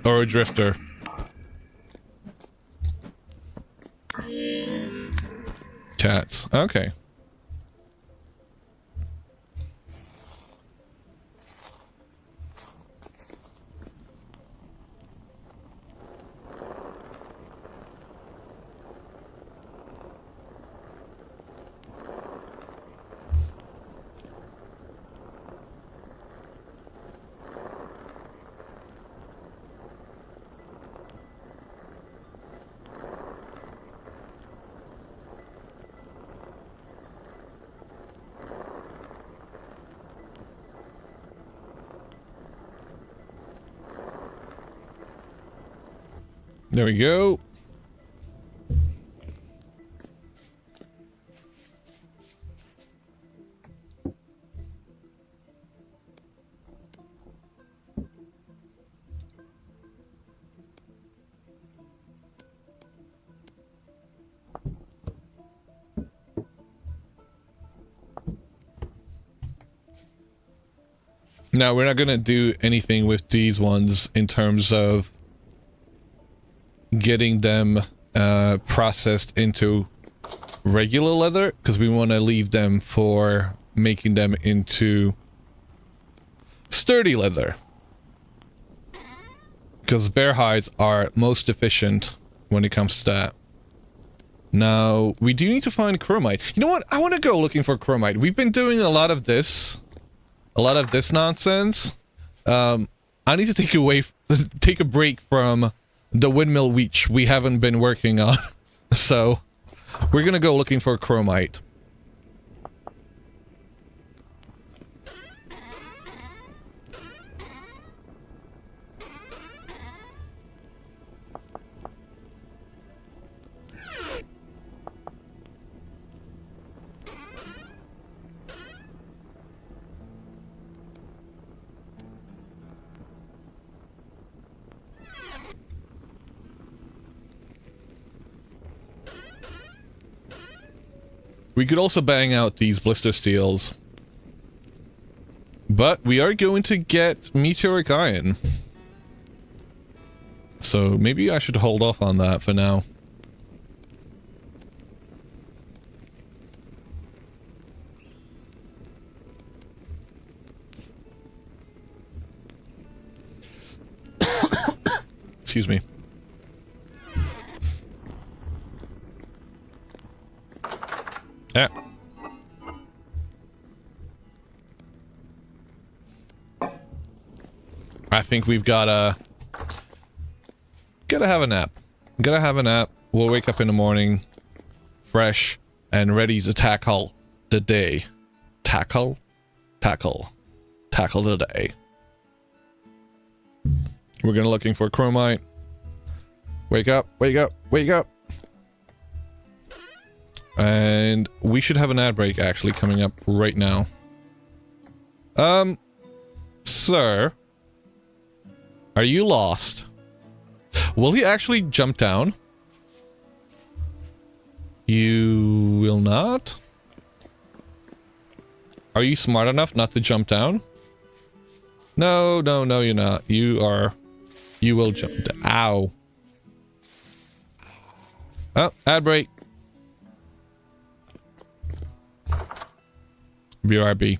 Or a drifter? Cats. Okay. There we go. Now, we're not going to do anything with these ones in terms of getting them processed into regular leather, because we want to leave them for making them into sturdy leather. Because bear hides are most efficient when it comes to that. Now, we do need to find chromite. You know what? I want to go looking for chromite. We've been doing a lot of this nonsense. I need to take a break from the windmill, which we haven't been working on. So, we're gonna go looking for chromite. We could also bang out these blister steels. But we are going to get meteoric iron. So maybe I should hold off on that for now. Excuse me. Yeah. I think we've gotta have a nap. Gotta have a nap. We'll wake up in the morning fresh and ready to tackle the day. Tackle the day. We're gonna looking for chromite. Wake up, wake up, wake up. And we should have an ad break actually coming up right now. Sir, are you lost? Will he actually jump down? You will not? Are you smart enough not to jump down? No, no, no, you're not. You will jump down. Ow. Oh, ad break. BRB.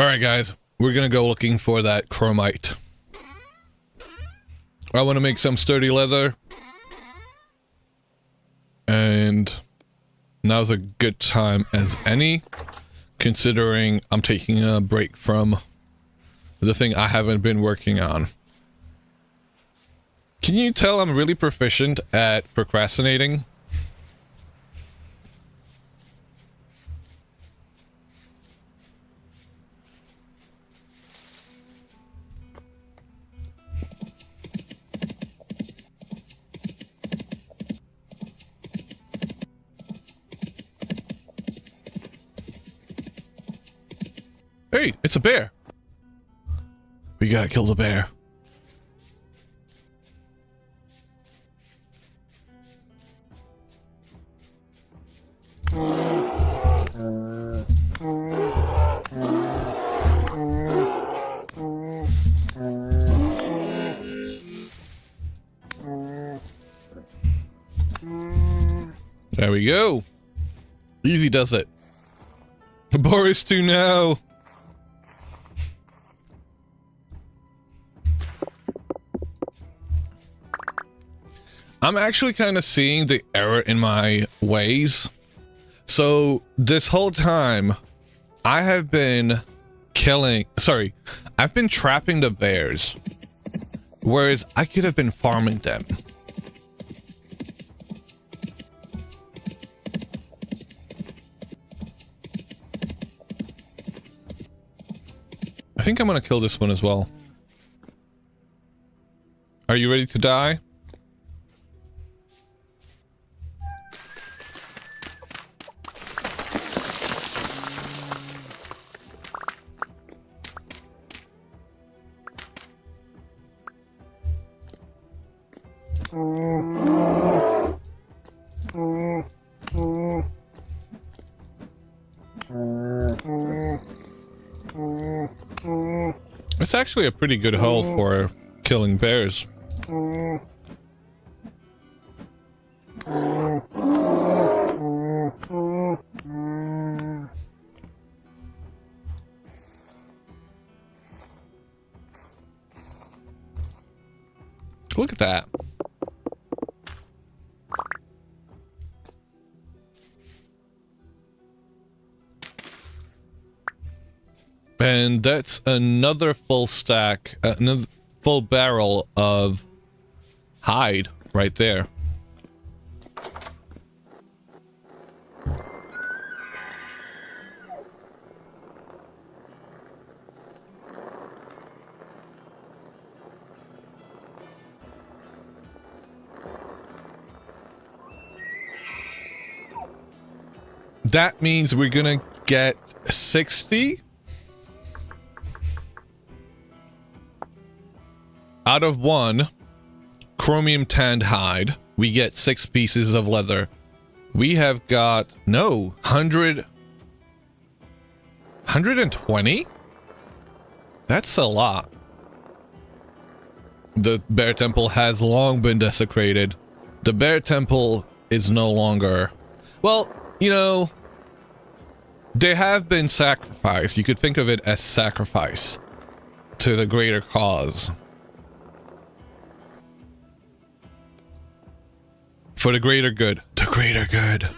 Alright, guys. We're gonna go looking for that chromite. I want to make some sturdy leather. And now's a good time as any, considering I'm taking a break from the thing I haven't been working on. Can you tell I'm really proficient at procrastinating? Hey, it's a bear. We gotta kill the bear. There we go. Easy does it. Boris to now. I'm actually kind of seeing the error in my ways. So this whole time, I have been I've been trapping the bears. Whereas I could have been farming them. I think I'm gonna kill this one as well. Are you ready to die? It's actually a pretty good hole for killing bears. Look at that. And that's another full stack, another full barrel of hide right there. That means we're gonna get 60 out of 1 chromium tanned hide. We get 6 pieces of leather. We have got 120. That's a lot. The bear temple has long been desecrated. The bear temple is no longer, well, you know, they have been sacrificed. You could think of it as sacrifice to the greater cause. For the greater good. The greater good.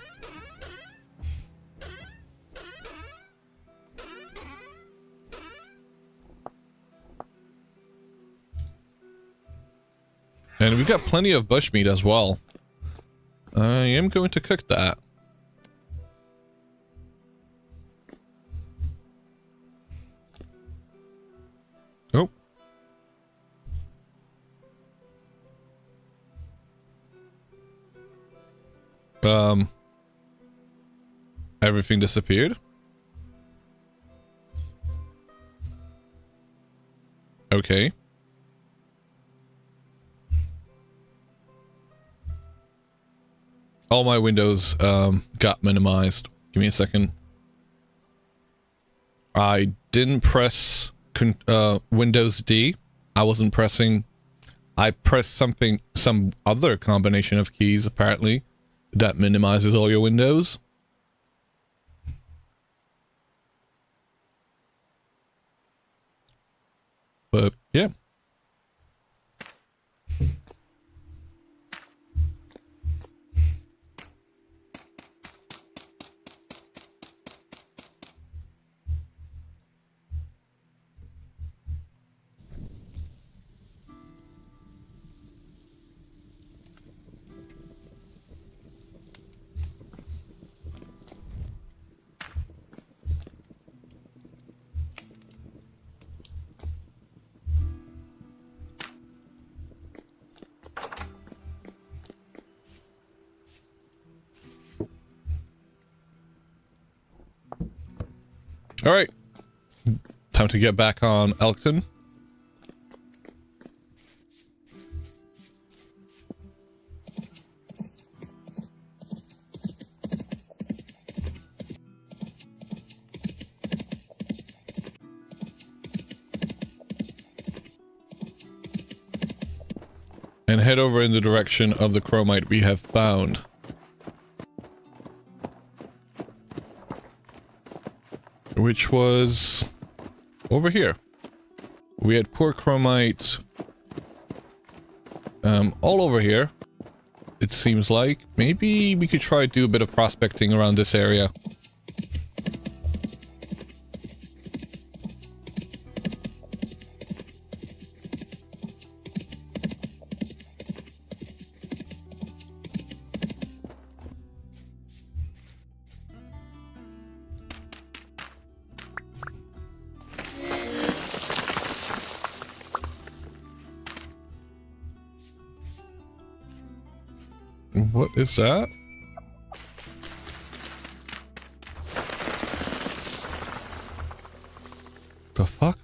And we've got plenty of bushmeat as well. I am going to cook that. Oh. Everything disappeared. Okay. All my windows got minimized. Give me a second. I didn't press Windows D. I wasn't pressing. I pressed some other combination of keys apparently that minimizes all your windows. Yeah. All right. Time to get back on Elkton. And head over in the direction of the chromite we have found. Which was over here. We had poor chromite all over here. It seems like. Maybe we could try to do a bit of prospecting around this area. What is that? The fuck?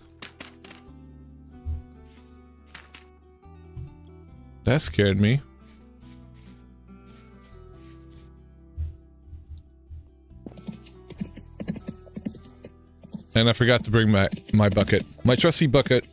That scared me. And I forgot to bring my bucket. My trusty bucket.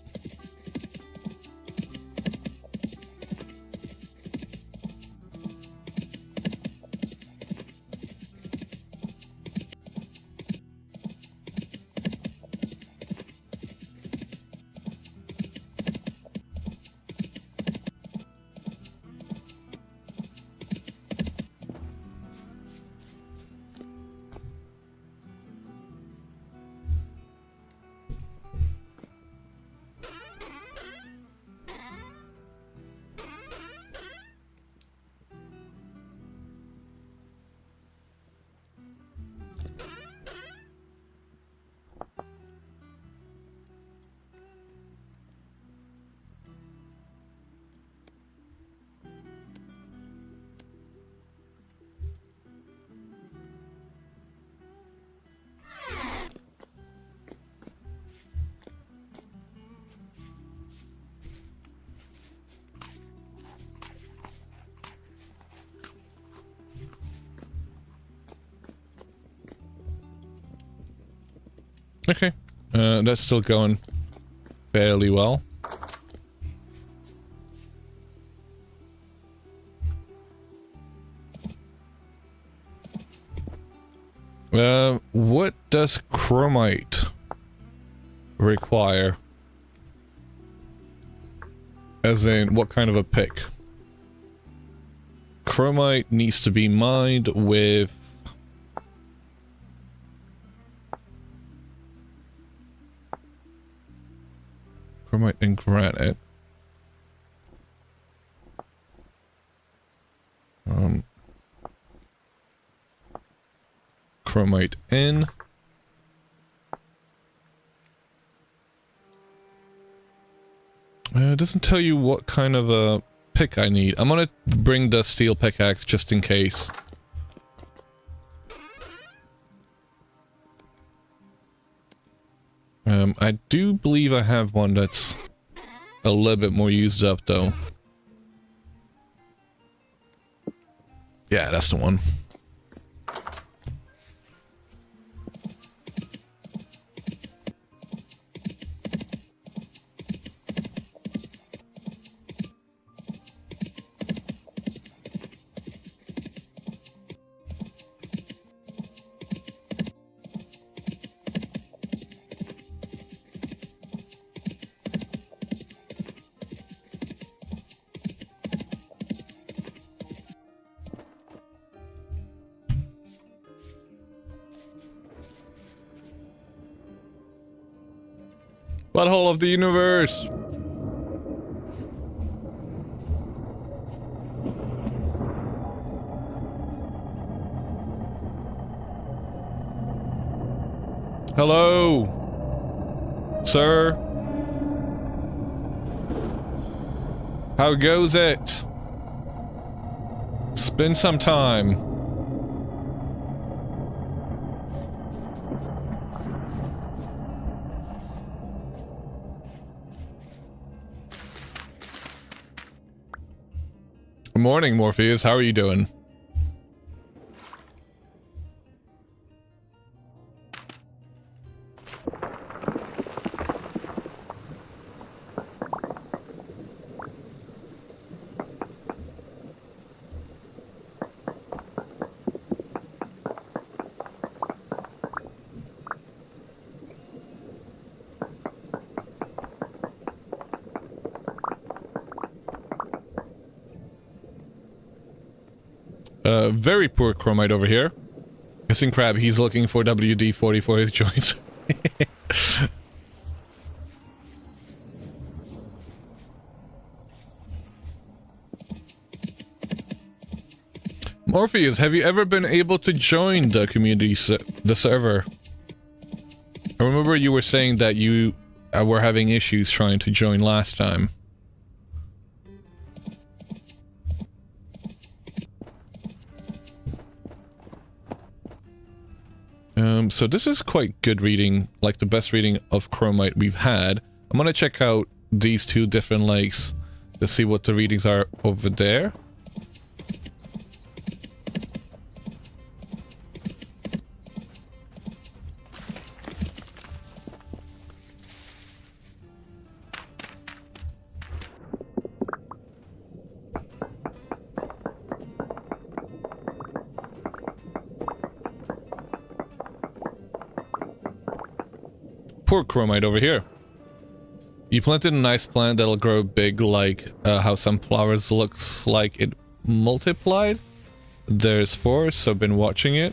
Okay, that's still going fairly well. What does chromite require? As in, what kind of a pick? Chromite needs to be mined with... chromite and granite. Chromite in. It doesn't tell you what kind of a pick I need. I'm gonna bring the steel pickaxe just in case. I do believe I have one that's a little bit more used up, though. Yeah, that's the one. Butthole of the universe. Hello, sir. How goes it? Spend some time. Good morning, Morpheus. How are you doing? Very poor chromite over here. Guessing Crab, he's looking for WD-40 for his joints. Morpheus, have you ever been able to join the community the server? I remember you were saying that you were having issues trying to join last time. So this is quite good reading, like the best reading of chromite we've had. I'm gonna check out these two different lakes to see what the readings are over there. Poor chromite over here. You planted a nice plant that'll grow big, like how some flowers looks like it multiplied. There's 4, so I've been watching it.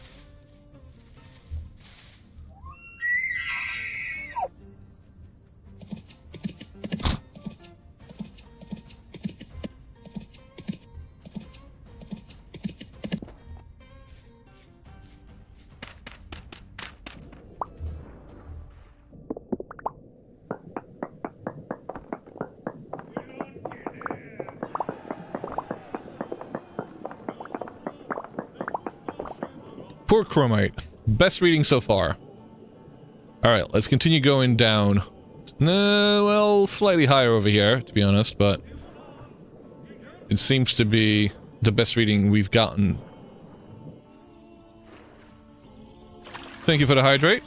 Poor chromite. Best reading so far. Alright, let's continue going down. No, well, slightly higher over here, to be honest, but it seems to be the best reading we've gotten. Thank you for the hydrate.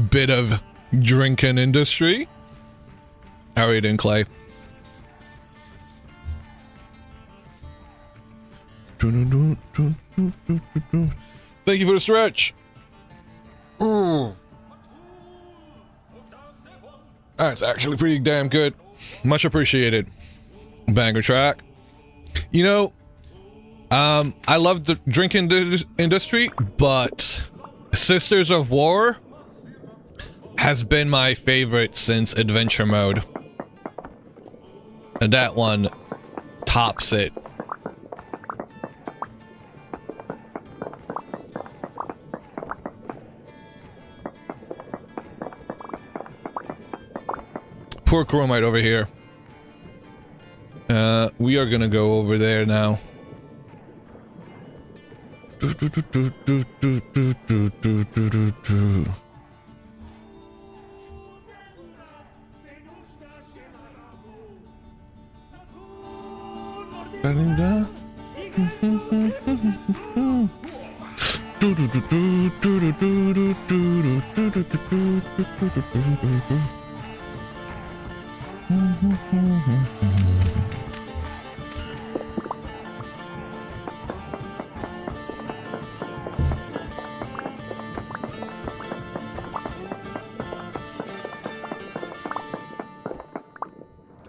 Bit of drinking industry. How are you doing, Clay? Thank you for the stretch. That's actually pretty damn good. Much appreciated. Banger track. You know, I love the drinking industry, but Sisters of War has been my favorite since Adventure Mode. And that one tops it. Poor chromite over here. We are gonna go over there now.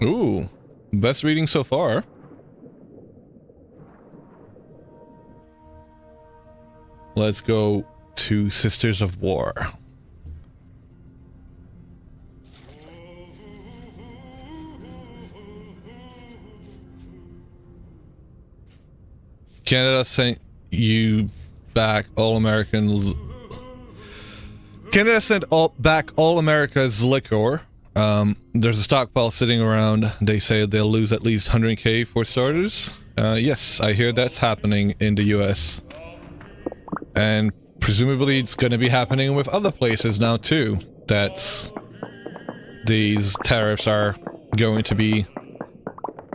Ooh, best reading so far. Let's go to Sisters of War. Canada sent you back all Americans. Canada sent back all America's liquor. There's a stockpile sitting around. They say they'll lose at least 100k for starters. Yes, I hear that's happening in the US. And presumably it's going to be happening with other places now too. That these tariffs are going to be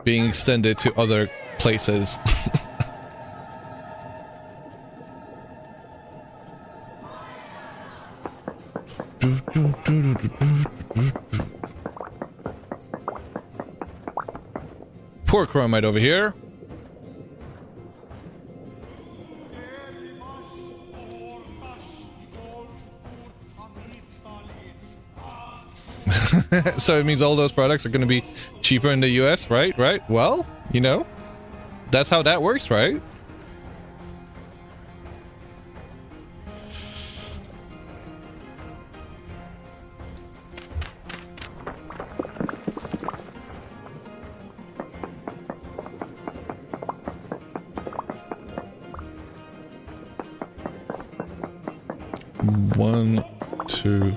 being extended to other places. Poor Chromite over here. So it means all those products are going to be cheaper in the US, right? Right? Well, you know, that's how that works, right? One, two.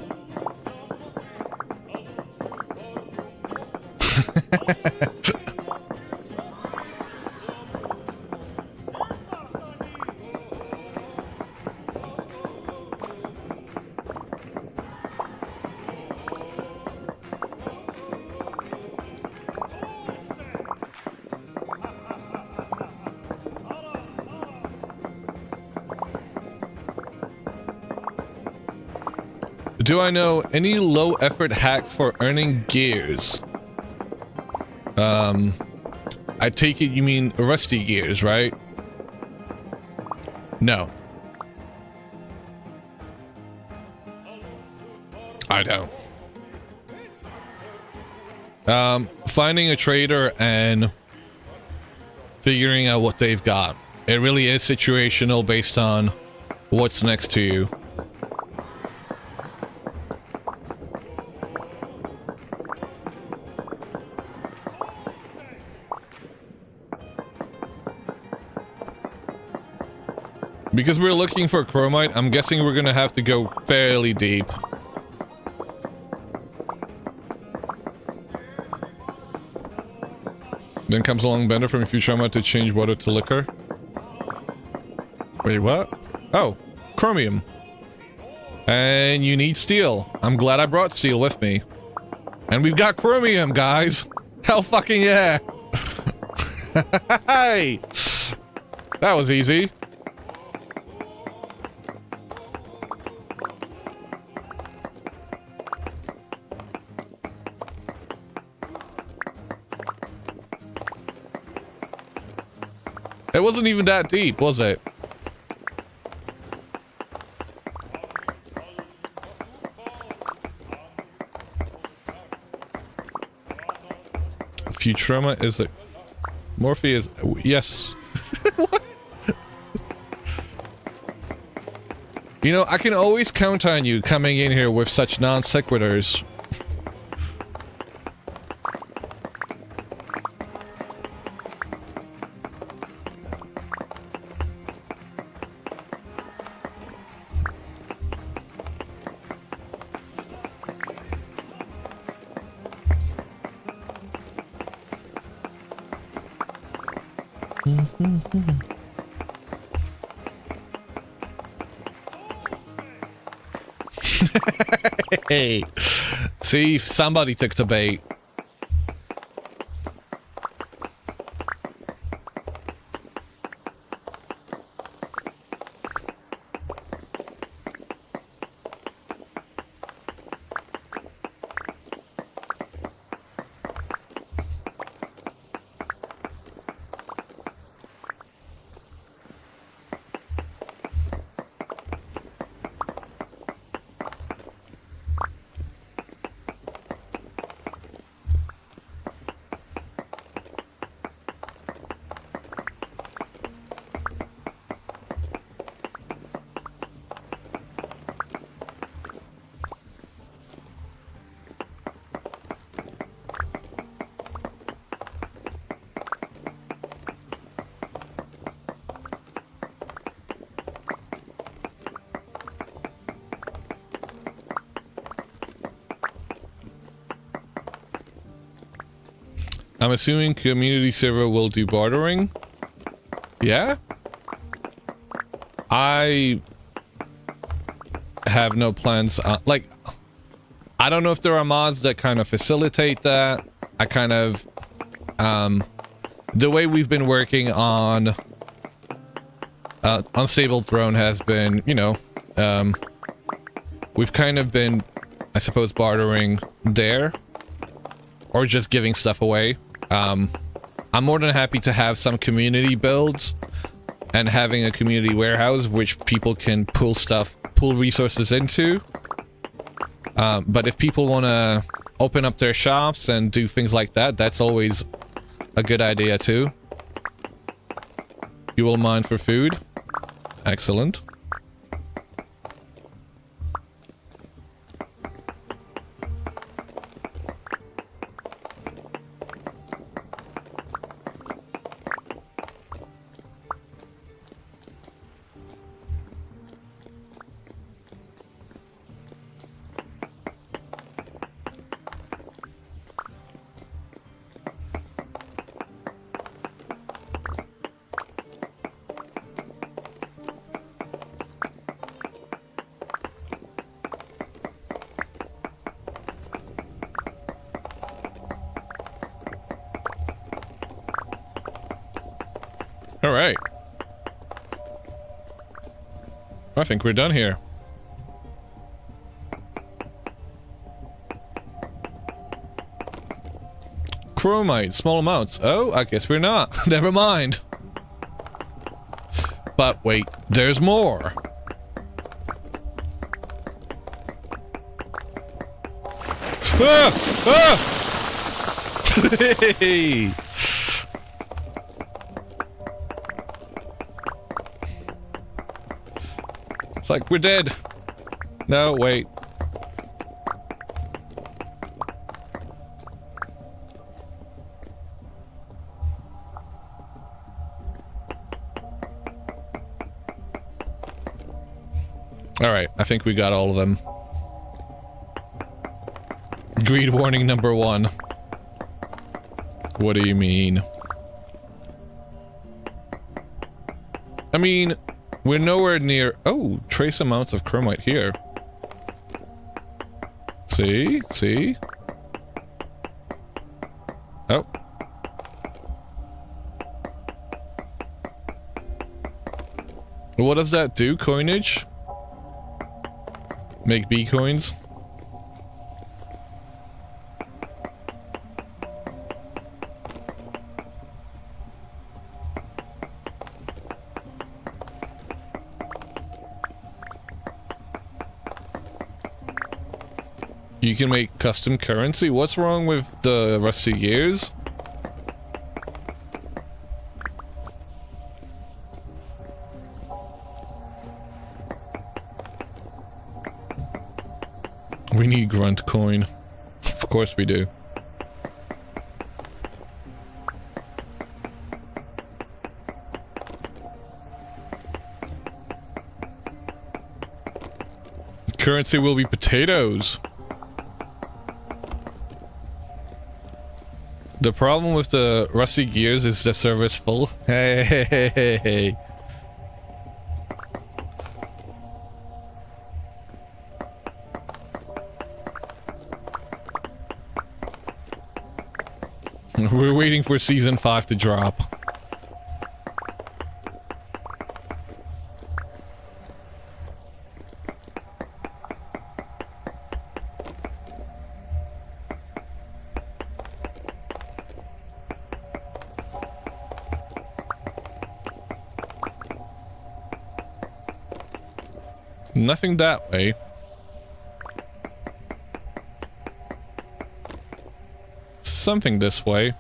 Do I know any low effort hacks for earning gears? I take it you mean rusty gears, right? No. I don't. Finding a trader and figuring out what they've got. It really is situational based on what's next to you. Because we're looking for chromite, I'm guessing we're gonna have to go fairly deep. Then comes along Bender from Futurama to change water to liquor. Wait, what? Oh, chromium. And you need steel. I'm glad I brought steel with me. And we've got chromium, guys. Hell fucking yeah. Hey! That was easy. It wasn't even that deep, was it? Futurama is it? Morphe is... Yes. What? You know, I can always count on you coming in here with such non sequiturs. Hey, see, somebody took the bait. I'm assuming community server will do bartering. Yeah? I have no plans. Like, I don't know if there are mods that kind of facilitate that. I kind of, the way we've been working on Unstable Throne has been, you know, we've kind of been, I suppose, bartering there, or just giving stuff away. I'm more than happy to have some community builds and having a community warehouse which people can pull resources into. But if people want to open up their shops and do things like that, that's always a good idea too. You will mine for food. Excellent. All right. I think we're done here. Chromite, small amounts. Oh, I guess we're not. Never mind. But wait, there's more. Ah! Ah! Hey! It's like we're dead. No, wait. Alright, I think we got all of them. Greed warning number 1. What do you mean? I mean, we're nowhere near... Oh, trace amounts of chromite here. See? See? Oh. What does that do, coinage? Make B coins? You can make custom currency? What's wrong with the rusty gears? We need grunt coin. Of course we do. Currency will be potatoes. The problem with the rusty gears is the server's full. Hey, hey, hey, hey, hey. We're waiting for season 5 to drop. Nothing that way. Something this way.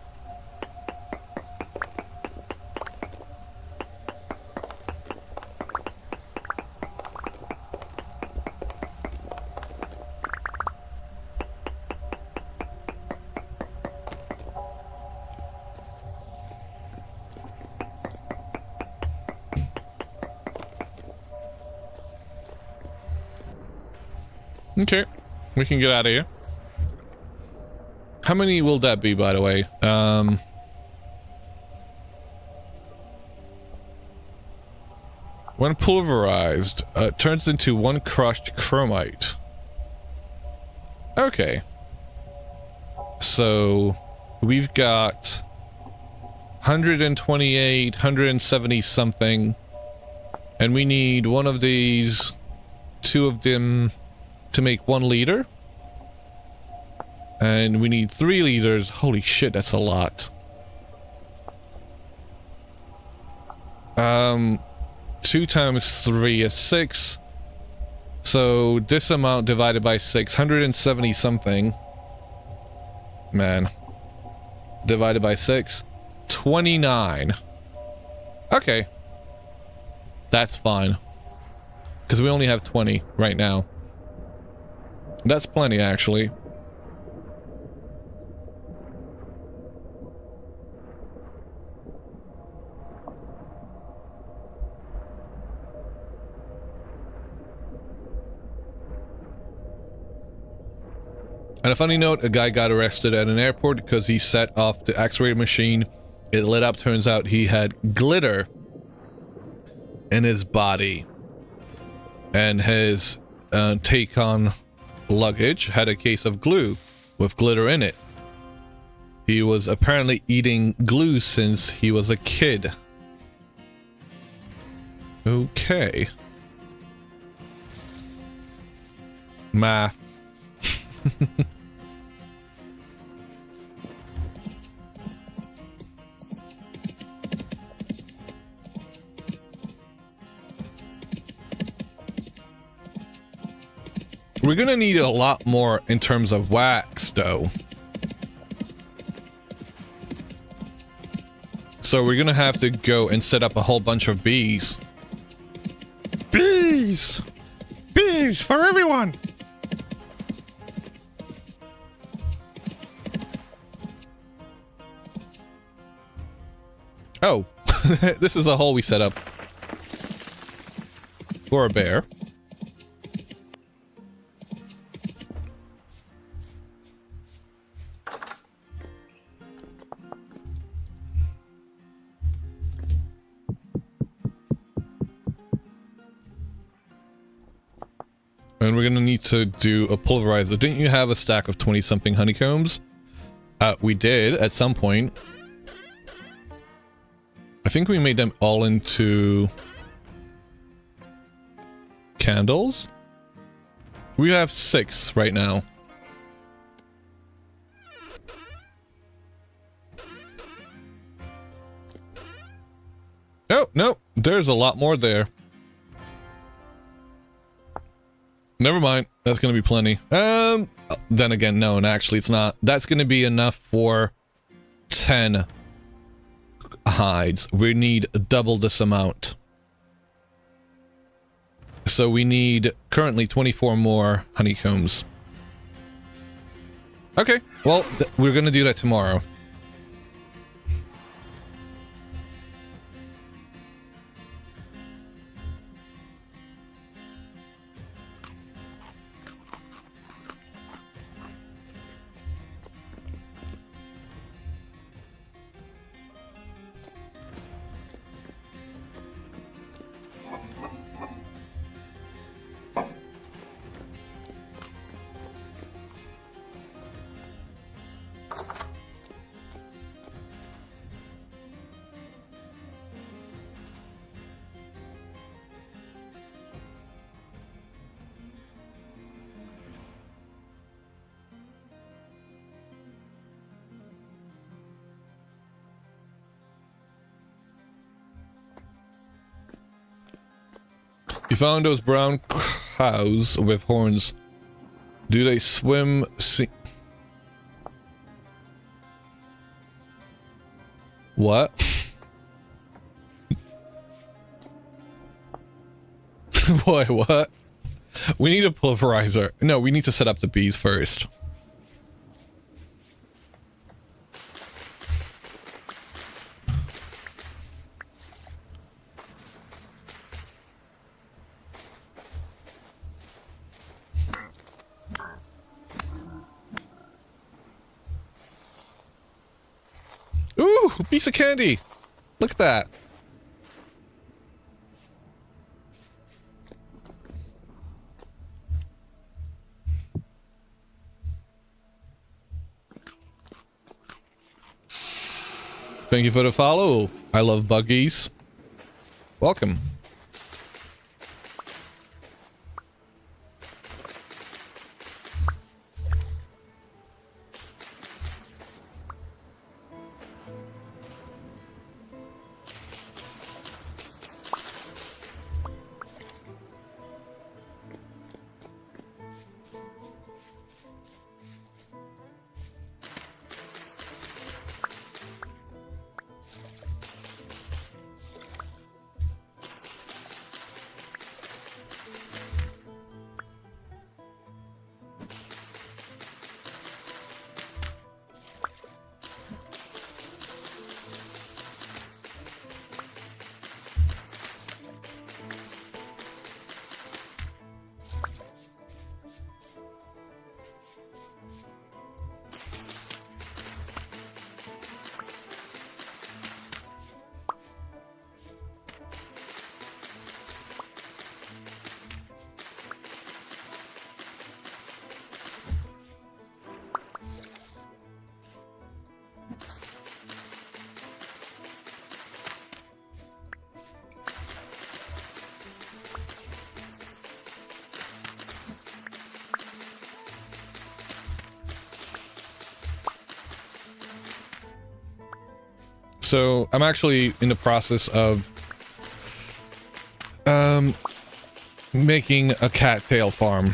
Okay, we can get out of here. How many will that be, by the way? When pulverized, turns into 1 crushed chromite. Okay. So, we've got 128, 170 something. And we need one of these, 2 of them to make 1 liter. And we need 3 liters. Holy shit, that's a lot. 2 times 3 is 6. So this amount divided by 6, 170 something. Man. Divided by 6, 29. Okay. That's fine. Because we only have 20 right now. That's plenty, actually. And a funny note, a guy got arrested at an airport because he set off the X-ray machine. It lit up. Turns out he had glitter in his body. And his take-on luggage had a case of glue with glitter in it. He was apparently eating glue since he was a kid. Okay. Math. We're gonna need a lot more in terms of wax, though. So we're gonna have to go and set up a whole bunch of bees. Bees! Bees for everyone! Oh, this is a hole we set up for a bear. And we're gonna need to do a pulverizer. Didn't you have a stack of 20-something honeycombs? We did at some point. I think we made them all into candles. We have 6 right now. Oh, no, there's a lot more there. Never mind. That's going to be plenty. Then again, no, and actually it's not. That's going to be enough for 10 hides. We need double this amount. So we need currently 24 more honeycombs. Okay, well, we're going to do that tomorrow. You found those brown cows with horns. Do they swim? What? Boy, what? We need a pulverizer. No, we need to set up the bees first. a piece of candy. Look at that. Thank you for the follow. I love buggies. Welcome. So I'm actually in the process of making a cattail farm.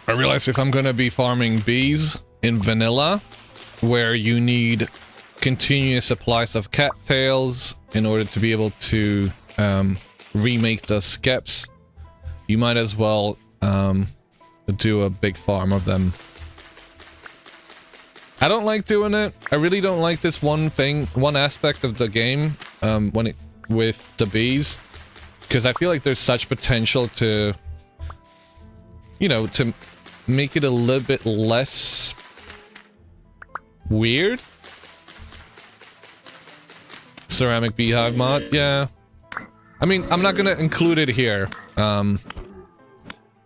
I realize if I'm gonna be farming bees in vanilla, where you need continuous supplies of cattails in order to be able to remake the skeps, you might as well do a big farm of them. I don't like doing it. I really don't like this one aspect of the game with the bees, because I feel like there's such potential to, you know, to make it a little bit less weird. Ceramic beehive mod, yeah. I mean, I'm not gonna include it here.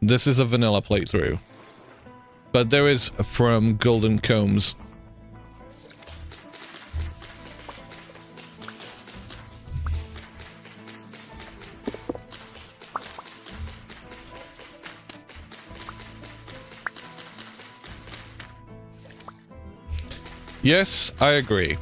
This is a vanilla playthrough. But there is from Golden Combs. Yes, I agree.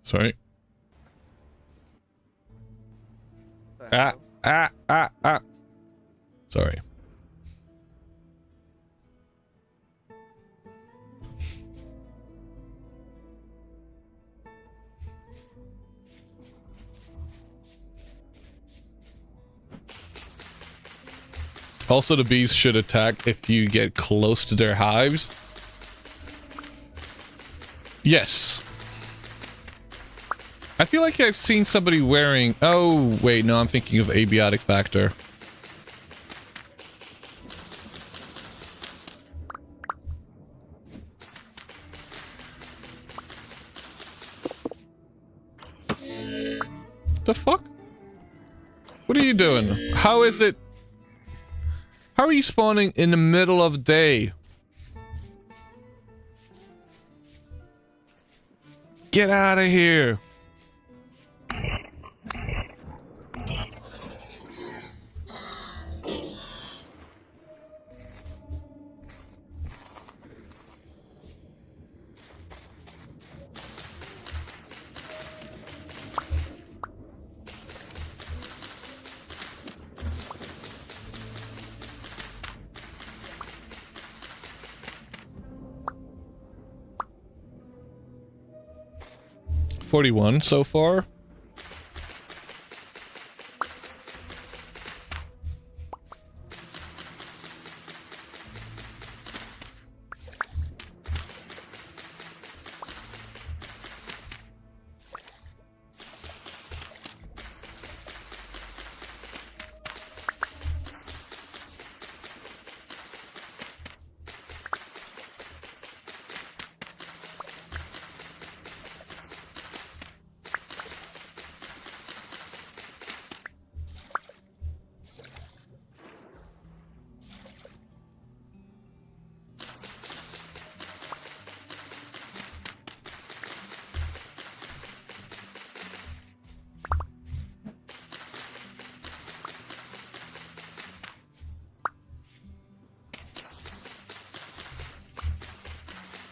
Sorry. Sorry. Also, the bees should attack if you get close to their hives. Yes. I feel like I've seen somebody wearing... Oh, wait, no, I'm thinking of abiotic factor. The fuck? What are you doing? How is it... How are you spawning in the middle of the day? Get out of here. 41 so far.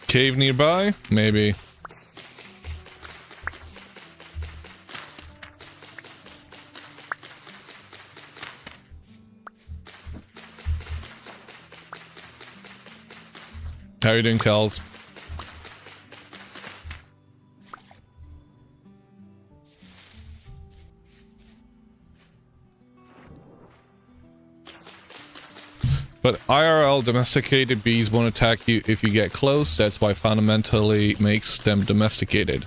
Cave nearby? Maybe. How are you doing, Kels? But IRL domesticated bees won't attack you if you get close. That's why fundamentally makes them domesticated.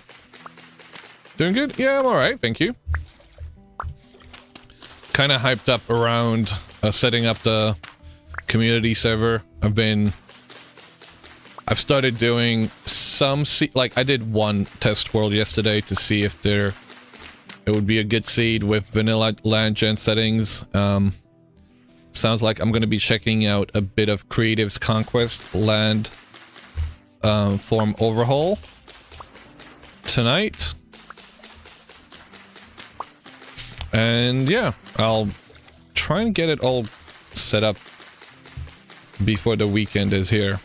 Doing good? Yeah, I'm alright, thank you. Kind of hyped up around setting up the community server. I've started doing some like I did one test world yesterday to see if it would be a good seed with vanilla land gen settings. Sounds like I'm going to be checking out a bit of Creative's Conquest land form overhaul tonight. And yeah, I'll try and get it all set up before the weekend is here.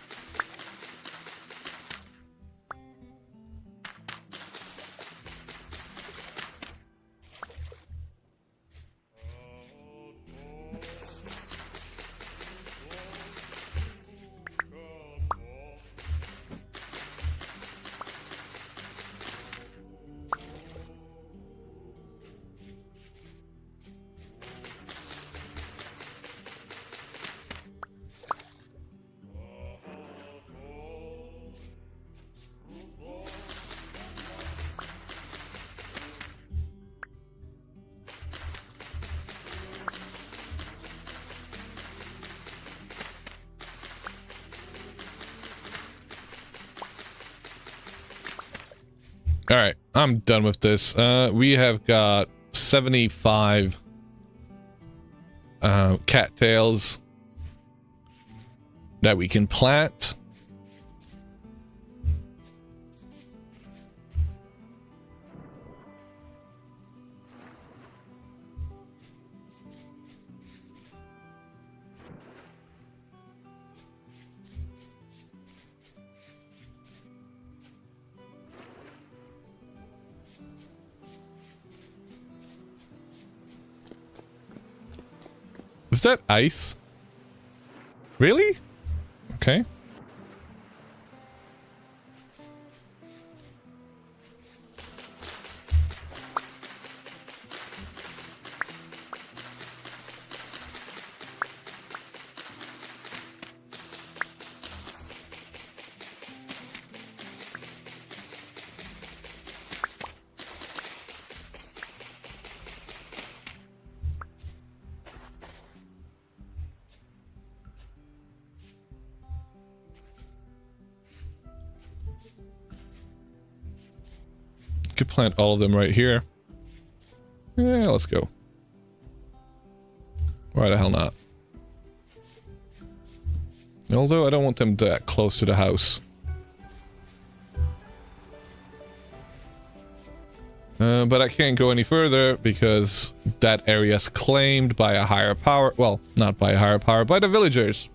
Alright, I'm done with this. We have got 75 cattails that we can plant. Is that ice? Really? Okay. Could plant all of them right here. Yeah, let's go. Why the hell not? Although I don't want them that close to the house. But I can't go any further because that area is claimed by a higher power. Well, not by a higher power, by the villagers.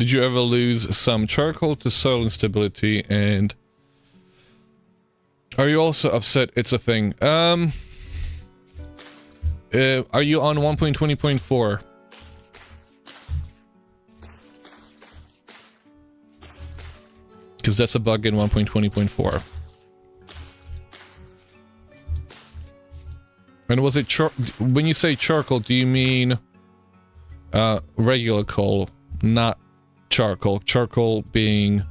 Did you ever lose some charcoal to soil instability? And are you also upset it's a thing? Are you on 1.20.4? Because that's a bug in 1.20.4. And was it when you say charcoal, do you mean regular coal, not charcoal? Charcoal being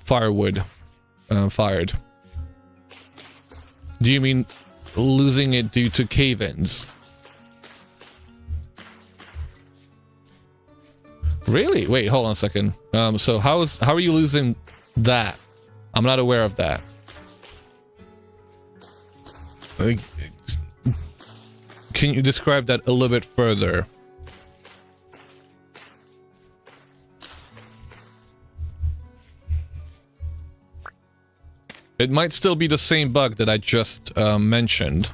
firewood, fired. Do you mean losing it due to cave-ins? Really? Wait, hold on a second. So how are you losing that? I'm not aware of that. Can you describe that a little bit further? It might still be the same bug that I just mentioned.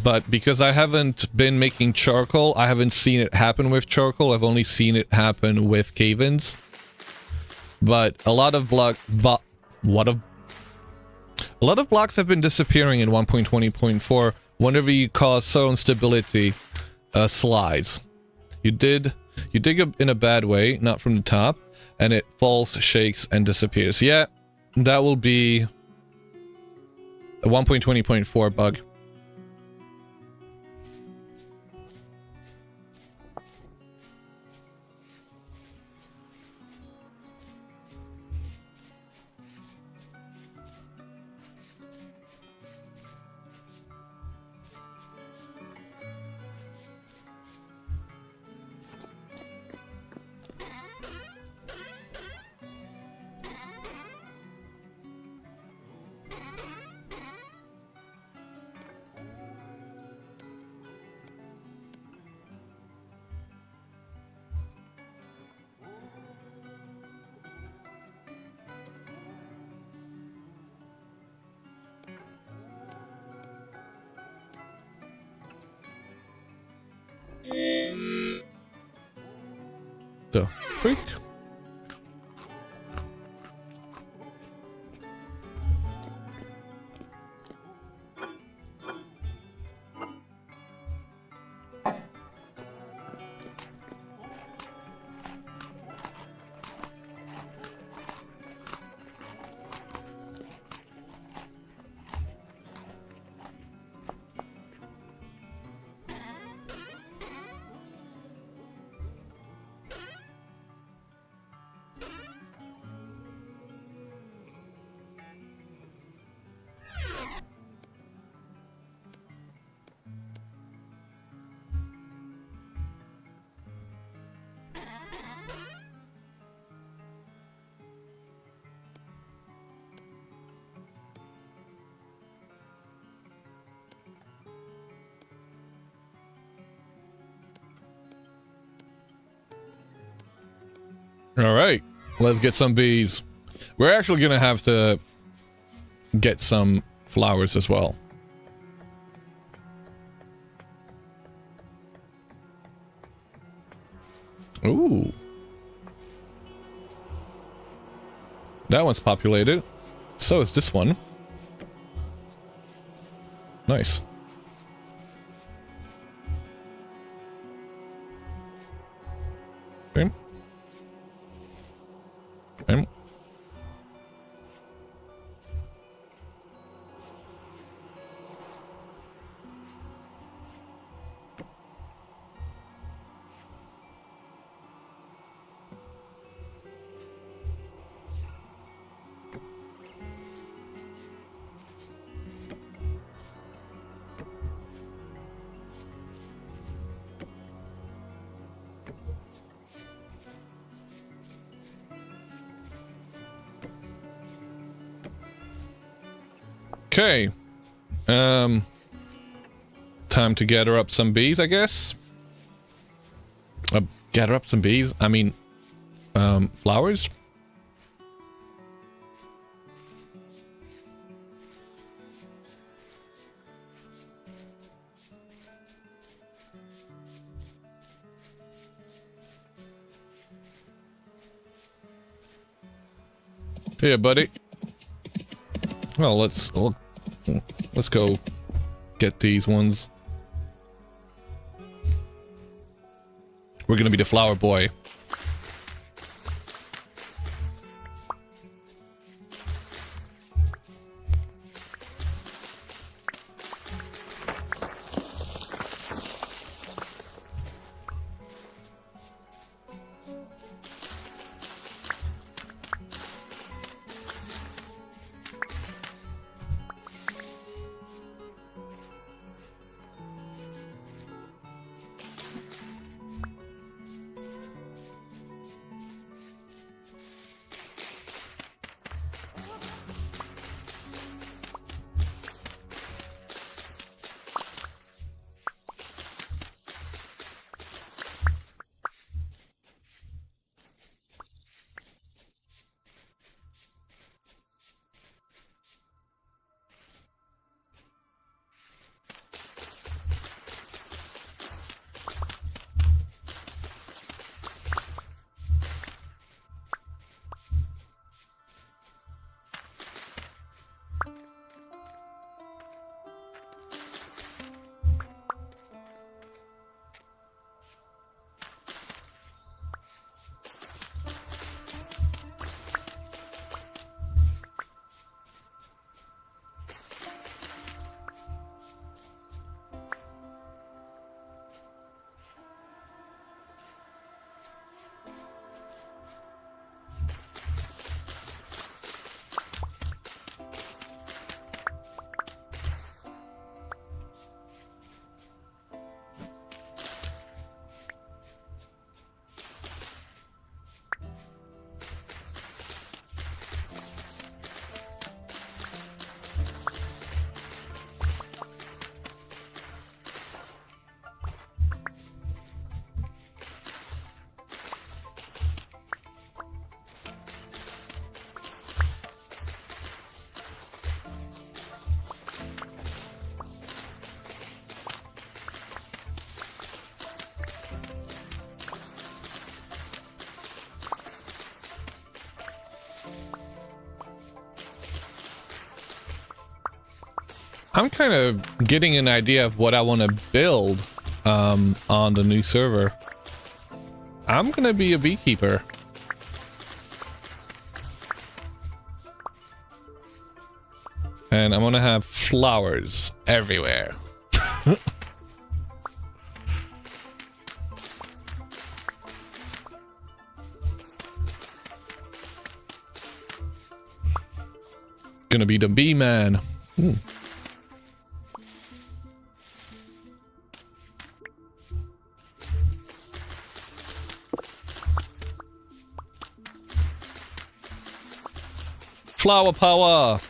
But because I haven't been making charcoal, I haven't seen it happen with charcoal. I've only seen it happen with cave-ins. But a lot of blocks have been disappearing in 1.20.4 whenever you cause soil instability slides. You dig in a bad way, not from the top, and it falls, shakes, and disappears. Yeah, that will be a 1.20.4 bug. The freak? All right, let's get some bees. We're actually gonna have to get some flowers as well. Ooh. That one's populated. So is this one. Nice. Okay. Okay. Okay. Time to gather up some bees, I guess. Gather up some bees? I mean, flowers? Here, buddy. Well, let's go get these ones. We're gonna be the flower boy. I'm kind of getting an idea of what I want to build on the new server. I'm gonna be a beekeeper. And I'm gonna have flowers everywhere. Gonna be the bee man. Flower power.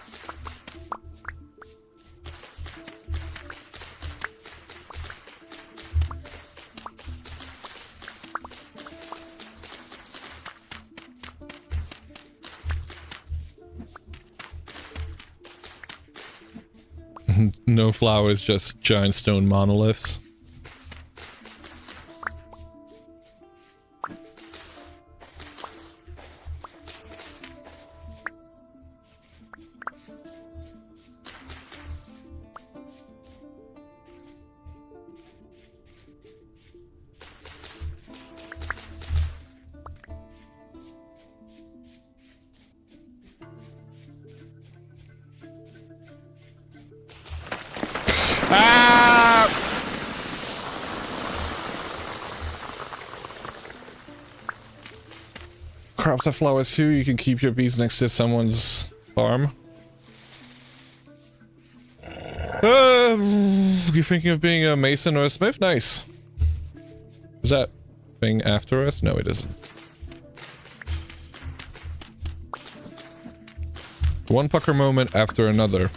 No flowers, just giant stone monoliths. Crops have flowers too. You can keep your bees next to someone's farm. You thinking of being a mason or a smith? Nice. Is that thing after us? No, it isn't. One pucker moment after another.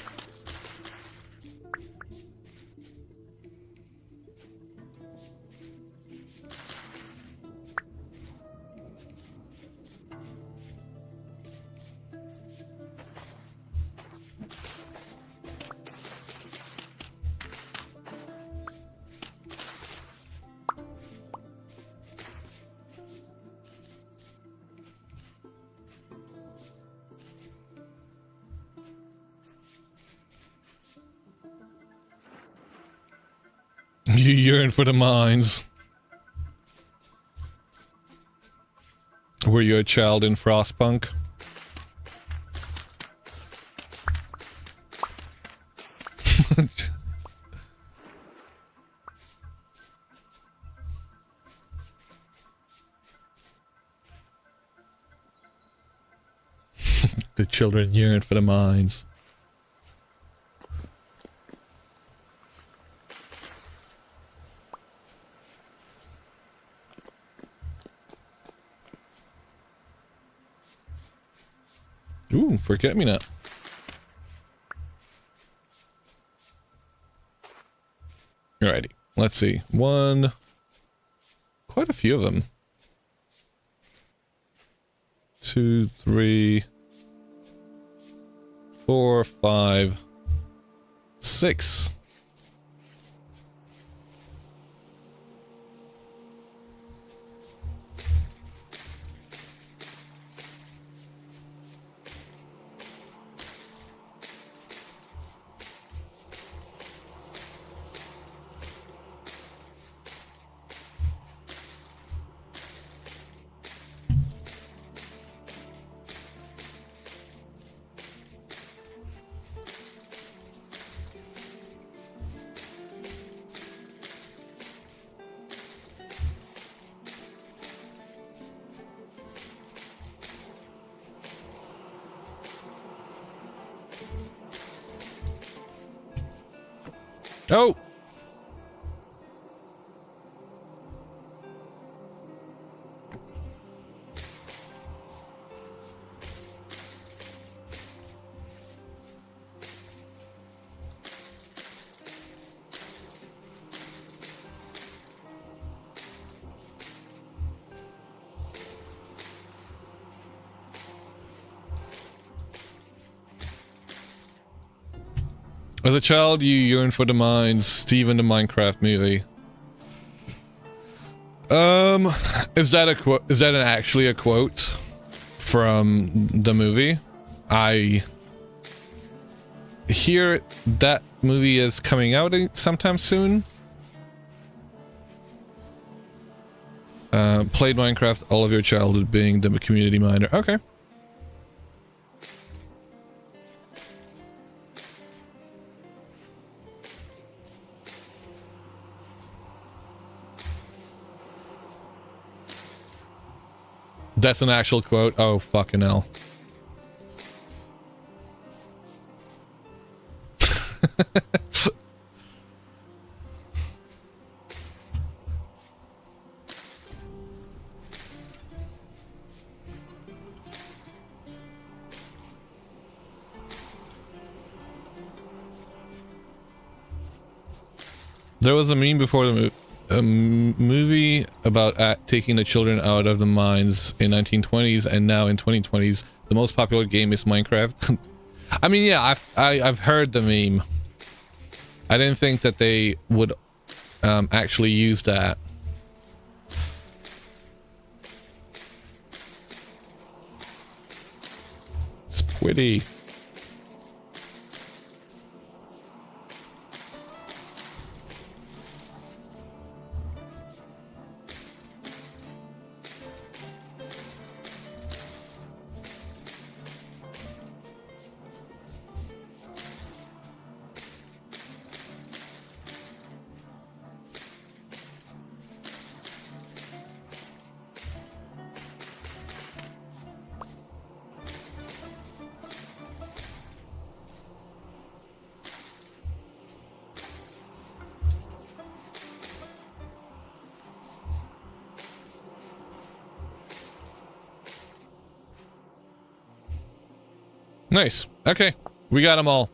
You yearn for the mines. Were you a child in Frostpunk? The children yearn for the mines. Ooh, forget me not. Alrighty, let's see. One, quite a few of them. 2, 3, 4, 5, 6. Oh! As a child, you yearn for the mines. Steven, the Minecraft movie. Is that a quote? Is that actually a quote from the movie? I hear that movie is coming out sometime soon. Played Minecraft all of your childhood being the community miner. Okay. That's an actual quote. Oh, fucking hell. There was a meme before the movie about taking the children out of the mines in 1920s, and now in 2020s the most popular game is Minecraft. I mean, yeah, I've heard the meme. I didn't think that they would actually use that. It's pretty. Nice. Okay. We got them all.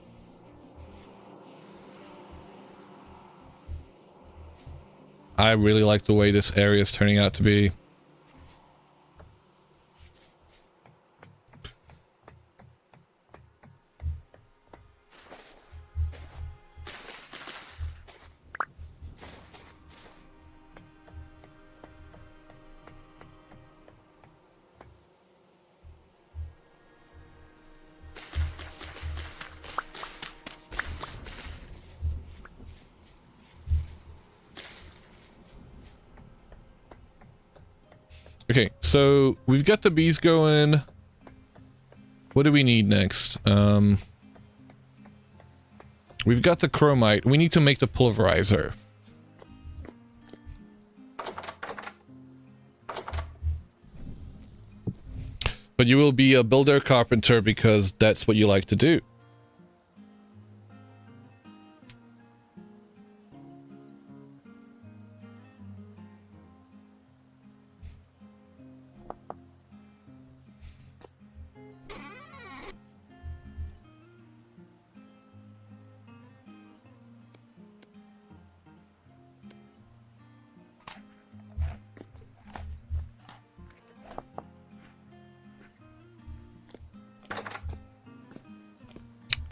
I really like the way this area is turning out to be. So we've got the bees going. What do we need next? We've got the chromite. We need to make the pulverizer. But you will be a builder carpenter because that's what you like to do.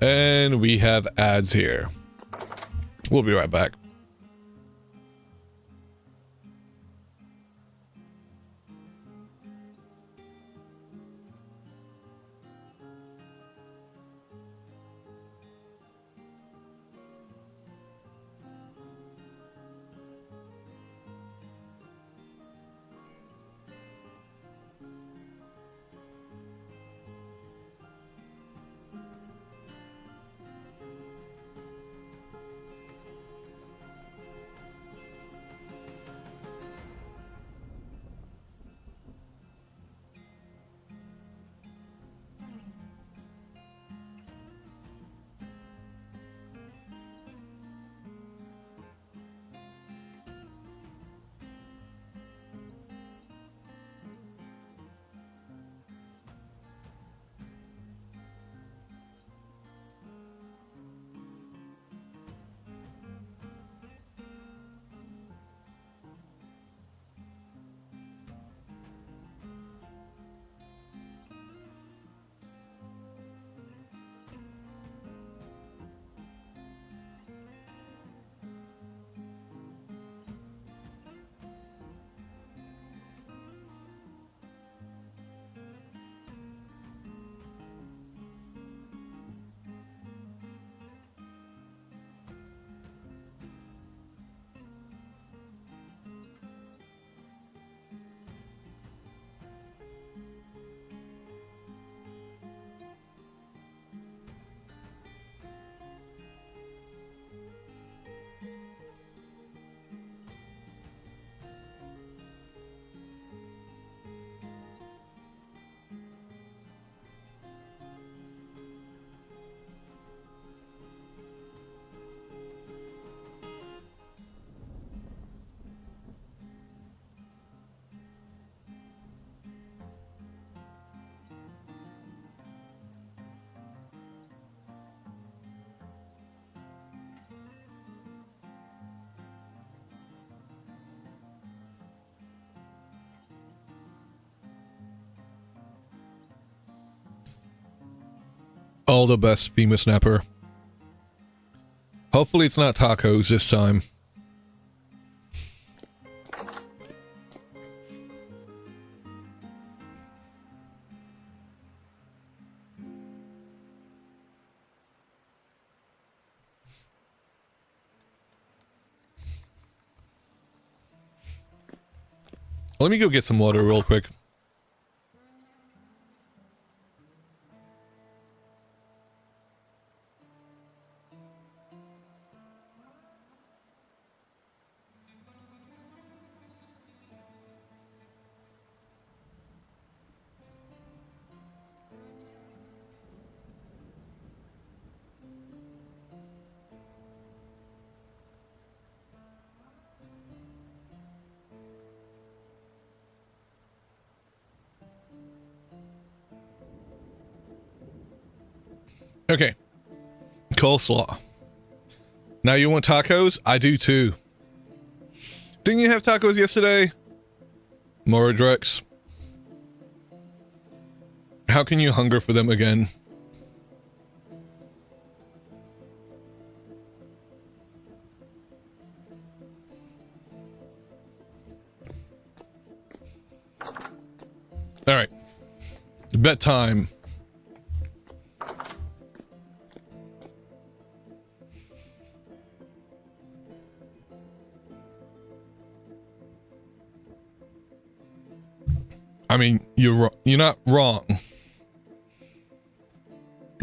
And we have ads here. We'll be right back. All the best, Beamer Snapper. Hopefully it's not tacos this time. Let me go get some water real quick. Okay. Coleslaw. Now you want tacos? I do too. Didn't you have tacos yesterday? Moradrex. How can you hunger for them again? All right. Bedtime. I You're not wrong.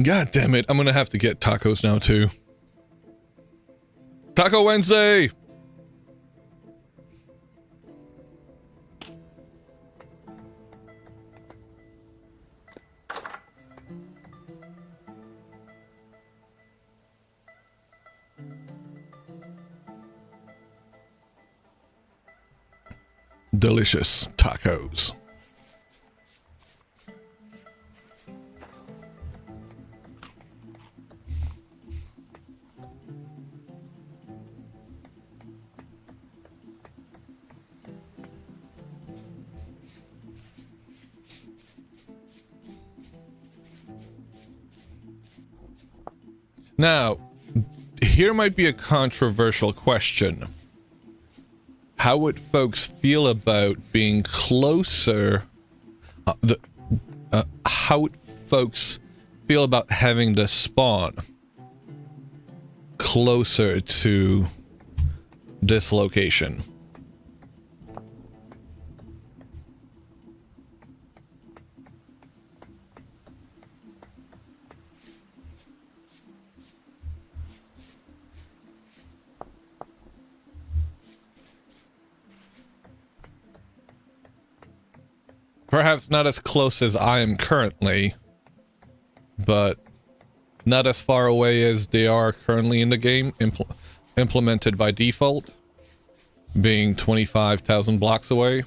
God damn it, I'm gonna have to get tacos now too. Taco Wednesday! Delicious tacos. Now, here might be a controversial question. How would folks feel about being closer? How would folks feel about having the spawn closer to this location? Perhaps not as close as I am currently, but not as far away as they are currently in the game, implemented by default, being 25,000 blocks away.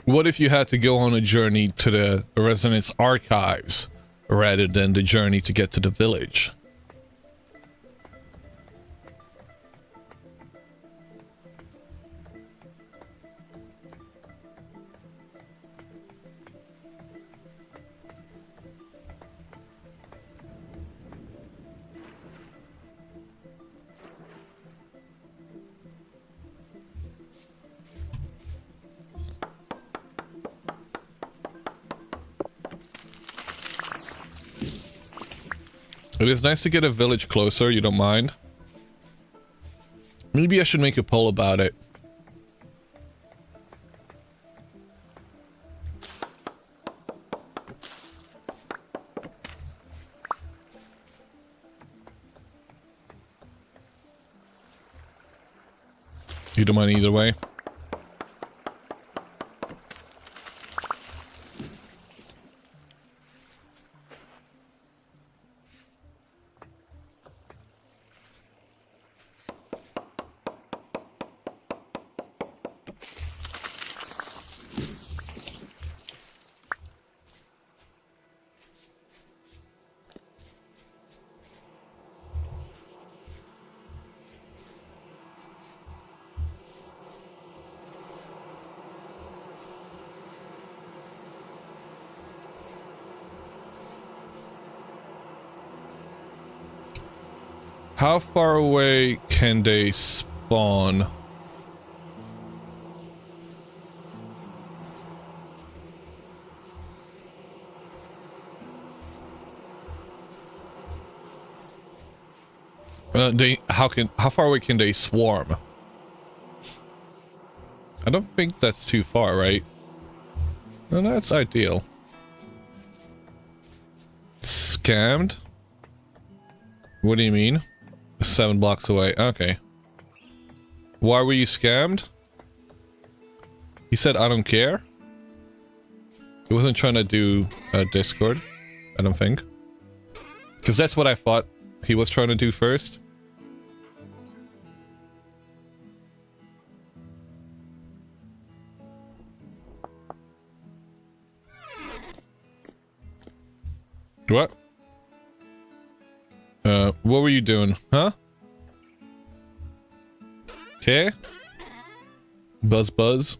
What if you had to go on a journey to the Resonance Archives rather than the journey to get to the village? It is nice to get a village closer, you don't mind? Maybe I should make a poll about it. You don't mind either way? How far away can they spawn? How far away can they swarm? I don't think that's too far, right? No, that's ideal. Scammed? What do you mean? 7 blocks away. Okay. Why were you scammed? He said, I don't care. He wasn't trying to do a Discord, I don't think. Because that's what I thought he was trying to do first. What? What were you doing? Huh? Okay. Buzz buzz.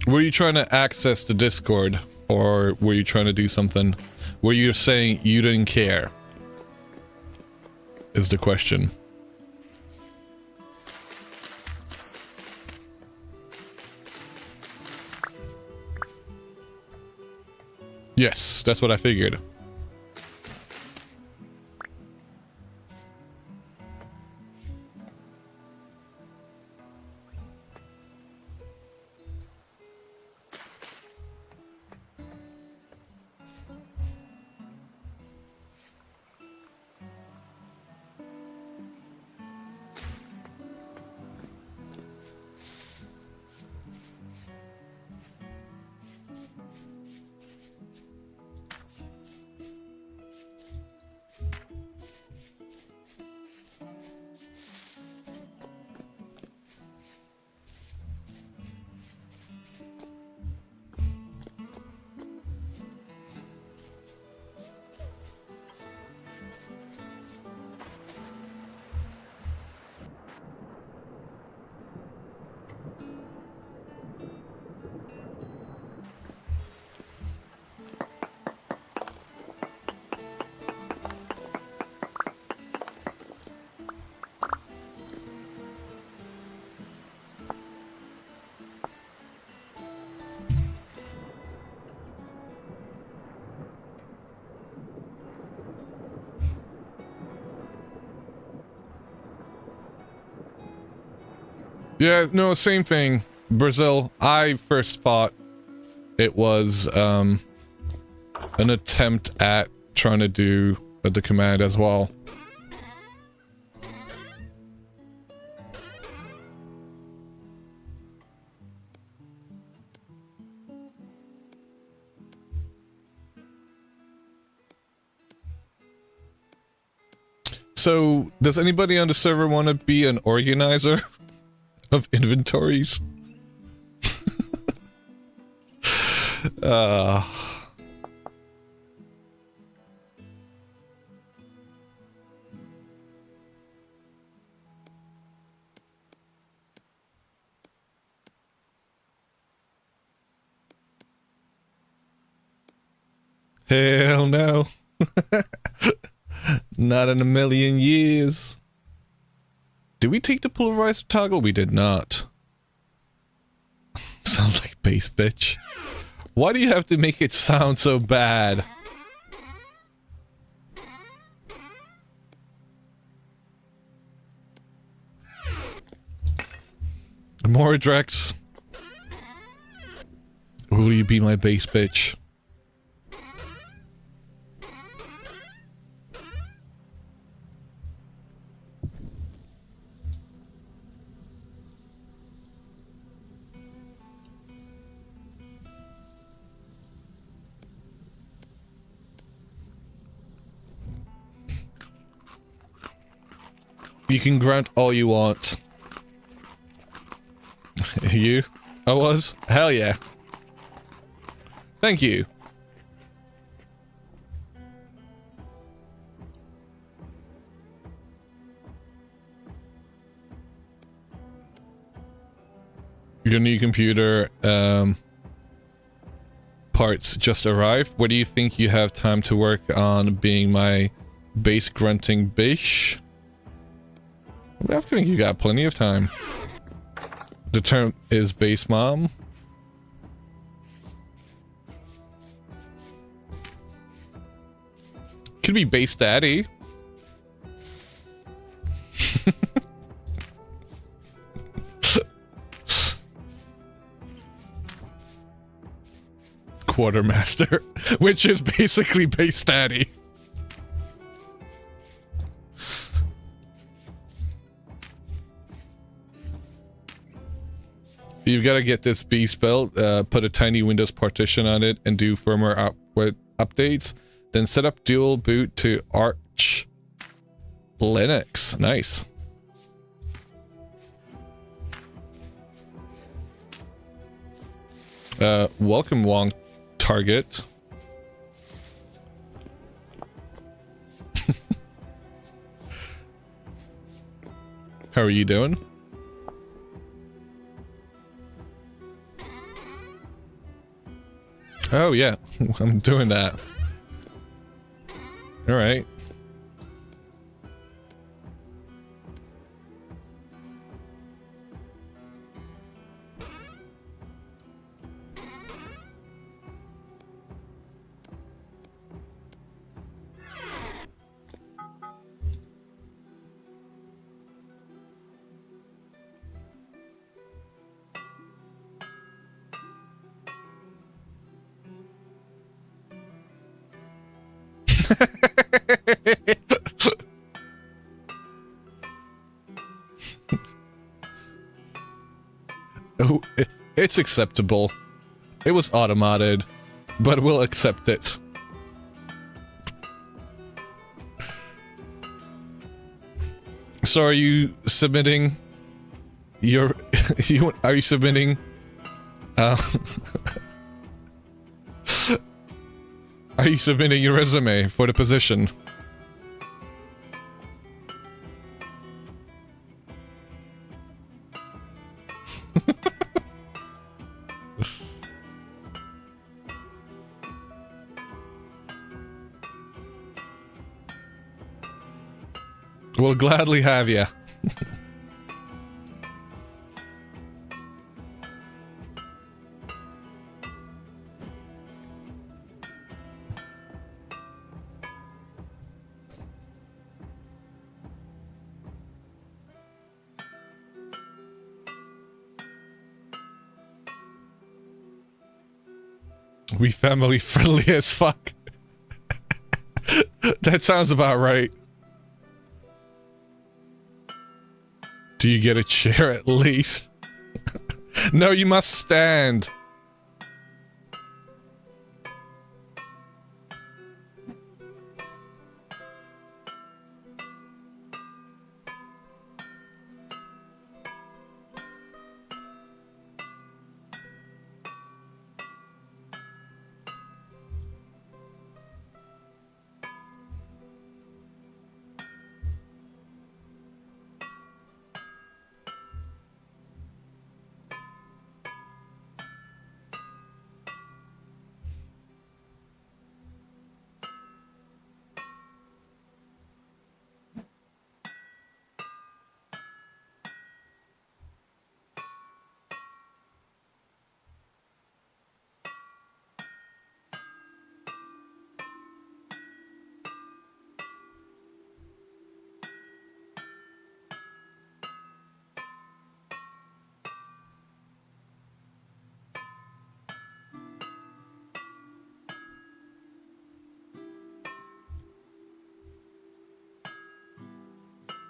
Were you trying to access the Discord? Or were you trying to do something? Were you saying you didn't care? Is the question. Yes, that's what I figured. Yeah, no, same thing. Brazil, I first thought it was an attempt at trying to do the command as well. So, does anybody on the server want to be an organizer of inventories? Hell no. Not in a million years. Did we take the polarizer toggle? We did not. Sounds like base bitch. Why do you have to make it sound so bad? Moradrex. Will you be my base bitch? You can grunt all you want. You? I was? Hell yeah. Thank you. Your new computer, parts just arrived. What do you think you have time to work on being my base grunting bish? I think you got plenty of time. The term is base mom. Could be base daddy. Quartermaster, which is basically base daddy. You've got to get this beast built, put a tiny Windows partition on it, and do firmware updates. Then set up dual boot to Arch Linux. Nice. Welcome, Wong Target. How are you doing? Oh, yeah. I'm doing that. Alright. Oh, it's acceptable. It was automated, but we'll accept it. So are you submitting your... are you submitting... are you submitting your resume for the position? We'll gladly have you. We family friendly as fuck. That sounds about right. Do you get a chair at least? No, you must stand.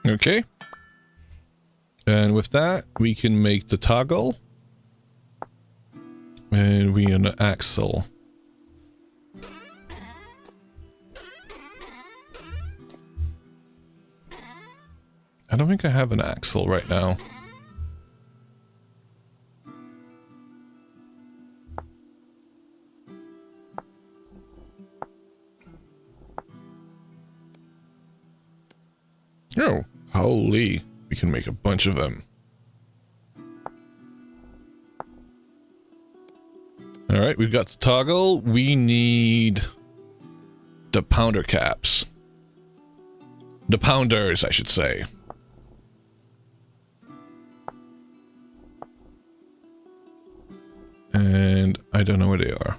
Okay. And with that, we can make the toggle. And we an axle. I don't think I have an axle right now. Oh, holy. We can make a bunch of them. Alright, we've got the toggle. We need the pounder caps. The pounders, I should say. And I don't know where they are.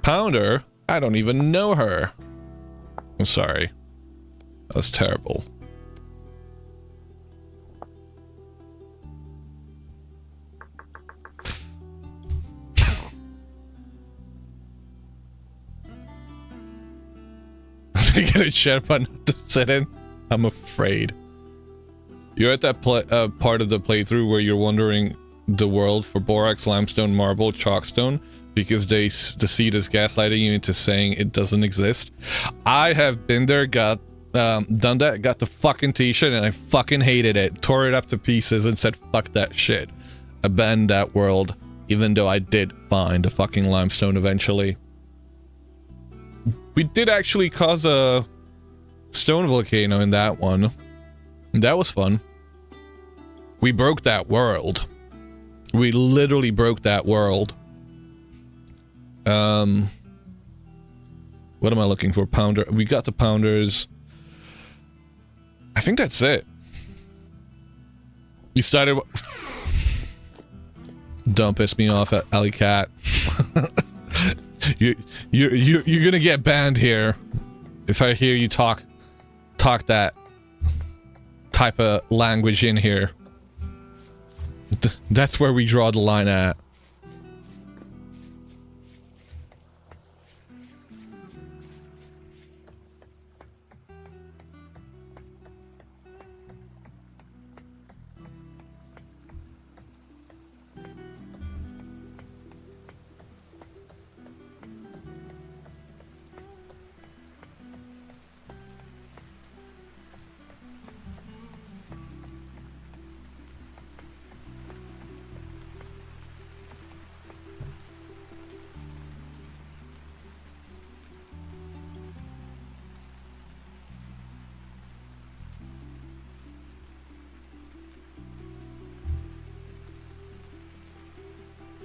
Pounder? I don't even know her. I'm sorry. That was terrible. I get a chair button to sit in? I'm afraid. You're at that part of the playthrough where you're wandering the world for borax, limestone, marble, chalkstone because the seed is gaslighting you into saying it doesn't exist. I have been there, done that, got the fucking t-shirt, and I fucking hated it. Tore it up to pieces and said, fuck that shit. Abandoned that world, even though I did find a fucking limestone eventually. We did actually cause a stone volcano in that one. That was fun. We broke that world. We literally broke that world. What am I looking for? Pounder. We got the pounders. I think that's it. We started... Don't piss me off, Alley Cat. You're gonna get banned here if I hear you talk that type of language in here. That's where we draw the line at.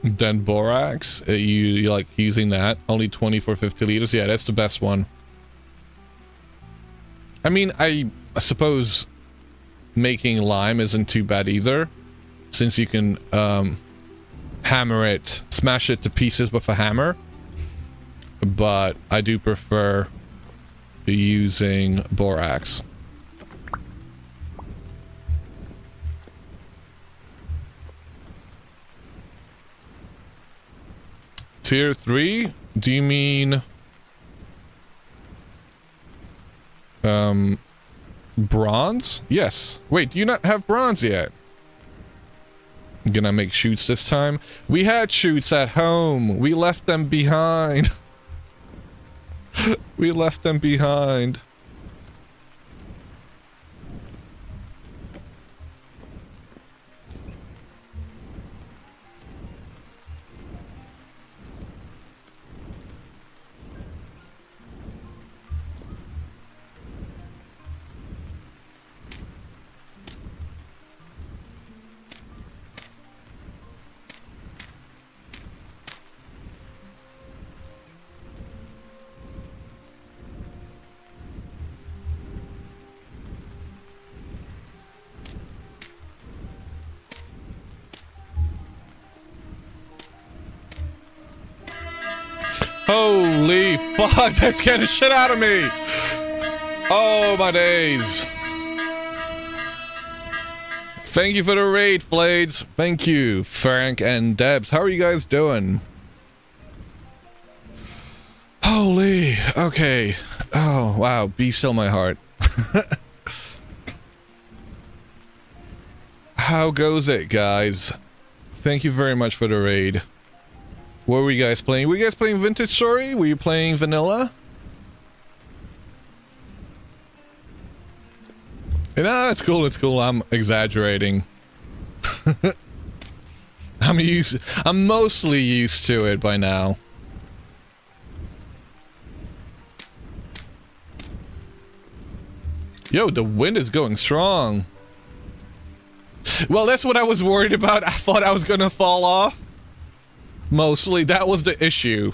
Then borax, you like using that? Only 20 for 50 liters? Yeah, that's the best one. I mean, I suppose making lime isn't too bad either, since you can hammer it, smash it to pieces with a hammer. But I do prefer using borax. Tier 3? Do you mean... bronze? Yes. Wait, do you not have bronze yet? I'm gonna make chutes this time. We had chutes at home. We left them behind. We left them behind. Holy fuck, that scared the shit out of me! Oh my days. Thank you for the raid, Flades. Thank you, Frank and Debs. How are you guys doing? Holy, okay. Oh, wow, be still my heart. How goes it, guys? Thank you very much for the raid. What were you guys playing? Were you guys playing Vintage Story? Were you playing Vanilla? No, it's cool, it's cool. I'm exaggerating. I'm mostly used to it by now. Yo, the wind is going strong. Well, that's what I was worried about. I thought I was gonna fall off. Mostly, that was the issue.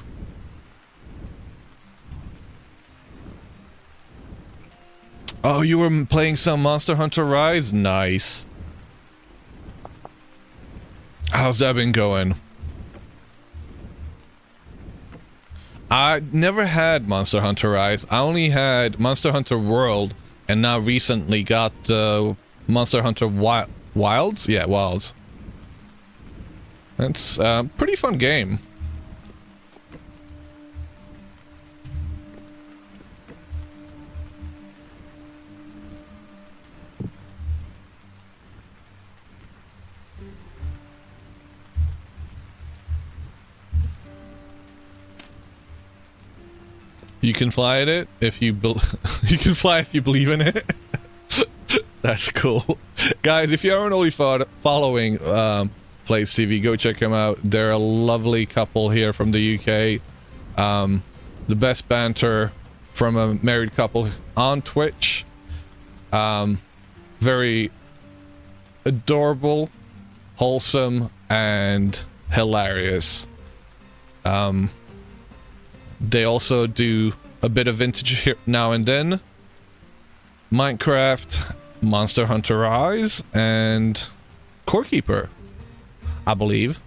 Oh, you were playing some Monster Hunter Rise? Nice. How's that been going? I never had Monster Hunter Rise. I only had Monster Hunter World, and now recently got Monster Hunter Wilds? Yeah, Wilds. That's a pretty fun game. You can fly at it if you you can fly if you believe in it. That's cool. Guys, if you aren't already following Plays TV, go check them out. They're a lovely couple here from the UK. The best banter from a married couple on Twitch. Very adorable, wholesome, and hilarious. They also do a bit of vintage here now and then. Minecraft, Monster Hunter Rise, and Core Keeper, I believe.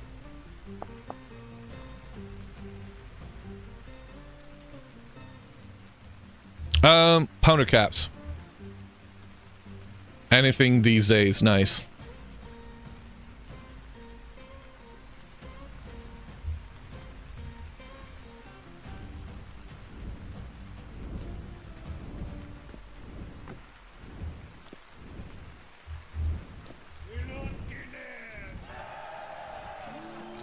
Pounder caps. Anything these days, nice.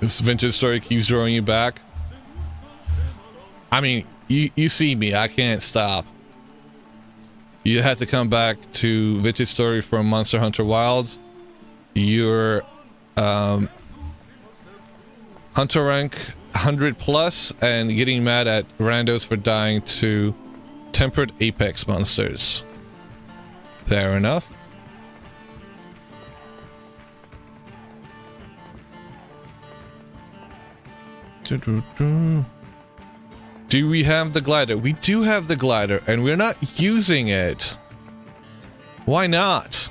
This vintage story keeps drawing you back. I mean, you see me, I can't stop. You had to come back to vintage story from Monster Hunter Wilds. You're Hunter rank 100 plus and getting mad at randos for dying to tempered apex monsters. Fair enough. Do we have the glider? We do have the glider, and we're not using it. Why not?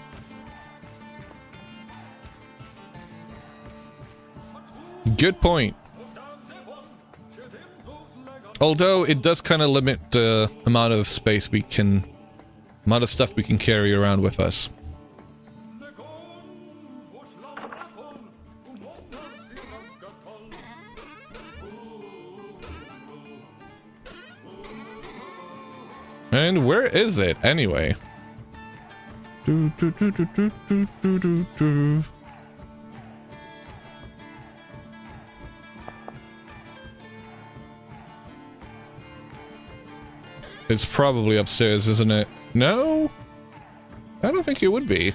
Good point. Although it does kind of limit the amount of space we can, amount of stuff we can carry around with us. And where is it anyway? It's probably upstairs, isn't it? No? I don't think it would be.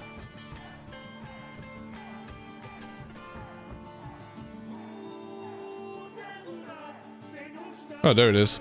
Oh, there it is.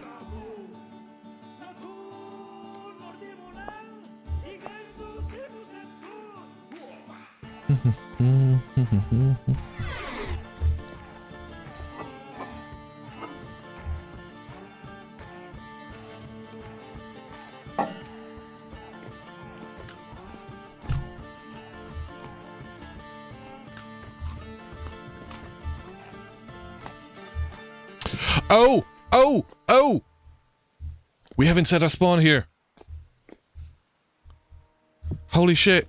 Oh! Oh! Oh! We haven't set our spawn here. Holy shit.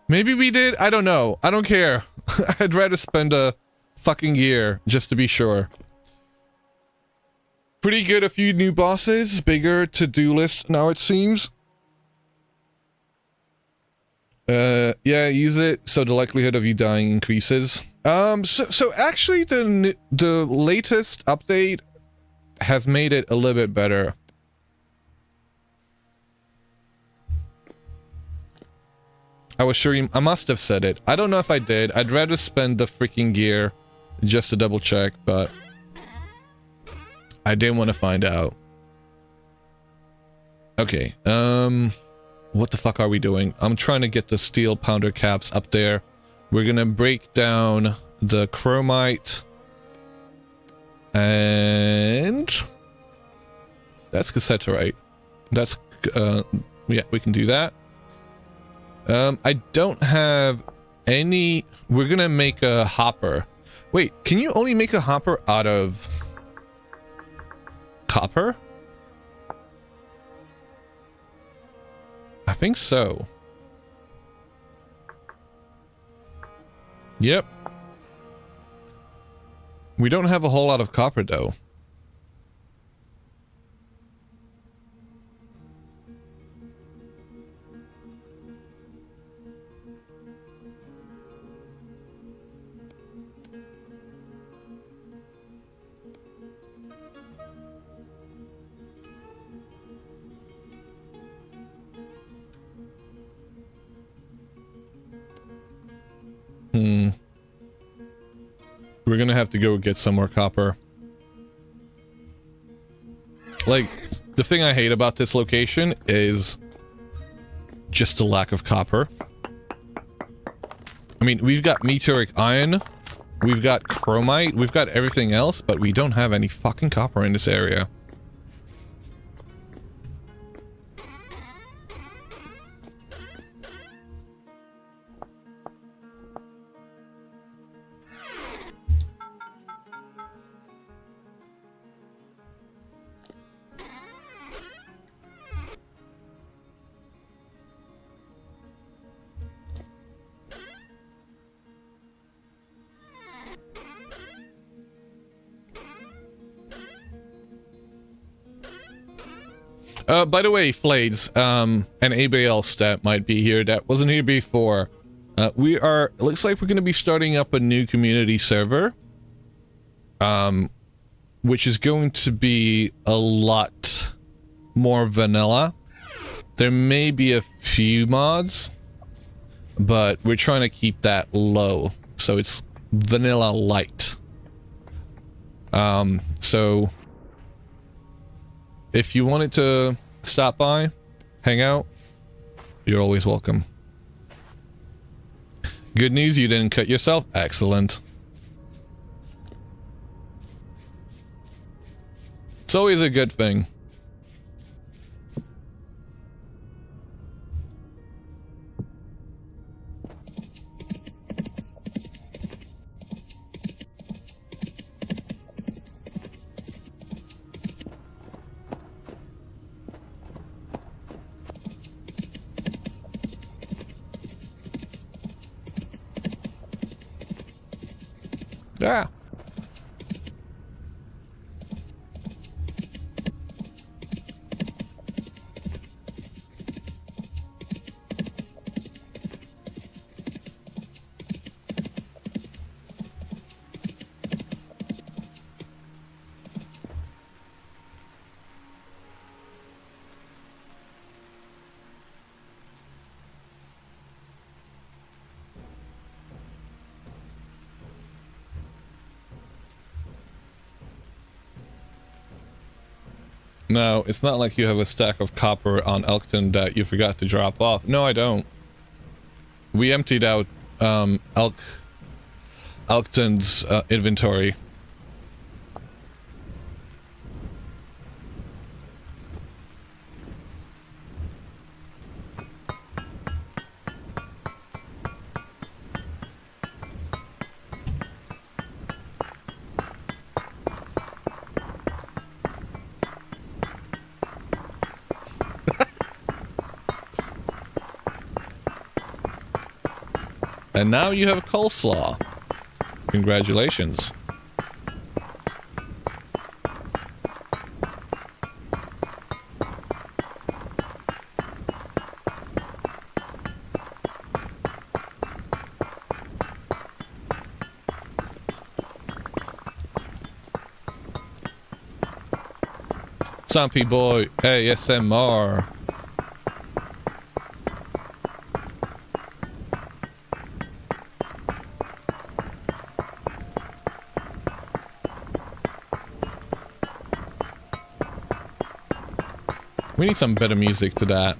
Maybe we did? I don't know. I don't care. I'd rather spend a fucking year just to be sure. Pretty good, a few new bosses. Bigger to-do list now it seems. Yeah, use it so the likelihood of you dying increases. So actually the latest update has made it a little bit better. I was sure I must have said it. I don't know if I did. I'd rather spend the freaking gear just to double check, but I didn't want to find out. Okay, what the fuck are we doing? I'm trying to get the steel pounder caps up there. We're gonna break down the chromite. And that's cassiterite. That's, yeah, we can do that. I don't have any... We're gonna make a hopper. Wait, can you only make a hopper out of copper? I think so. Yep. We don't have a whole lot of copper, though. We're gonna have to go get some more copper. Like, The thing I hate about this location is just the lack of copper. I mean, we've got meteoric iron, we've got chromite, we've got everything else, but we don't have any fucking copper in this area. By the way, Flades, and anybody else that might be here that wasn't here before, it looks like we're going to be starting up a new community server, which is going to be a lot more vanilla. There may be a few mods, but we're trying to keep that low, so it's vanilla light. So if you wanted to stop by, hang out, you're always welcome. Good news, you didn't cut yourself. Excellent. It's always a good thing. Yeah. No, it's not like you have a stack of copper on Elkton that you forgot to drop off. No, I don't. We emptied out Elkton's inventory. And now you have coleslaw. Congratulations. Stumpy boy ASMR. We need some better music to that.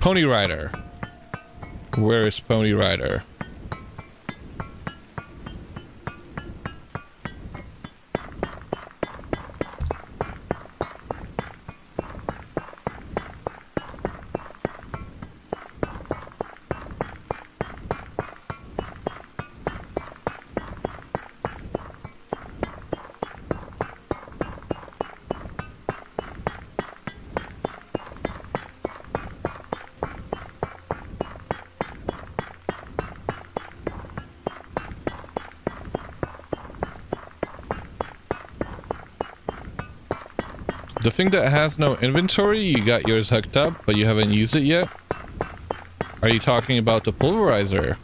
Pony Rider. Where is Pony Rider? The thing that has no inventory, you got yours hooked up, but you haven't used it yet? Are you talking about the pulverizer?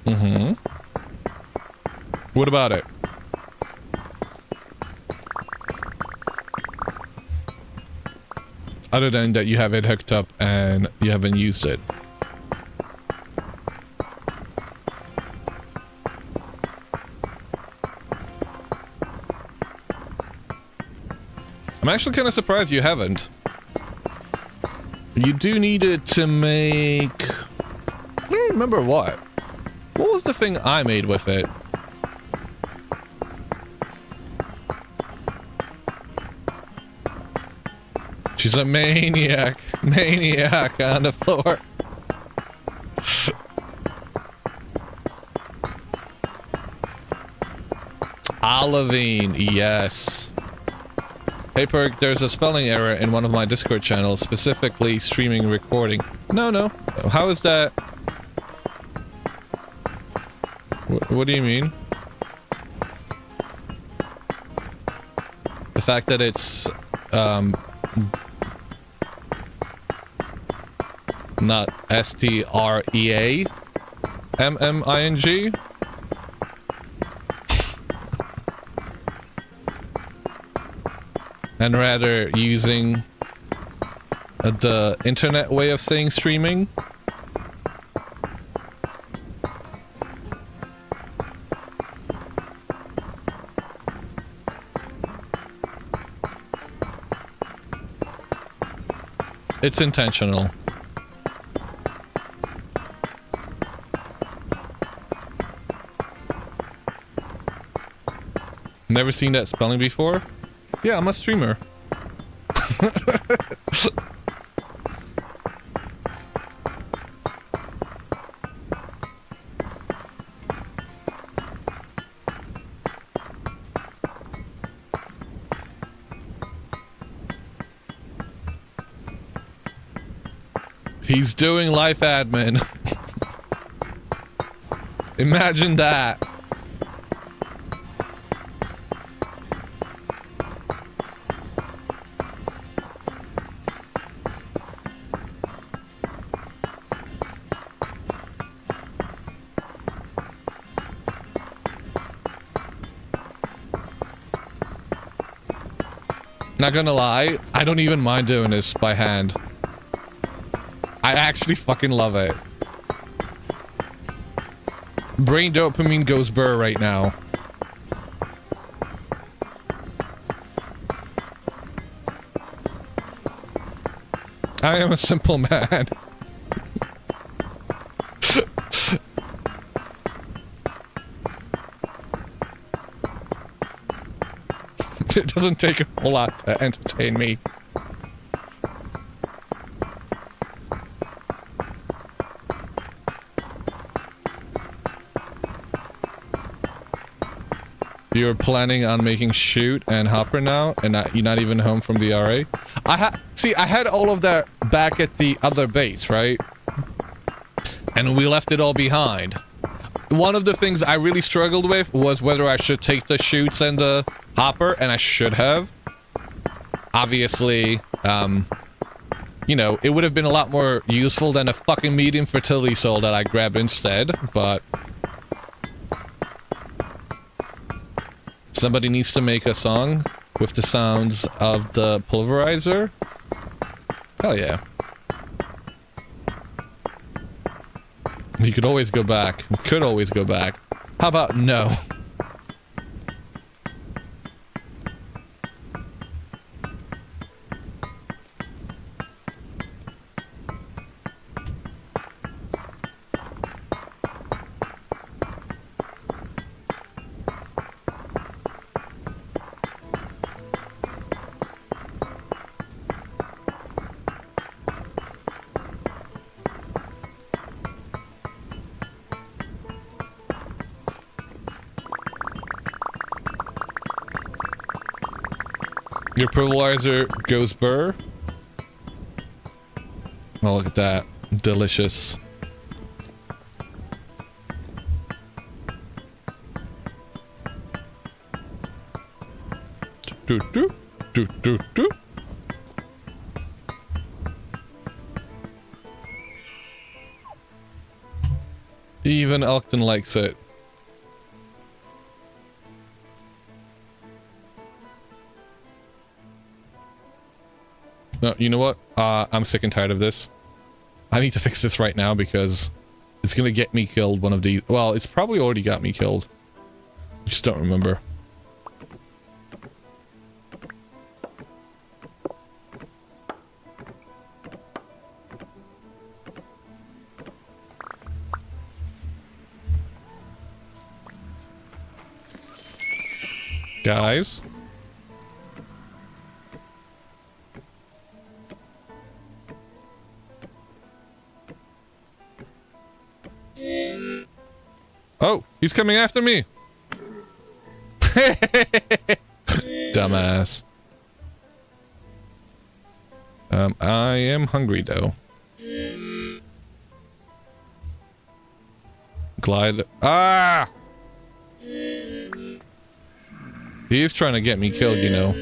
Mm-hmm. What about it? Other than that you have it hooked up and you haven't used it. I'm actually kind of surprised you haven't. You do need it to make... I don't remember what. What was the thing I made with it? She's a maniac. Maniac on the floor. Olivine, yes. Hey Perk, there's a spelling error in one of my Discord channels, specifically streaming recording. No. How is that? What do you mean? The fact that it's, not S-T-R-E-A-M-M-I-N-G? And rather using the internet way of saying streaming. It's intentional. Never seen that spelling before? Yeah, I'm a streamer. He's doing life admin. Imagine that. Not gonna lie, I don't even mind doing this by hand. I actually fucking love it. Brain dopamine goes burr right now. I am a simple man. It doesn't take a whole lot to entertain me. You're planning on making shoot and hopper now, and you're not even home from the RA? See, I had all of that back at the other base, right? And we left it all behind. One of the things I really struggled with was whether I should take the shoots and the hopper, and I should have. Obviously, you know, it would have been a lot more useful than a fucking medium fertility soul that I grabbed instead, but... Somebody needs to make a song with the sounds of the pulverizer. Hell yeah. You could always go back. You could always go back. How about no? Your pulverizer goes burr. Oh, look at that. Delicious. Do do do do do. Even Elkton likes it. No, you know what? I'm sick and tired of this. I need to fix this right now because it's gonna get me killed one of these. Well, it's probably already got me killed. I just don't remember. Guys. Oh, he's coming after me. Dumbass. I am hungry though. Glide. Ah! He's trying to get me killed, you know.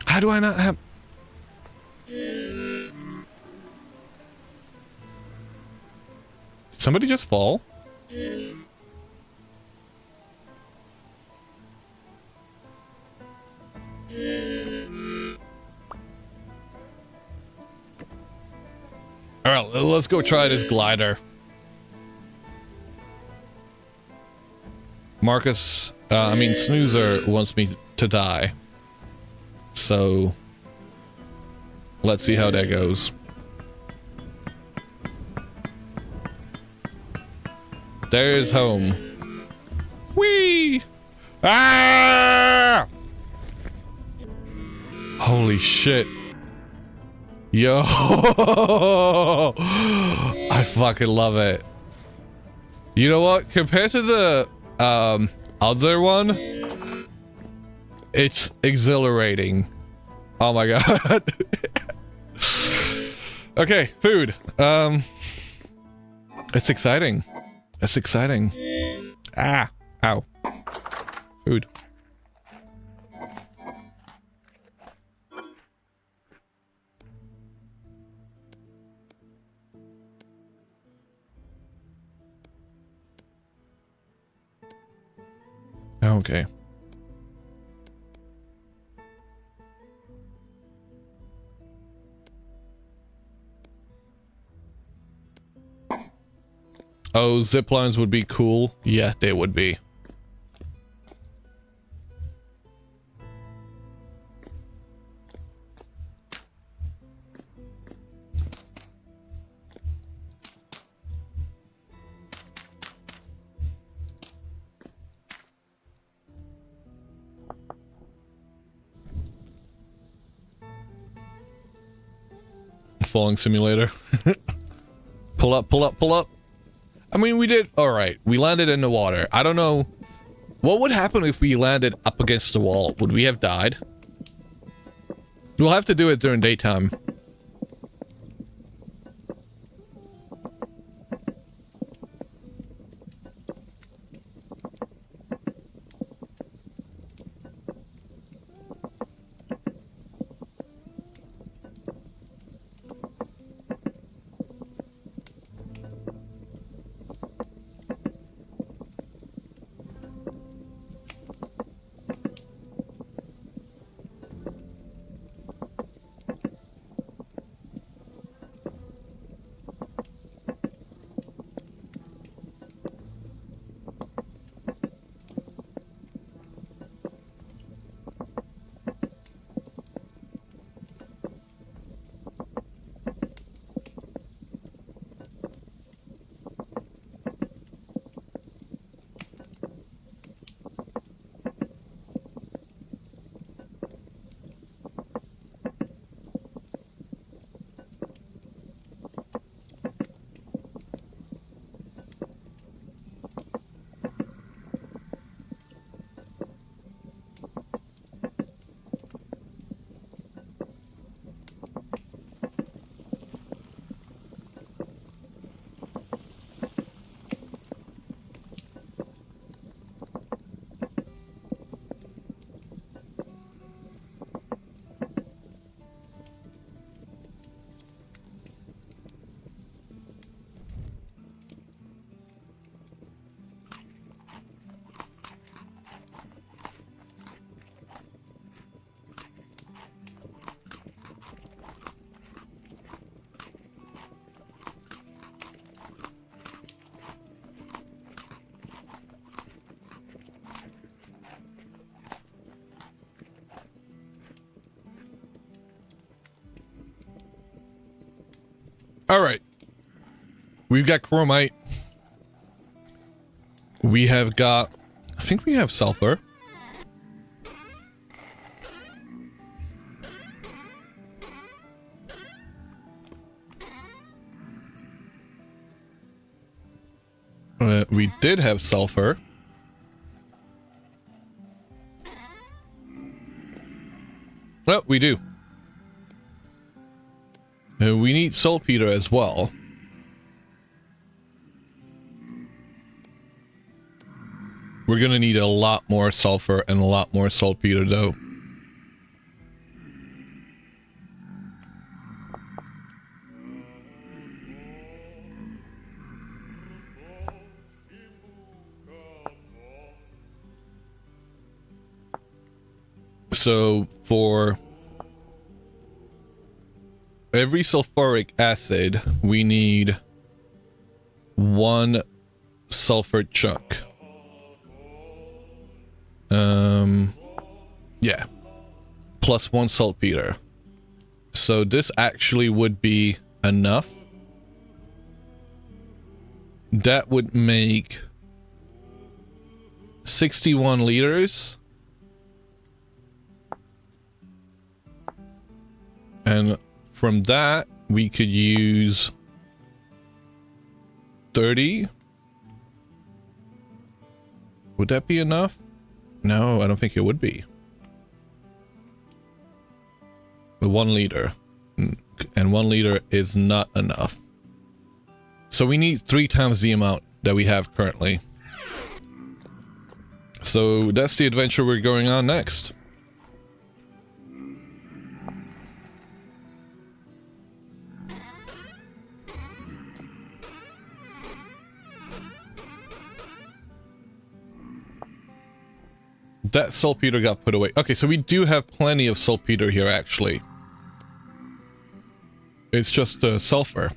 How do I not have... Did somebody just fall? Alright, let's go try this glider. Marcus, Snoozer wants me to die. So, let's see how that goes. There's home. Whee! Ah! Holy shit. Yo! I fucking love it. You know what? Compared to the, other one, it's exhilarating. Oh my god. Okay, food. It's exciting. It's exciting. Ah, ow. Food. Okay. Oh, zip lines would be cool. Yeah, they would be. Falling simulator. Pull up, pull up, pull up. I mean, we did alright. We landed in the water. I don't know. What would happen if we landed up against the wall? Would we have died? We'll have to do it during daytime. All right. We've got chromite. We have got... I think we have sulfur. We did have sulfur. Well, we do. We need saltpeter as well. We're gonna need a lot more sulfur and a lot more saltpeter, though. So, for every sulfuric acid, we need 1 sulfur chunk. Yeah. Plus 1 saltpeter. So this actually would be enough. That would make 61 liters. And from that, we could use 30. Would that be enough? No, I don't think it would be. 1 liter. And 1 liter is not enough. So we need 3 times the amount that we have currently. So that's the adventure we're going on next. That saltpeter got put away. Okay, so we do have plenty of saltpeter here, actually. It's just sulfur.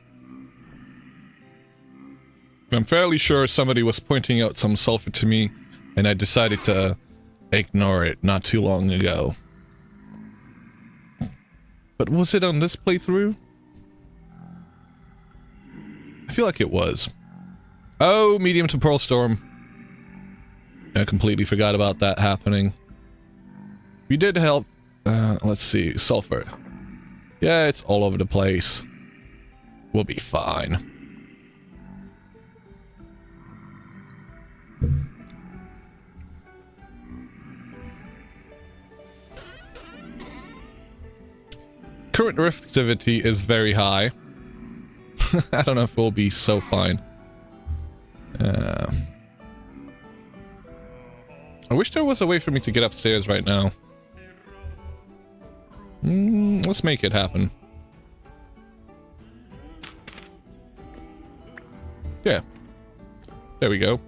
I'm fairly sure somebody was pointing out some sulfur to me, and I decided to ignore it not too long ago. But was it on this playthrough? I feel like it was. Oh, medium to pearl storm. I completely forgot about that happening. We did help. Let's see. Sulfur. Yeah, it's all over the place. We'll be fine. Current reflectivity is very high. I don't know if we'll be so fine. I wish there was a way for me to get upstairs right now. Let's make it happen. Yeah. There we go.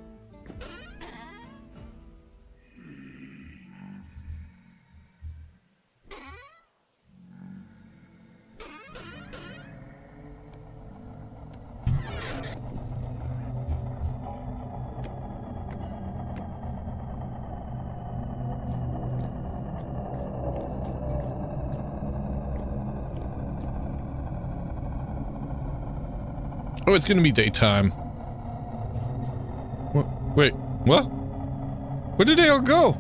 Oh, it's gonna be daytime. Wait, what? Where did they all go?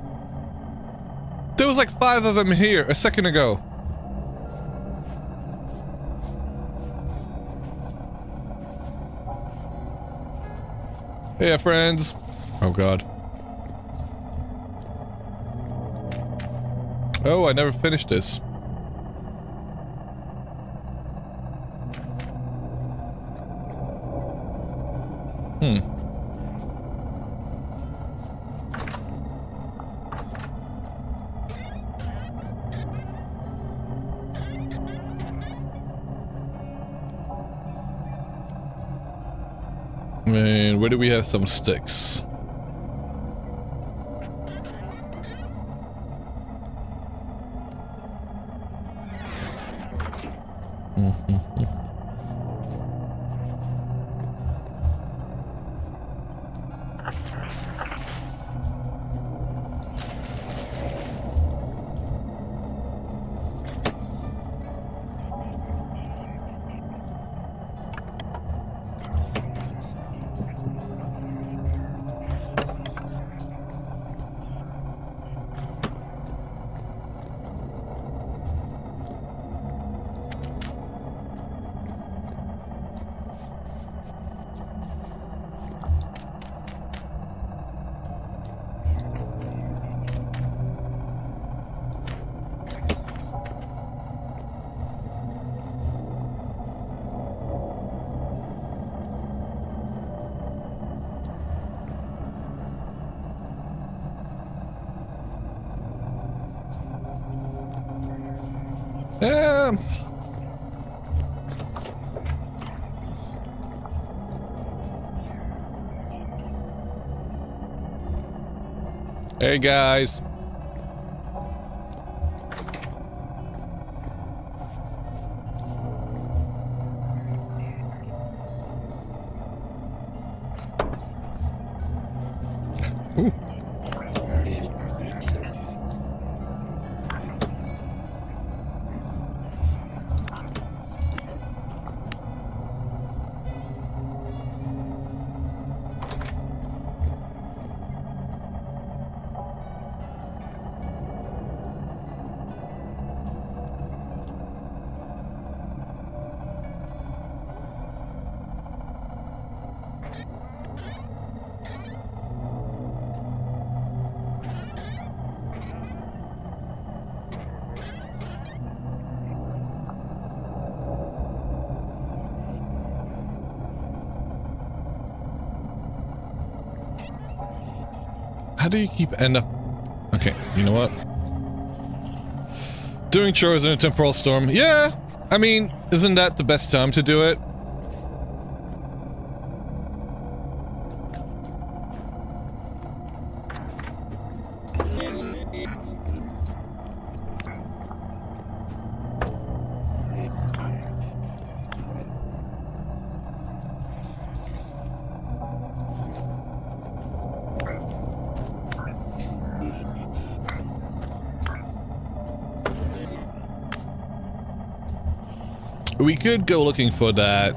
There was like 5 of them here a second ago. Hey, friends. Oh, God. Oh, I never finished this. And where do we have some sticks? Yeah. Hey guys. Ooh. How do you end up... Okay, you know what? Doing chores in a temporal storm. Yeah, I mean, isn't that the best time to do it? We could go looking for that,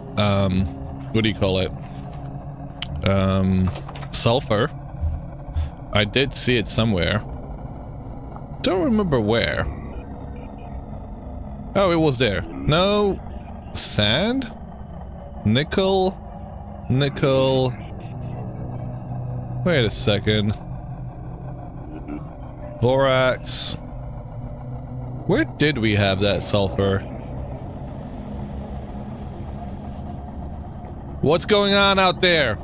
what do you call it? Sulfur. I did see it somewhere. Don't remember where. Oh, it was there. No. Sand? Nickel? Nickel. Wait a second. Borax. Where did we have that sulfur? What's going on out there?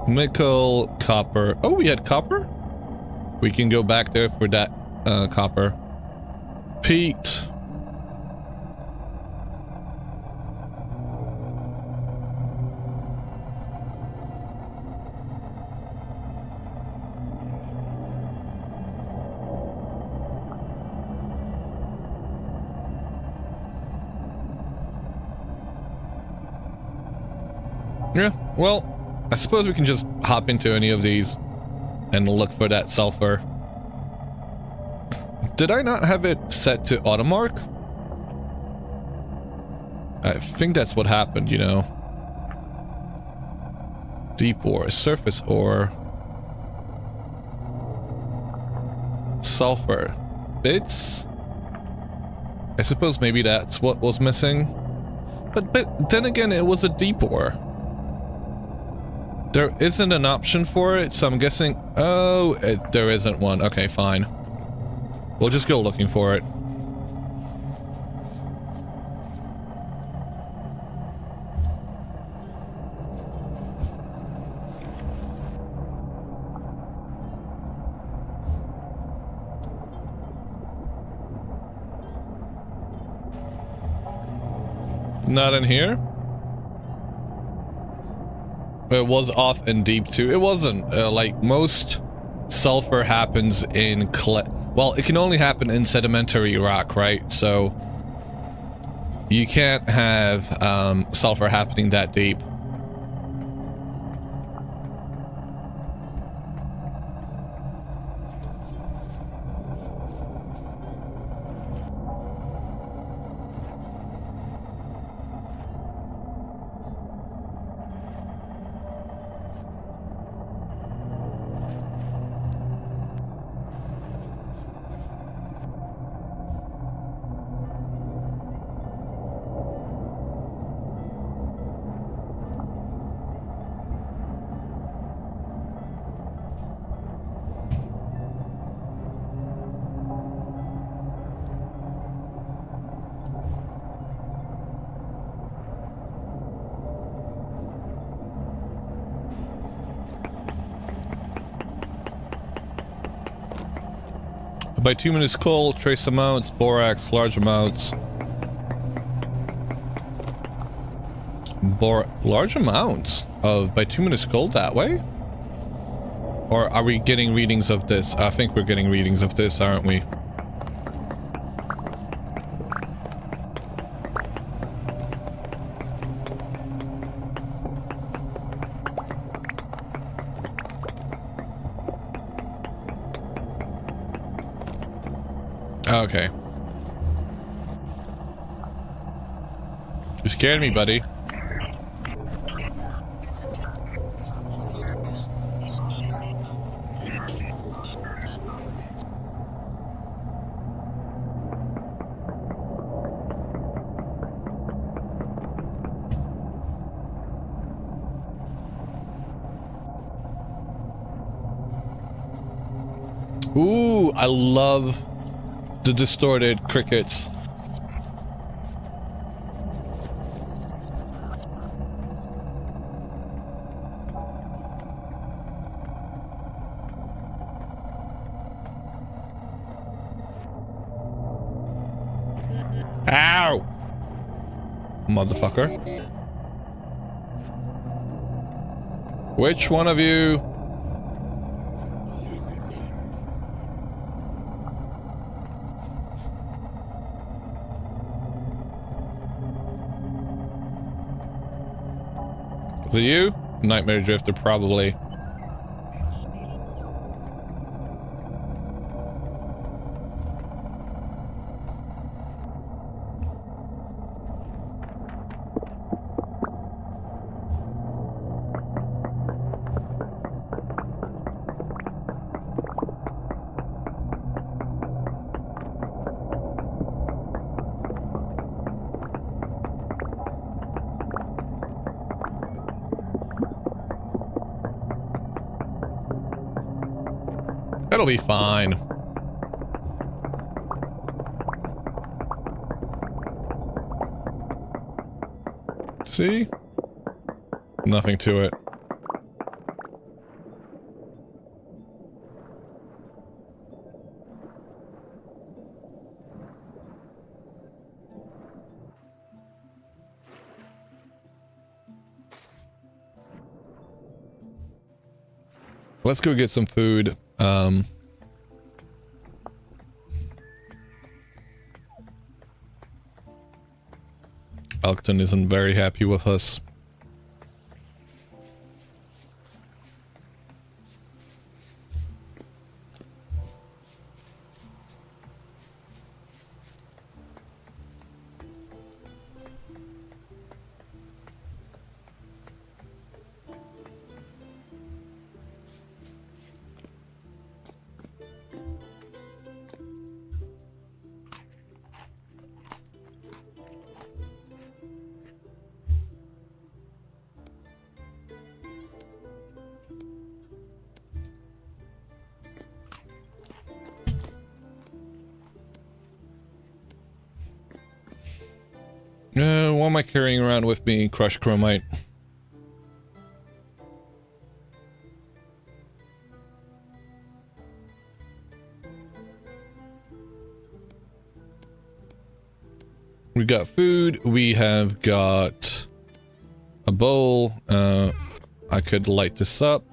Nickel, copper. Oh, we had copper? We can go back there for that copper. Peat. Yeah, well, I suppose we can just hop into any of these and look for that sulfur. Did I not have it set to automark? I think that's what happened, you know. Deep ore, surface ore. Sulfur. Bits? I suppose maybe that's what was missing. But then again, it was a deep ore. There isn't an option for it, so I'm guessing... Oh, there isn't one. Okay, fine. We'll just go looking for it. Not in here? It was off and deep too. It wasn't. Like, most sulfur happens in well, it can only happen in sedimentary rock, right? So you can't have sulfur happening that deep. Bituminous coal, trace amounts, borax, large amounts. Large amounts of bituminous coal that way? Or are we getting readings of this? I think we're getting readings of this, aren't we? Okay. You scared me, buddy. Ooh, I love the distorted crickets. Ow! Motherfucker. Which one of you? Is it you? Nightmare Drifter, probably. It'll be fine. See? Nothing to it. Let's go get some food. Elkton isn't very happy with us. What am I carrying around with me? Crushed chromite. We got food. We have got a bowl. I could light this up.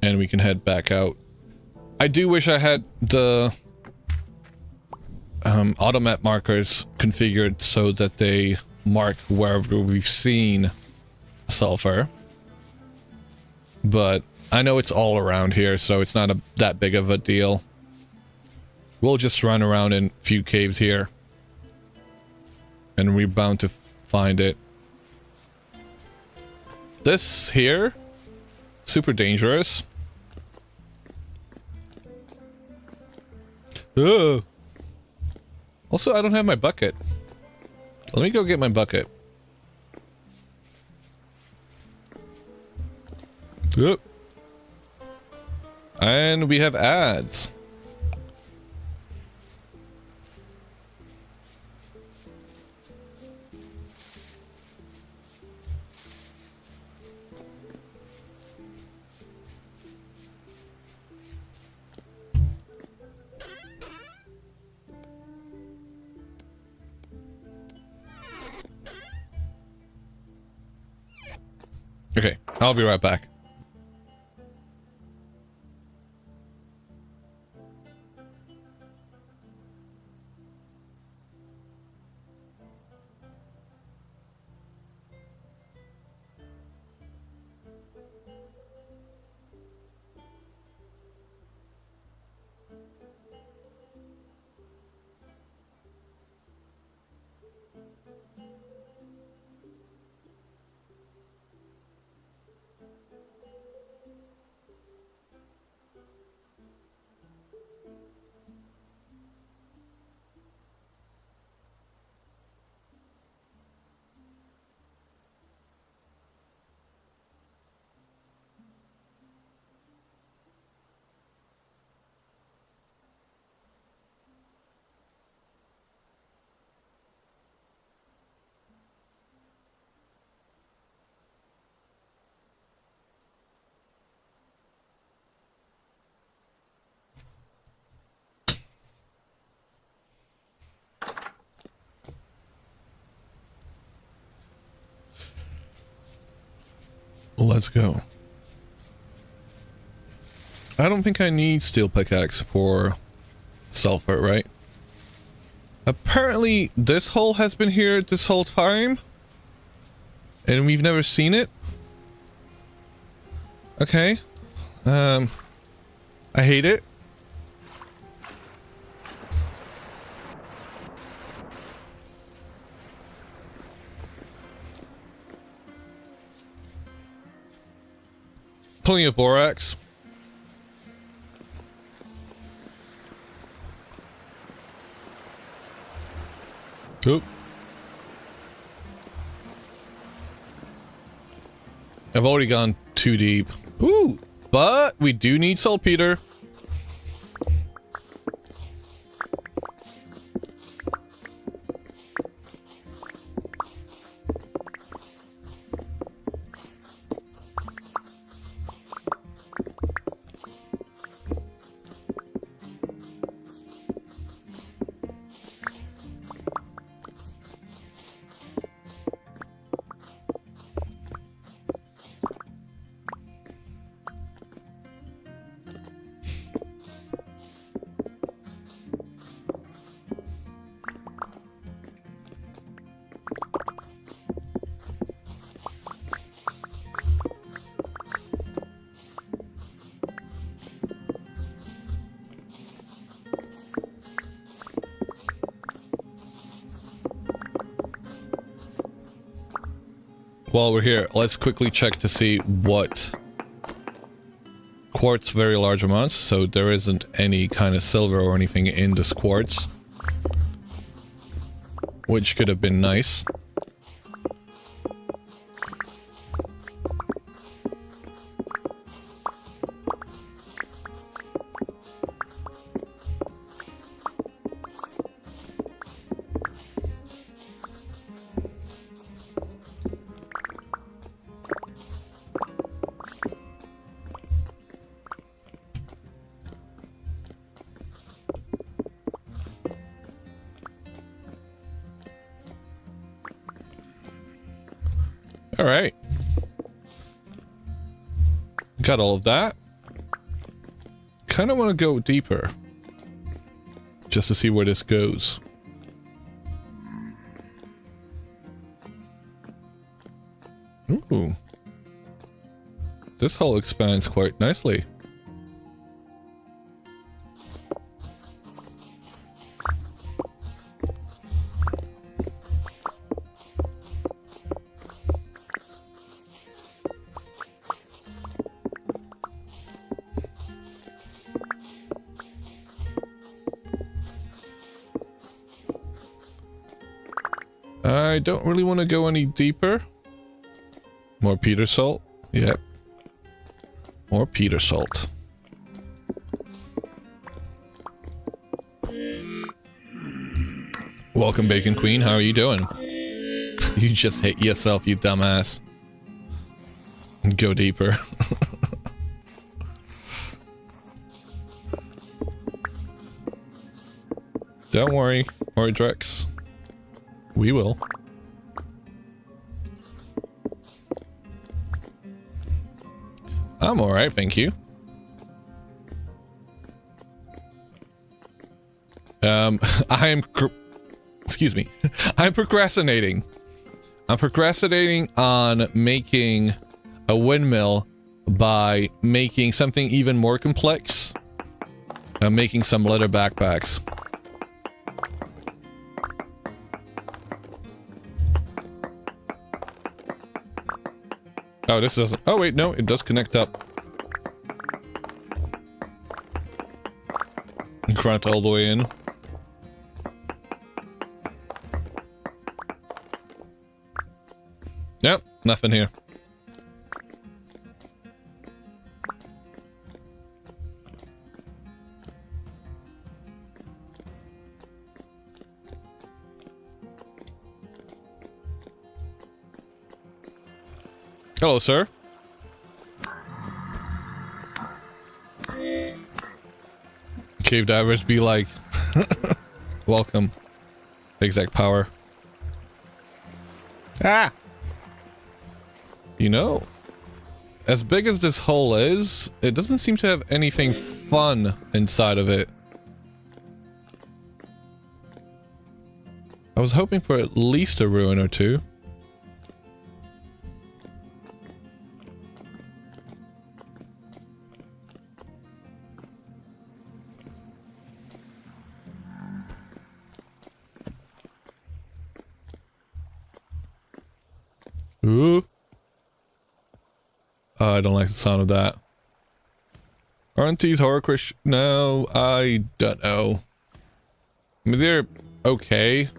And we can head back out. I do wish I had the automap markers configured so that they mark wherever we've seen sulfur. But I know it's all around here, so it's not that big of a deal. We'll just run around in a few caves here. And we're bound to find it. This here, super dangerous. Ugh. Also, I don't have my bucket. Let me go get my bucket. Yep. And we have ads. Okay, I'll be right back. Let's go. I don't think I need steel pickaxe for sulfur, right? Apparently this hole has been here this whole time and we've never seen it. Okay. I hate it. Plenty of borax. Oop. I've already gone too deep. Ooh, but we do need saltpeter. While we're here, let's quickly check to see what quartz, very large amounts, so there isn't any kind of silver or anything in this quartz, which could have been nice. All right. Got all of that. Kind of want to go deeper. Just to see where this goes. Ooh. This hole expands quite nicely. I don't really want to go any deeper. More peter salt. Yep. More peter salt. Welcome, Bacon Queen. How are you doing? You just hit yourself, you dumbass. Go deeper. Don't worry, Ordrex. We will. I'm alright, thank you. Excuse me. I'm procrastinating. I'm procrastinating on making a windmill by making something even more complex. I'm making some leather backpacks. Oh, this doesn't... Oh, wait, no, it does connect up. Front all the way in. Nope, nothing here. Hello, sir. Cave divers be like, welcome. Exact power. Ah! You know, as big as this hole is, it doesn't seem to have anything fun inside of it. I was hoping for at least a ruin or two. Ooh. Oh, I don't like the sound of that. Aren't these horror Christian? No, I don't know. I mean, they're okay.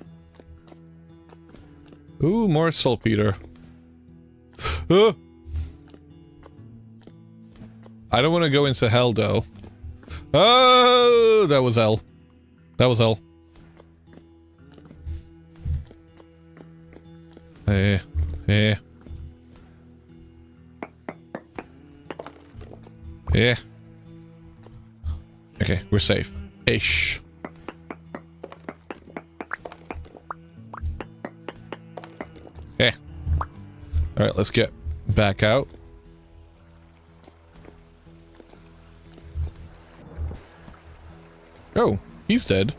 Ooh, more saltpeter. I don't want to go into hell, though. Oh, that was hell. That was hell. Yeah. Yeah. Okay, we're safe. Ish. Yeah. Alright, let's get back out. Oh, he's dead.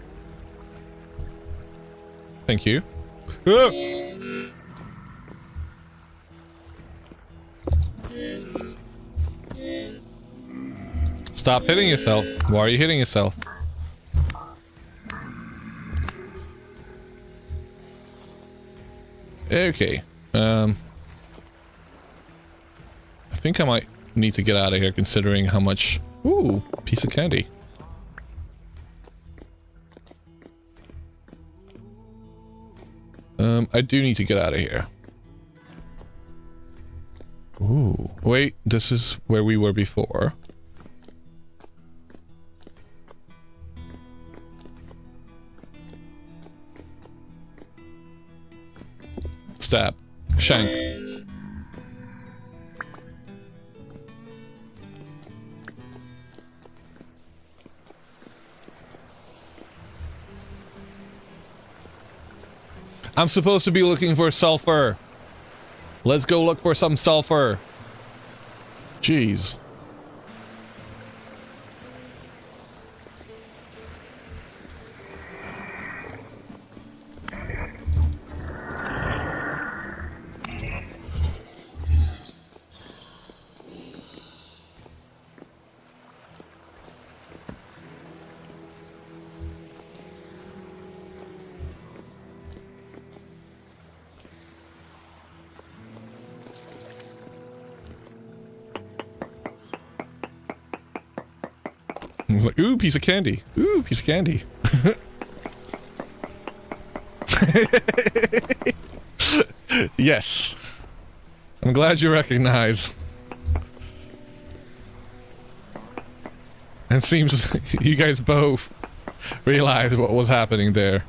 Thank you. Ah! Stop hitting yourself. Why are you hitting yourself? Okay. I think I might need to get out of here considering how much... Ooh, piece of candy. I do need to get out of here. Ooh. Wait, this is where we were before. Stab. Shank. I'm supposed to be looking for sulfur. Let's go look for some sulfur. Jeez. It's like, ooh, piece of candy. Ooh, piece of candy. Yes. I'm glad you recognize. It seems you guys both realized what was happening there.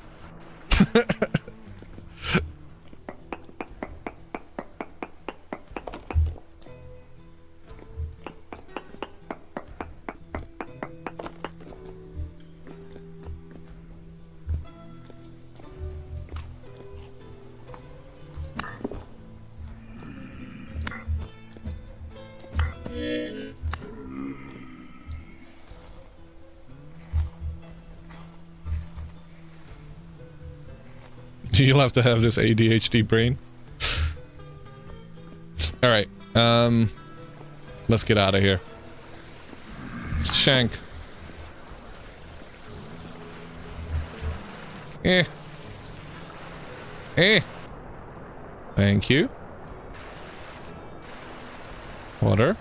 You'll have to have this ADHD brain. Alright, let's get out of here. Shank. Thank you. Water.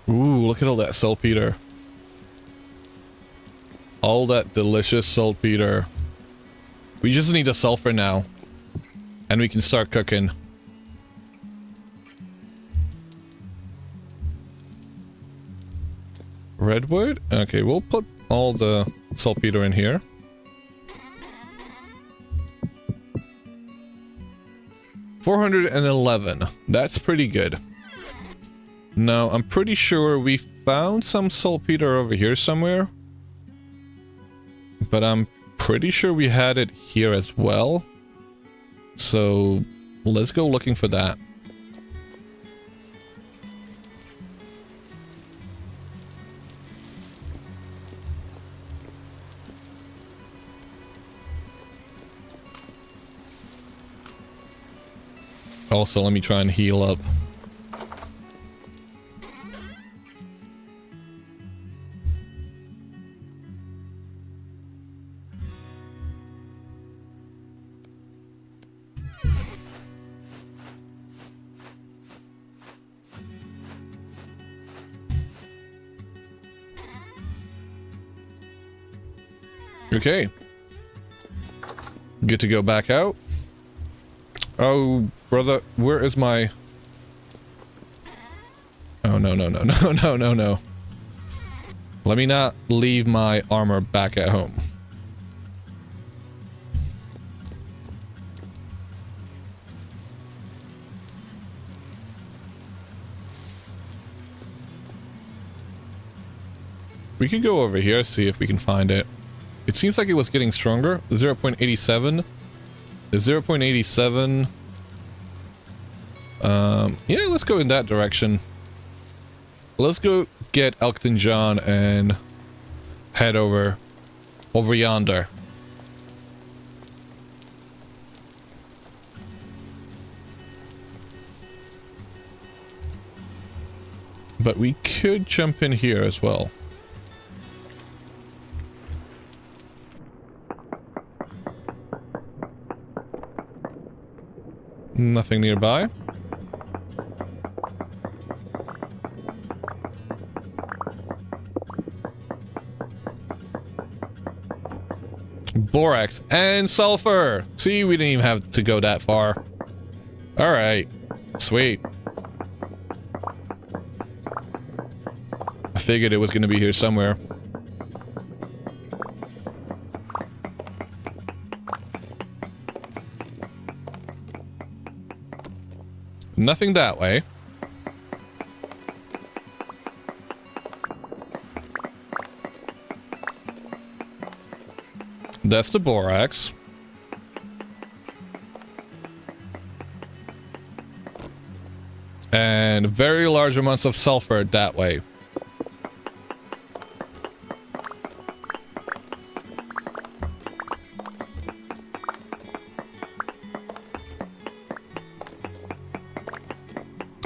Ooh, look at all that saltpeter. All that delicious saltpeter. We just need the sulfur now. And we can start cooking. Redwood? Okay, we'll put all the saltpeter in here. $411. That's pretty good. Now, I'm pretty sure we found some saltpeter over here somewhere. But I'm pretty sure we had it here as well. So, let's go looking for that. Also, let me try and heal up. Okay. Good to go back out. Oh, brother, where is my... Oh, no. Let me not leave my armor back at home. We could go over here, see if we can find it. It seems like it was getting stronger. 0.87. 0.87. Yeah, let's go in that direction. Let's go get Elkton John and head over yonder. But we could jump in here as well. Nothing nearby. Borax and sulfur. See, we didn't even have to go that far. All right, sweet. I figured it was going to be here somewhere. Nothing that way. That's the borax. And very large amounts of sulfur that way.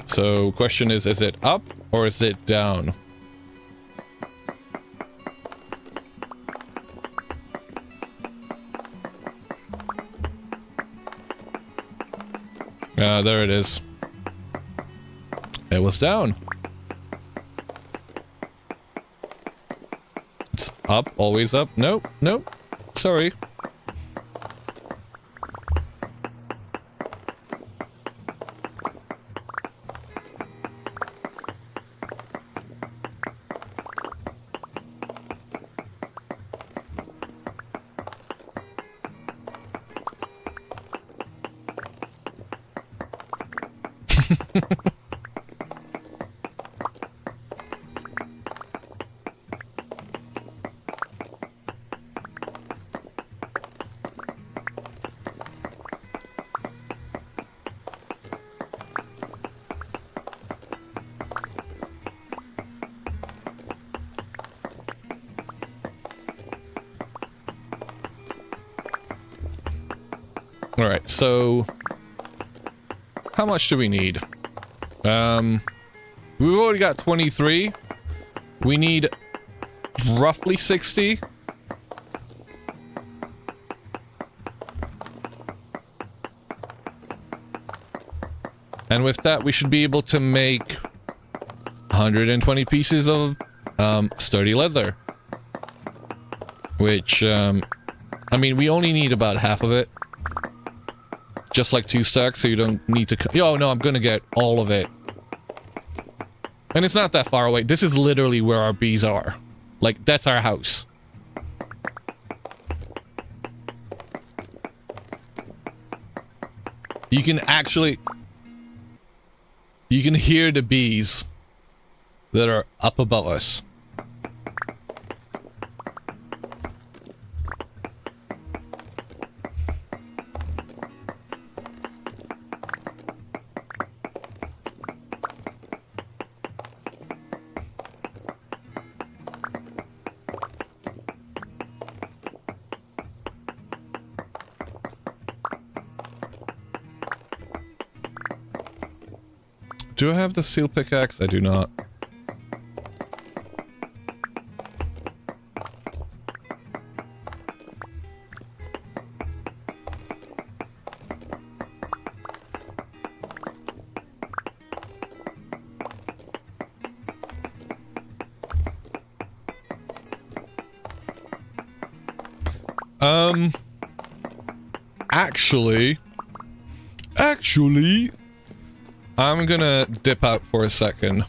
So, question is it up or is it down? There it is. It was down. It's up, always up. Nope, nope. Sorry. Alright, so... how much do we need? We've already got 23. We need roughly 60. And with that, we should be able to make 120 pieces of sturdy leather. Which, I mean, we only need about half of it. Just like 2 stacks, so you don't need to... oh, no, I'm gonna get all of it. And it's not that far away. This is literally where our bees are. Like, that's our house. You can actually... you can hear the bees that are up above us. Do I have the steel pickaxe? I do not. Actually, I'm gonna dip out for a second.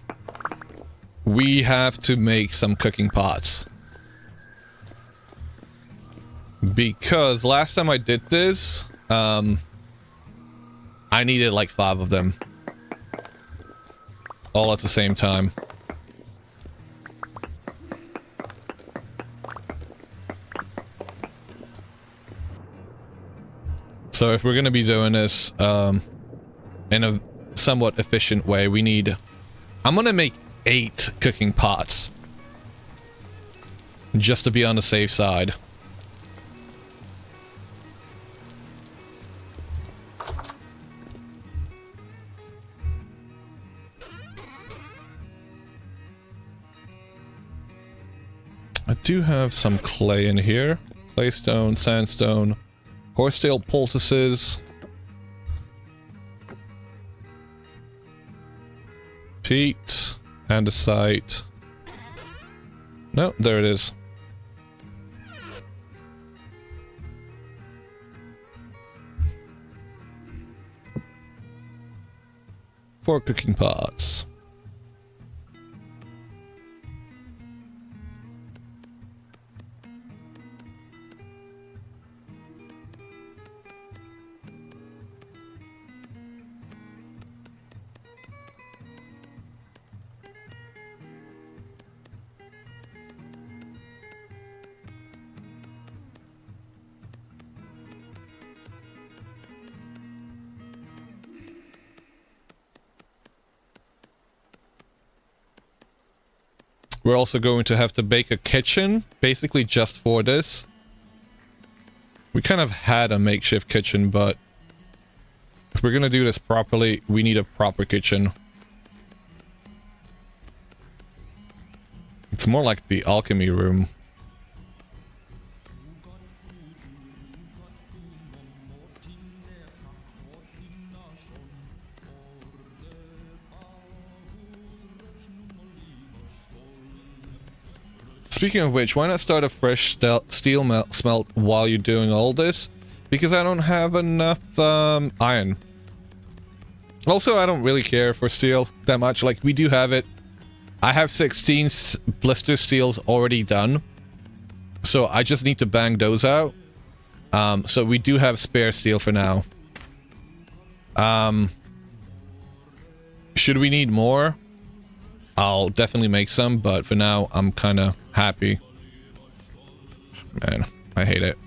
We have to make some cooking pots. Because last time I did this, I needed like 5 of them. All at the same time. So if we're gonna be doing this, in a somewhat efficient way, we need... I'm gonna make 8 cooking pots. Just to be on the safe side. I do have some clay in here. Claystone, sandstone, horsetail poultices. Peat, andesite. No, there it is. Four cooking pots. We're also going to have to bake a kitchen, basically just for this. We kind of had a makeshift kitchen, but if we're gonna do this properly, we need a proper kitchen. It's more like the alchemy room. Speaking of which, why not start a fresh steel smelt while you're doing all this? Because I don't have enough iron. Also, I don't really care for steel that much. Like, we do have it. I have 16 blister steels already done. So I just need to bang those out. So we do have spare steel for now. Should we need more? I'll definitely make some, but for now, I'm kind of happy. Man, I hate it.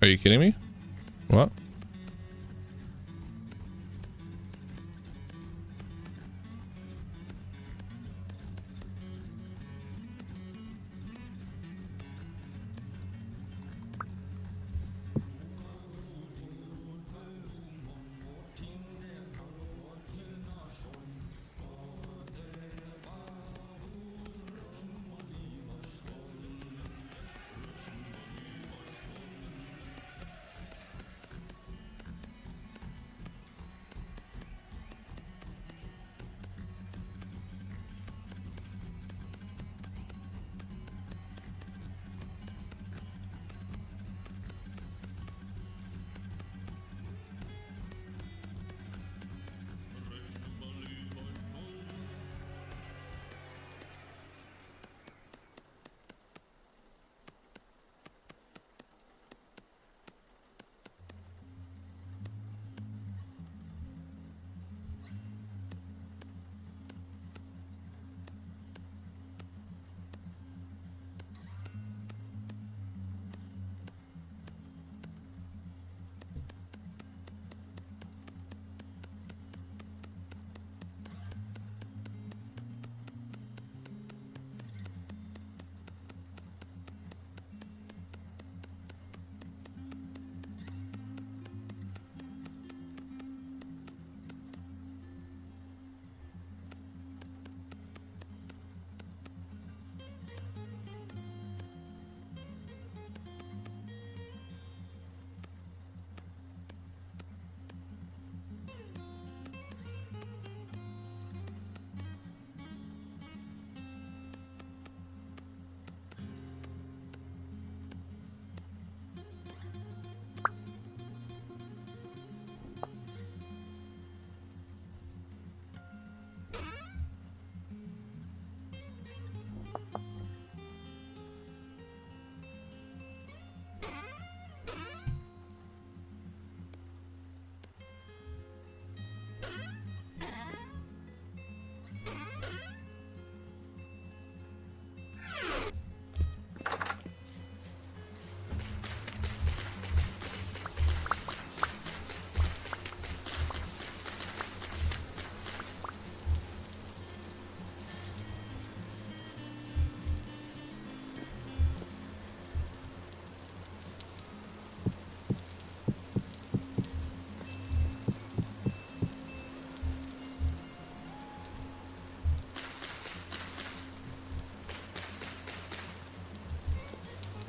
Are you kidding me? What?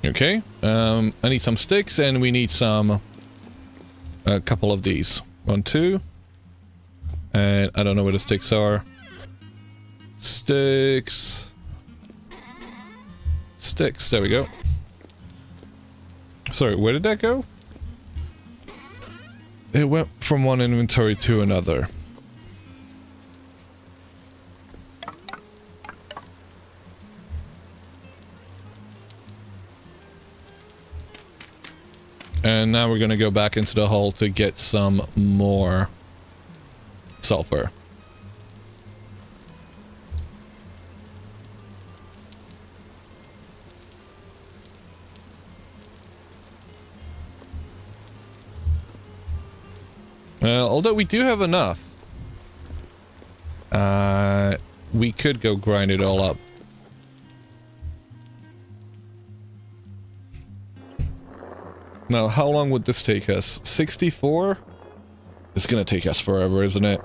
Okay, I need some sticks and we need a couple of these. 1, 2. And I don't know where the sticks are. Sticks. Sticks, there we go. Sorry, where did that go? It went from one inventory to another. And now we're gonna go back into the hole to get some more sulfur. Although we do have enough, we could go grind it all up. Now, how long would this take us? 64? It's gonna take us forever, isn't it?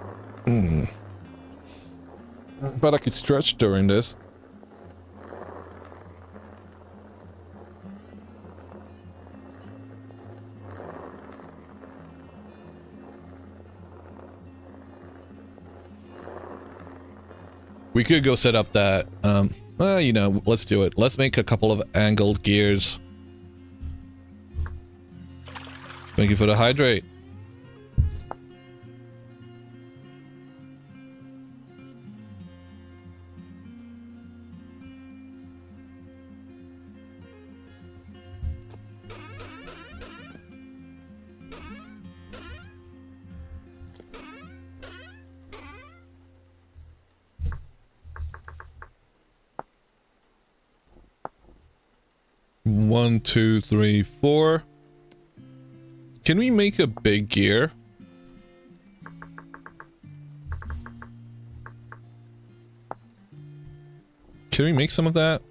But I could stretch during this. We could go set up that, well, you know, let's do it. Let's make a couple of angled gears. Thank you for the hydrate. One, two, three, four. Can we make a big gear? Can we make some of that?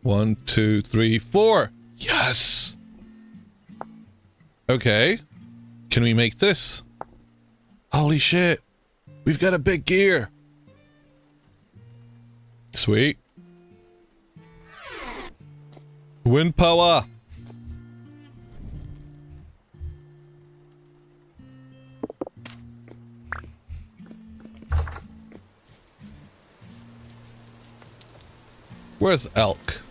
1, 2, 3, 4. Yes! Okay. Can we make this? Holy shit. We've got a big gear. Sweet. Wind power. Where's Elk?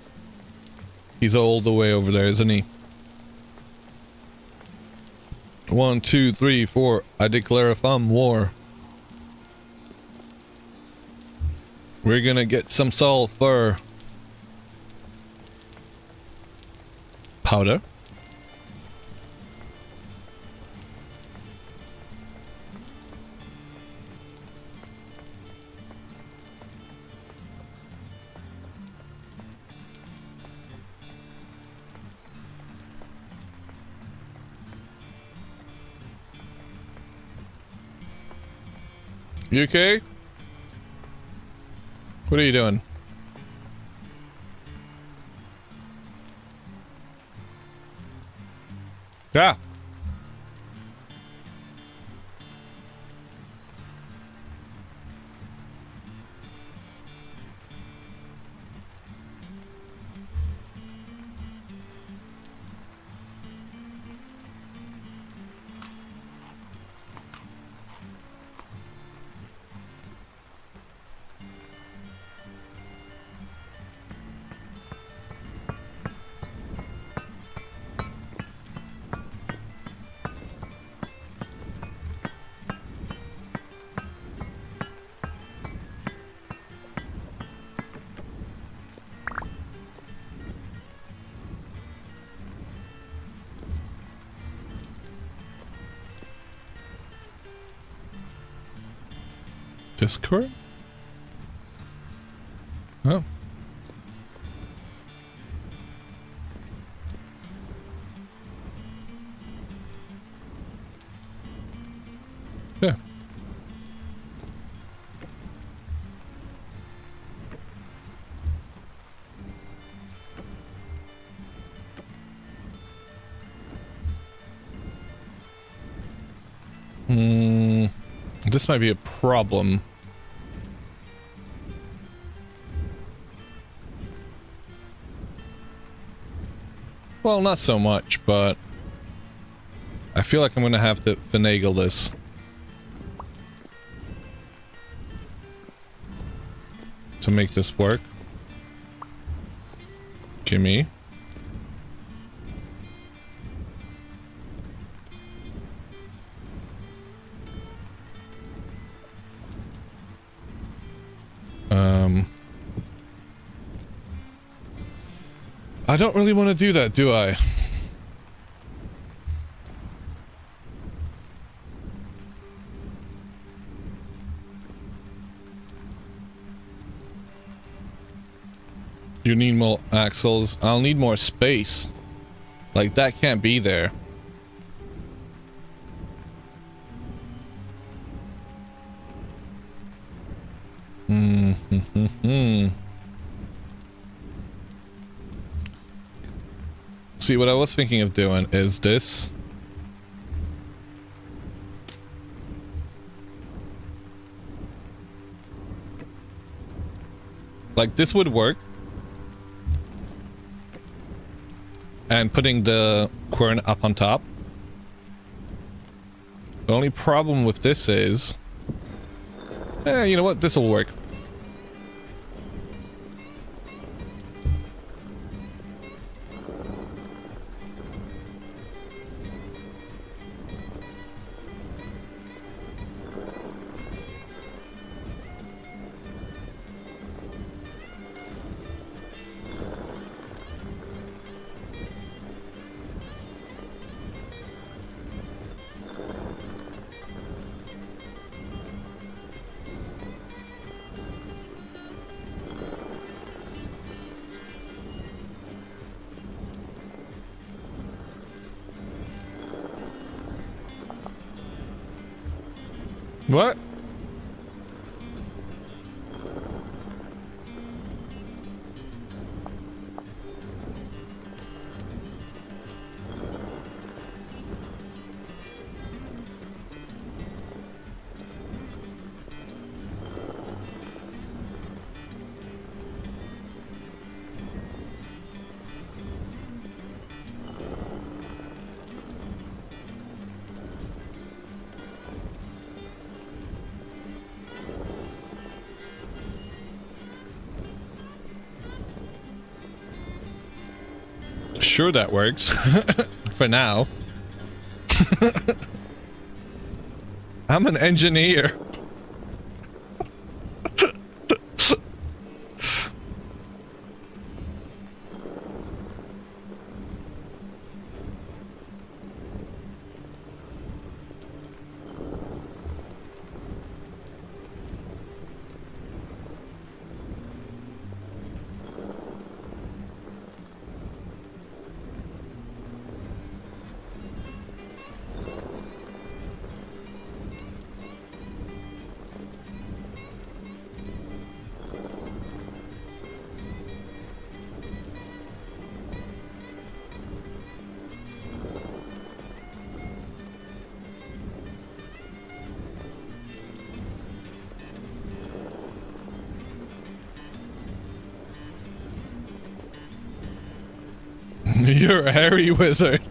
He's all the way over there, isn't he? 1, 2, 3, 4. I declare a farm war. We're gonna get some sulfur. Powder. You okay? What are you doing? Yeah. Discord? Oh. Yeah. This might be a problem. Well, not so much, but I feel like I'm gonna have to finagle this. To make this work. Gimme. I don't really want to do that, do I? You need more axles. I'll need more space. Like, that can't be there. See, what I was thinking of doing is this. Like, this would work. And putting the quern up on top. The only problem with this is... you know what? This'll work. What? Sure, that works. For now. I'm an engineer. You're a hairy wizard.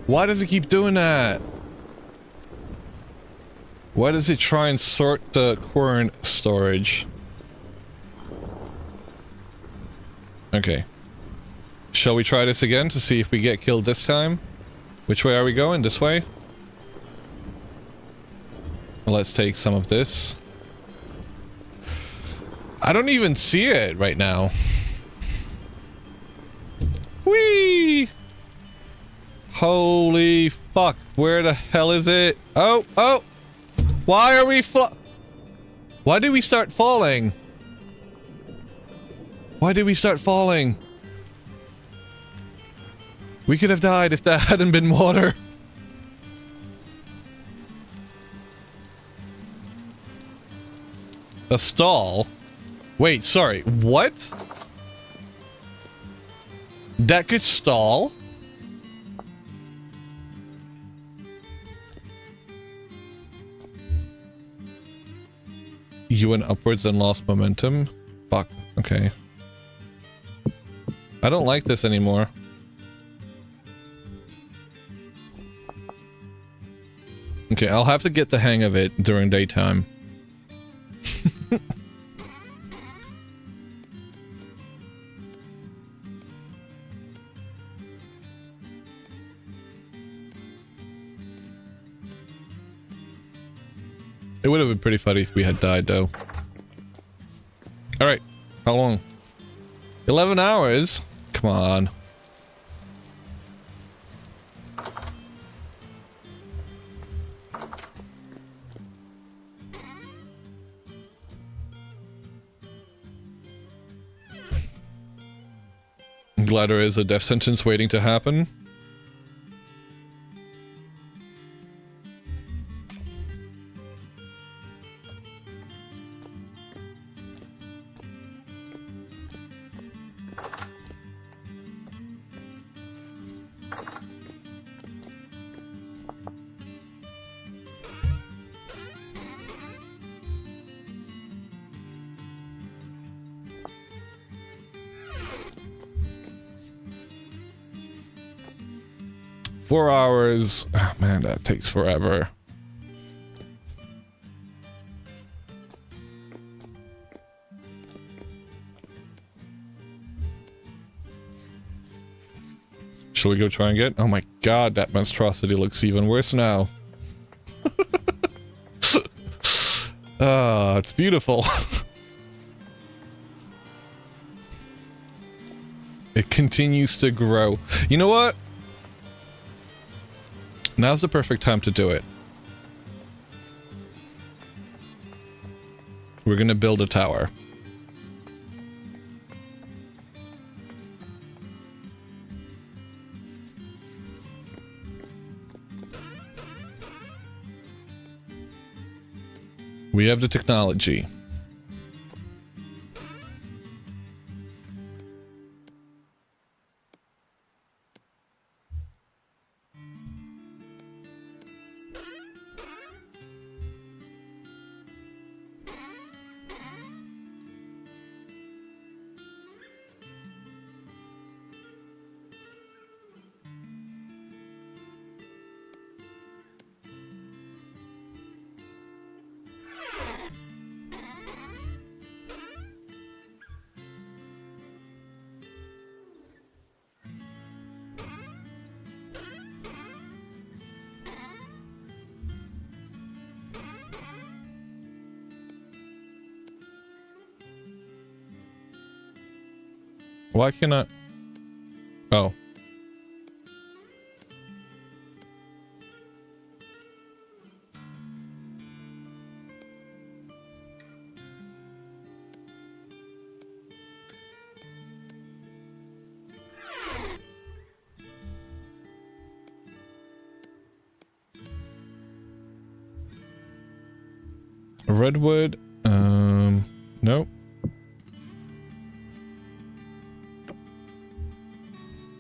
Why does it keep doing that? Why does it try and sort the quern storage? Okay. Shall we try this again to see if we get killed this time? Which way are we going? This way? Let's take some of this. I don't even see it right now. Whee! Holy fuck. Where the hell is it? Oh, oh! Why are we Why did we start falling? Why did we start falling? We could have died if that hadn't been water. A stall? Wait, sorry, what? That could stall? You went upwards and lost momentum? Fuck. Okay. I don't like this anymore. Okay, I'll have to get the hang of it during daytime. It would have been pretty funny if we had died, though. Alright. How long? 11 hours? Come on. I'm glad there is a death sentence waiting to happen. Four hours. Oh, man, that takes forever. Shall we go try and get? Oh my god, that monstrosity looks even worse now. Ah, it's beautiful. It continues to grow. You know what? Now's the perfect time to do it. We're gonna build a tower. We have the technology. Why can't I? Oh. Redwood, nope.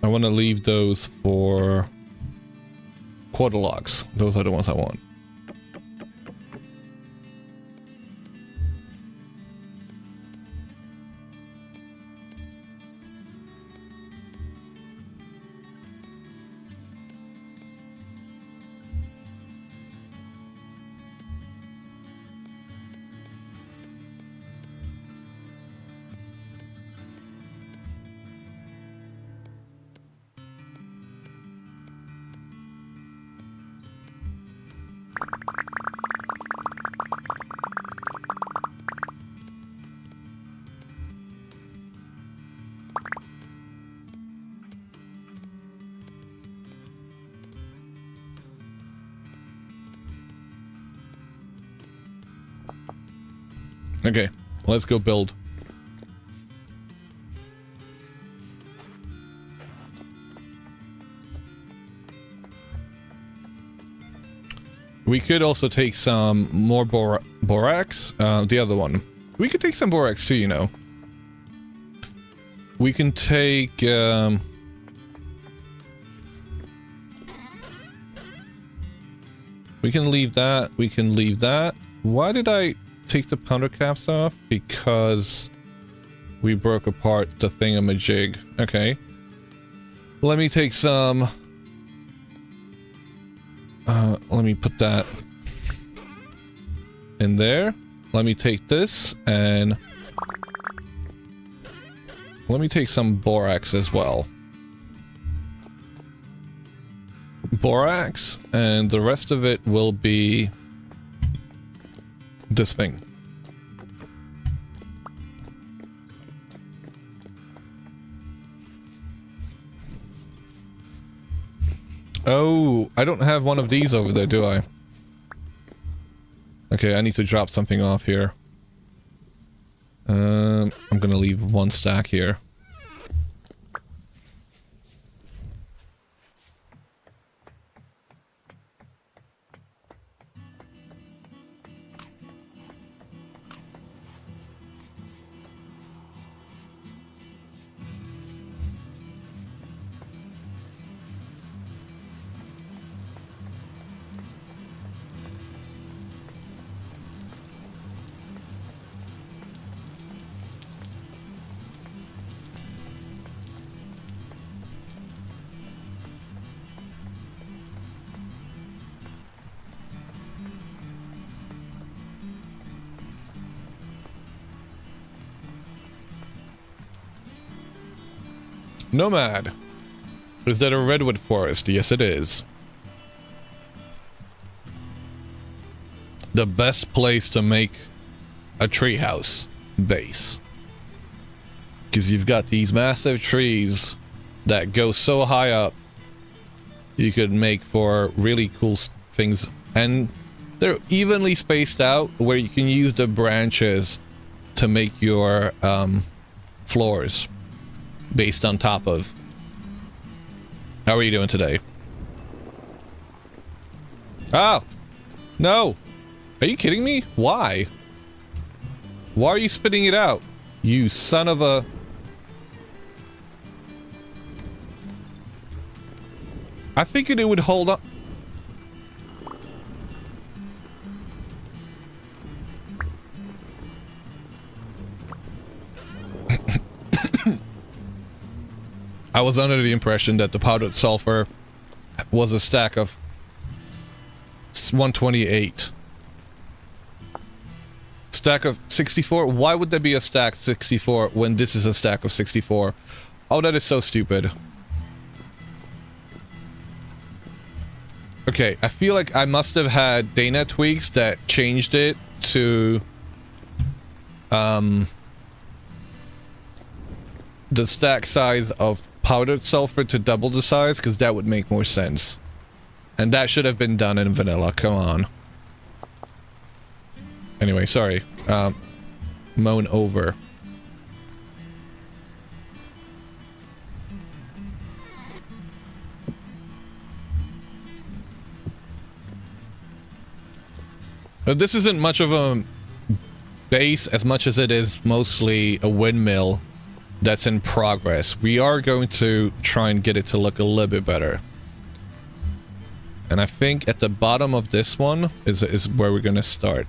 I want to leave those for quarter logs. Those are the ones I want. Okay, let's go build. We could also take some more borax. The other one. We could take some borax too, you know. We can take... we can leave that. We can leave that. Why did I take the powder caps off because we broke apart the thingamajig. Okay. Let me take some... let me put that in there. Let me take this and... let me take some borax as well. Borax, and the rest of it will be this thing. Oh, I don't have one of these over there, do I? Okay, I need to drop something off here. I'm gonna leave one stack here. Nomad. Is that a redwood forest? Yes, it is. The best place to make a treehouse base. Because you've got these massive trees that go so high up. You could make for really cool things. And they're evenly spaced out where you can use the branches to make your floors. Based on top of. How are you doing today? Oh! No! Are you kidding me? Why? Why are you spitting it out? You son of a... I figured it would hold up. I was under the impression that the powdered sulfur was a stack of 128. Stack of 64? Why would there be a stack 64 when this is a stack of 64? Oh, that is so stupid. Okay, I feel like I must have had Dana tweaks that changed it to... the stack size of powdered sulfur to double the size, because that would make more sense. And that should have been done in vanilla, come on. Anyway, sorry. Moan over. This isn't much of a base as much as it is mostly a windmill that's in progress. We are going to try and get it to look a little bit better. And I think at the bottom of this one is where we're going to start.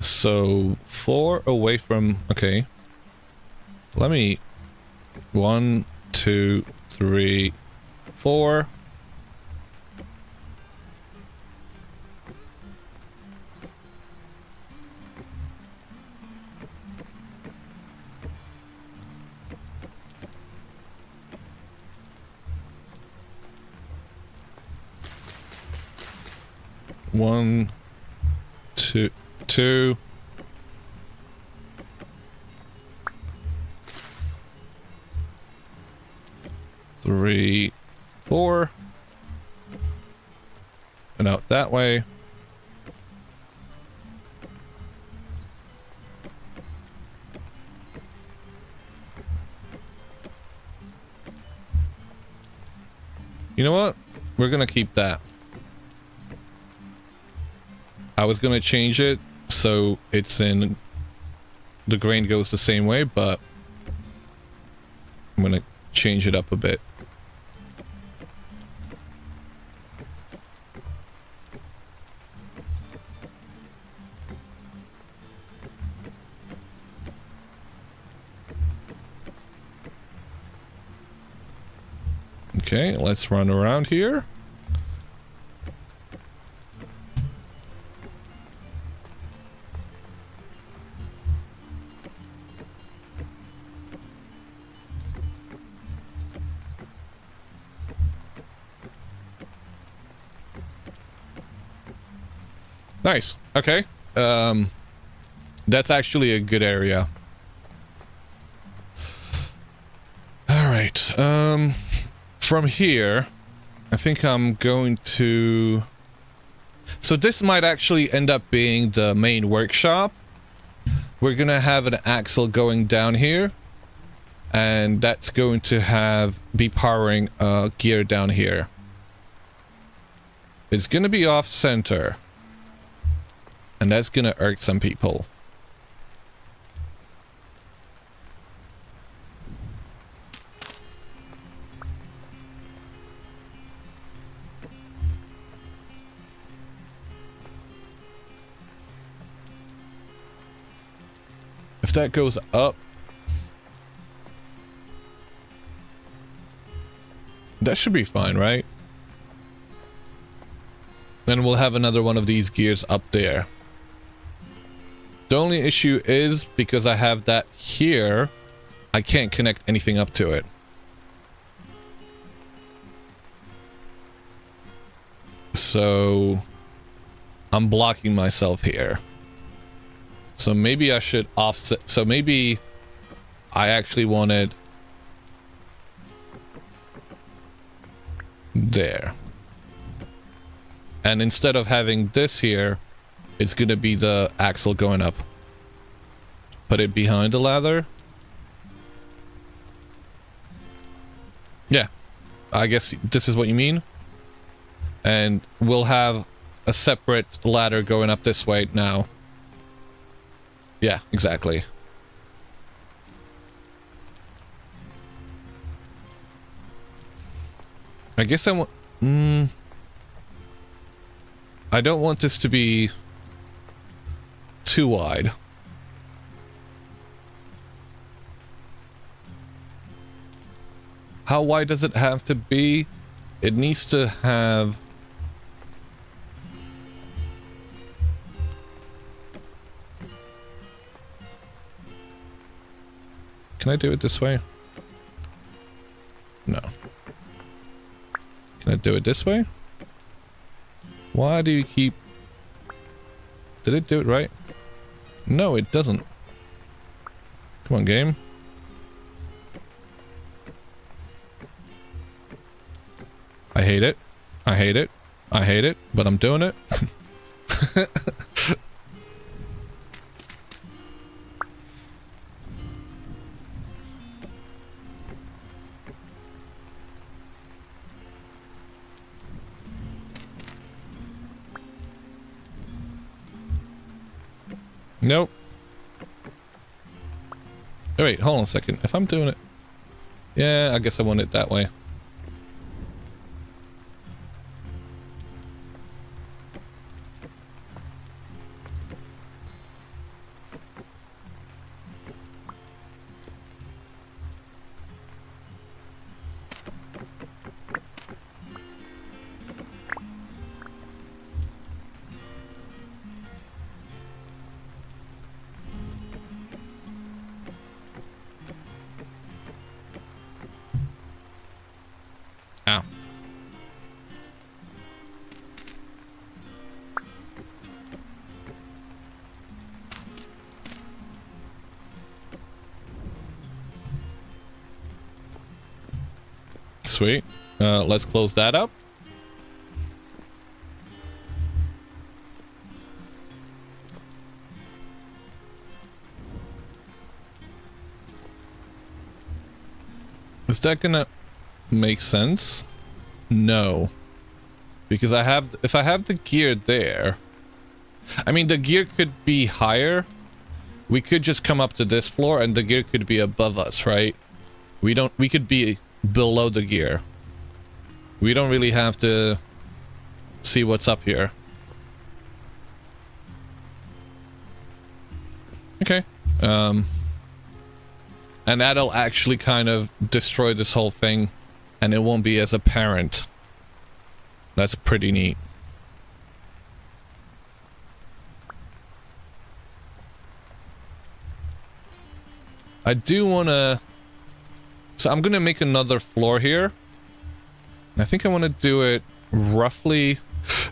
So 4 away from, okay. Let me 1, 2, 3, 4. One, two, 2, 3, 4. And out that way. You know what? We're gonna keep that. I was gonna change it so it's in... the grain goes the same way, but I'm gonna change it up a bit. Okay, let's run around here. Nice. Okay. That's actually a good area. All right. From here, I think I'm going to... So this might actually end up being the main workshop. We're gonna have an axle going down here, and that's going to be powering a gear down here. It's gonna be off center. And that's gonna irk some people. If that goes up, that should be fine, right? Then we'll have another one of these gears up there. The only issue is, because I have that here, I can't connect anything up to it. So I'm blocking myself here. So maybe I should offset. So maybe I actually wanted there. And instead of having this here, it's gonna be the axle going up. Put it behind the ladder. Yeah, I guess this is what you mean. And we'll have a separate ladder going up this way now. Yeah, exactly. I guess I want... I don't want this to be too wide. How wide does it have to be? It needs to have... Can I do it this way? No. Can I do it this way? Why do you keep... Did it do it right? No, it doesn't. Come on, game. I hate it. I hate it. I hate it, but I'm doing it. Nope. Oh, wait, hold on a second. If I'm doing it... Yeah, I guess I want it that way. Sweet. Let's close that up. Is that gonna make sense? No. Because if I have the gear there, I mean, the gear could be higher. We could just come up to this floor and the gear could be above us, right? We could be below the gear. We don't really have to see what's up here. Okay. And that'll actually kind of destroy this whole thing, and it won't be as apparent. That's pretty neat. I do want to... So I'm going to make another floor here. I think I want to do it roughly...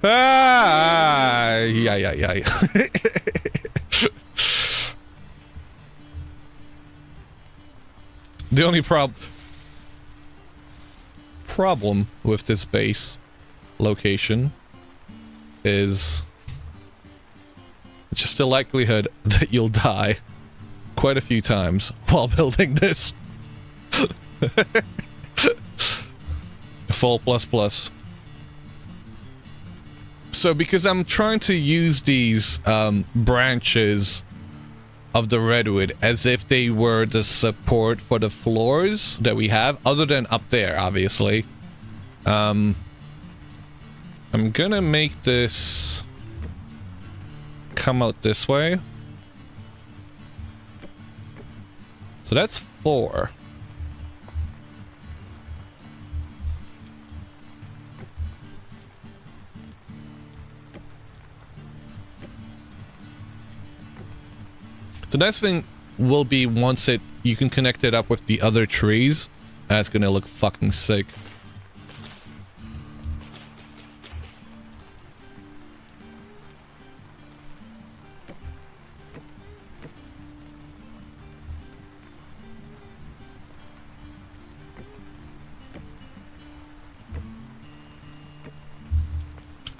Ah! Yeah. The only problem with this base location is just the likelihood that you'll die quite a few times while building this. Full plus. So because I'm trying to use these branches of the redwood as if they were the support for the floors that we have, other than up there, obviously. I'm gonna make this come out this way. So that's 4. The next thing will be once you can connect it up with the other trees. That's gonna look fucking sick.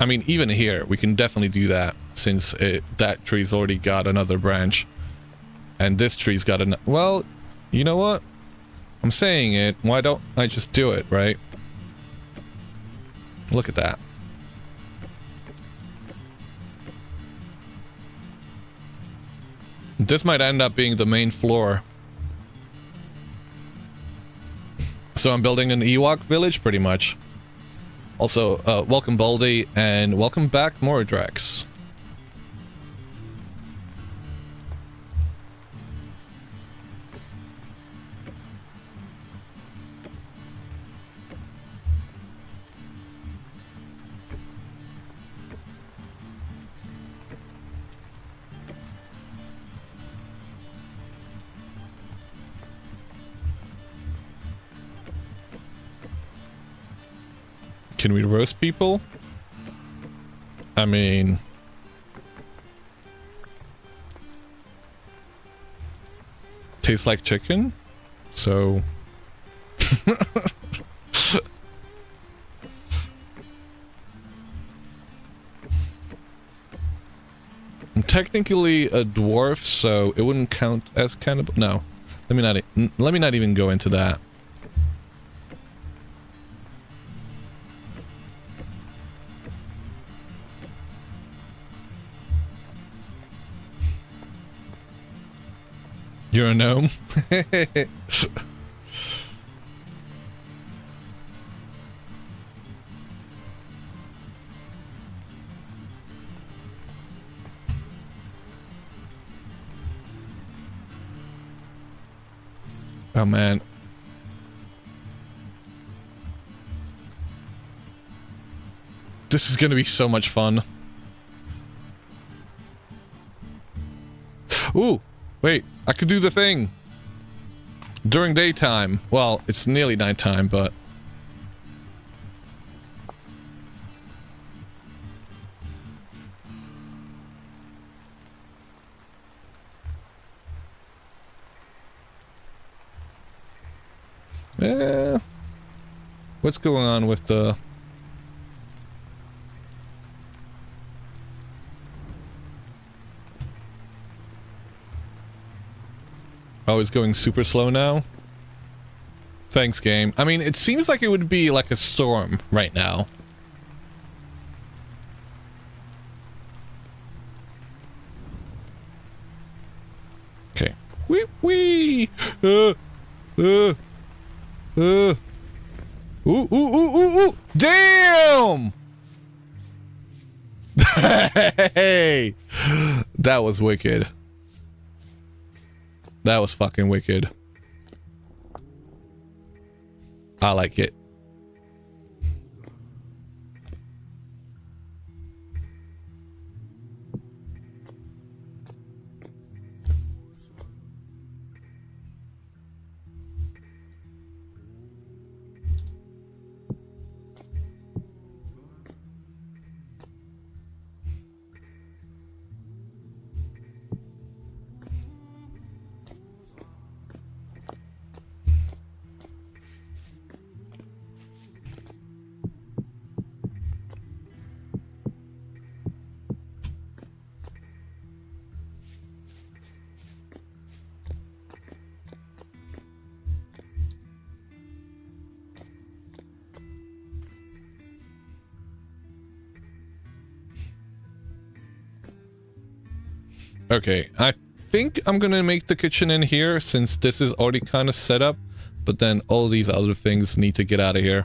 I mean, even here, we can definitely do that, since that tree's already got another branch. And this tree's got an... Well, you know what? I'm saying it. Why don't I just do it, right? Look at that. This might end up being the main floor. So I'm building an Ewok village, pretty much. Also, welcome Baldy, and welcome back Moradrex. Can we roast people? I mean... Tastes like chicken? So... I'm technically a dwarf, so it wouldn't count as cannibal. No. Let me not even go into that. You're a gnome? Oh man. This is gonna be so much fun. Ooh! Wait, I could do the thing during daytime. Well, it's nearly nighttime, but... What's going on with the... Oh, it's going super slow now? Thanks, game. I mean, it seems like it would be like a storm right now. Okay. Wee wee! Ooh, ooh, ooh, ooh, ooh, ooh! Damn! Hey! That was wicked. That was fucking wicked. I like it. Okay, I think I'm gonna make the kitchen in here since this is already kind of set up, but then all these other things need to get out of here.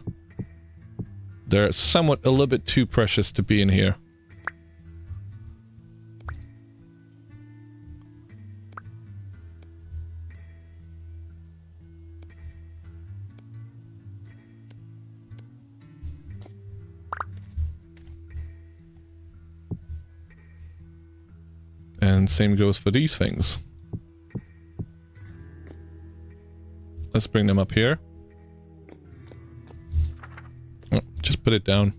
They're somewhat a little bit too precious to be in here. And same goes for these things. Let's bring them up here. Oh, just put it down.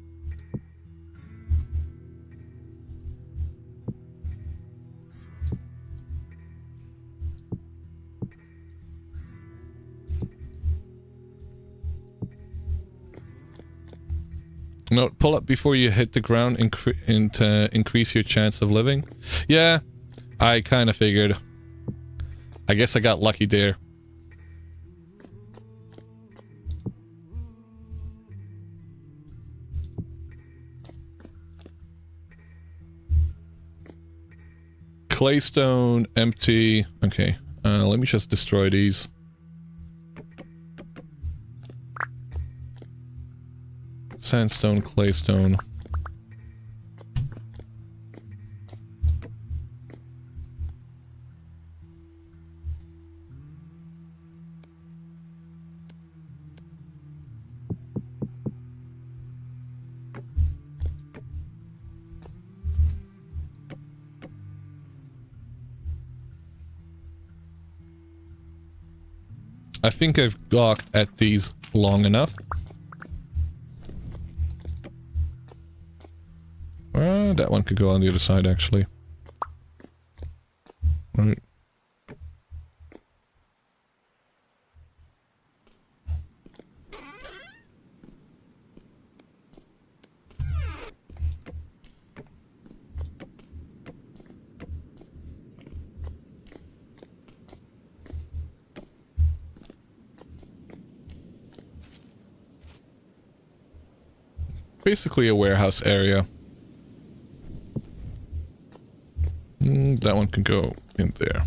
No, pull up before you hit the ground to increase your chance of living. Yeah, I kind of figured. I guess I got lucky there. Claystone, empty. Okay, let me just destroy these. Sandstone, claystone. I think I've gawked at these long enough. That one could go on the other side, actually. Right. Basically a warehouse area. That one can go in there.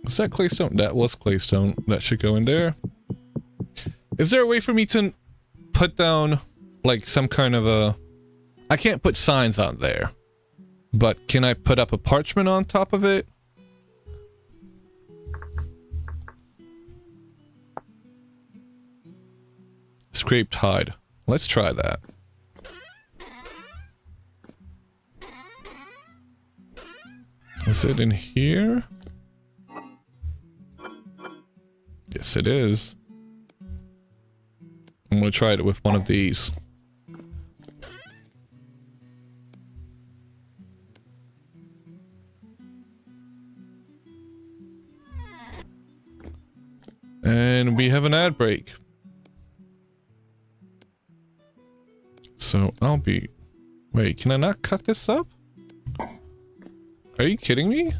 Was that claystone? That was claystone. That should go in there. Is there a way for me to put down, like, some kind of a... I can't put signs on there. But can I put up a parchment on top of it? Scraped hide. Let's try that. Is it in here? Yes, it is. I'm gonna try it with one of these. And we have an ad break. So I'll be... Wait, can I not cut this up? Are you kidding me?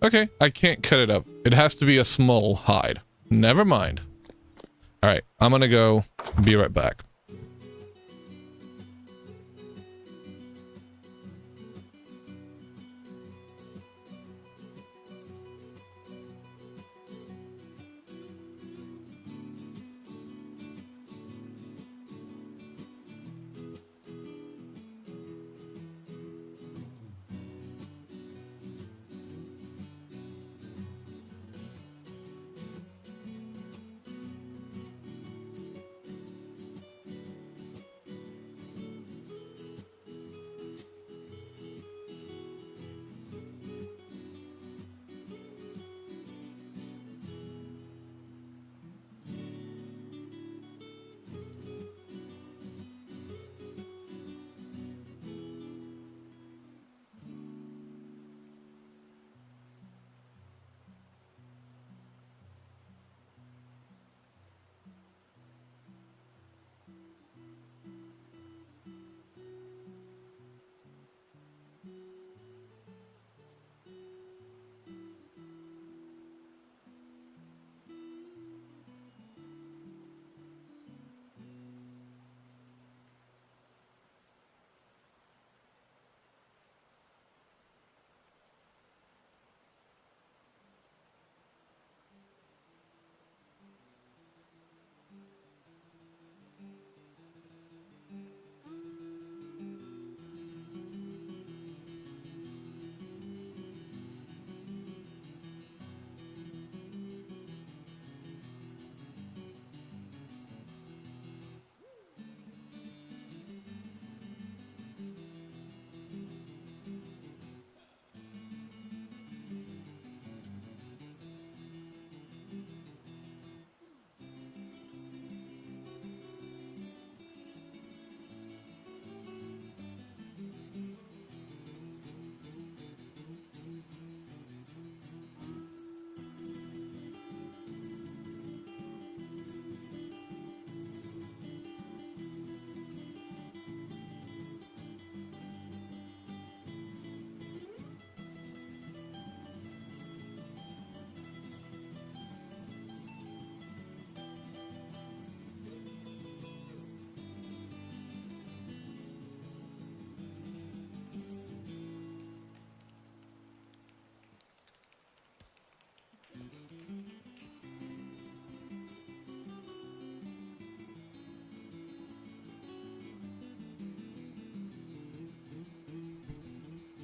Okay, I can't cut it up. It has to be a small hide. Never mind. Alright, I'm gonna go. Be right back.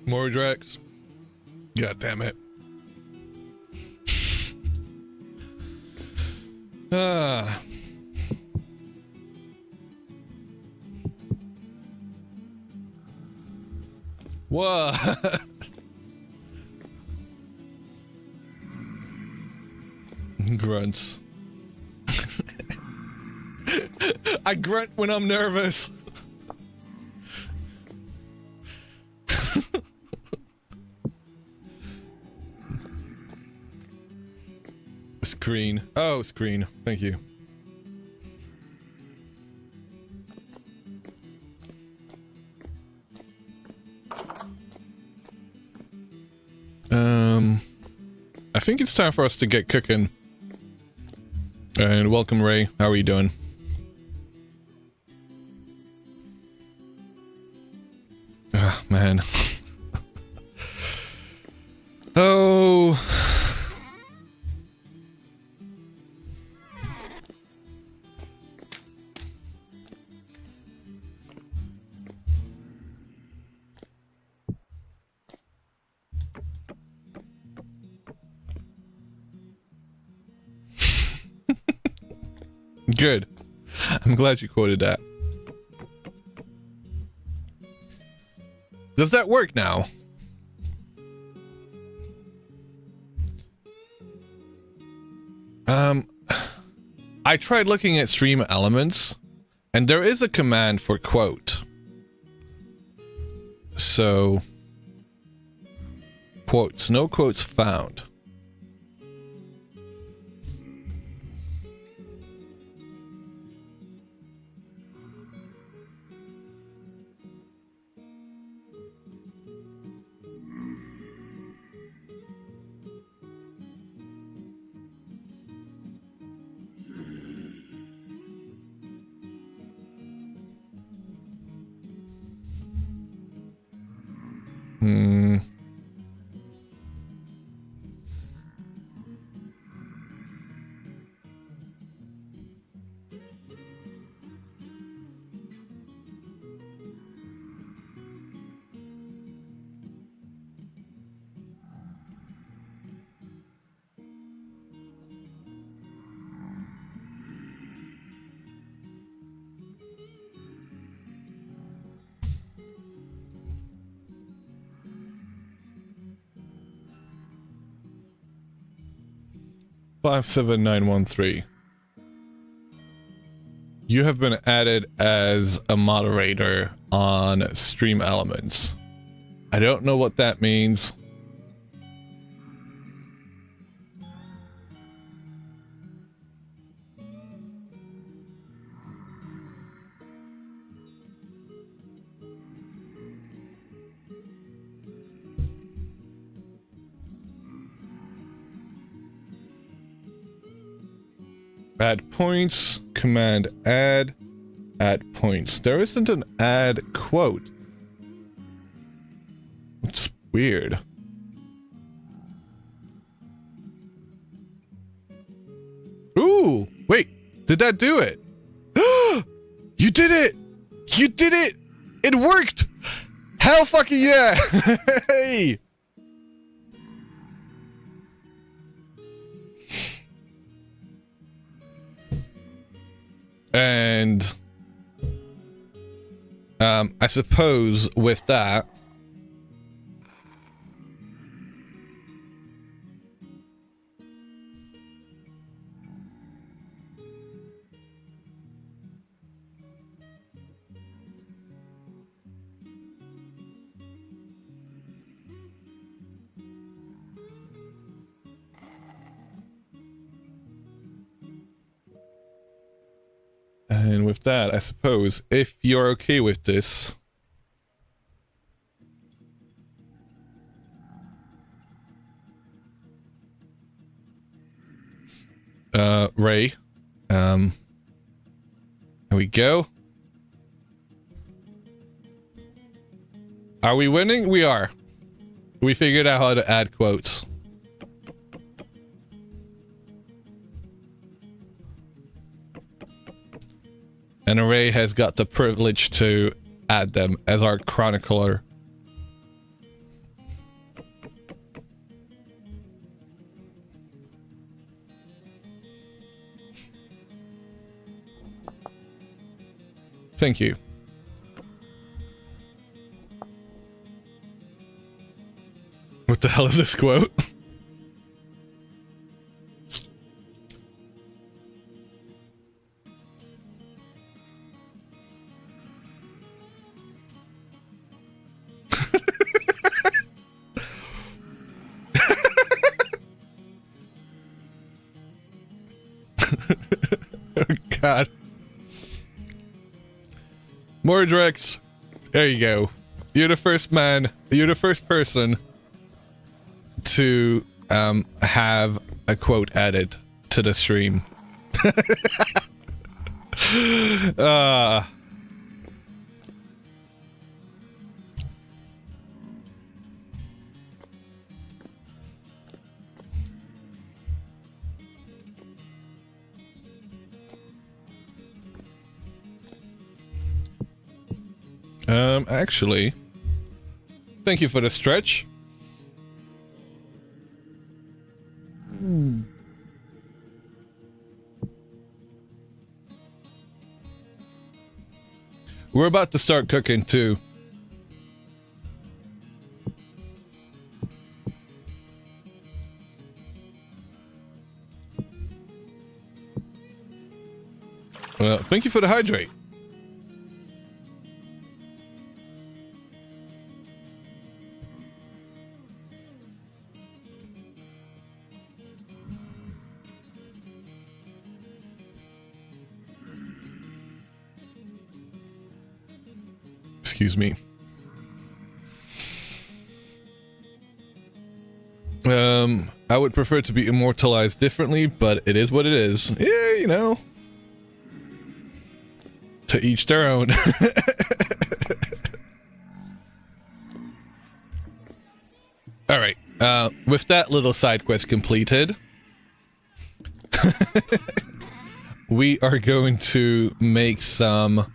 More Drex. God damn it. Ah. What? Grunts. I grunt when I'm nervous. Screen. Oh, screen. Thank you. I think it's time for us to get cooking. And welcome, Ray. How are you doing? Ah, man. Oh. Good. I'm glad you quoted that. Does that work now? I tried looking at stream elements, and there is a command for quote. So, quotes, no quotes found. Hmm. Five 57913. You have been added as a moderator on Stream Elements. I don't know what that means. Add points, command add points. There isn't an add quote. It's weird. Ooh, wait, did that do it? You did it! You did it! It worked! Hell fucking yeah! Hey! And I suppose with that, I suppose, if you're okay with this, Ray, here we go. Are we winning? We are. We figured out how to add quotes. And Ray has got the privilege to add them as our chronicler. Thank you. What the hell is this quote? Oh, God. Mordrex, there you go. You're the first man, you're the first person to have a quote added to the stream. Actually, thank you for the stretch. We're about to start cooking too. Well, thank you for the hydrate. Excuse me. I would prefer to be immortalized differently, but it is what it is. Yeah, you know. To each their own. Alright, with that little side quest completed, we are going to make some...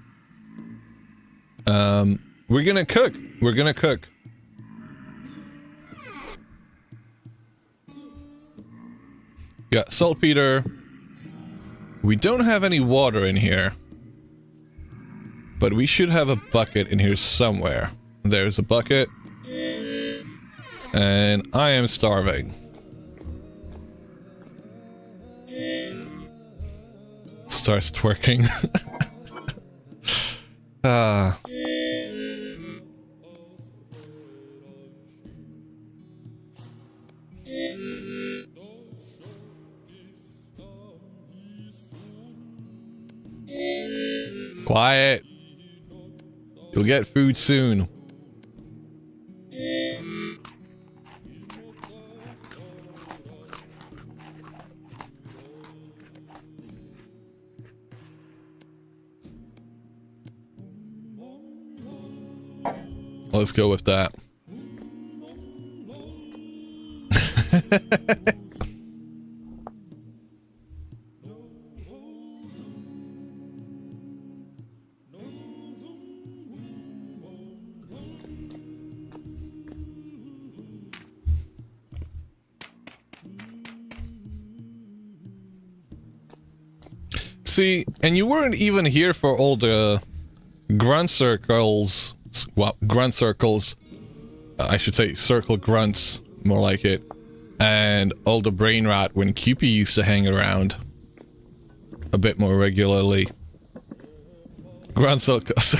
we're gonna cook. We're gonna cook. Got saltpeter. We don't have any water in here. But we should have a bucket in here somewhere. There's a bucket. And I am starving. Starts twerking. Quiet. You'll get food soon. Let's go with that. See, and you weren't even here for all the grunt circles. Well, grunt circles. I should say circle grunts, more like it. And all the brain rot when Cupid used to hang around a bit more regularly. Grunt circles.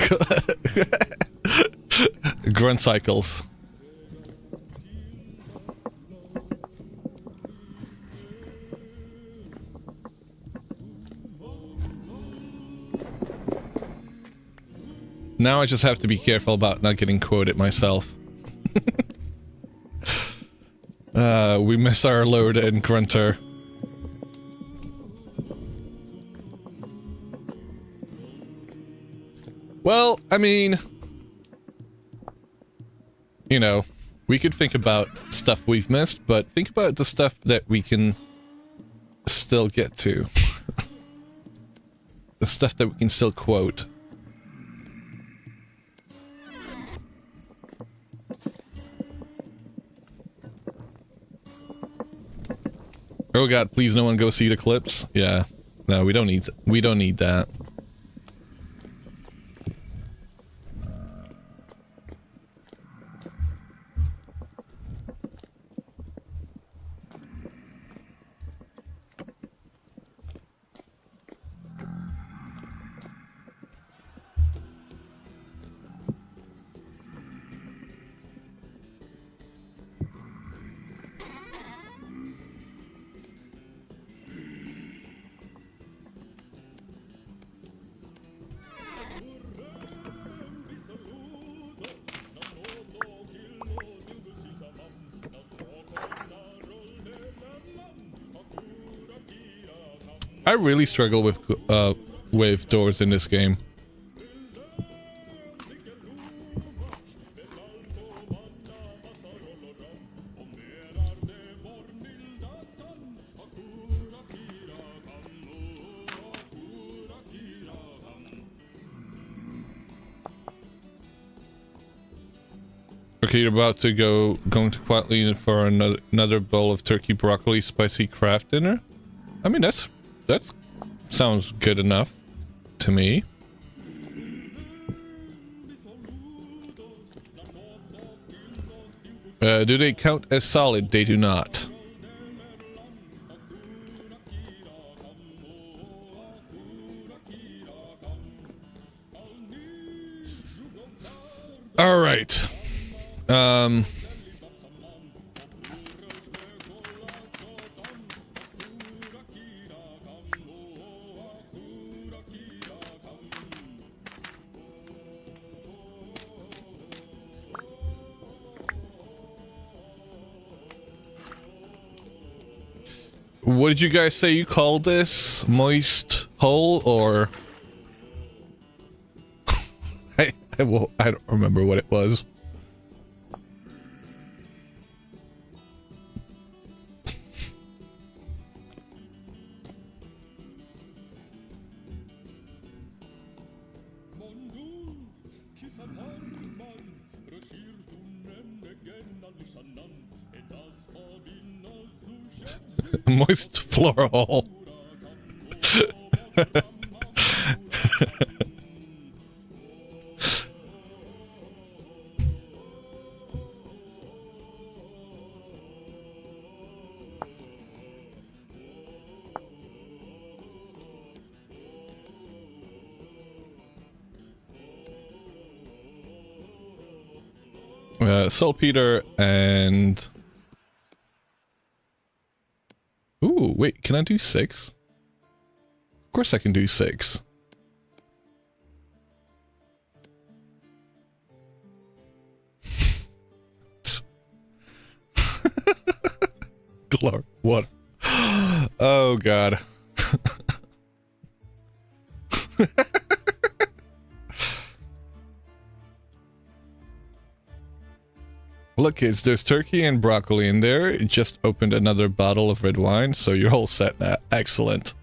Grunt cycles. Now I just have to be careful about not getting quoted myself. We miss our load in Grunter. Well, I mean... You know, we could think about stuff we've missed, but think about the stuff that we can still get to. The stuff that we can still quote. Oh god, please no one go see the clips. Yeah. No, we don't need that. I really struggle with doors in this game. Okay, you're about to going to quietly for another bowl of turkey broccoli spicy craft dinner? I mean, that sounds good enough to me. Do they count as solid? They do not. All right. What did you guys say you called this? Moist hole or... I don't remember what it was. Moist floor hole. Saltpeter and... Ooh, wait, can I do 6? Of course I can do 6. Glor, what? Oh, God. Look, kids, there's turkey and broccoli in there. It just opened another bottle of red wine, so you're all set now. Excellent.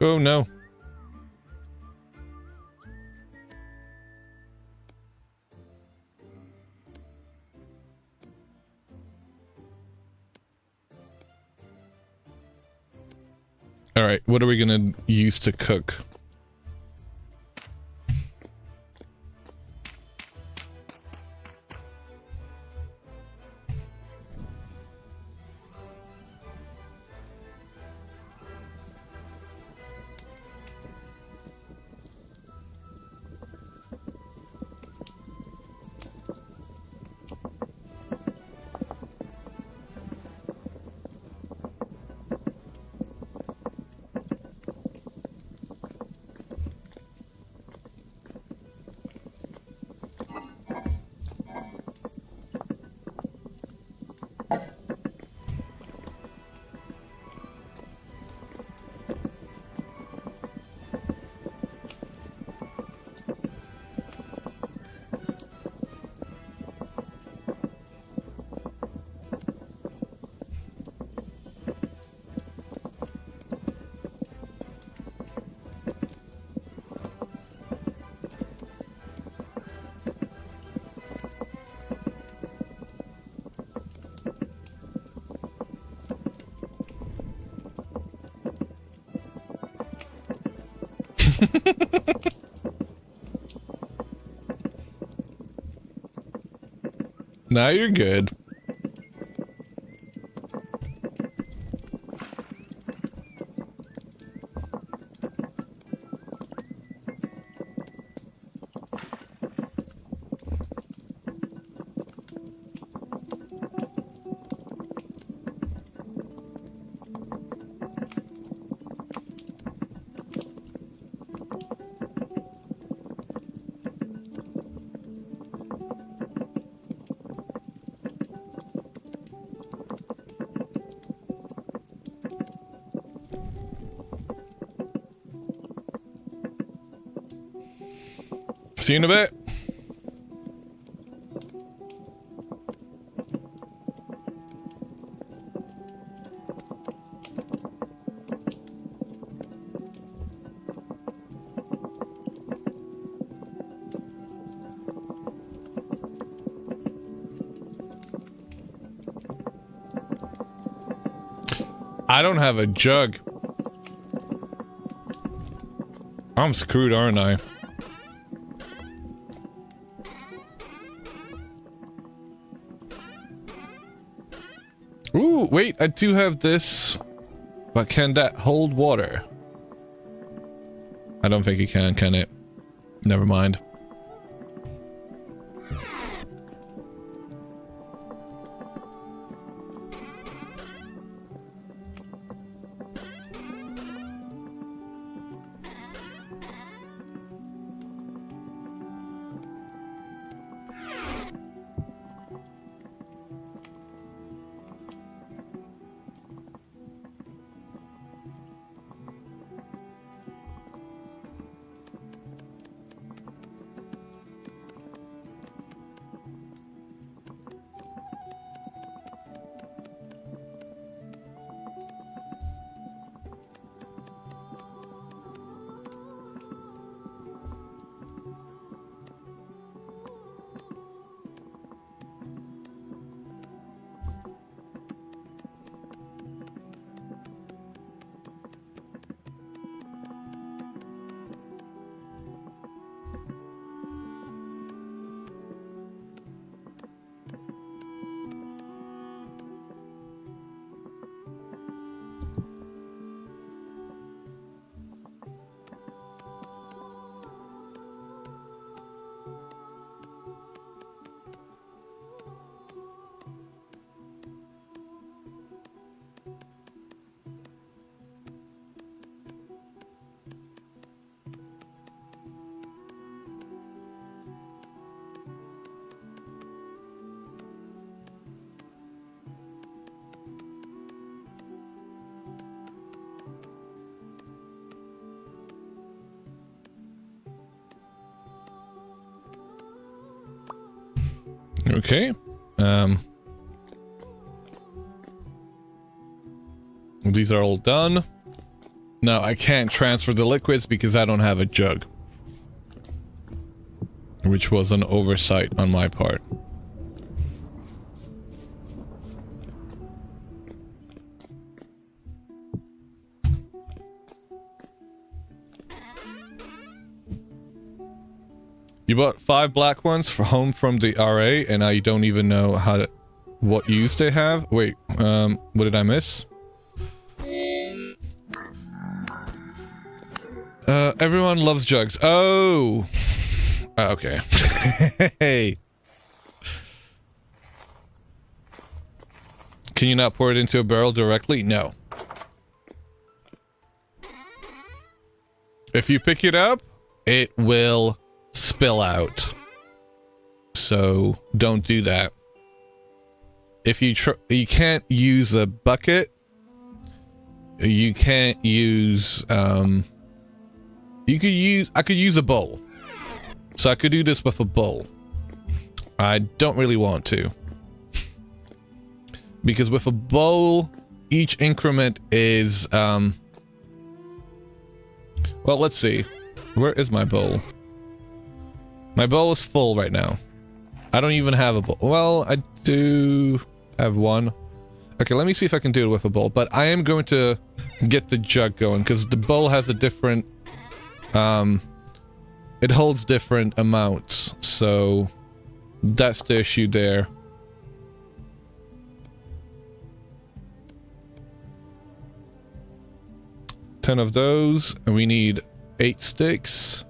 Oh, no. All right, what are we gonna use to cook? Now you're good. See you in a bit. I don't have a jug. I'm screwed, aren't I? Ooh, wait, I do have this. But can that hold water? I don't think it can it? Never mind. Okay. These are all done. Now I can't transfer the liquids because I don't have a jug. Which was an oversight on my part. You bought 5 black ones for home from the RA, and I don't even know how to, what use they have. Wait, what did I miss? Everyone loves jugs. Oh, okay. Hey, can you not pour it into a barrel directly? No. If you pick it up, it will spill out. So don't do that. If you you can't use a bucket, you can't use I could use a bowl. So I could do this with a bowl. I don't really want to. Because with a bowl, each increment is well, let's see. Where is my bowl? My bowl is full right now. I don't even have a bowl. Well, I do have one. Okay, let me see if I can do it with a bowl. But I am going to get the jug going because the bowl has a different... it holds different amounts. So that's the issue there. $10 of those. And we need 8 sticks.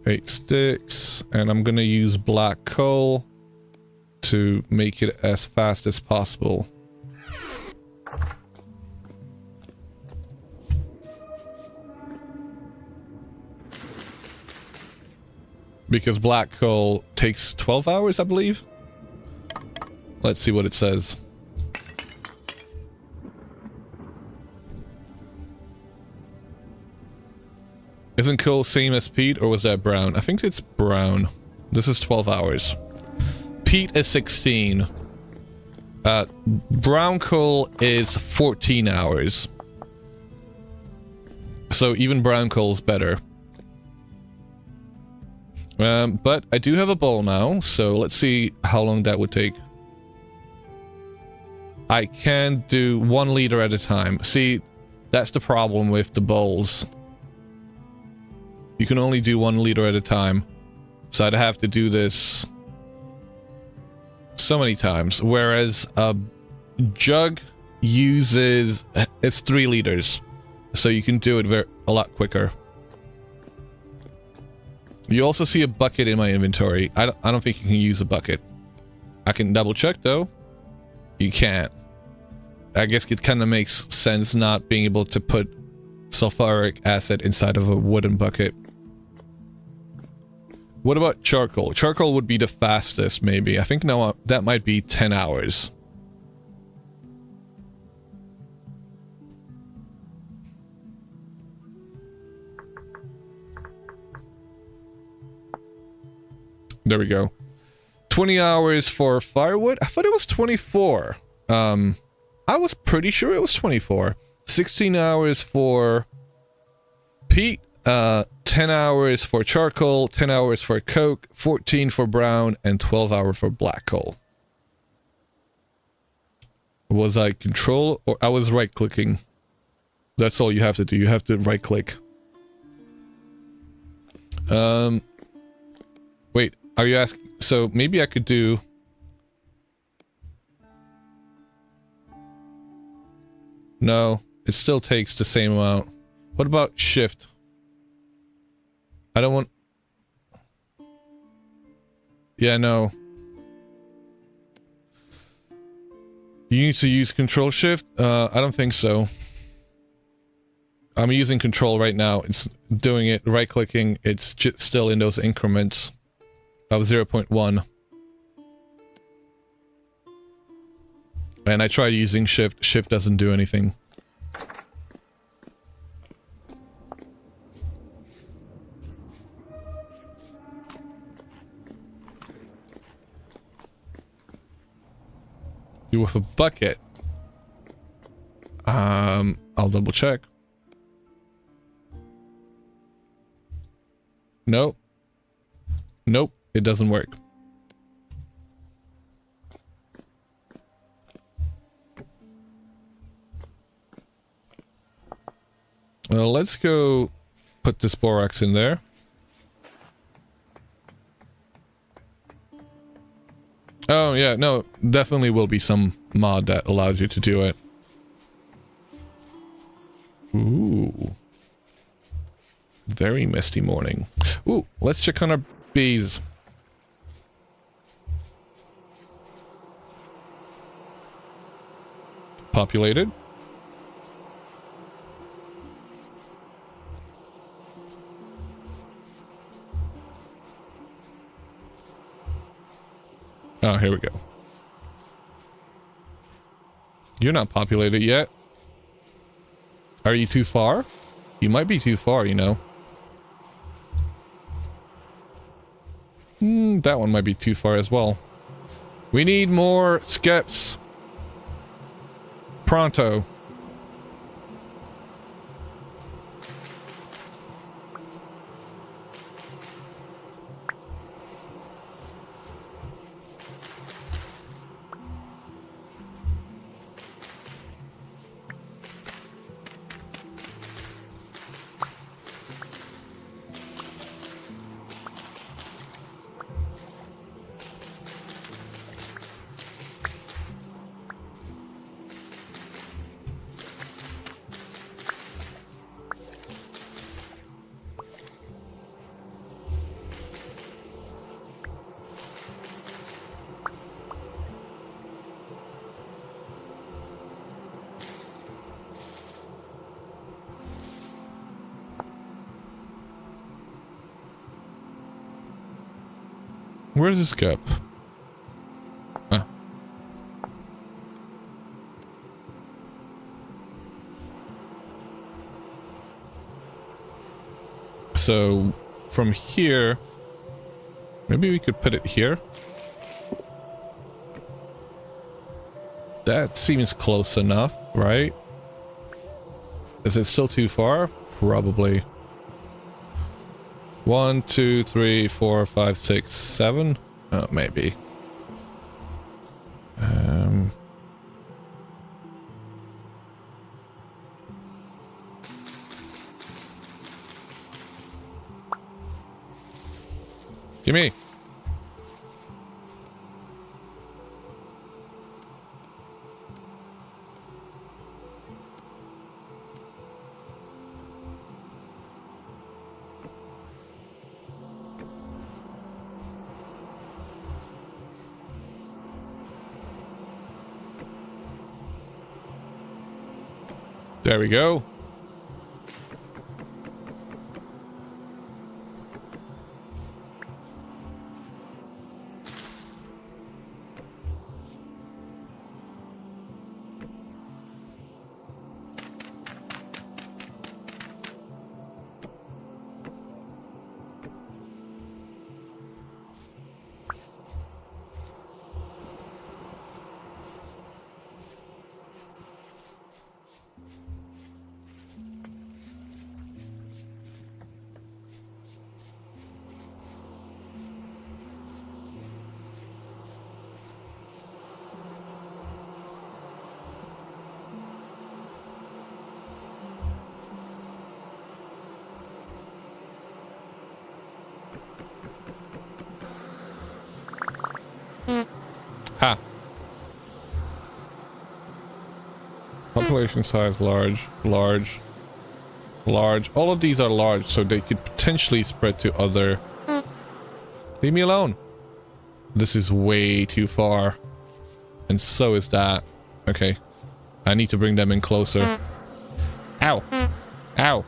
8 sticks, and I'm gonna use black coal to make it as fast as possible. Because black coal takes 12 hours, I believe. Let's see what it says. Isn't coal same as peat, or was that brown? I think it's brown. This is 12 hours. Peat is 16. Brown coal is 14 hours. So even brown coal is better. But I do have a bowl now, so let's see how long that would take. I can do 1 liter at a time. See, that's the problem with the bowls. You can only do 1 liter at a time. So I'd have to do this so many times. Whereas a jug uses... It's 3 liters. So you can do it a lot quicker. You also see a bucket in my inventory. I don't think you can use a bucket. I can double check though. You can't. I guess it kind of makes sense not being able to put sulfuric acid inside of a wooden bucket. What about charcoal? Charcoal would be the fastest, maybe. I think now that might be 10 hours. There we go. 20 hours for firewood? I thought it was 24. I was pretty sure it was 24. 16 hours for peat, 10 hours for charcoal, 10 hours for coke, 14 for brown, and 12 hours for black coal. Was I control or I was right clicking? That's all you have to do. You have to right click. Wait, are you asking? So maybe I could do... No, it still takes the same amount. What about shift? I don't want... Yeah, no. You need to use control shift? I don't think so. I'm using control right now. It's doing it, right clicking. It's still in those increments of 0.1. And I tried using shift. Shift doesn't do anything. You with a bucket. I'll double check. Nope. Nope, it doesn't work. Well, let's go put this borax in there. Oh, yeah, no, definitely will be some mod that allows you to do it. Ooh. Very misty morning. Ooh, let's check on our bees. Populated. Oh, here we go. You're not populated yet. Are you too far? You might be too far, you know. That one might be too far as well. We need more skeps. Pronto. Where's this cup? Ah. So, from here... Maybe we could put it here? That seems close enough, right? Is it still too far? Probably. 1, 2, 3, 4, 5, 6, 7? Oh, maybe. Gimme. There we go. Ha. Population size large, large, large. All of these are large, so they could potentially spread to other... Leave me alone. This is way too far. And so is that. Okay. I need to bring them in closer. Ow. Ow.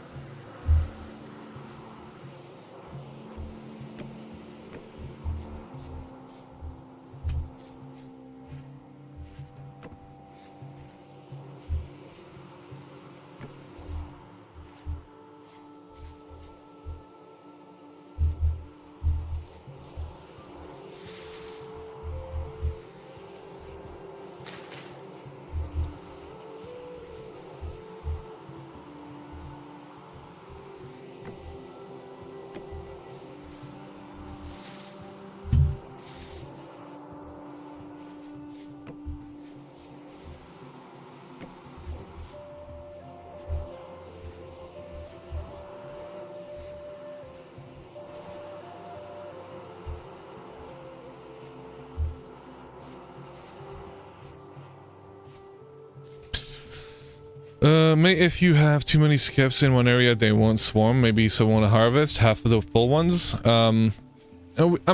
If you have too many skips in one area, they won't swarm. Maybe someone to harvest half of the full ones. I'm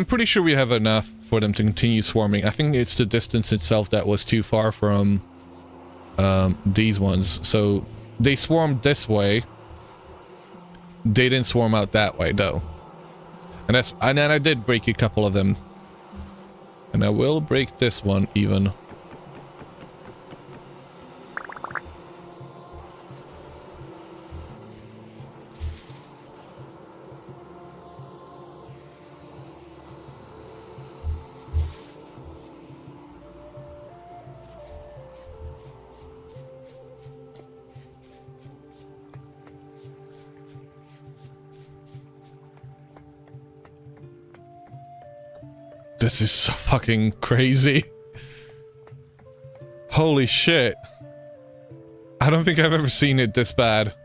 pretty sure we have enough for them to continue swarming. I think it's the distance itself that was too far from these ones. So they swarmed this way. They didn't swarm out that way though. And then I did break a couple of them. And I will break this one even. This is so fucking crazy. Holy shit. I don't think I've ever seen it this bad.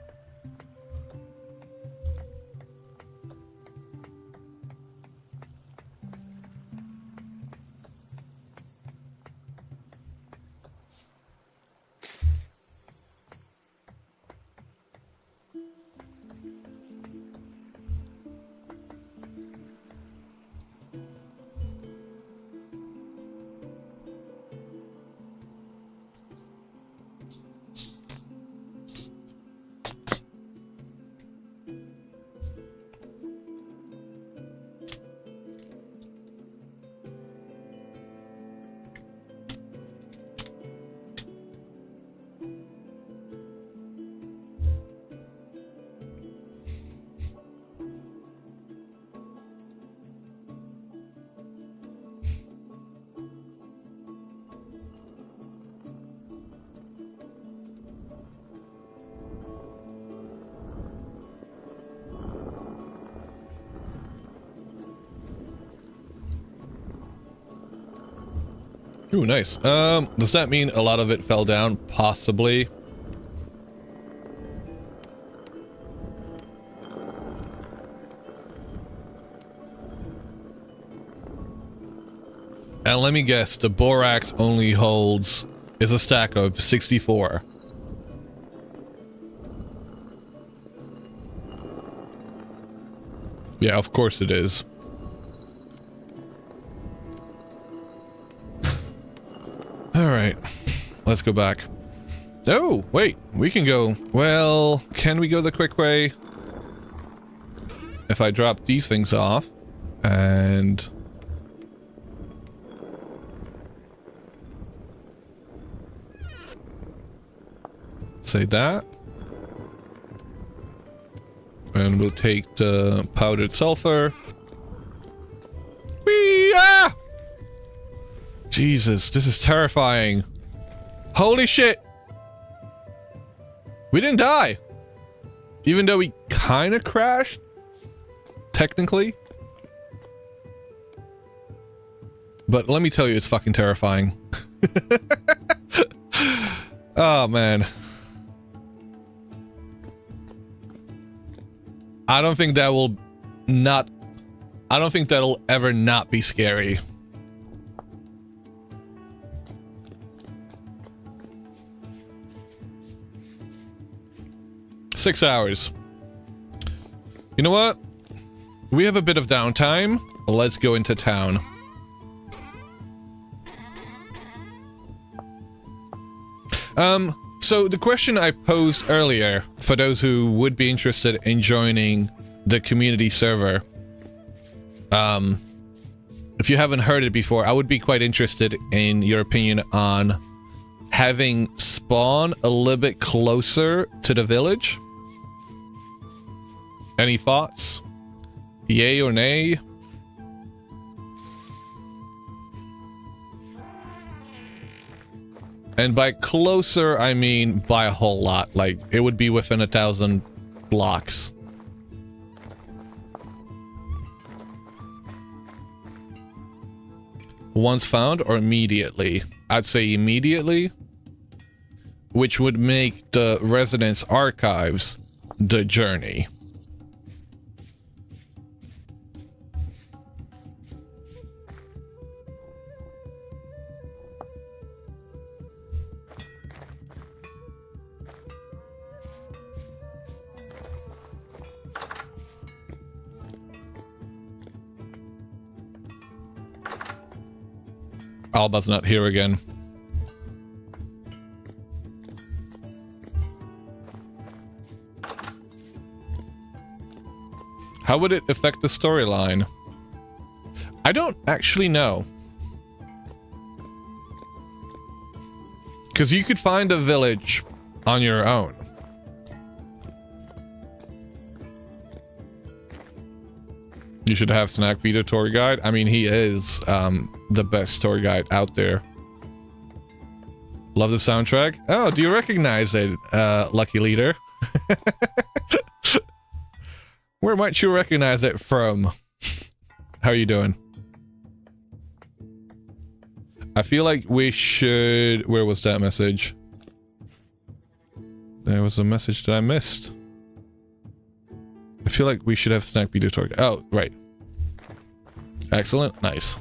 Ooh, nice. Does that mean a lot of it fell down? Possibly. And let me guess, the borax only holds... is a stack of 64. Yeah, of course it is. Alright. Let's go back. Oh, wait. We can go... Well, can we go the quick way? If I drop these things off, and... say that. And we'll take the powdered sulfur. Whee! Ah! Jesus, this is terrifying. Holy shit! We didn't die! Even though we kind of crashed? Technically. But let me tell you, it's fucking terrifying. Oh, man. I don't think that will not... I don't think that'll ever not be scary. Six hours. You know what? We have a bit of downtime. Let's go into town. So the question I posed earlier, for those who would be interested in joining the community server, if you haven't heard it before, I would be quite interested in your opinion on having spawn a little bit closer to the village. Any thoughts? Yay or nay? And by closer, I mean by a whole lot. Like, it would be within 1,000 blocks. Once found or immediately? I'd say immediately. Which would make the residence archives the journey. Alba's not here again. How would it affect the storyline? I don't actually know. Because you could find a village on your own. You should have Snack be the tour guide. I mean, he is the best tour guide out there. Love the soundtrack. Oh, do you recognize it, Lucky Leader? Where might you recognize it from? How are you doing? I feel like we should... Where was that message? There was a message that I missed. I feel like we should have Snack be the tour guide. Oh, right. Excellent. Nice.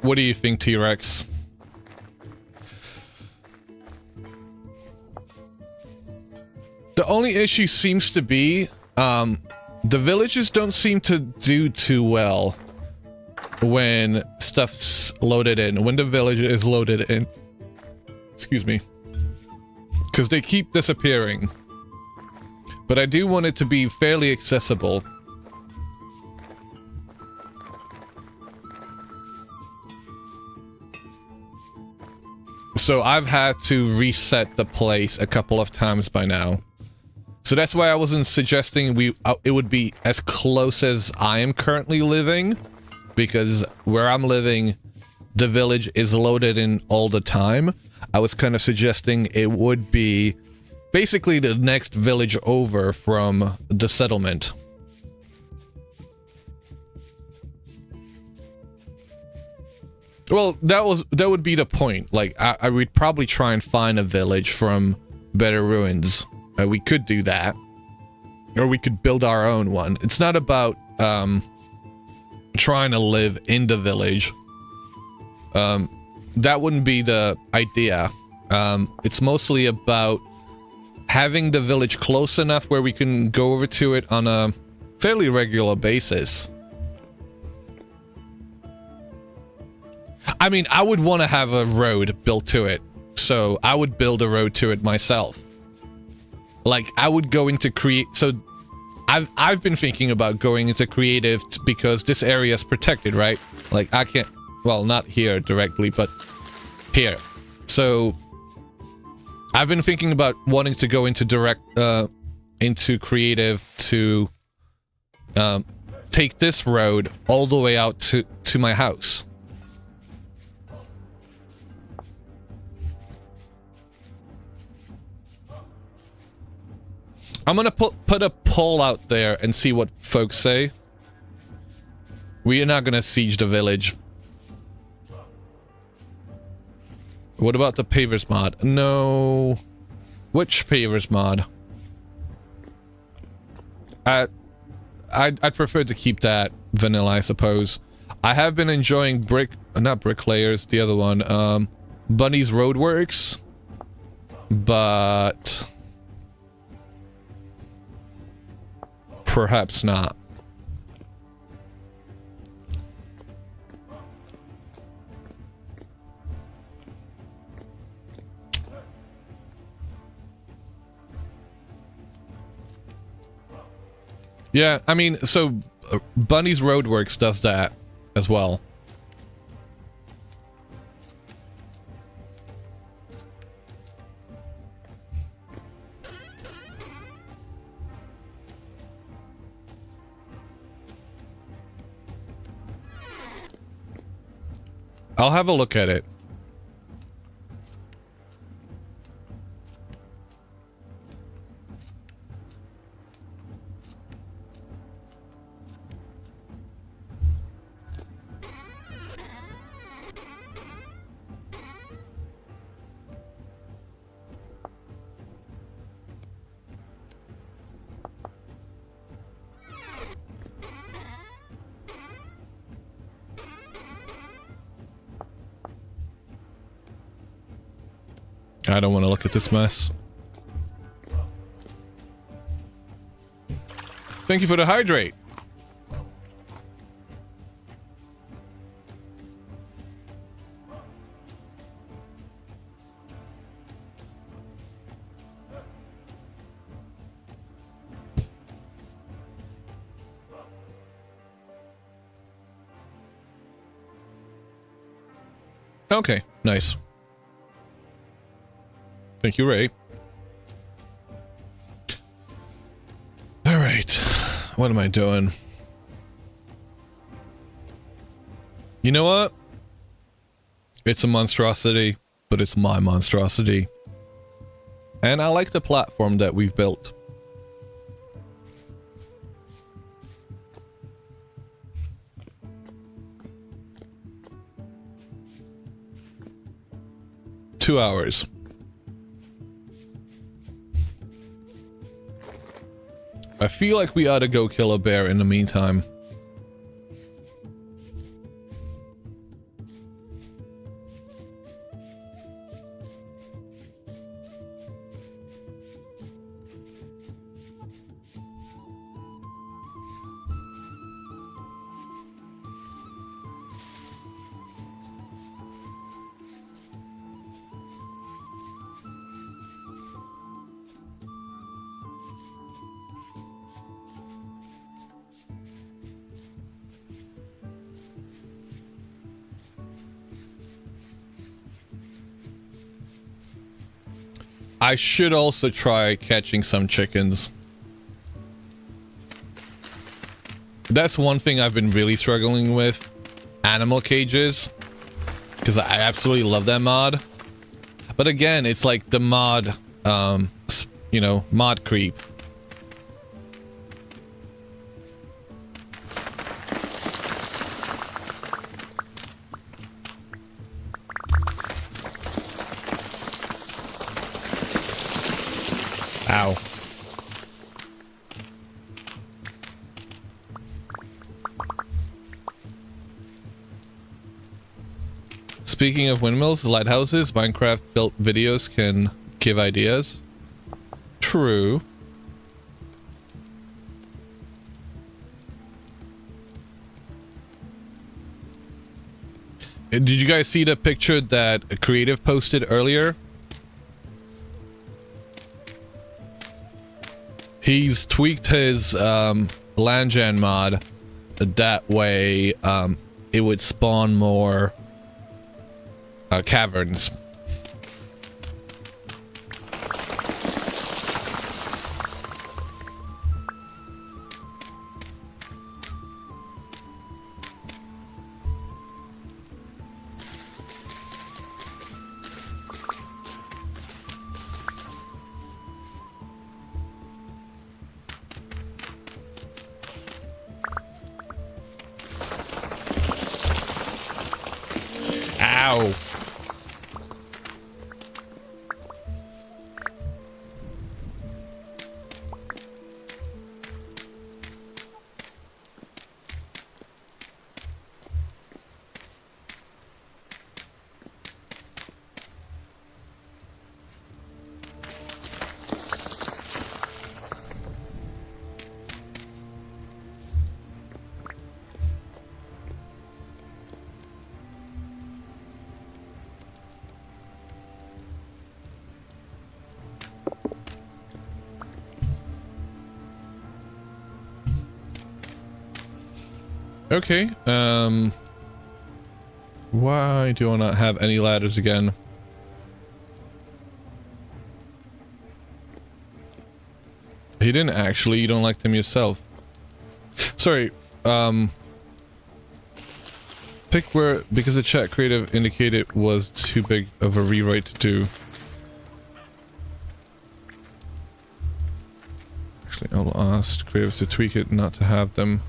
What do you think, T-Rex? The only issue seems to be, the villages don't seem to do too well when stuff's loaded in. When the village is loaded in. Excuse me. Because they keep disappearing. But I do want it to be fairly accessible. So I've had to reset the place a couple of times by now. So that's why I wasn't suggesting it would be as close as I am currently living. Because where I'm living, the village is loaded in all the time. I was kind of suggesting it would be basically the next village over from the settlement. Well, that would be the point. Like, I would probably try and find a village from Better Ruins. We could do that. Or we could build our own one. It's not about trying to live in the village. That wouldn't be the idea. It's mostly about having the village close enough where we can go over to it on a fairly regular basis. I mean, I would want to have a road built to it, so I would build a road to it myself. Like, I would go into so I've been thinking about going into creative because this area is protected, right? Like, I can't, well, not here directly, but here. So I've been thinking about wanting to go into into creative to take this road all the way out to my house. I'm gonna put a poll out there and see what folks say. We are not gonna siege the village. What about the pavers mod? No. Which pavers mod? I'd prefer to keep that vanilla, I suppose. I have been enjoying not bricklayers, the other one, Bunny's Roadworks, but perhaps not. Yeah, I mean, so Bunny's Roadworks does that as well. I'll have a look at it. I don't want to look at this mess. Thank you for the hydrate. Okay, nice. Thank you, Ray. Alright. What am I doing? You know what? It's a monstrosity, but it's my monstrosity. And I like the platform that we've built. Two hours. I feel like we ought to go kill a bear in the meantime. I should also try catching some chickens. That's one thing I've been really struggling with. Animal cages. Because I absolutely love that mod. But again, it's like the mod, you know, mod creep. Speaking of windmills, lighthouses, Minecraft built videos can give ideas. True. Did you guys see the picture that Creative posted earlier? He's tweaked his land gen mod that way it would spawn more caverns. Ow. Okay, why do I not have any ladders again? He didn't actually, you don't like them yourself. Sorry, pick where, because the chat creative indicated was too big of a rewrite to do. Actually, I'll ask creatives to tweak it not to have them.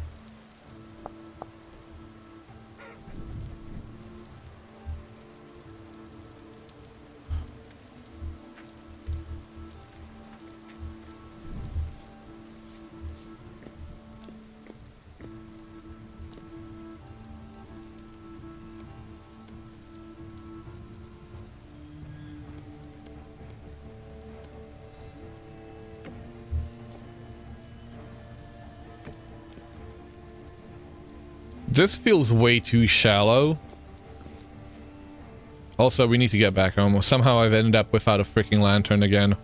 This feels way too shallow. Also, we need to get back home. Somehow I've ended up without a freaking lantern again.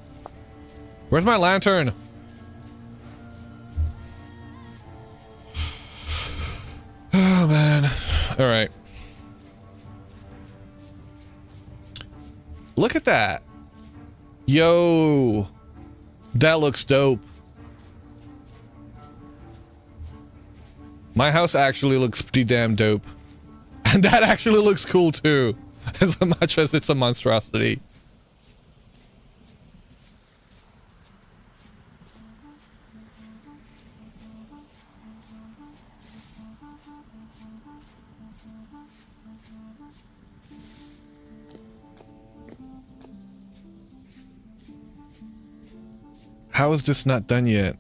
Where's my lantern? Oh, man. All right. Look at that. Yo. That looks dope. My house actually looks pretty damn dope. And that actually looks cool too. As much as it's a monstrosity. How is this not done yet?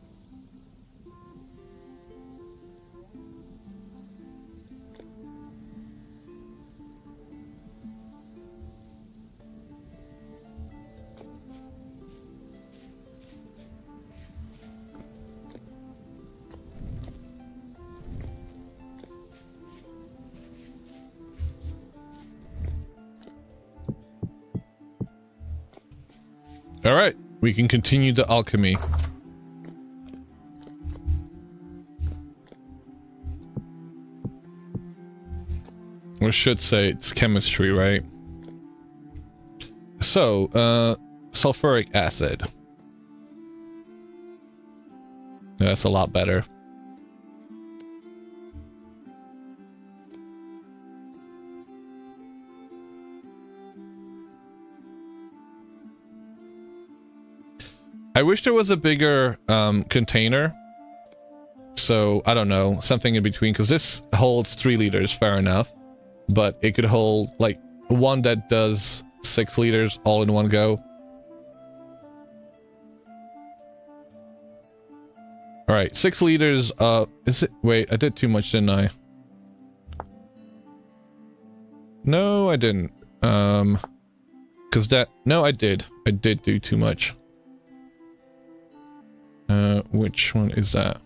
All right, we can continue the alchemy. Or should say it's chemistry, right? So, sulfuric acid. That's a lot better. I wish there was a bigger container. So, I don't know, something in between, because this holds 3 liters, fair enough. But it could hold, like, one that does 6 liters all in one go. Alright, 6 liters, is it? Wait, I did too much, didn't I? No, I didn't. Because that... No, I did. I did do too much. Which one is that?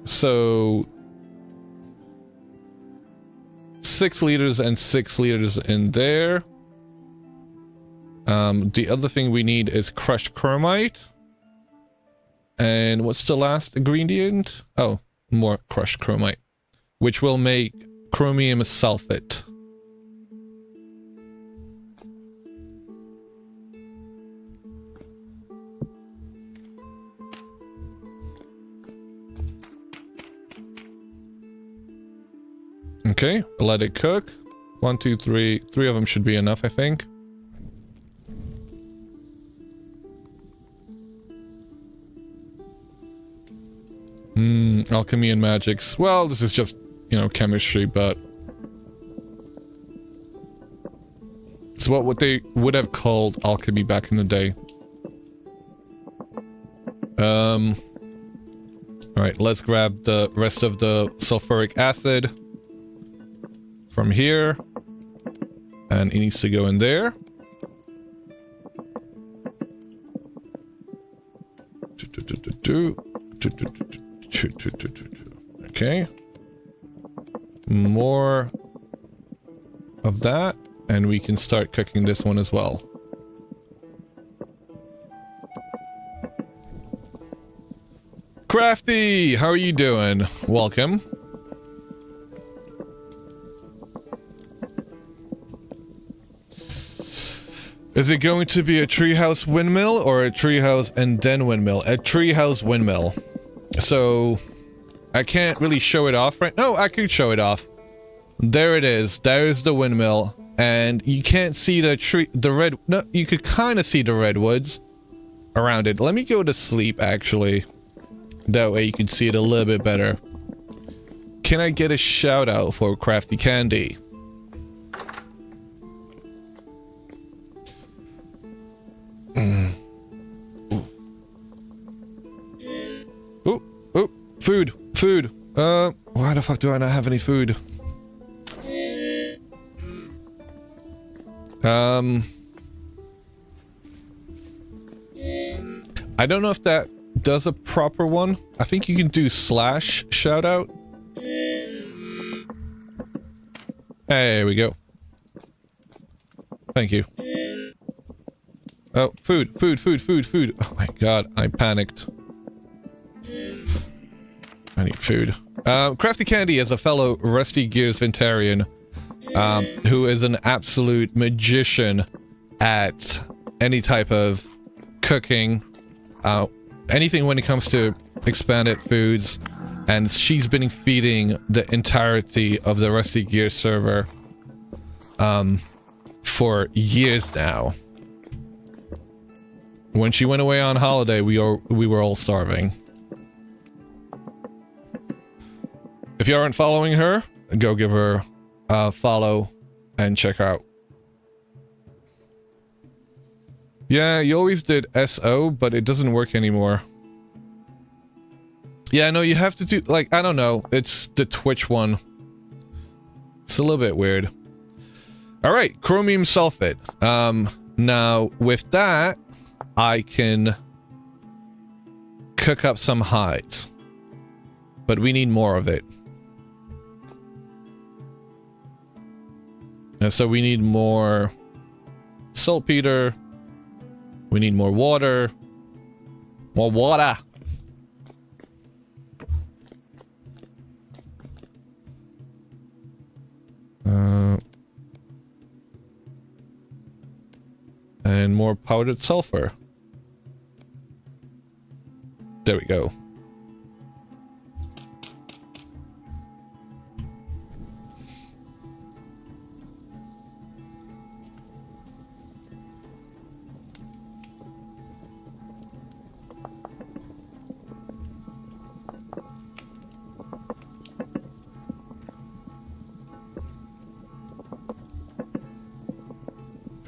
So... 6 liters and 6 liters in there. The other thing we need is crushed chromite. And what's the last ingredient? Oh, more crushed chromite, which will make chromium sulfate. Okay, let it cook. 1, 2, 3. 3 of them should be enough, I think. Alchemy and magics. Well, this is just, you know, chemistry, but... it's what they would have called alchemy back in the day. Alright, let's grab the rest of the sulfuric acid from here. And it needs to go in there. Okay. More of that, and we can start cooking this one as well. Crafty, how are you doing? Welcome. Is it going to be a treehouse windmill or a treehouse and then windmill? A treehouse windmill. So, I can't really show it off right now. No, I could show it off. There it is. There's the windmill. And you can't see the red... No, you could kind of see the redwoods around it. Let me go to sleep, actually. That way you can see it a little bit better. Can I get a shout out for Crafty Candy? Oh, food. Why the fuck do I not have any food? I don't know if that does a proper one. I think you can do slash shout out. There we go. Thank you. Oh, food. Oh my god, I panicked. I need food. Crafty Candy is a fellow Rusty Gears Ventarian, who is an absolute magician at any type of cooking, anything when it comes to expanded foods, and she's been feeding the entirety of the Rusty Gears server, for years now. When she went away on holiday, we were all starving. If you aren't following her, go give her a follow and check her out. Yeah, you always did SO, but it doesn't work anymore. Yeah, no, you have to do, like, I don't know. It's the Twitch one. It's a little bit weird. All right, chromium sulfate. Now, with that, I can cook up some hides. But we need more of it. And so we need more saltpeter. We need more water. More water. And more powdered sulfur. There we go.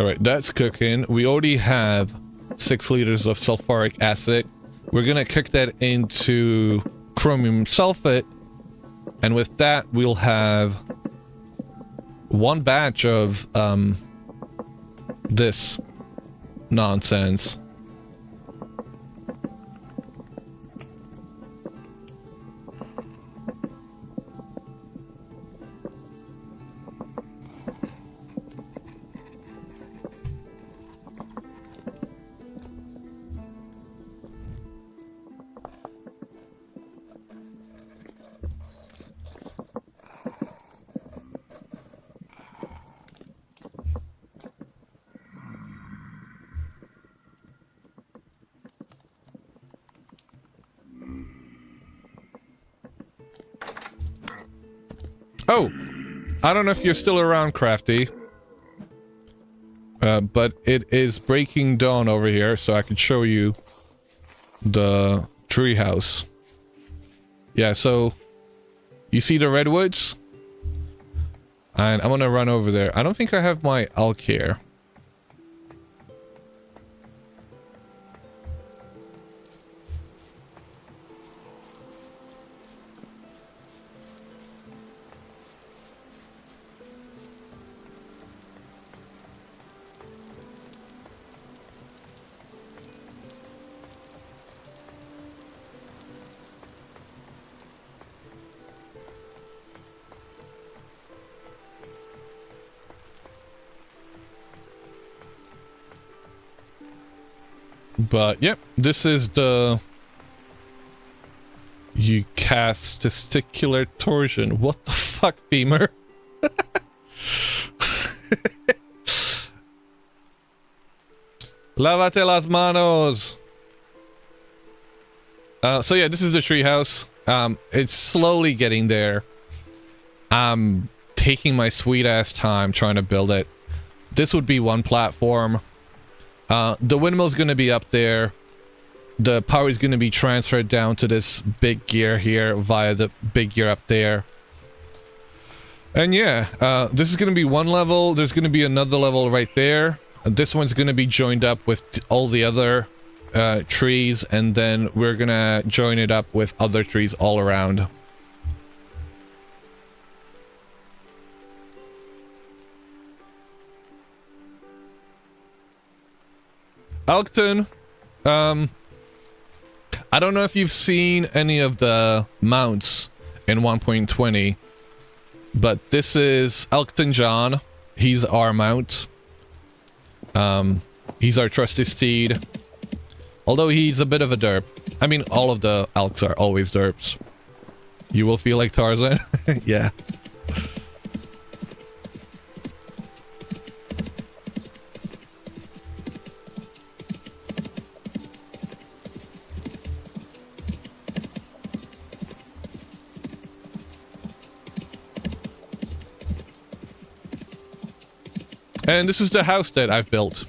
Alright, that's cooking. We already have 6 liters of sulfuric acid. We're gonna cook that into chromium sulfate. And with that, we'll have one batch of this nonsense. Oh, I don't know if you're still around, Crafty. But it is breaking dawn over here, so I can show you the treehouse. Yeah, so you see the redwoods? And I'm gonna run over there. I don't think I have my elk here. But, yep, this is the... You cast testicular torsion. What the fuck, Beamer? Lávate las manos! So yeah, this is the treehouse. It's slowly getting there. I'm taking my sweet-ass time trying to build it. This would be one platform. The windmill's gonna be up there. The power is gonna be transferred down to this big gear here via the big gear up there. And yeah, this is gonna be one level. There's gonna be another level right there. This one's gonna be joined up with all the other trees, and then we're gonna join it up with other trees all around. Elkton, I don't know if you've seen any of the mounts in 1.20, but this is Elkton John. He's our mount. He's our trusty steed. Although he's a bit of a derp. I mean, all of the elks are always derps. You will feel like Tarzan? Yeah. And this is the house that I've built.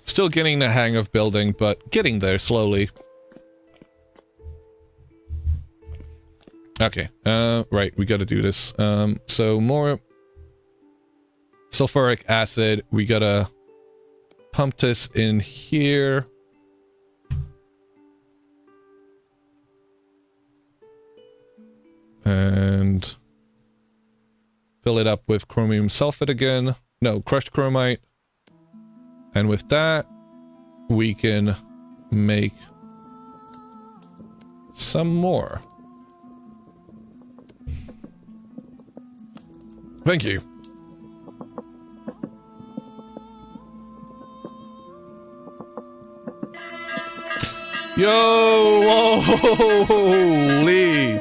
Still getting the hang of building, but getting there slowly. Okay, right, we gotta do this. So more sulfuric acid. We gotta pump this in here. And fill it up with chromium sulfate again. No, crushed chromite. And with that, we can make some more. Thank you. Yo! Holy!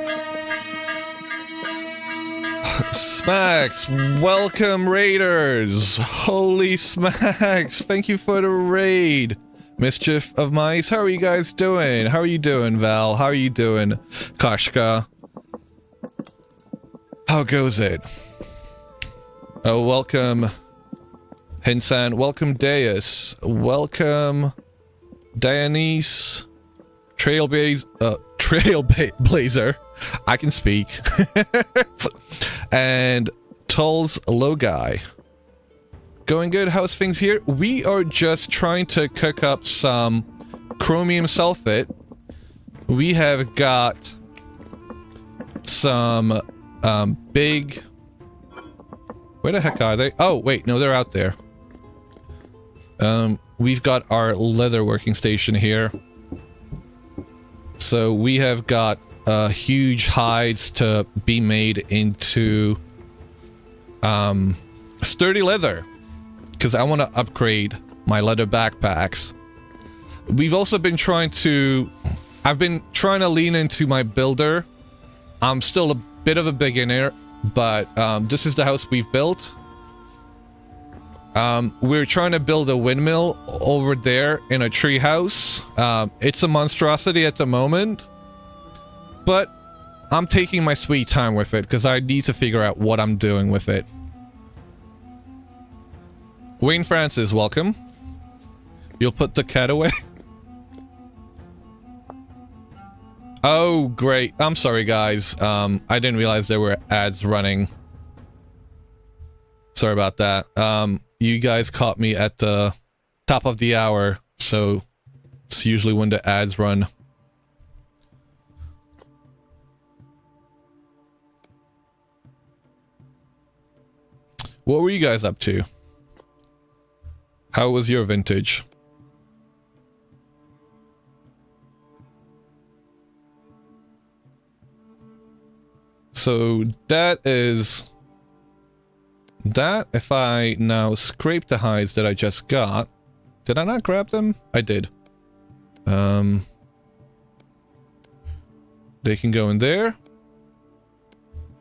Smacks, welcome raiders. Holy smacks, thank you for the raid. Mischief of Mice, how are you guys doing? How are you doing, Val? How are you doing, Kashka? How goes it? Oh, welcome, Hinsan. Welcome, Deus. Welcome, Dianese. Trailblazer. I can speak. And Toll's low guy. Going good? How's things here? We are just trying to cook up some chromium sulfate, we have got some big... Where the heck are they? Oh, wait, no, they're out there. We've got our leather working station here. So we have got huge hides to be made into sturdy leather, because I want to upgrade my leather backpacks. We've also been trying to... I've been trying to lean into my builder. I'm still a bit of a beginner, but this is the house we've built. We're trying to build a windmill over there in a tree house. It's a monstrosity at the moment, but I'm taking my sweet time with it because I need to figure out what I'm doing with it. Wayne Francis, welcome. You'll put the cat away? Oh, great. I'm sorry, guys. I didn't realize there were ads running. Sorry about that. You guys caught me at the top of the hour, so it's usually when the ads run. What were you guys up to? How was your vintage? So that is... that, if I now scrape the hides that I just got... Did I not grab them? I did. They can go in there.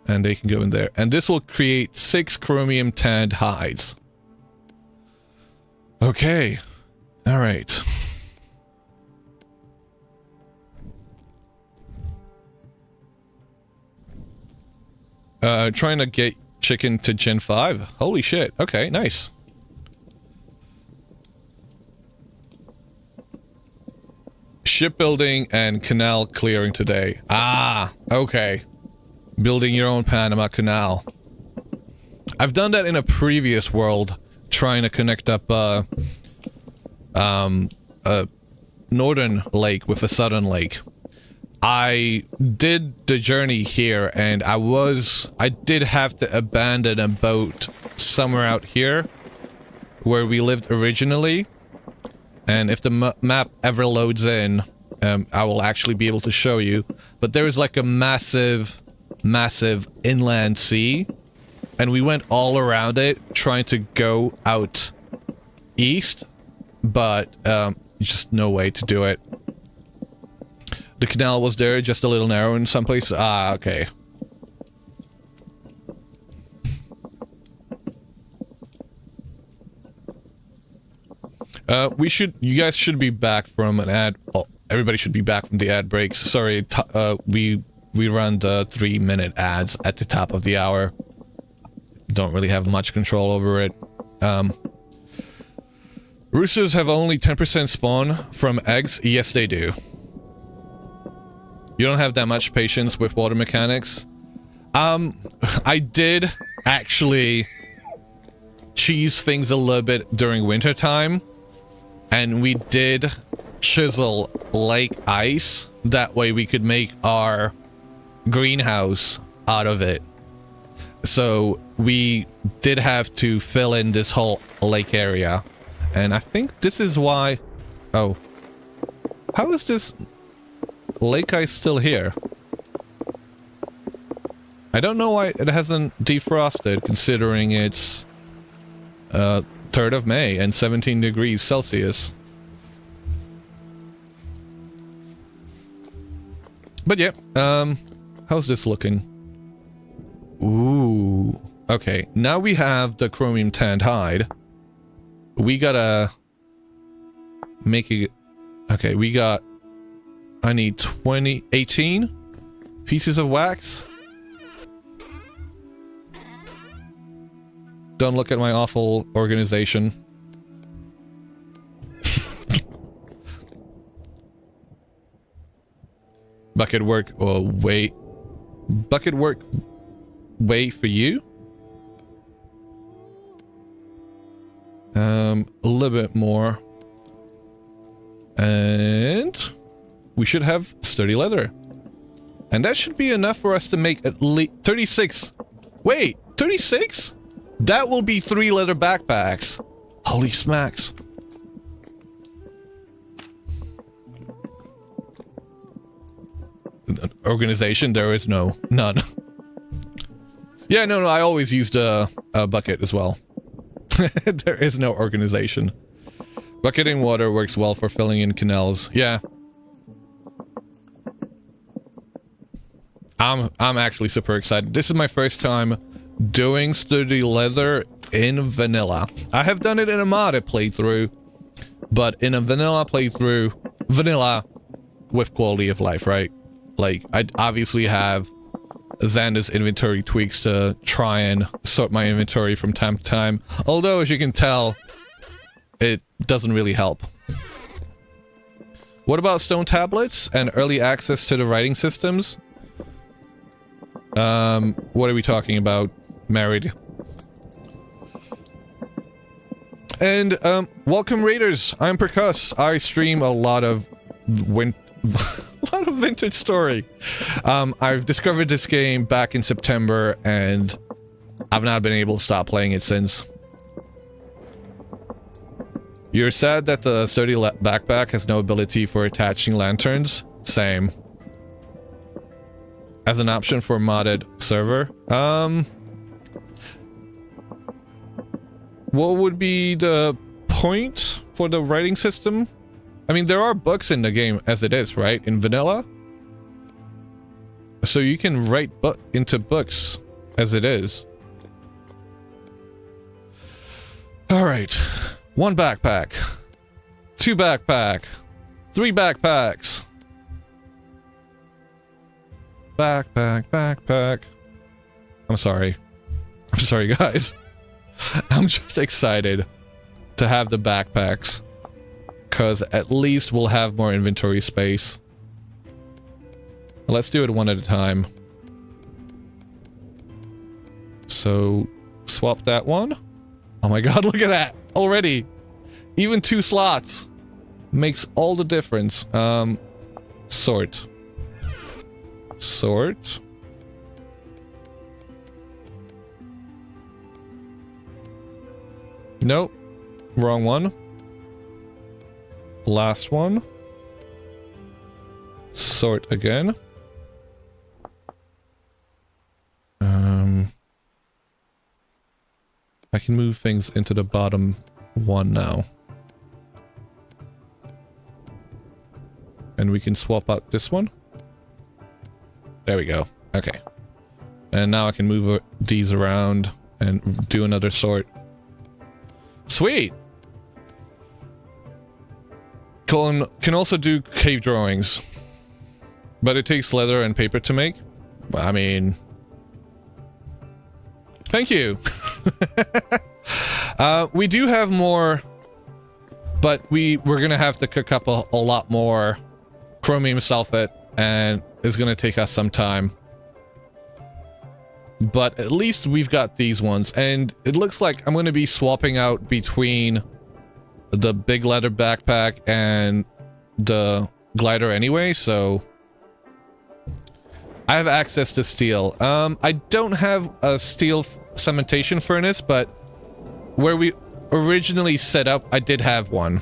And they can go in there. And this will create 6 chromium tanned hides. Okay. Alright. Trying to get chicken to Gen 5. Holy shit. Okay, nice. Shipbuilding and canal clearing today. Ah, okay. Building your own Panama Canal. I've done that in a previous world, trying to connect up a northern lake with a southern lake. I did the journey here, and I did have to abandon a boat somewhere out here where we lived originally. And if the map ever loads in, I will actually be able to show you. But there is like a massive inland sea, and we went all around it trying to go out east, but just no way to do it. The canal was there, just a little narrow in some places. Ah, okay. You guys should be back from an ad. Oh, everybody should be back from the ad breaks. Sorry, we run the 3-minute ads at the top of the hour. Don't really have much control over it. Roosters have only 10% spawn from eggs. Yes, they do. You don't have that much patience with water mechanics. I did actually cheese things a little bit during winter time, and we did chisel lake ice. That way we could make our greenhouse out of it. So we did have to fill in this whole lake area, and I think this is why... Oh, how is this lake ice still here? I don't know why it hasn't defrosted, considering it's 3rd of May and 17 degrees Celsius. But yeah, how's this looking? Ooh, okay, now we have the chromium tanned hide. We gotta make it... Okay, we got... I need 18 pieces of wax. Don't look at my awful organization. Bucket work, or wait. Bucket work, wait for you? A little bit more. And we should have sturdy leather. And that should be enough for us to make at least 36. Wait, 36? That will be 3 leather backpacks. Holy smacks. Organization, there is none. Yeah, no, I always used a bucket as well. There is no organization. Bucketing water works well for filling in canals. Yeah. I'm actually super excited. This is my first time doing sturdy leather in vanilla. I have done it in a modded playthrough, but in a vanilla playthrough, vanilla with quality of life, right? Like, I obviously have Xander's inventory tweaks to try and sort my inventory from time to time. Although, as you can tell, it doesn't really help. What about stone tablets and early access to the writing systems? What are we talking about? Married. And, welcome raiders. I'm Percuss. I stream a lot of vintage story. I've discovered this game back in September, and I've not been able to stop playing it since. You're sad that the sturdy backpack has no ability for attaching lanterns? Same. As an option for modded server? What would be the point for the writing system? I mean, there are books in the game as it is, right? In vanilla? So you can write into books as it is. Alright. 1 backpack. 2 backpack. 3 backpacks. Backpack. I'm sorry. I'm sorry, guys. I'm just excited to have the backpacks. Because at least we'll have more inventory space. Let's do it one at a time. So, swap that one. Oh my god, look at that! Already! Even 2 slots! Makes all the difference. Sort. Sort. Nope. Wrong one. Last one. Sort again. I can move things into the bottom one now. And we can swap out this one. There we go. Okay. And now I can move these around and do another sort. Sweet! Can also do cave drawings. But it takes leather and paper to make. I mean... Thank you! We do have more... But we're gonna have to cook up a lot more chromium sulfate, and it's gonna take us some time. But at least we've got these ones, and it looks like I'm gonna be swapping out between the big leather backpack and the glider anyway, so I have access to steel. I don't have a steel cementation furnace, but where we originally set up, I did have one.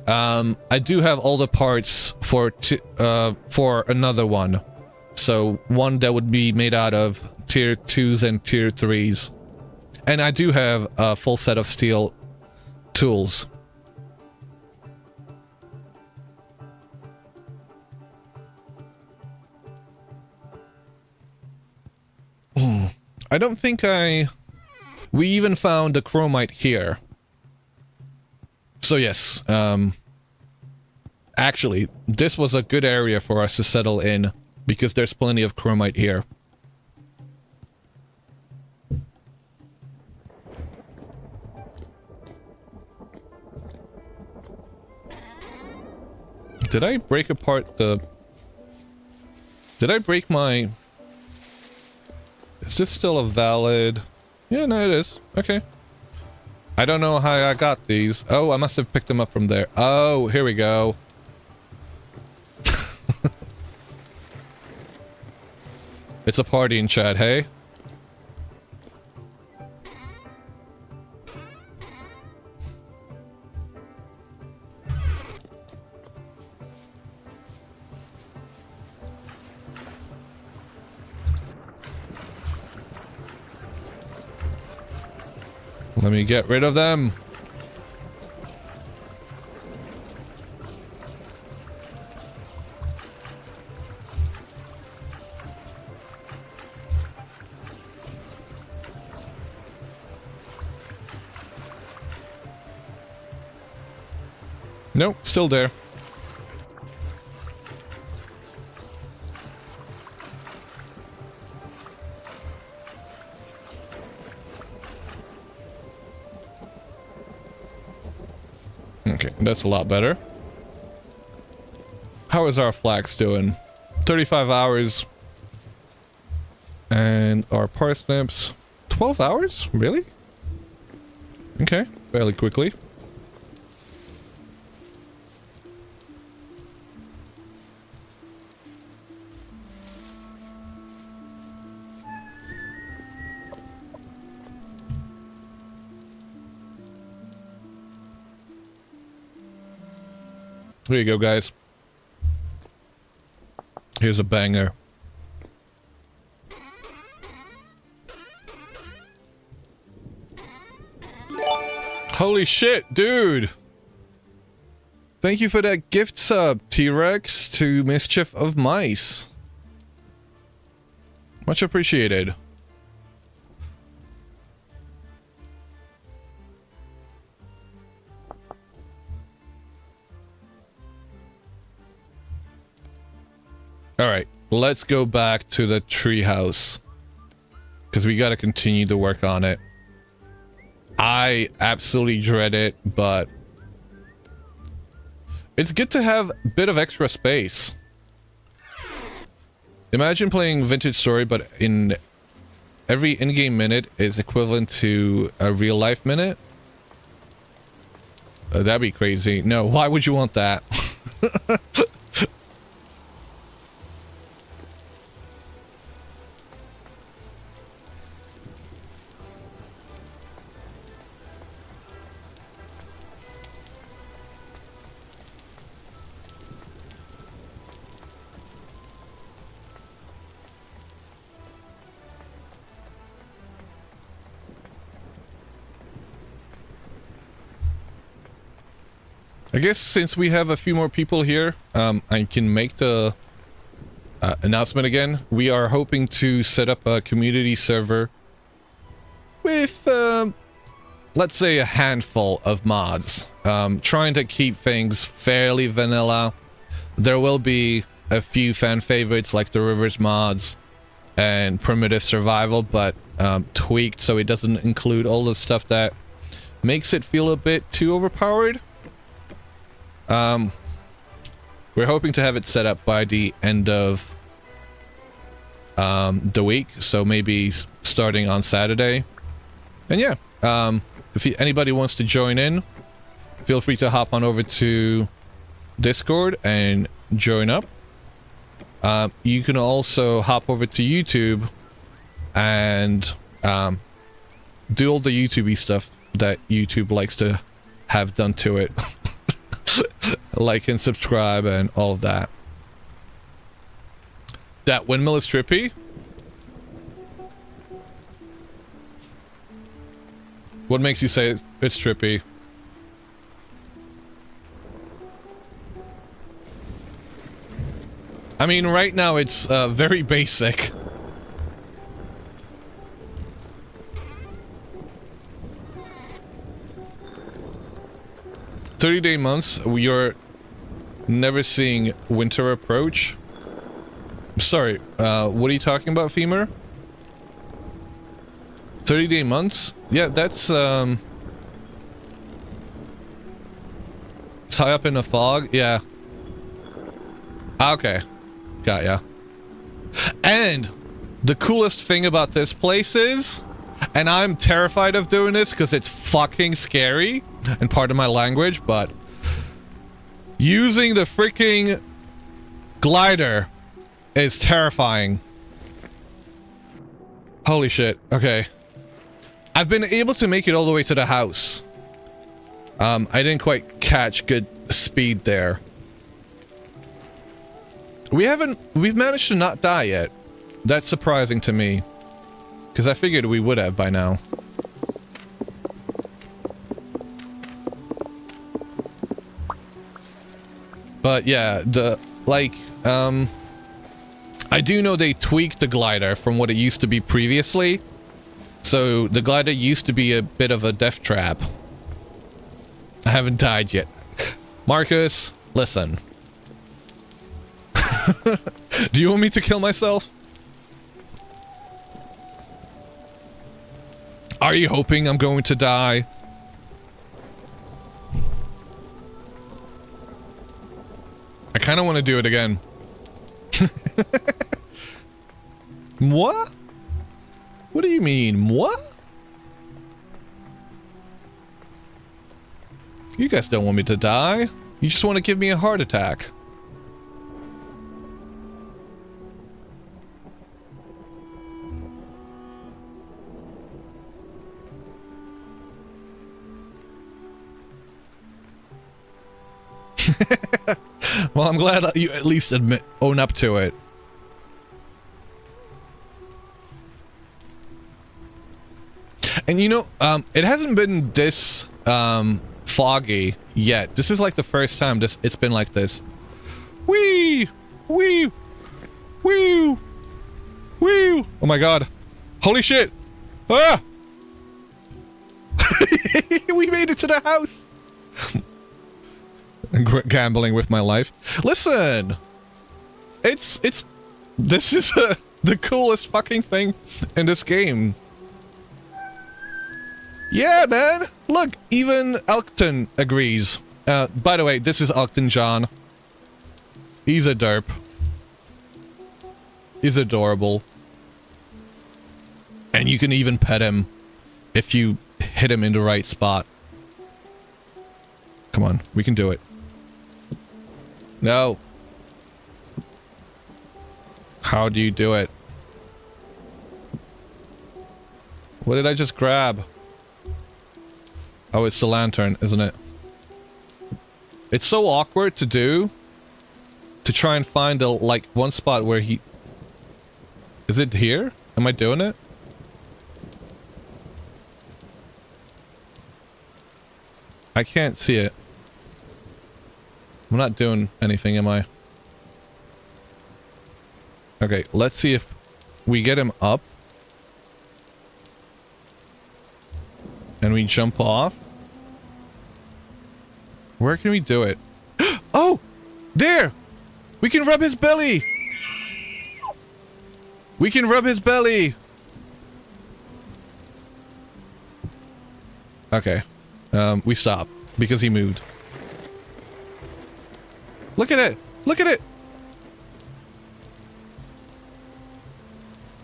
I do have all the parts for another one. So one that would be made out of tier 2s and tier 3s. And I do have a full set of steel tools. I don't think we even found the chromite here. So yes, actually, this was a good area for us to settle in, because there's plenty of chromite here. Did I break apart the... Did I break my... Is this still a valid... Yeah, no, it is. Okay. I don't know how I got these. Oh, I must have picked them up from there. Oh, here we go. It's a party in chat, hey? Let me get rid of them. Nope, still there. Okay, that's a lot better. How is our flax doing? 35 hours. And our parsnips, 12 hours? Really? Okay, fairly quickly. Here you go, guys. Here's a banger. Holy shit, dude! Thank you for that gift sub, T-Rex, to Mischief of Mice. Much appreciated. Alright, let's go back to the treehouse. Because we gotta continue to work on it. I absolutely dread it, but it's good to have a bit of extra space. Imagine playing Vintage Story, but in every in-game minute is equivalent to a real-life minute. That'd be crazy. No, why would you want that? I guess since we have a few more people here, I can make the announcement again. We are hoping to set up a community server with, let's say, a handful of mods. Trying to keep things fairly vanilla. There will be a few fan favorites like the Rivers mods and Primitive Survival, but tweaked so it doesn't include all the stuff that makes it feel a bit too overpowered. We're hoping to have it set up by the end of the week, so maybe starting on Saturday. And yeah, if anybody wants to join in, feel free to hop on over to Discord and join up. You can also hop over to YouTube and do all the YouTube-y stuff that YouTube likes to have done to it. Like and subscribe and all of that. That windmill is trippy. What makes you say it's trippy? I mean, right now it's very basic. "30-day months, you're never seeing winter approach." Sorry, what are you talking about, Femur? 30-day months? Yeah, that's, it's high up in the fog? Yeah. Okay. Got ya. And the coolest thing about this place is And I'm terrified of doing this because it's fucking scary and part of my language, but using the freaking glider is terrifying. Holy shit. Okay. I've been able to make it all the way to the house. I didn't quite catch good speed there. We've managed to not die yet. That's surprising to me. Because I figured we would have by now. But yeah, I do know they tweaked the glider from what it used to be previously. So the glider used to be a bit of a death trap. I haven't died yet. Marcus, listen. Do you want me to kill myself? Are you hoping I'm going to die? I kind of want to do it again. What? What do you mean, what? You guys don't want me to die. You just want to give me a heart attack. Well, I'm glad you at least own up to it. And you know, it hasn't been this foggy yet. This is like the first time it's been like this. Wee! Wee! Wee! Wee! Oh my god. Holy shit! Ah! We made it to the house! Gambling with my life. Listen! This is the coolest fucking thing in this game. Yeah, man! Look, even Elkton agrees. By the way, this is Elkton John. He's a derp. He's adorable. And you can even pet him if you hit him in the right spot. Come on, we can do it. No. How do you do it? What did I just grab? Oh, it's the lantern, isn't it? It's so awkward to do. To try and find a, like, one spot where he... Is it here? Am I doing it? I can't see it. I'm not doing anything, am I? Okay, let's see if we get him up. And we jump off. Where can we do it? Oh! There! We can rub his belly! We can rub his belly! Okay. We stop. Because he moved. Look at it! Look at it!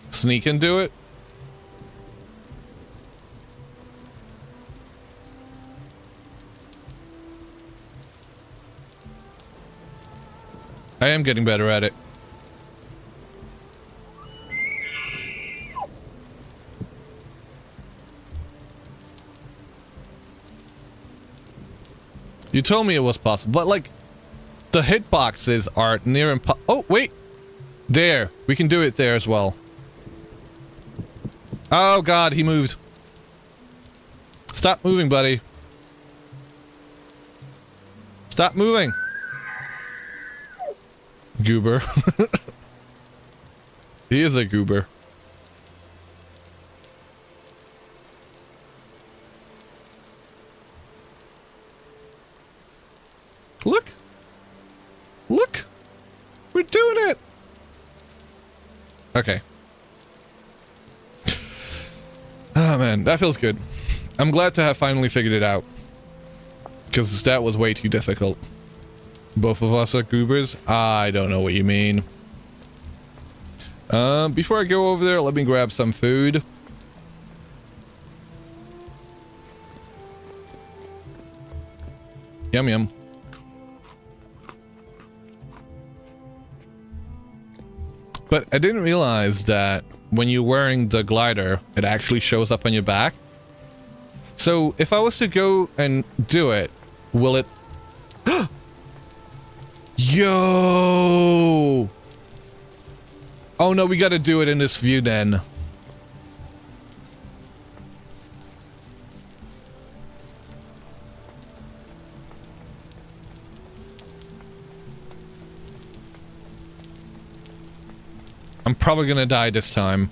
Sneak and do it? I am getting better at it. You told me it was possible, but like, the hitboxes are near impossible. Oh, wait! There. We can do it there as well. Oh god, he moved. Stop moving, buddy. Stop moving. Goober. He is a goober. Look! Look! We're doing it! Okay. Oh man, that feels good. I'm glad to have finally figured it out. Because that was way too difficult. Both of us are goobers? I don't know what you mean. Before I go over there, let me grab some food. Yum yum. But I didn't realize that when you're wearing the glider, it actually shows up on your back. So if I was to go and do it, will it... Yo! Oh no, we gotta do it in this view then. I'm probably gonna die this time.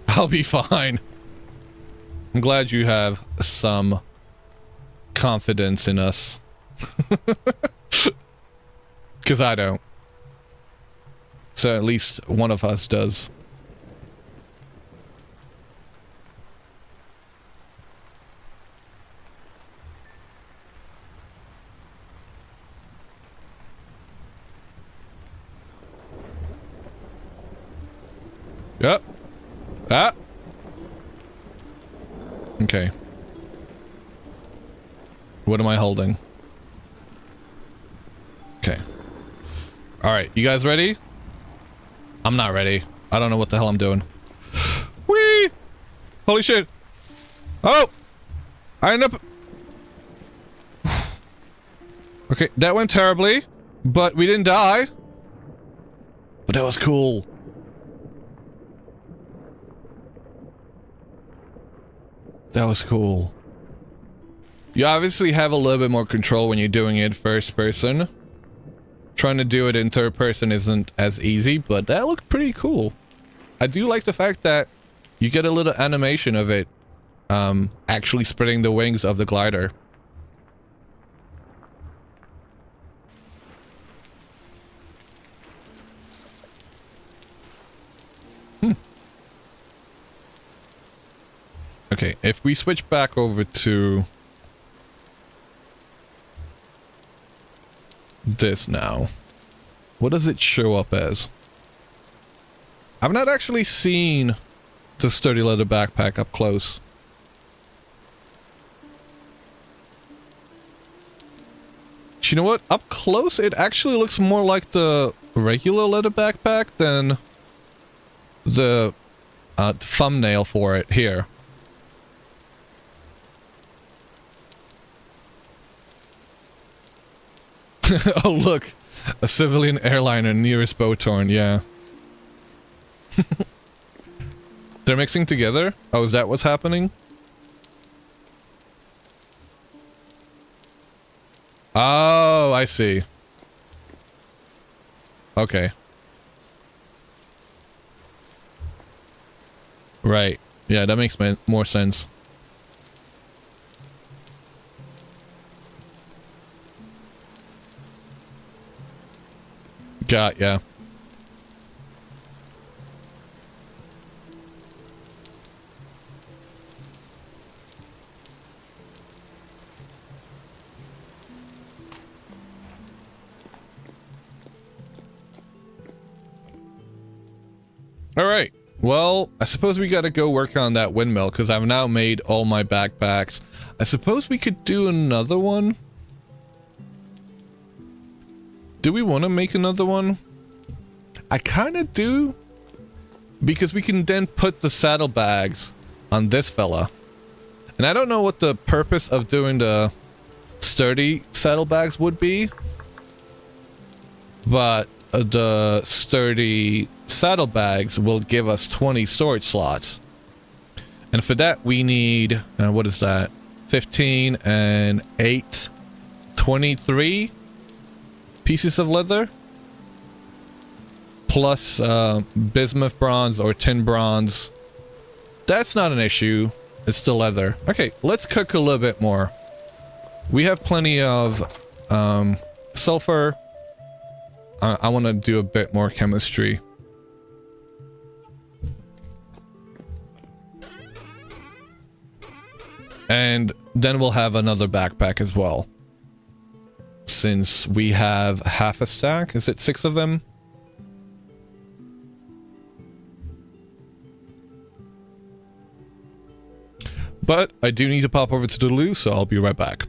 I'll be fine. I'm glad you have some confidence in us. Because I don't. So at least one of us does. Yep. Ah. Okay. What am I holding? Okay. All right, you guys ready? I'm not ready. I don't know what the hell I'm doing. Whee! Holy shit! Oh! I end up... Okay, that went terribly, but we didn't die. But that was cool. That was cool. You obviously have a little bit more control when you're doing it first person. Trying to do it in third person isn't as easy, but that looked pretty cool. I do like the fact that you get a little animation of it actually spreading the wings of the glider. Okay, if we switch back over to this now, what does it show up as? I've not actually seen the sturdy leather backpack up close. You know what? Up close, it actually looks more like the regular leather backpack than the thumbnail for it here. Oh, look. A civilian airliner nearest Botorn, yeah. They're mixing together? Oh, is that what's happening? Oh, I see. Okay. Right. Yeah, that makes more sense. Got ya. Alright. Well, I suppose we gotta go work on that windmill, because I've now made all my backpacks. I suppose we could do another one? Do we want to make another one? I kind of do. Because we can then put the saddlebags on this fella. And I don't know what the purpose of doing the sturdy saddlebags would be. But the sturdy saddlebags will give us 20 storage slots. And for that we need, what is that? 15 and 8, 23 pieces of leather. Plus bismuth bronze or tin bronze. That's not an issue. It's still leather. Okay, let's cook a little bit more. We have plenty of sulfur. I want to do a bit more chemistry. And then we'll have another backpack as well. since we have half a stack. Is it 6 of them? But I do need to pop over to the loo, so I'll be right back.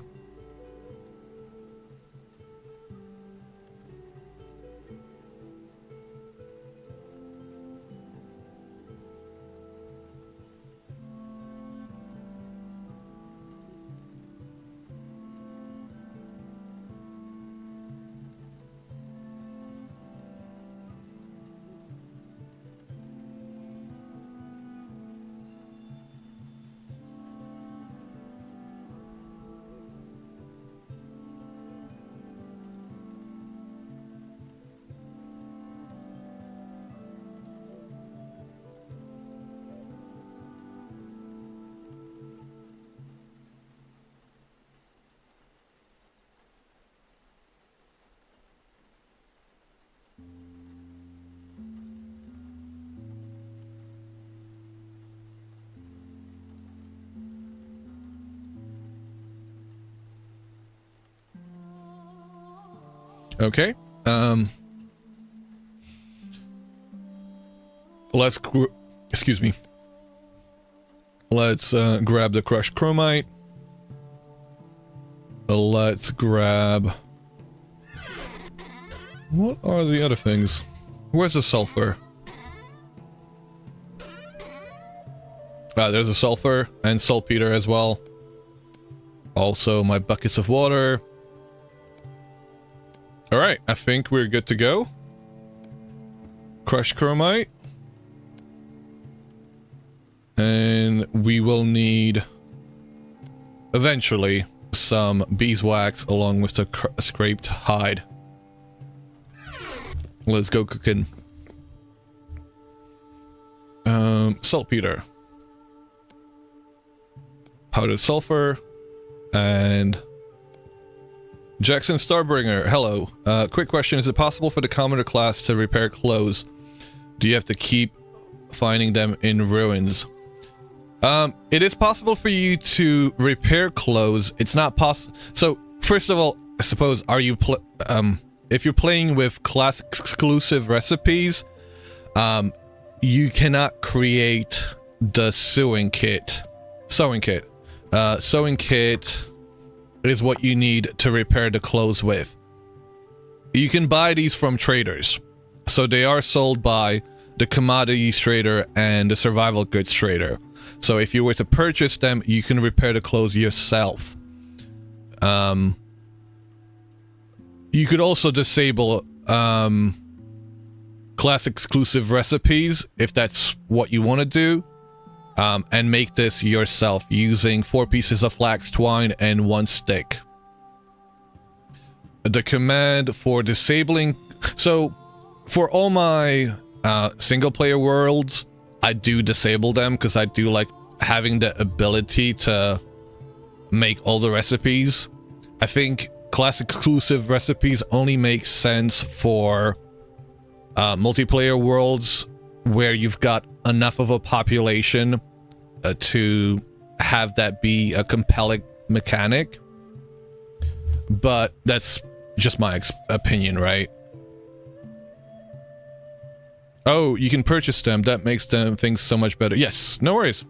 Okay. Excuse me. Let's grab the crushed chromite. Let's grab... What are the other things? Where's the sulfur? There's a sulfur and saltpeter as well. Also my buckets of water. Alright, I think we're good to go. Crushed chromite. And we will need, eventually, some beeswax along with the scraped hide. Let's go cooking. Saltpeter. Powdered sulfur. And... Jackson Starbringer, hello. Quick question, is it possible for the commoner class to repair clothes? Do you have to keep finding them in ruins? It is possible for you to repair clothes. It's not possible. So, first of all, I suppose, are you if you're playing with class exclusive recipes, you cannot create the sewing kit. Sewing kit is what you need to repair the clothes with. You can buy these from traders. So they are sold by the commodities trader and the survival goods trader. So if you were to purchase them, you can repair the clothes yourself. You could also disable class exclusive recipes if that's what you want to do. And make this yourself using 4 pieces of flax twine and 1 stick. The command for disabling... So, for all my single-player worlds, I do disable them because I do like having the ability to make all the recipes. I think class-exclusive recipes only make sense for multiplayer worlds where you've got enough of a population to have that be a compelling mechanic. But that's just my opinion, right? Oh, you can purchase them. That makes them things so much better. Yes, no worries.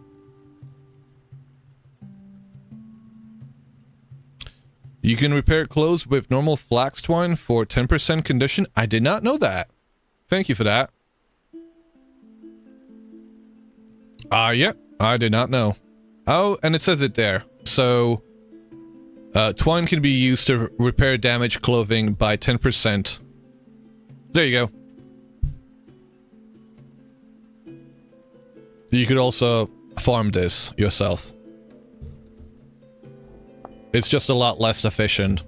You can repair clothes with normal flax twine for 10% condition. I did not know that. Thank you for that. Yeah, I did not know. Oh, and it says it there. So, twine can be used to repair damaged clothing by 10%. There you go. You could also farm this yourself. It's just a lot less efficient.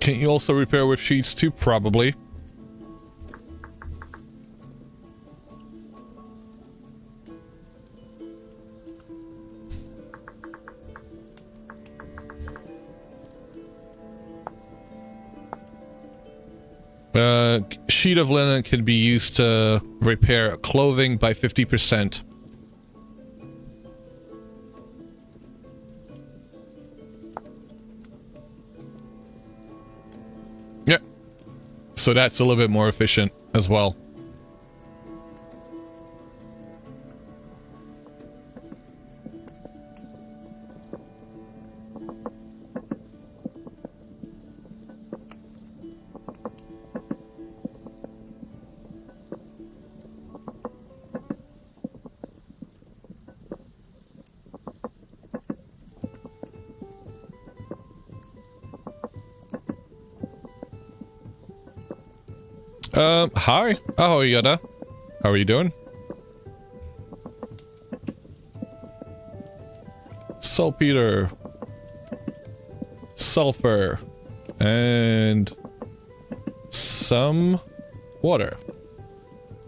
Can you also repair with sheets too? Probably. Sheet of linen can be used to repair clothing by 50%. Yeah. So that's a little bit more efficient as well. Hi. Oh, Yada. How are you doing? Saltpeter. Sulfur. And some water.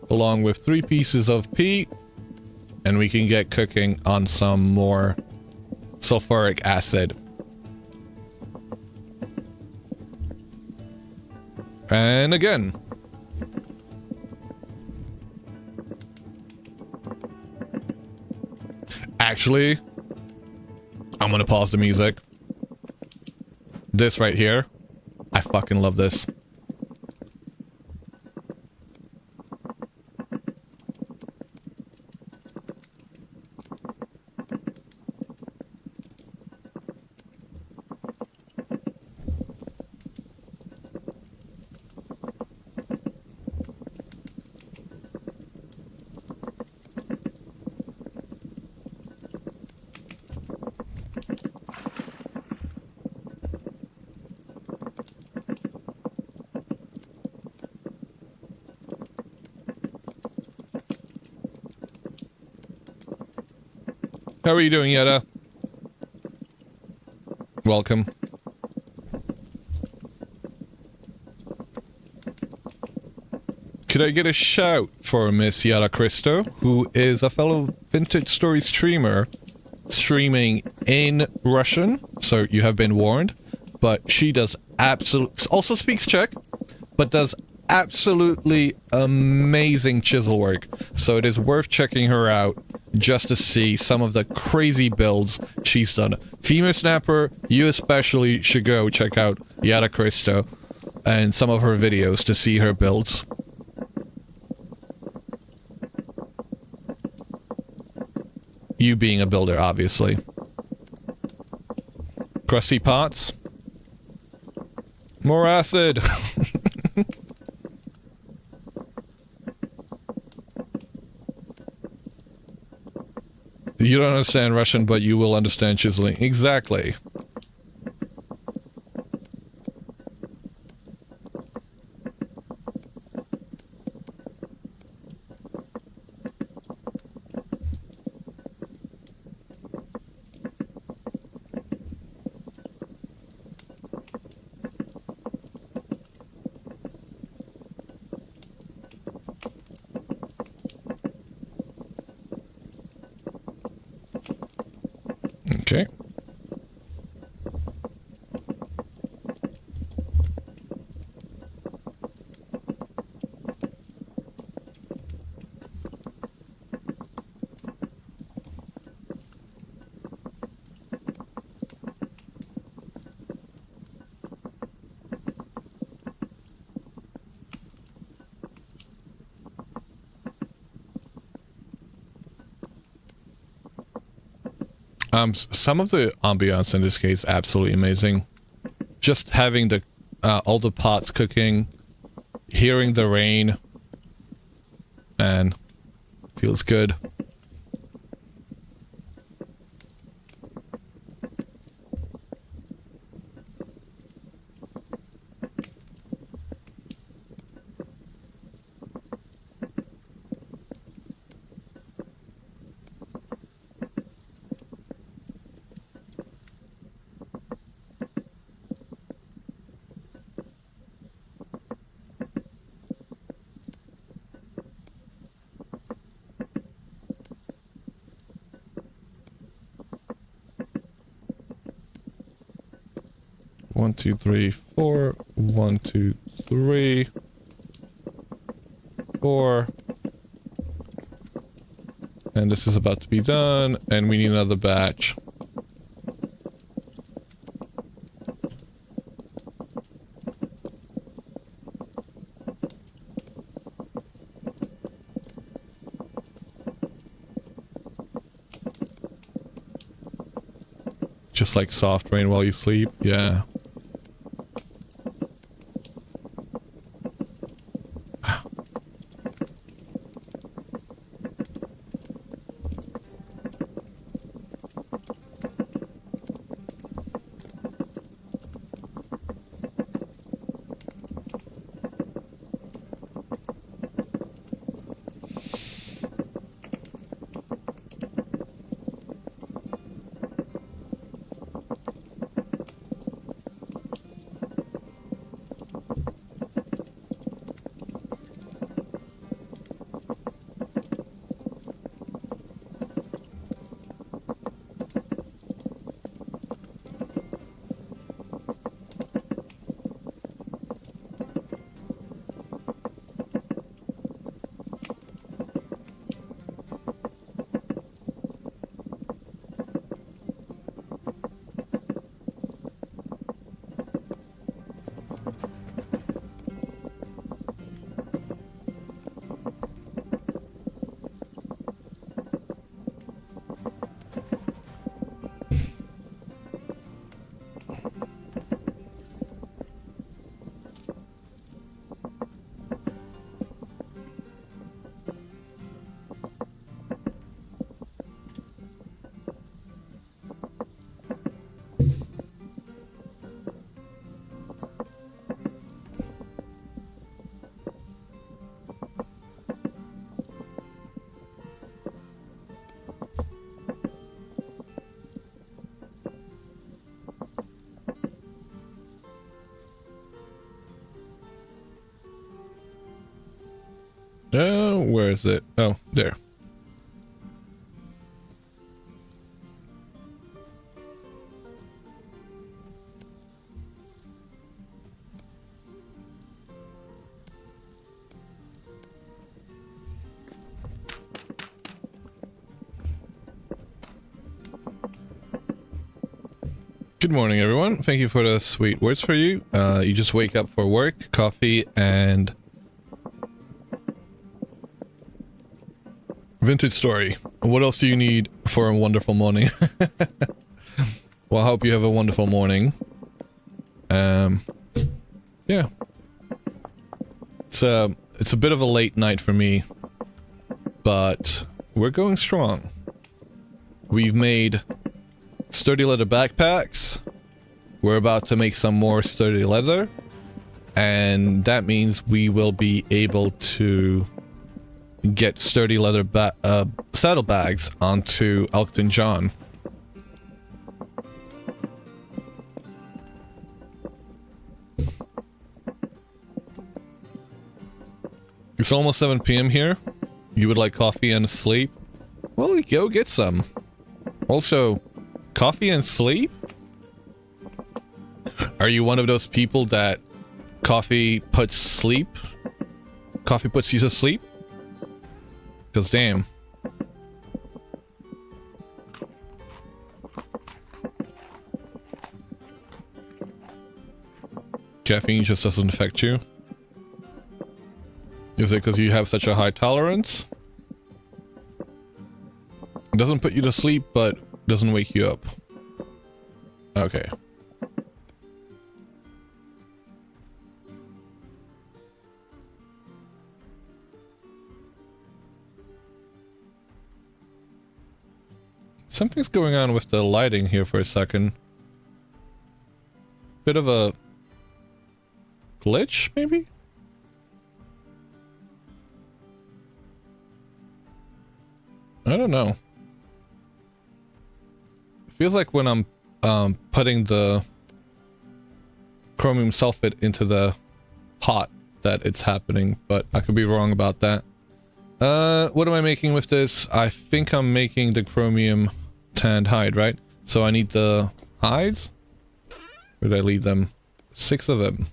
Along with 3 pieces of peat. And we can get cooking on some more sulfuric acid. And again. Actually, I'm gonna pause the music. This right here, I fucking love this. How are you doing, Yetta? Welcome. Could I get a shout for Miss Yara Cristo, who is a fellow Vintage Story streamer, streaming in Russian, so you have been warned, but she does also speaks Czech, but does absolutely amazing chisel work, so it is worth checking her out just to see some of the crazy builds she's done. Female Snapper, you especially should go check out Yara Cristo and some of her videos to see her builds. You being a builder, obviously. Crusty pots. More acid. You don't understand Russian, but you will understand chiseling. Exactly. Okay. Some of the ambiance in this case absolutely amazing. Just having the all the pots cooking, hearing the rain, man, feels good. One, two, three, four. 1, 2, 3. 4. And this is about to be done, and we need another batch. Just like soft rain while you sleep, yeah. Where is it? Oh, there. Good morning, everyone. Thank you for the sweet words for you. You just wake up for work, coffee, and vintage story. What else do you need for a wonderful morning? Well, I hope you have a wonderful morning. Yeah. It's a bit of a late night for me, but we're going strong. We've made sturdy leather backpacks. We're about to make some more sturdy leather, and that means we will be able to get sturdy leather saddlebags onto Elkton John. It's almost 7 p.m. here. You would like coffee and sleep? Well, go get some. Also, coffee and sleep? Are you one of those people that coffee puts you to sleep? Because damn. Caffeine just doesn't affect you? Is it because you have such a high tolerance? It doesn't put you to sleep, but doesn't wake you up. Okay. Something's going on with the lighting here for a second. Bit of a glitch, maybe? I don't know. It feels like when I'm putting the chromium sulfate into the pot that it's happening, but I could be wrong about that. What am I making with this? I think I'm making the chromium tanned hide, right? So I need the hides? Where did I leave them? 6 of them.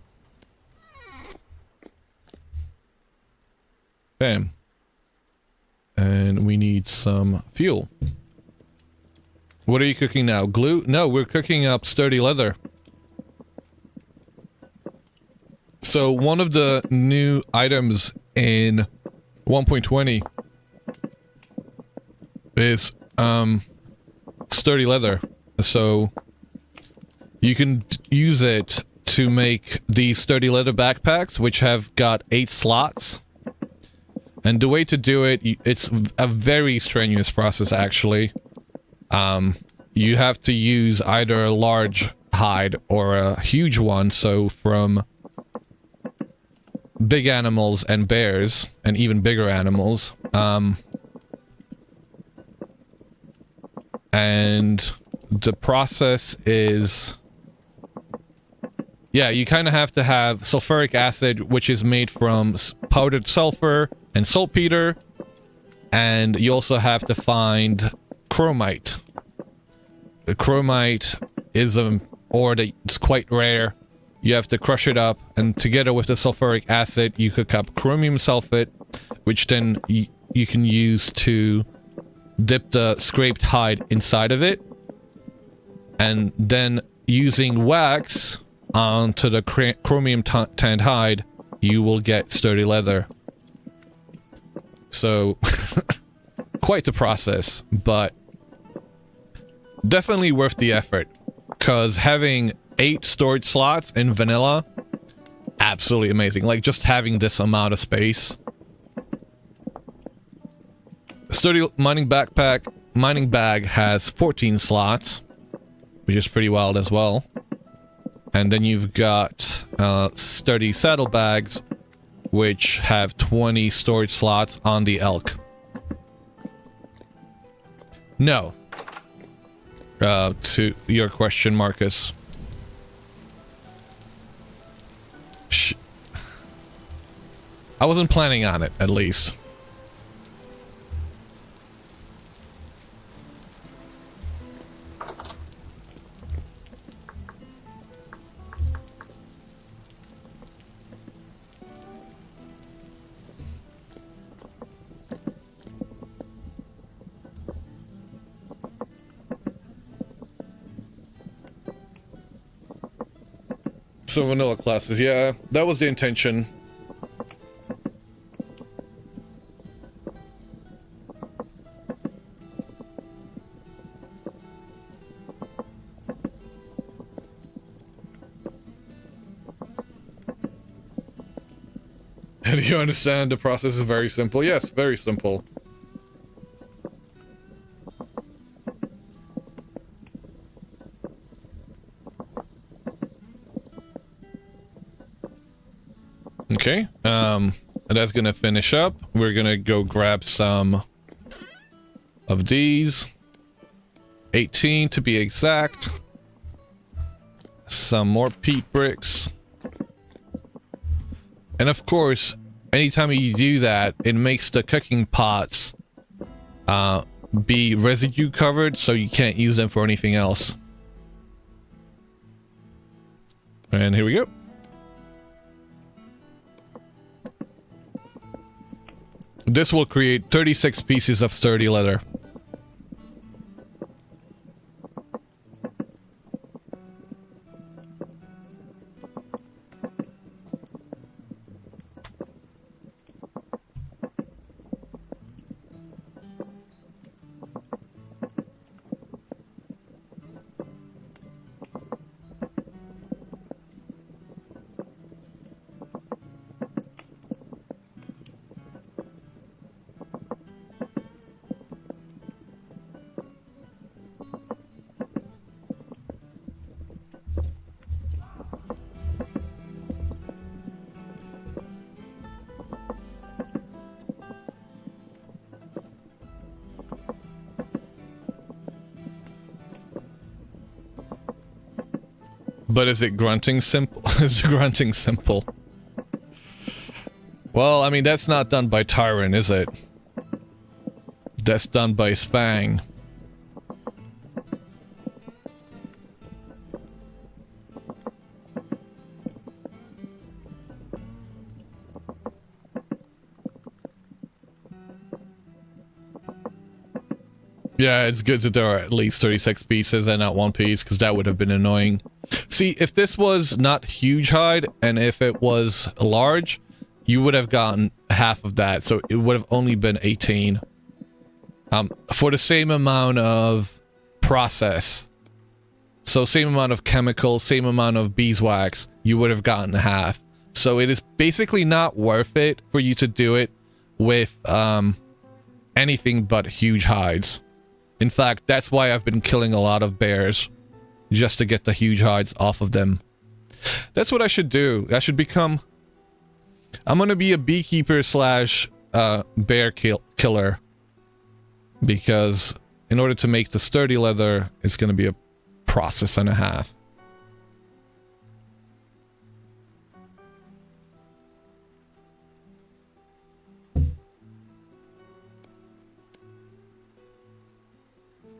Bam. And we need some fuel. What are you cooking now? Glue? No, we're cooking up sturdy leather. So one of the new items in 1.20 is sturdy leather. So you can use it to make these sturdy leather backpacks, which have got 8 slots. And the way to do it, it's a very strenuous process, actually. You have to use either a large hide or a huge one, so from big animals and bears, and even bigger animals. And the process is... yeah, you kind of have to have sulfuric acid, which is made from powdered sulfur and saltpeter, and you also have to find chromite. The chromite is an ore that's quite rare. You have to crush it up, and together with the sulfuric acid, you cook up chromium sulfate, which then you can use to dip the scraped hide inside of it, and then using wax onto the chromium tanned hide, you will get sturdy leather. So, quite the process, but definitely worth the effort, because having 8 storage slots in vanilla, absolutely amazing. Like, just having this amount of space. Sturdy mining bag has 14 slots, which is pretty wild as well. And then you've got sturdy saddlebags, which have 20 storage slots on the elk. No. To your question, Marcus. I wasn't planning on it, at least. So vanilla classes, yeah, that was the intention. And you understand the process is very simple? Yes, very simple. Okay, that's gonna finish up. We're gonna go grab some of these. 18 to be exact. Some more peat bricks. And of course, anytime you do that, it makes the cooking pots be residue covered, so you can't use them for anything else. And here we go. This will create 36 pieces of sturdy leather. But is it grunting simple? Is grunting simple? Well, I mean, that's not done by Tyron, is it? That's done by Spang. Yeah, it's good to throw at least 36 pieces and not one piece, because that would have been annoying. See, if this was not huge hide, and if it was large, you would have gotten half of that, so it would have only been 18. For the same amount of process. So same amount of chemical, same amount of beeswax, you would have gotten half. So it is basically not worth it for you to do it with anything but huge hides. In fact, that's why I've been killing a lot of bears. Just to get the huge hides off of them. That's what I should do. I should become... I'm gonna be a beekeeper slash bear killer. Because in order to make the sturdy leather, it's gonna be a process and a half.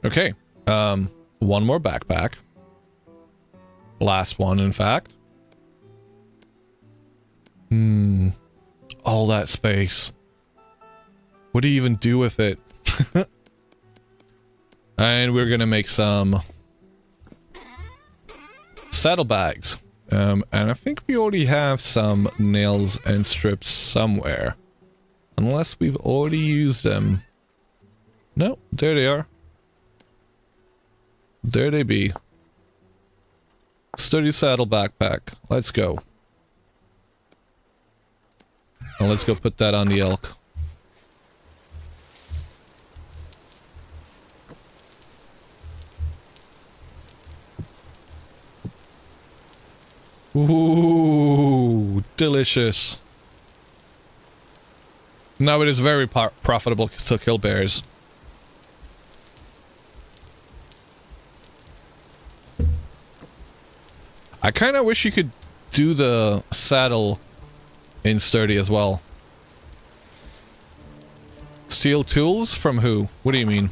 Okay, one more backpack. Last one, in fact. All that space. What do you even do with it? And we're gonna make some saddlebags. And I think we already have some nails and strips somewhere. Unless we've already used them. No, there they are. There they be. Sturdy saddle backpack. Let's go. Now let's go put that on the elk. Ooh, delicious. Now it is very profitable to kill bears. I kind of wish you could do the saddle in sturdy as well. Steal tools from who? What do you mean?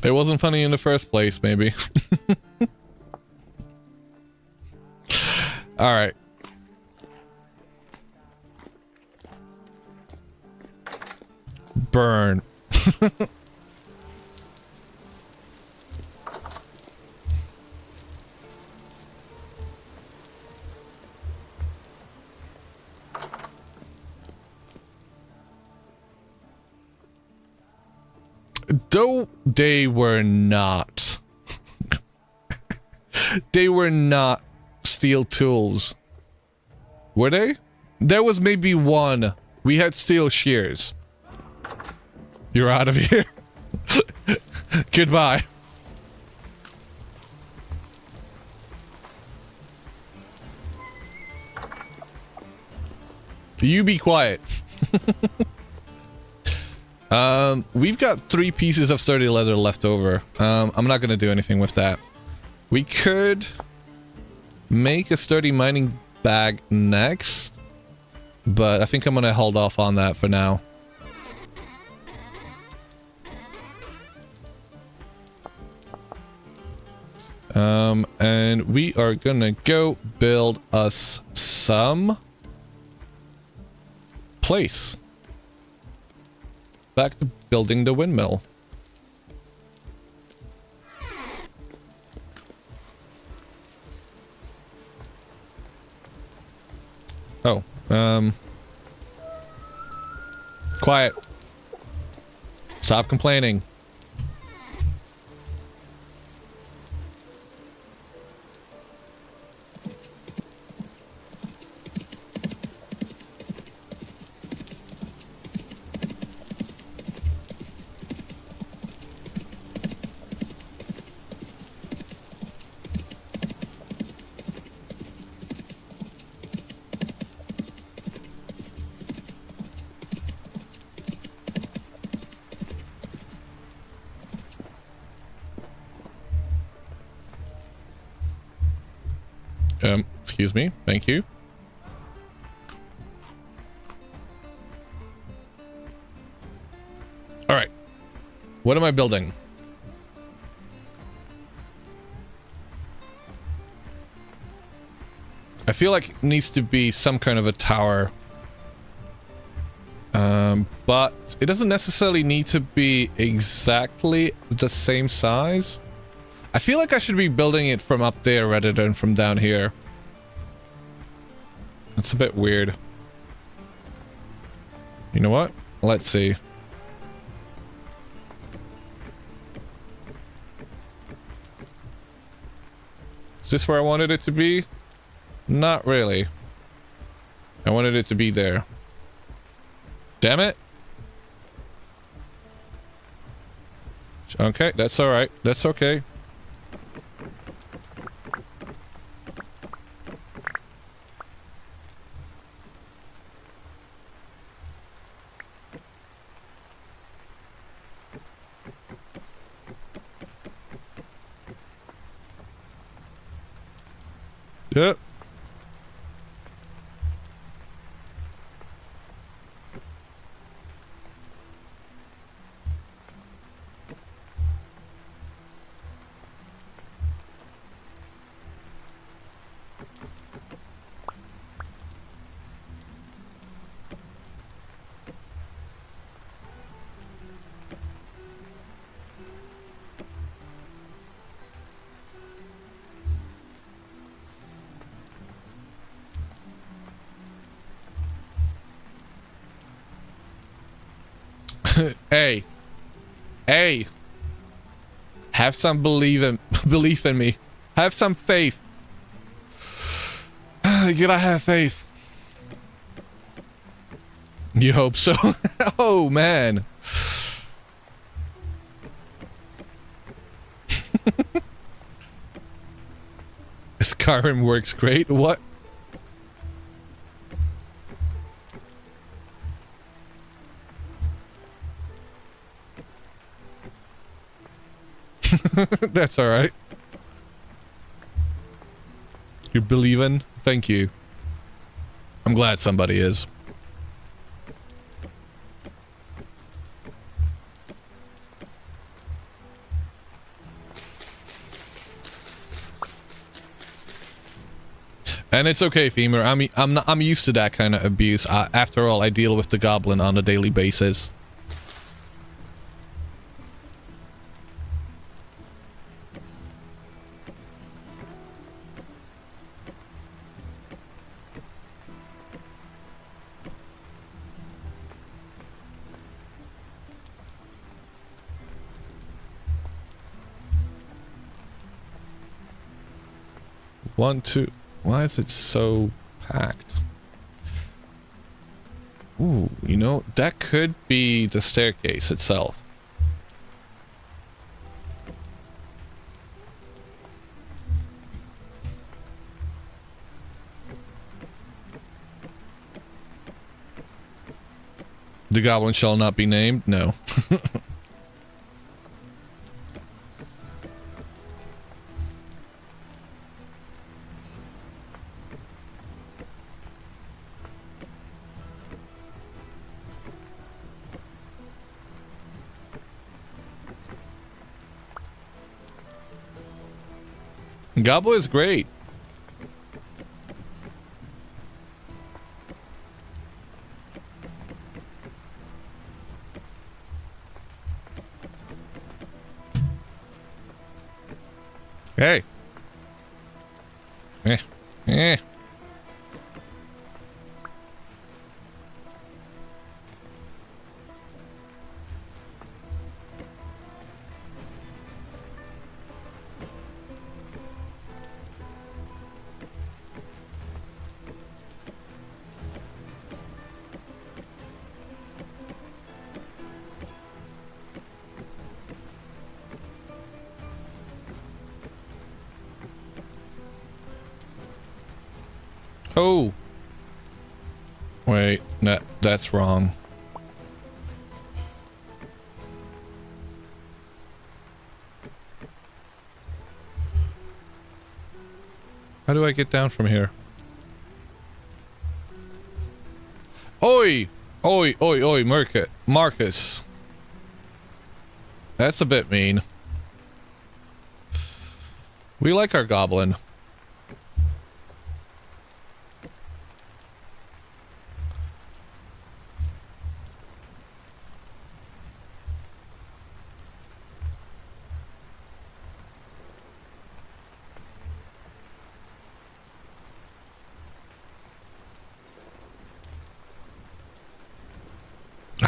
It wasn't funny in the first place, maybe. Alright. Burn. Though they were not. They were not steel tools. Were they? There was maybe one. We had steel shears. You're out of here. Goodbye. You be quiet. We've got 3 pieces of sturdy leather left over. I'm not gonna do anything with that. We could make a sturdy mining bag next, but I think I'm gonna hold off on that for now. And we are gonna go build us some place. Back to building the windmill. Oh, quiet. Stop complaining. Excuse me. Thank you. All right. What am I building? I feel like it needs to be some kind of a tower. But it doesn't necessarily need to be exactly the same size. I feel like I should be building it from up there rather than from down here. That's a bit weird. You know what? Let's see. Is this where I wanted it to be? Not really. I wanted it to be there. Damn it. Okay, that's alright. That's okay. Yep. Hey. Hey. Have some belief in me. Have some faith. You gotta have faith. You hope so? Oh, man. Skyrim works great. What? That's alright. You're believing? Thank you. I'm glad somebody is. And it's okay, Femur. I'm used to that kind of abuse. After all, I deal with the goblin on a daily basis. One, two. Why is it so packed? Ooh, you know, that could be the staircase itself. The goblin shall not be named? No. Gobble is great. Hey. Eh. Oh. Wait, no, that's wrong. How do I get down from here? Oi! Oi, oi, oi, Marcus. That's a bit mean. We like our goblin.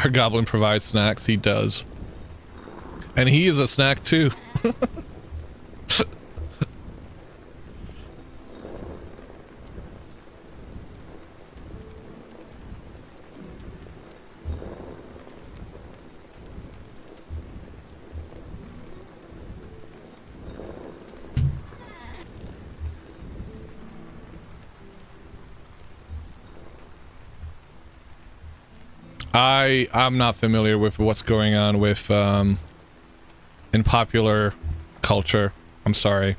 Our goblin provides snacks. He does. And he is a snack too. I'm not familiar with what's going on with in popular culture. I'm sorry.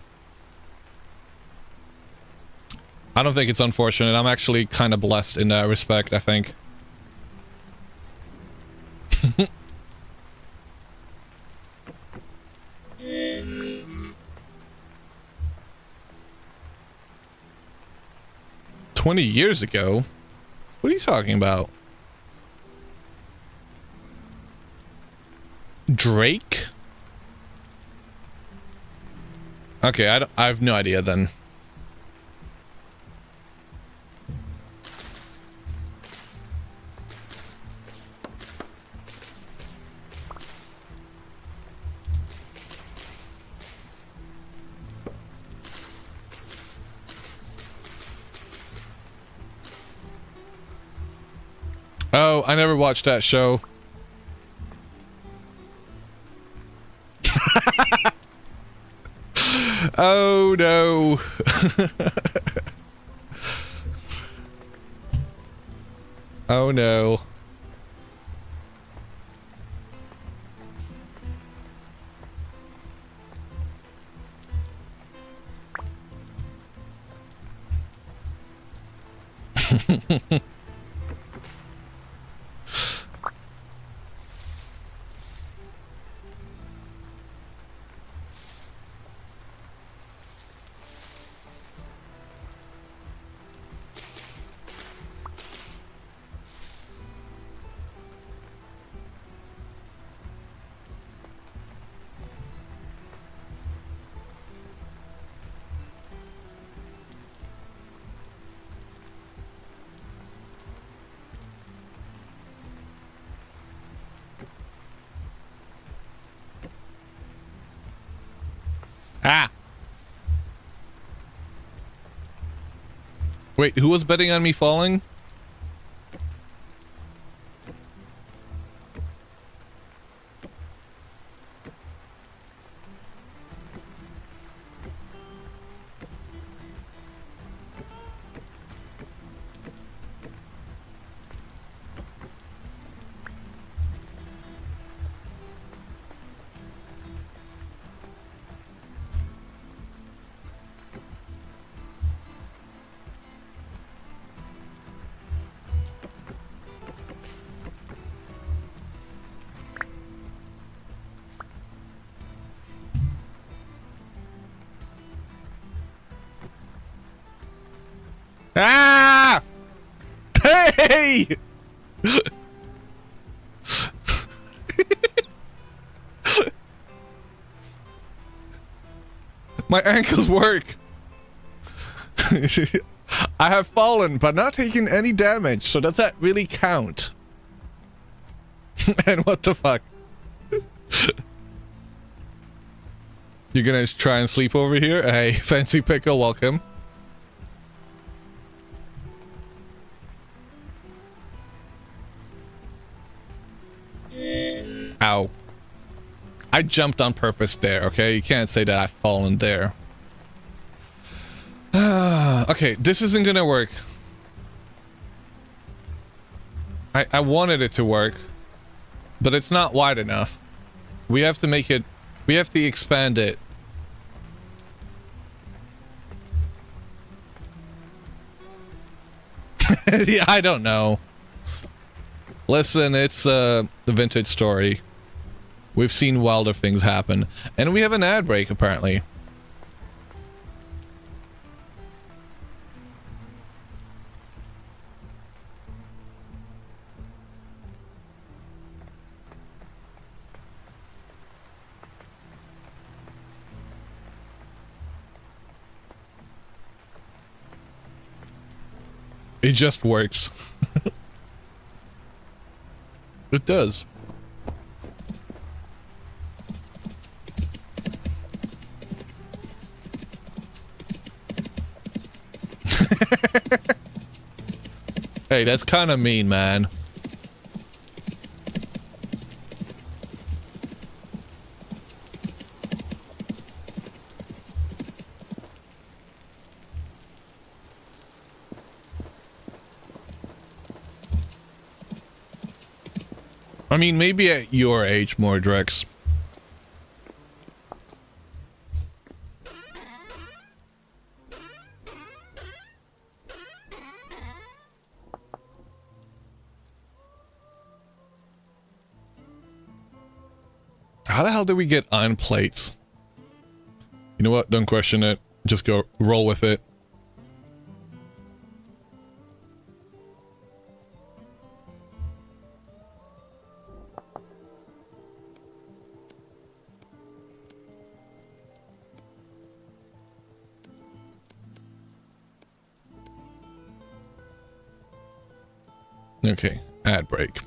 I don't think it's unfortunate. I'm actually kind of blessed in that respect, I think. "20 years ago? What are you talking about? Drake?" Okay, I have no idea then. Oh, I never watched that show. Oh no. Oh no. Ah! Wait, who was betting on me falling? Ah! Hey! My ankles work. I have fallen, but not taken any damage, so does that really count? And what the fuck? You're gonna try and sleep over here? Hey, Fancy Pickle, welcome. Ow. I jumped on purpose there, okay? You can't say that I've fallen there. Okay, this isn't gonna work. I wanted it to work, but it's not wide enough. We have to make it... We have to expand it. Yeah, I don't know. Listen, it's the vintage story. We've seen wilder things happen. And we have an ad break, apparently. It just works. It does. Hey, that's kind of mean, man. I mean, maybe at your age, Mordrex. How the hell did we get iron plates? You know what? Don't question it. Just go roll with it. Okay, ad break.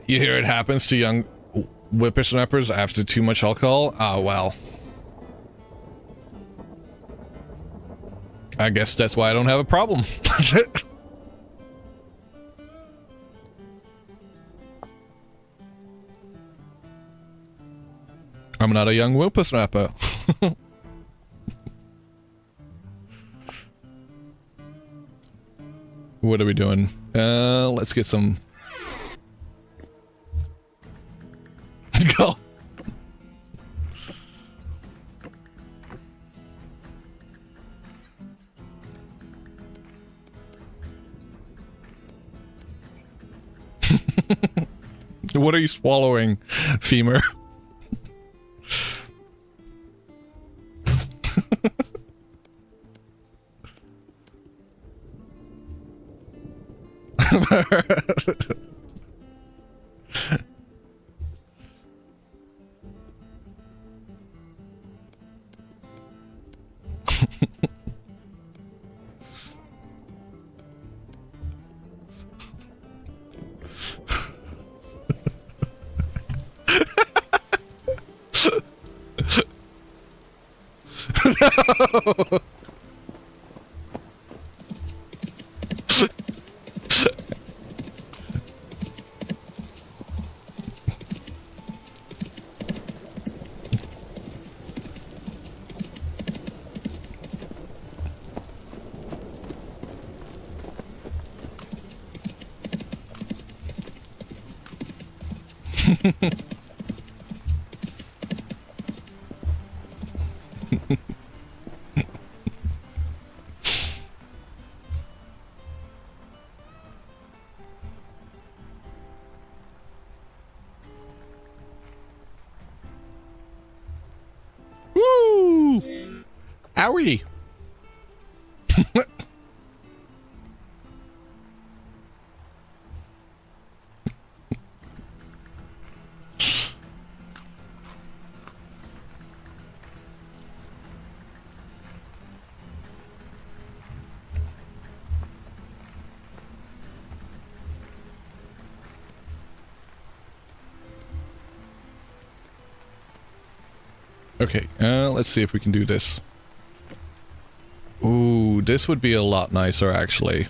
You hear it happens to young whippersnappers after too much alcohol? Oh, well. I guess that's why I don't have a problem. I'm not a young whippersnapper. What are we doing? Let's get some... Go. What are you swallowing, femur? Woo! Owie! Okay, let's see if we can do this. Ooh, this would be a lot nicer, actually.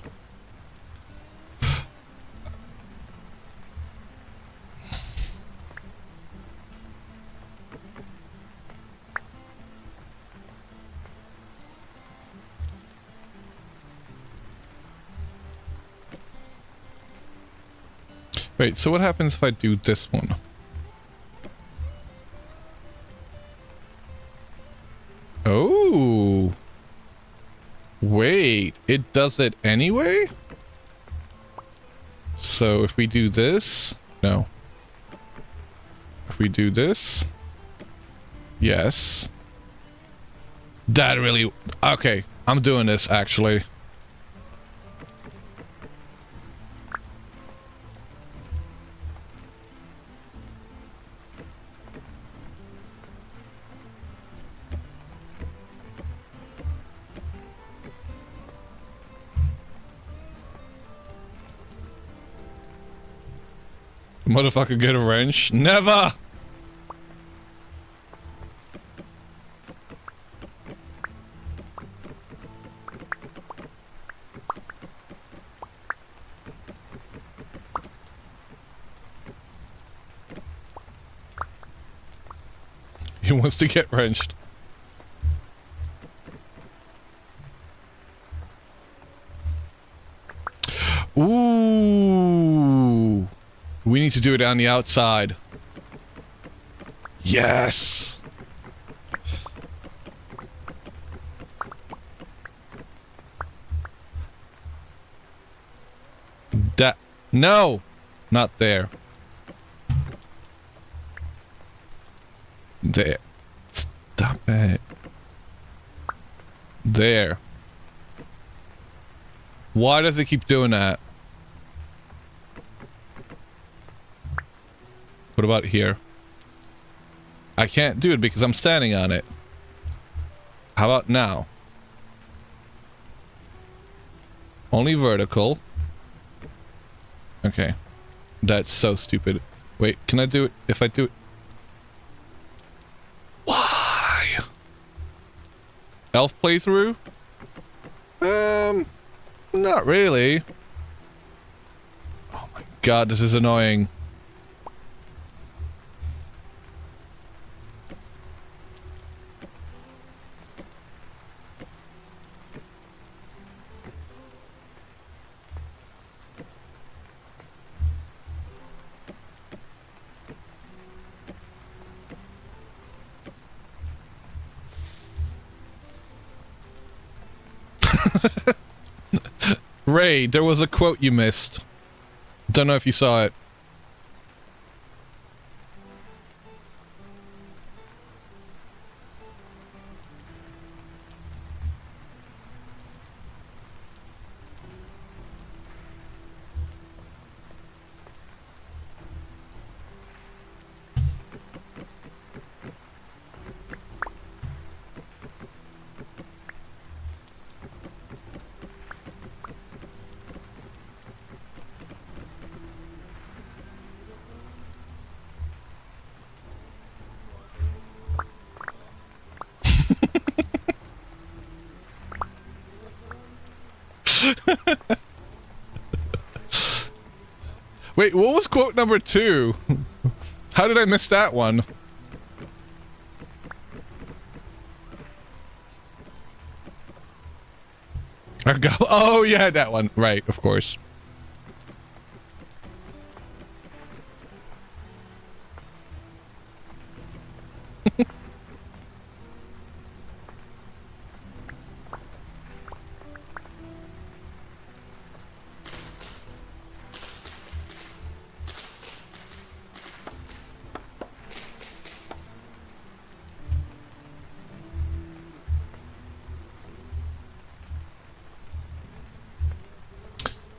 Wait, so what happens if I do this one? Wait, it does it anyway? So if we do this... No. If we do this... Yes. That really... Okay, I'm doing this, actually. Motherfucker get a wrench? Never! He wants to get wrenched. Ooh. We need to do it on the outside. Yes. No, not there. There. Stop it. There. Why does it keep doing that? What about here? I can't do it because I'm standing on it. How about now? Only vertical. Okay. That's so stupid. Wait, can I do it if I do it? Why? Elf playthrough? Not really. Oh my god, this is annoying. Ray, there was a quote you missed. Don't know if you saw it. Wait, what was quote number 2? How did I miss that one? Oh yeah, that one. Right, of course.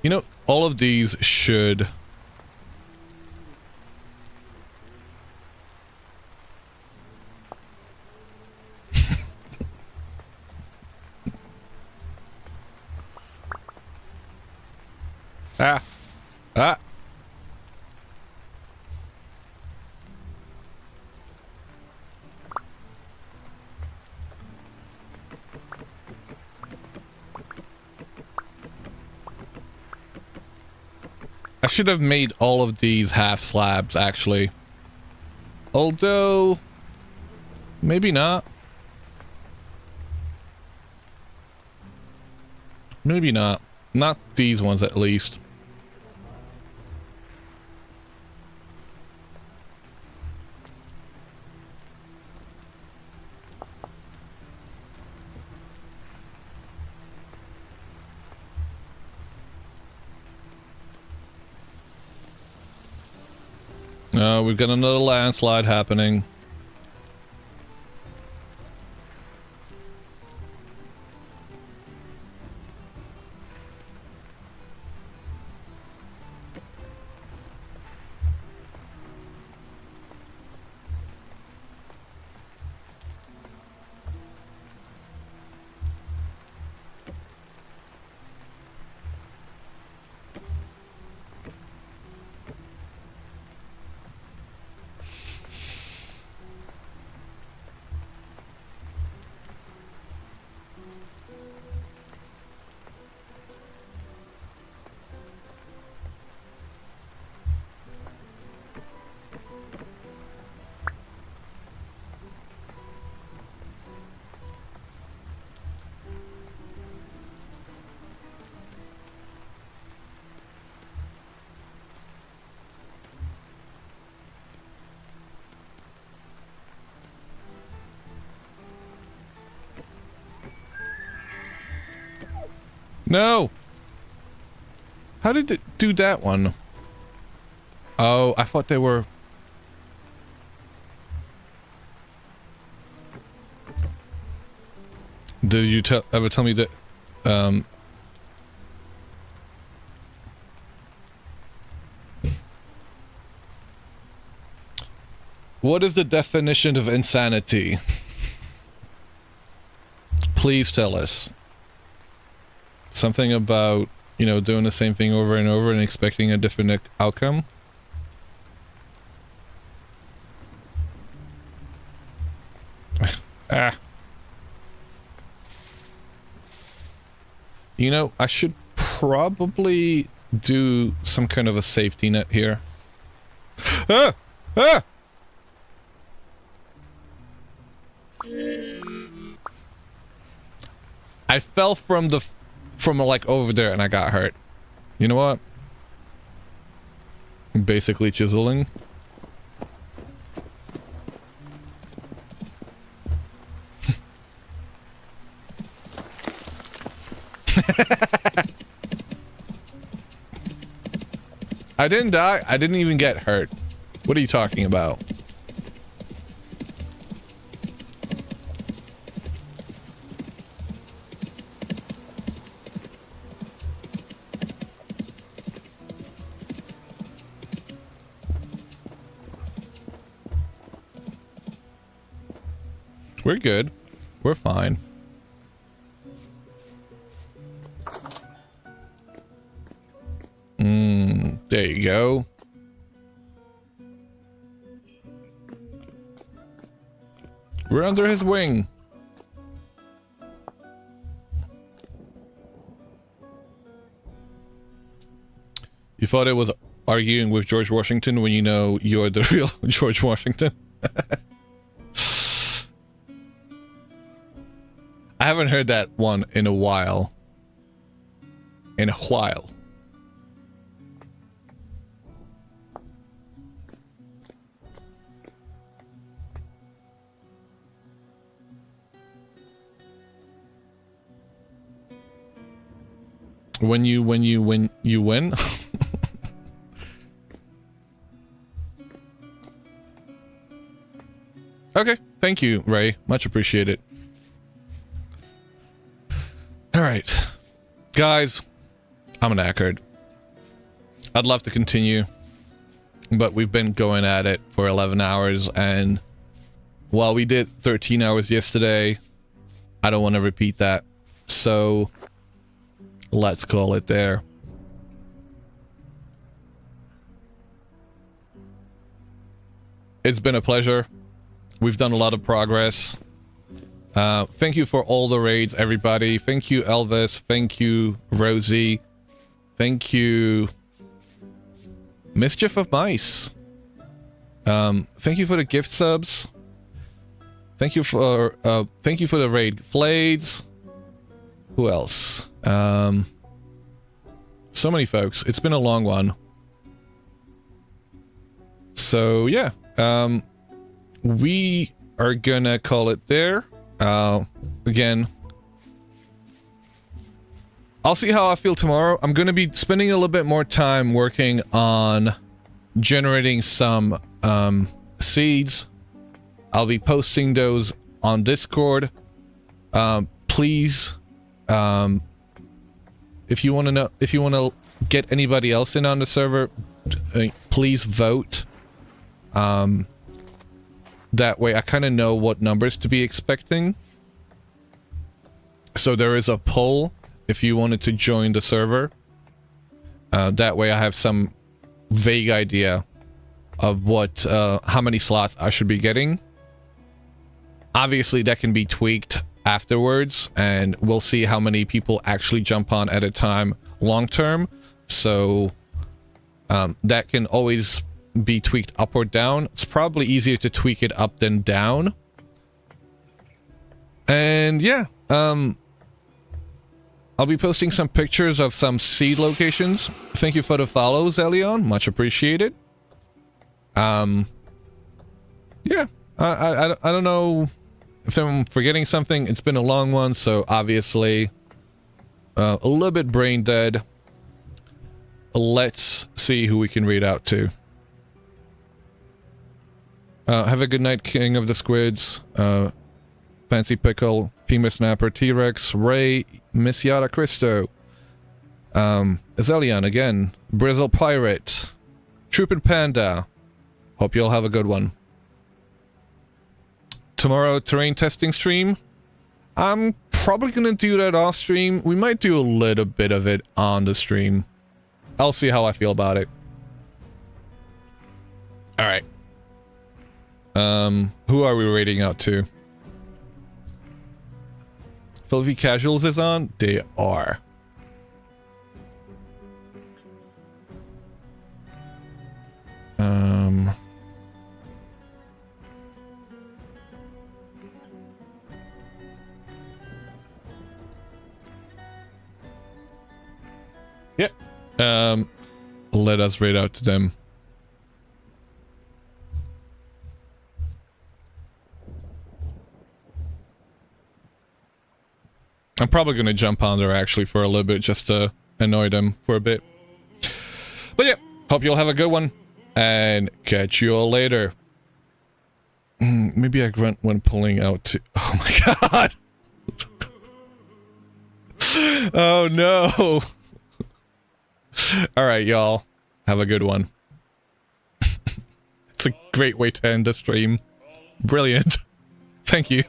You know, all of these should... Ah. Ah. I should have made all of these half slabs, actually. Although... maybe not. Maybe not. Not these ones, at least. We've got another landslide happening. No! How did it do that one? Oh, I thought they were... Did you ever tell me that... What is the definition of insanity? Please tell us. Something about, you know, doing the same thing over and over and expecting a different outcome? Ah. You know, I should probably do some kind of a safety net here. Ah! Ah! I fell from like over there and I got hurt. You know what? Basically chiseling. I didn't die. I didn't even get hurt. What are you talking about? We're good. We're fine. There you go. We're under his wing. You thought it was arguing with George Washington when you know you're the real George Washington? I haven't heard that one in a while. In a while. When you win? Okay, thank you, Ray. Much appreciated. Alright. Guys, I'm knackered. I'd love to continue, but we've been going at it for 11 hours, and while we did 13 hours yesterday, I don't want to repeat that. So, let's call it there. It's been a pleasure. We've done a lot of progress. Thank you for all the raids, everybody. Thank you, Elvis. Thank you, Rosie. Thank you, Mischief of Mice. Thank you for the gift subs. Thank you for the raid, Flades. Who else? So many folks. It's been a long one. So yeah, we are gonna call it there. Again, I'll see how I feel tomorrow. I'm gonna be spending a little bit more time working on generating some seeds. I'll be posting those on Discord. Please, if you want to get anybody else in on the server, please vote. That way I kind of know what numbers to be expecting. So there is a poll if you wanted to join the server. That way I have some vague idea of what how many slots I should be getting. Obviously that can be tweaked afterwards, and we'll see how many people actually jump on at a time long term. So that can always be tweaked up or down. It's probably easier to tweak it up than down. And yeah, I'll be posting some pictures of some seed locations. Thank you for the follow, Zelion. Much appreciated. Yeah, I don't know if I'm forgetting something. It's been a long one, so obviously a little bit brain dead. Let's see who we can read out to. Have a good night, King of the Squids. Fancy Pickle, Femur Snapper, T-Rex, Ray, Miss Yada Christo. Azelion again. Brizzle Pirate. Troopin' Panda. Hope you'll have a good one. Tomorrow, terrain testing stream. I'm probably gonna do that off stream. We might do a little bit of it on the stream. I'll see how I feel about it. Alright. Who are we rating out to? Filthy Casuals is on? They are. Yeah. Let us rate out to them. I'm probably going to jump on there actually for a little bit just to annoy them for a bit. But yeah, hope you'll have a good one and catch you all later. Maybe I grunt when pulling out to... Oh my god! Oh no! Alright, y'all. Have a good one. It's a great way to end the stream. Brilliant. Thank you.